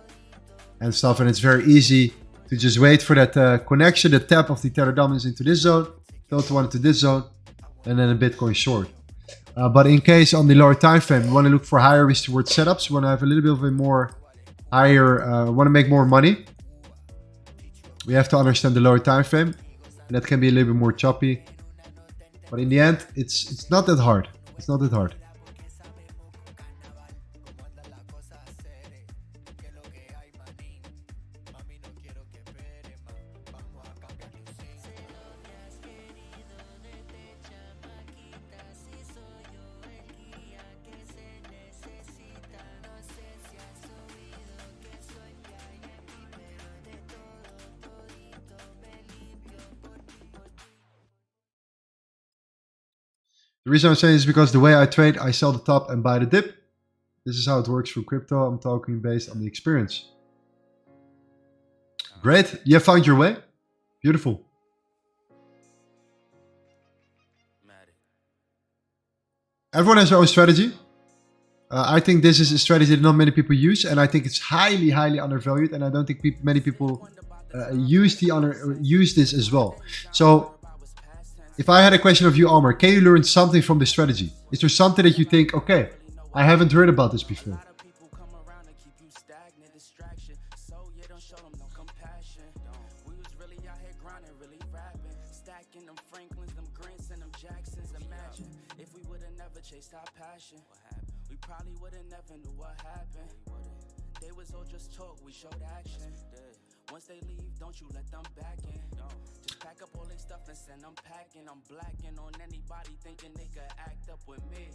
and stuff, and it's very easy to just wait for that connection, the tap of the Tether dominance into this zone, total one into this zone, and then a Bitcoin short. But in case on the lower time frame, you want to look for higher risk reward setups, you want to have a little bit of a more higher, want to make more money. We have to understand the lower time frame, and that can be a little bit more choppy. But in the end, it's not that hard. It's not that hard. The reason I'm saying is because the way I trade, I sell the top and buy the dip. This is how it works for crypto. I'm talking based on the experience. Great. You have found your way. Beautiful. Everyone has their own strategy. I think this is a strategy that not many people use, and I think it's highly, highly undervalued, and I don't think many people use this as well. So if I had a question of you, Almer, can you learn something from this strategy? Is there something that you think, okay, I haven't heard about this before? Once they leave, don't you let them back in. Just pack up all their stuff and send them packing. I'm blacking on anybody thinking they could act up with me.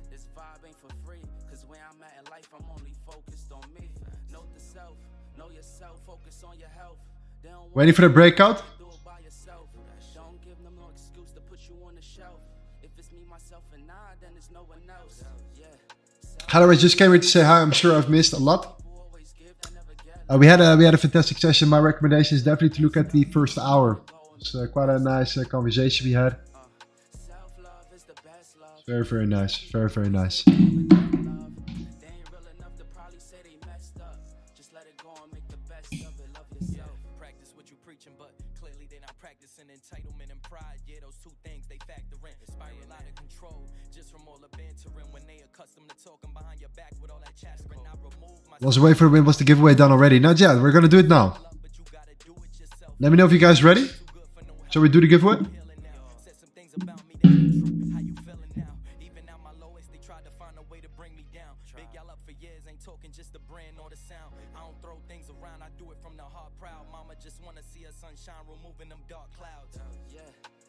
This vibe ain't for free, cause where I'm at in life, I'm only focused on me. Note the self, know yourself, focus on your health. Waiting for the breakout? Do it by yourself. Don't give them no excuse to put you on the shelf. If it's me, myself, and I, then it's no one else. Yeah. Hello, I just came here to say hi. I'm sure I've missed a lot. We had a fantastic session. My recommendation is definitely to look at the first hour. It's quite a nice conversation we had. It's very, very nice. Very, very nice. Was a way for the win. Was the giveaway done already? Not yet. We're gonna do it now. Let me know if you guys ready. Shall we do the giveaway?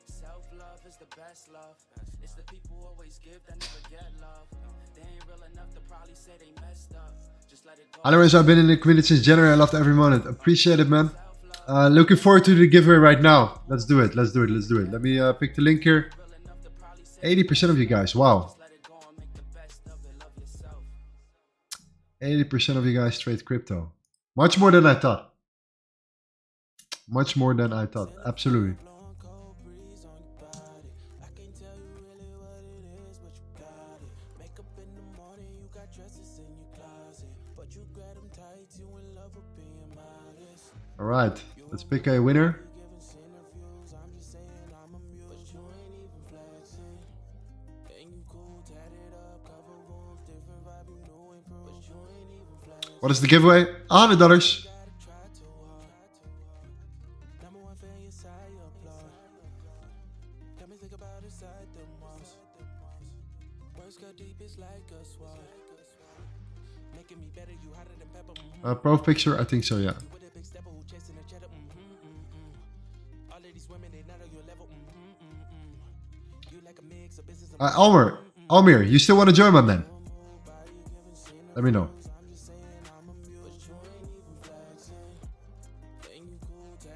Self-love is the best love. It's the people who always give that never get love. They ain't real enough to probably say they messed up. Anyways, I've been in the community since January. I loved every moment. Appreciate it, man. Looking forward to the giveaway right now. Let's do it. Let's do it. Let's do it. Let me pick the link here. 80% of you guys. Wow. 80% of you guys trade crypto. Much more than I thought. Much more than I thought. Absolutely. All right, let's pick a winner. What is the giveaway? $100. Pro picture? I think so, yeah. Almir, you still want to join, my man? Let me know.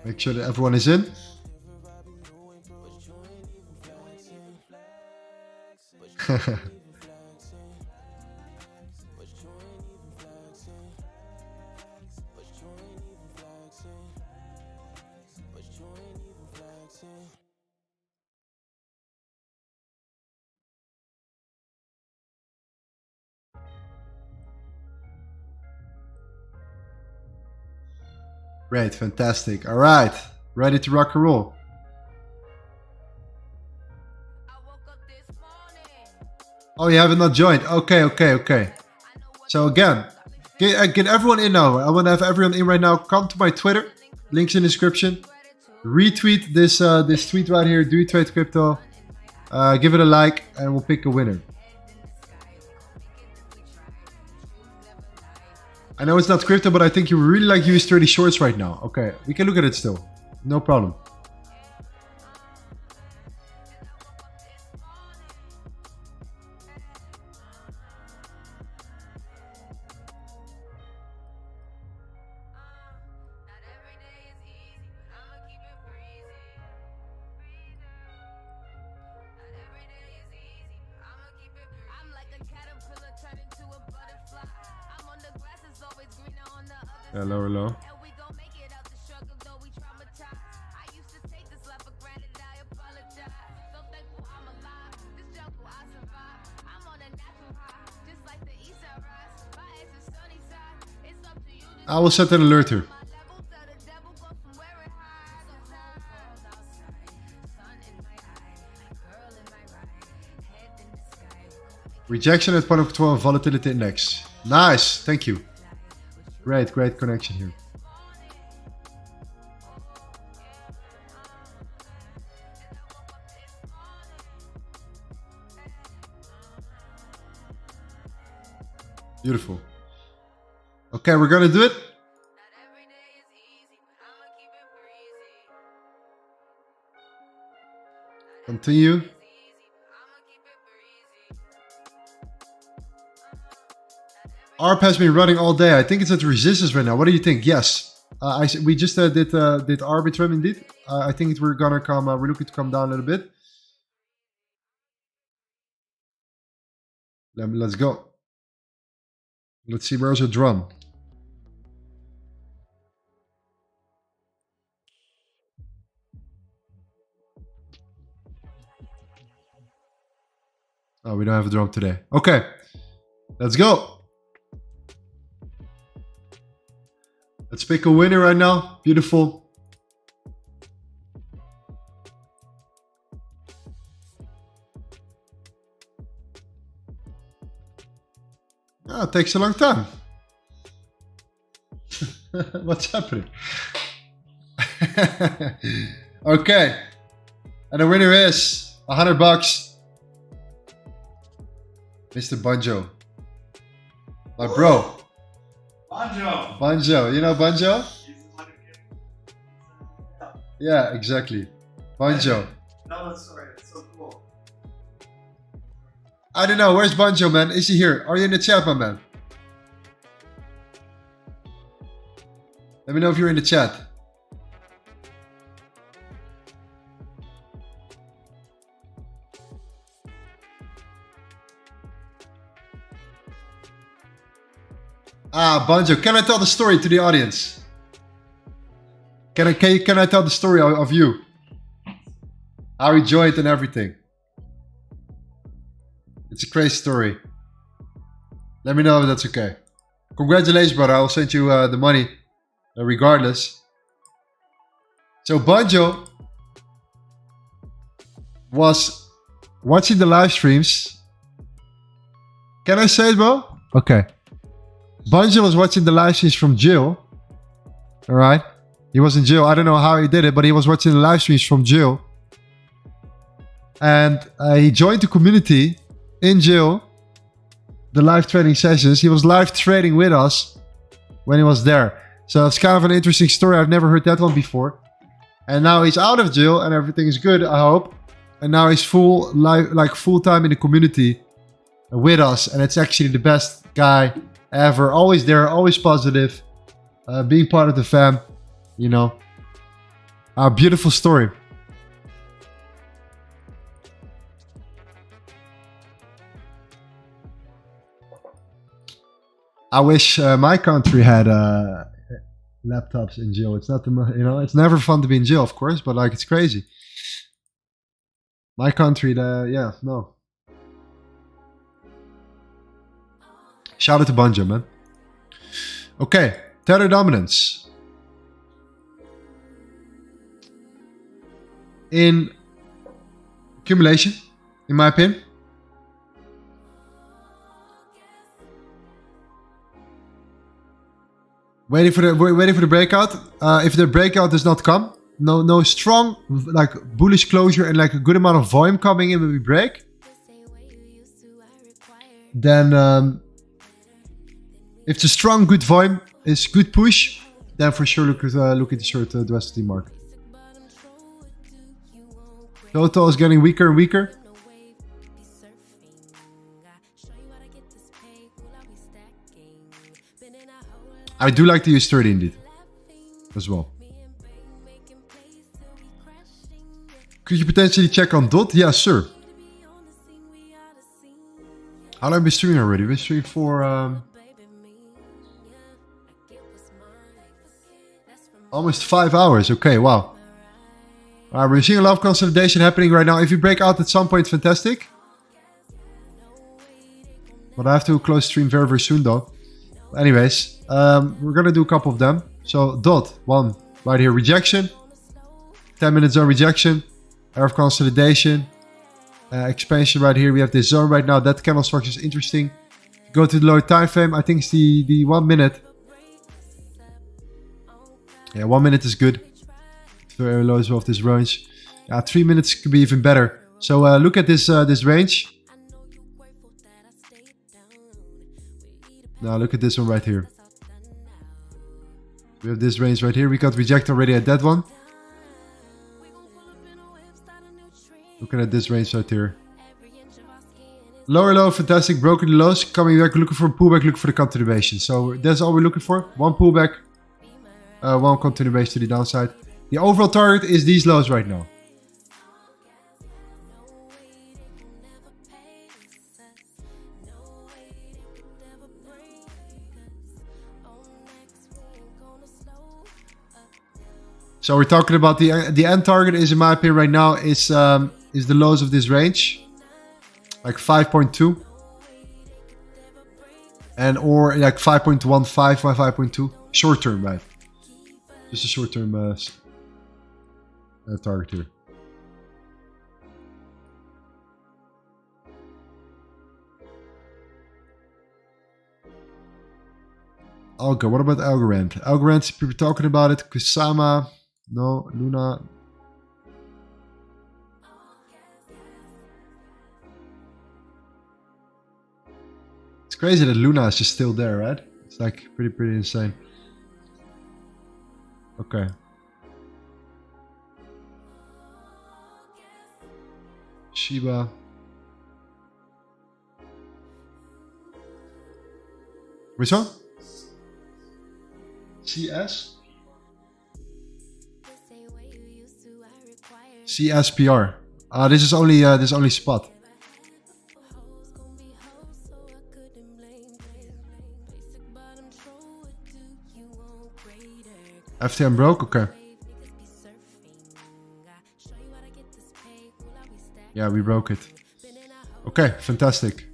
Make sure that everyone is in. Great, fantastic. All right, ready to rock and roll. Oh, you haven't not joined. Okay. So again, get everyone in now. I want to have everyone in right now. Come to my Twitter. Links in the description. Retweet this this tweet right here. Do you trade crypto? Give it a like, and we'll pick a winner. I know it's not crypto, but I think you really like US30 shorts right now. Okay, we can look at it still. No problem. Low. I will set an alert here. Rejection at point of control and volatility index. Nice, thank you. Great connection here. Beautiful. Okay, we're gonna do it. Continue. ARP has been running all day. I think it's at resistance right now. What do you think? Yes. We just did Arbitrum indeed. I think we're gonna come. We're looking to come down a little bit. Let's go. Let's see. Where's the drum? Oh, we don't have a drum today. Okay. Let's go. Let's pick a winner right now. Beautiful. Oh, it takes a long time. What's happening? Okay. And the winner is $100. Mr. Banjo. My bro. Banjo, you know Banjo? Yeah, exactly. Banjo. Tell that story, it's so cool. I don't know, where's Banjo, man? Is he here? Are you in the chat, my man? Let me know if you're in the chat. Ah, Banjo, can I tell the story to the audience? Can I tell the story of you? How he joined and everything. It's a crazy story. Let me know if that's okay. Congratulations, brother. I'll send you the money regardless. So Banjo was watching the live streams. Can I say it, bro? Okay. Banjo was watching the live streams from jail. Alright. He was in jail. I don't know how he did it, but he was watching the live streams from jail. And he joined the community in jail. The live trading sessions. He was live trading with us when he was there. So it's kind of an interesting story. I've never heard that one before. And now he's out of jail and everything is good, I hope. And now he's full time in the community with us. And it's actually the best guy ever. Always there, always positive. Being part of the fam, you know. A beautiful story. I wish my country had laptops in jail. It's not, it's never fun to be in jail, of course, but like it's crazy. My country, yeah, no. Shout out to Banja, man. Okay, tether dominance. In accumulation, in my opinion. Waiting for the breakout. If the breakout does not come, no strong like bullish closure and like a good amount of volume coming in when we break, then if the strong good volume is good push, then for sure look at the short the rest of the market. Total is getting weaker and weaker. I do like to use 30 indeed, as well. Could you potentially check on DOT? Yeah, sir. How long have I been streaming already? We've been streaming for almost 5 hours. Okay, wow. We're seeing a lot of consolidation happening right now. If you break out at some point, fantastic. But I have to close stream very, very soon though. Anyways, we're gonna do a couple of them. So DOT, one right here, rejection. 10 minute zone rejection. Area of consolidation. Expansion right here. We have this zone right now. That candle structure is interesting. Go to the lower time frame. I think it's the 1 minute. Yeah, 1 minute is good. It's very low as well of this range. 3 minutes could be even better. So look at this this range. Now look at this one right here. We have this range right here. We got reject already at that one. Looking at this range right here. Lower low, fantastic. Broken the lows. Coming back, looking for a pullback, looking for the continuation. So that's all we're looking for. One pullback. One continuation to the downside. The overall target is these lows right now. So we're talking about the end target is, in my opinion, right now is the lows of this range, like 5.2, and or like 5.15 by 5.2 short term, right? Just a short term target here. Okay, what about Algorand? Algorand, people talking about it. Kusama. No, Luna. It's crazy that Luna is just still there, right? It's like pretty insane. Okay. Shiba. Which one? CS? CSPR. This is only spot. FTM broke? Okay. Yeah, we broke it. Okay, fantastic.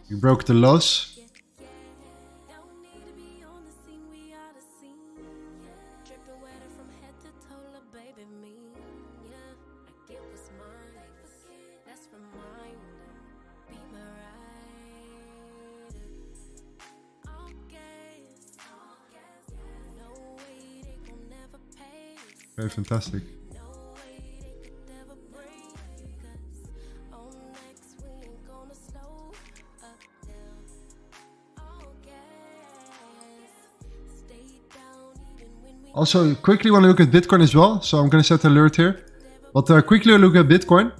We broke the lows. Okay, fantastic. Also, quickly want to look at Bitcoin as well. So I'm going to set an alert here. But quickly look at Bitcoin.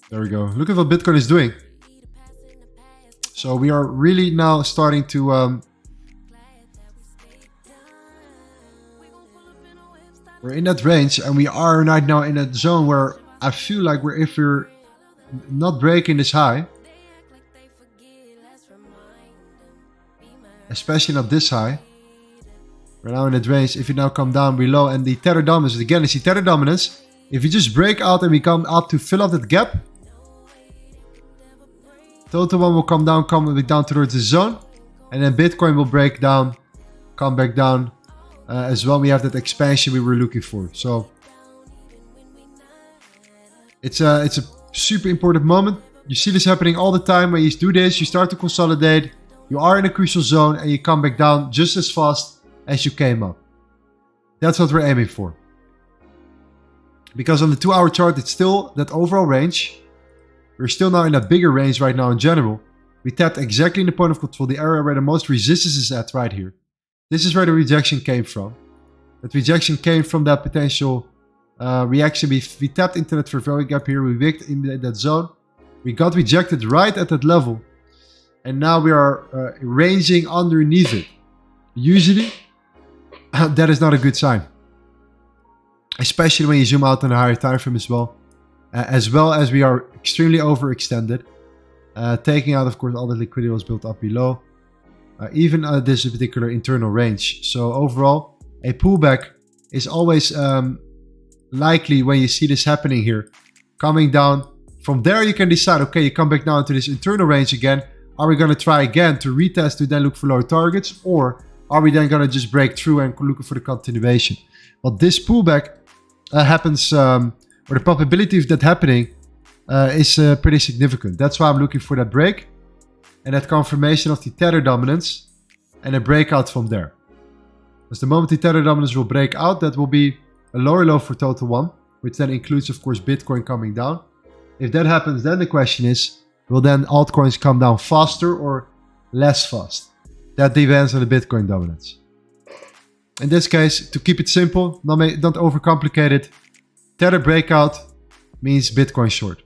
There we go. Look at what Bitcoin is doing. So we are really now starting to... we're in that range, and we are right now in a zone where I feel like if we're not breaking this high, especially not this high, we're now in that range. If you now come down below and the tether dominance, again, it's the tether dominance. If you just break out and we come up to fill up that gap, total one will come down towards the zone, and then Bitcoin will break down, come back down as well. We have that expansion we were looking for. So it's a super important moment. You see this happening all the time. When you do this, you start to consolidate. You are in a crucial zone and you come back down just as fast as you came up. That's what we're aiming for. Because on the 2-hour chart, it's still that overall range. We're still now in a bigger range right now in general. We tapped exactly in the point of control, the area where the most resistance is at right here. This is where the rejection came from. That rejection came from that potential reaction. We tapped into that fair value gap here. We wigged in that zone. We got rejected right at that level. And now we are ranging underneath it. Usually, that is not a good sign. Especially when you zoom out on a higher time frame as well. As well as we are extremely overextended. Taking out, of course, all the liquidity was built up below. Even this particular internal range. So overall, a pullback is always likely when you see this happening here. Coming down. From there you can decide, okay, you come back down to this internal range again. Are we going to try again to retest to then look for lower targets? Or are we then going to just break through and look for the continuation? Well, this pullback happens, or the probability of that happening is pretty significant. That's why I'm looking for that break. And that confirmation of the tether dominance and a breakout from there. Because the moment the tether dominance will break out, that will be a lower low for total one, which then includes, of course, Bitcoin coming down. If that happens, then the question is, will then altcoins come down faster or less fast? That depends on the Bitcoin dominance. In this case, to keep it simple, don't overcomplicate it. Tether breakout means Bitcoin short.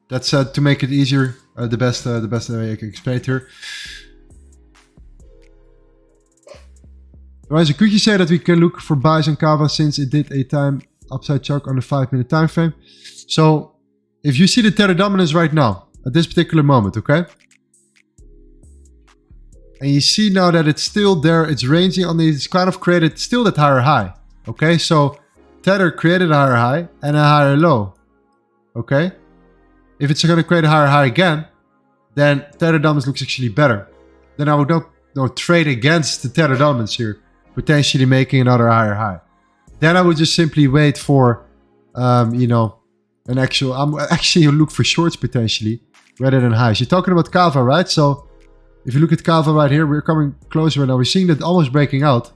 That's to make it easier, the best way I can explain it here. Lorenzo, could you say that we can look for buys on Kava since it did a time upside chunk on the 5-minute time frame? So, if you see the tether dominance right now, at this particular moment, okay? And you see now that it's still there, it's ranging on it's kind of created still that higher high, okay? So, tether created a higher high and a higher low, okay? If it's going to create a higher high again, then tether dominance looks actually better. Then I would not trade against the tether dominance here, potentially making another higher high. Then I would just simply wait for, you know, an actual... I'm actually look for shorts potentially rather than highs. You're talking about Kava, right? So if you look at Kava right here, we're coming closer right now. We're seeing that almost breaking out.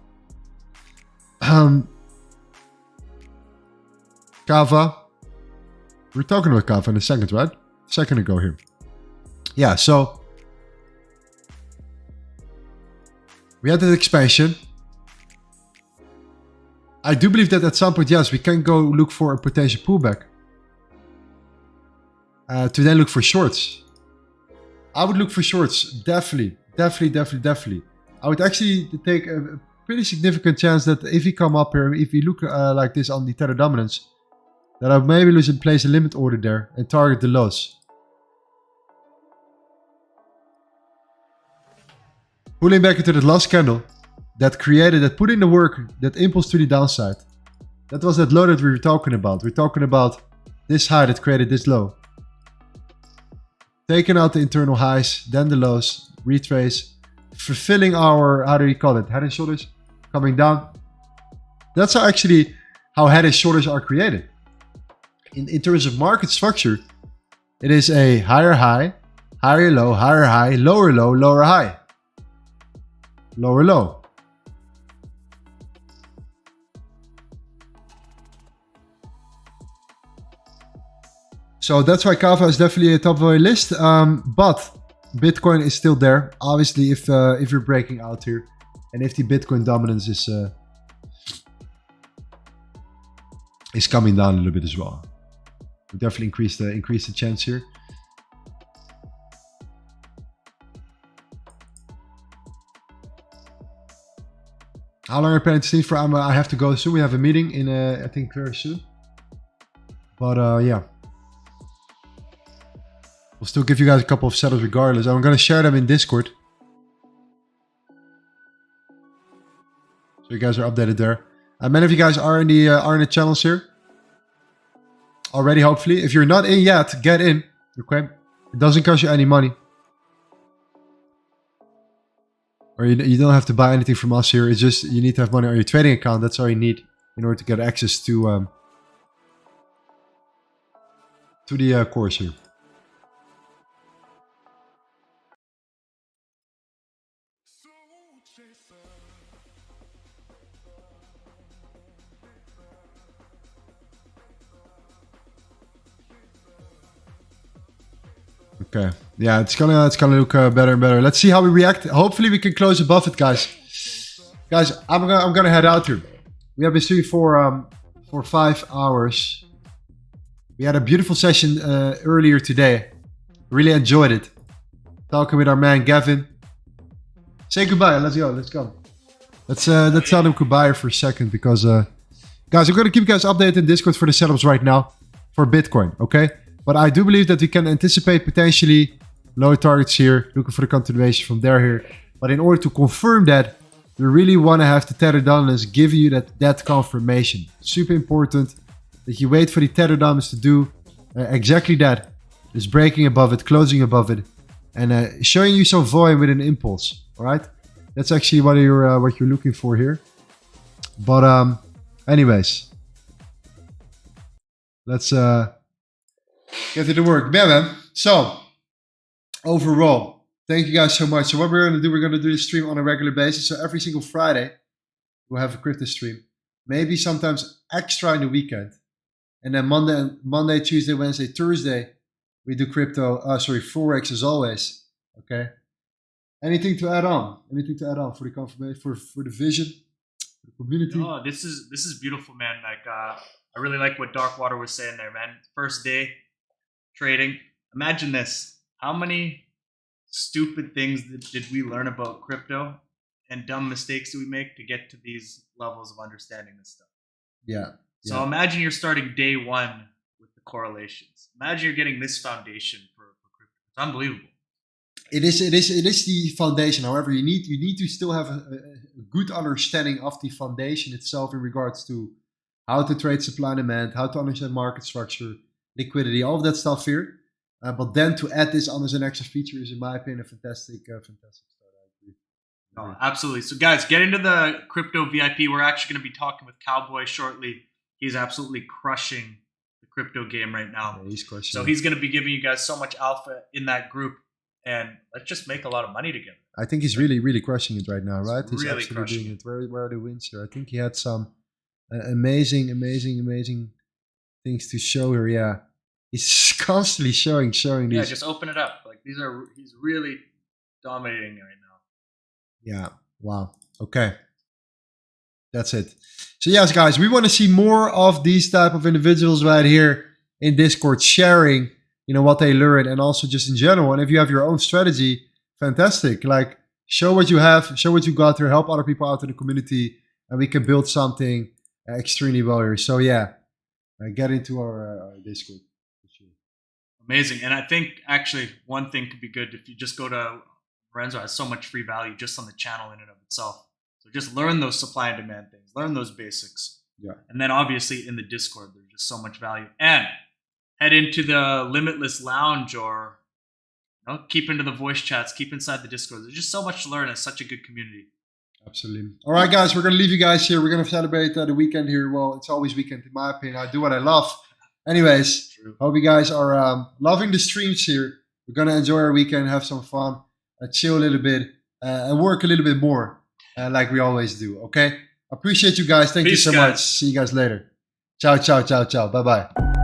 Kava. We're talking about Kava in a second, right? A second ago here. Yeah, so we had that expansion. I do believe that at some point, yes, we can go look for a potential pullback. To then look for shorts. I would look for shorts. Definitely. I would actually take a pretty significant chance that if we come up here, if we look like this on the tether dominance, that I maybe place a limit order there and target the lows. Pulling back into that last candle that put in the work, that impulse to the downside. That was that low that we were talking about. We're talking about this high that created this low. Taking out the internal highs, then the lows, retrace, fulfilling our, how do you call it, head and shoulders, coming down. That's how head and shoulders are created. In terms of market structure, it is a higher high, higher low, higher high, lower low, lower high, lower low. So that's why Kava is definitely a top of our list. But Bitcoin is still there. Obviously, if you're breaking out here, And if the Bitcoin dominance is coming down a little bit as well, we definitely increase the chance here. How long are you planning to stream for? I have to go soon. We have a meeting in I think very soon. But yeah, we'll still give you guys a couple of setups regardless. I'm gonna share them in Discord, so you guys are updated there. Many of you guys are in the channels here already. Hopefully, if you're not in yet, get in. Okay, it doesn't cost you any money. Or you don't have to buy anything from us here. It's just you need to have money on your trading account. That's all you need in order to get access to the course here. Okay, yeah, it's gonna look better and better. Let's see how we react. Hopefully we can close above it, guys. Guys, I'm gonna head out here. We have been streaming for 5 hours. We had a beautiful session earlier today. Really enjoyed it. Talking with our man Gavin. Say goodbye. Let's go. Let's tell them goodbye for a second because guys, I'm gonna keep you guys updated in Discord for the setups right now for Bitcoin. Okay. But I do believe that we can anticipate potentially low targets here, looking for the continuation from there here. But in order to confirm that, we really want to have the tether dominance give you that confirmation. Super important that you wait for the tether dominance to do exactly that. Is breaking above it, closing above it, and showing you some volume with an impulse. All right, that's actually what you're looking for here. But anyways, let's get to the work. Yeah, man. So, overall, thank you guys so much. So what we're going to do the stream on a regular basis. So every single Friday, we'll have a crypto stream. Maybe sometimes extra in the weekend. And then Monday, Tuesday, Wednesday, Thursday, we do Forex as always. Okay. Anything to add on? Anything to add on for the confirmation, for the vision, for the community? No, this is beautiful, man. Like I really like what Darkwater was saying there, man. First day trading. Imagine this. How many stupid things did we learn about crypto and dumb mistakes do we make to get to these levels of understanding this stuff? Yeah. So imagine you're starting day one with the correlations. Imagine you're getting this foundation for crypto. It's unbelievable. It is the foundation. However, you need to still have a good understanding of the foundation itself in regards to how to trade supply and demand, how to understand market structure, liquidity, all of that stuff here. But then to add this on as an extra feature is, in my opinion, a fantastic start. I agree. No, absolutely. So guys, get into the crypto VIP. We're actually going to be talking with Cowboy shortly. He's absolutely crushing the crypto game right now. Yeah, he's crushing. So he's going to be giving you guys so much alpha in that group, and let's just make a lot of money together. I think he's really, really crushing it right now, right? He's really absolutely crushing doing it. Where are the wins here? I think he had some amazing things to show here. Yeah, he's constantly showing these. Yeah, just open it up. Like he's really dominating right now. Yeah. Wow. Okay. That's it. So yes, guys, we want to see more of these type of individuals right here in Discord sharing, what they learn, and also just in general. And if you have your own strategy, fantastic. Like show what you have, show what you got here, help other people out in the community, and we can build something extremely well here. So yeah, get into our Discord. For sure. Amazing. And I think actually one thing could be good if you just go to Lorenzo has so much free value just on the channel in and of itself. So just learn those supply and demand things, learn those basics. Yeah. And then obviously in the Discord, there's just so much value. And head into the Limitless Lounge or keep into the voice chats, keep inside the Discord. There's just so much to learn. It's such a good community. Absolutely. All right, guys, we're going to leave you guys here. We're going to celebrate the weekend here. Well, it's always weekend in my opinion. I do what I love. Anyways, hope you guys are loving the streams here. We're going to enjoy our weekend, have some fun, chill a little bit, and work a little bit more. Like we always do, okay? Appreciate you guys. Thank you so much. See you guys later. Ciao, ciao, ciao, ciao. Bye-bye.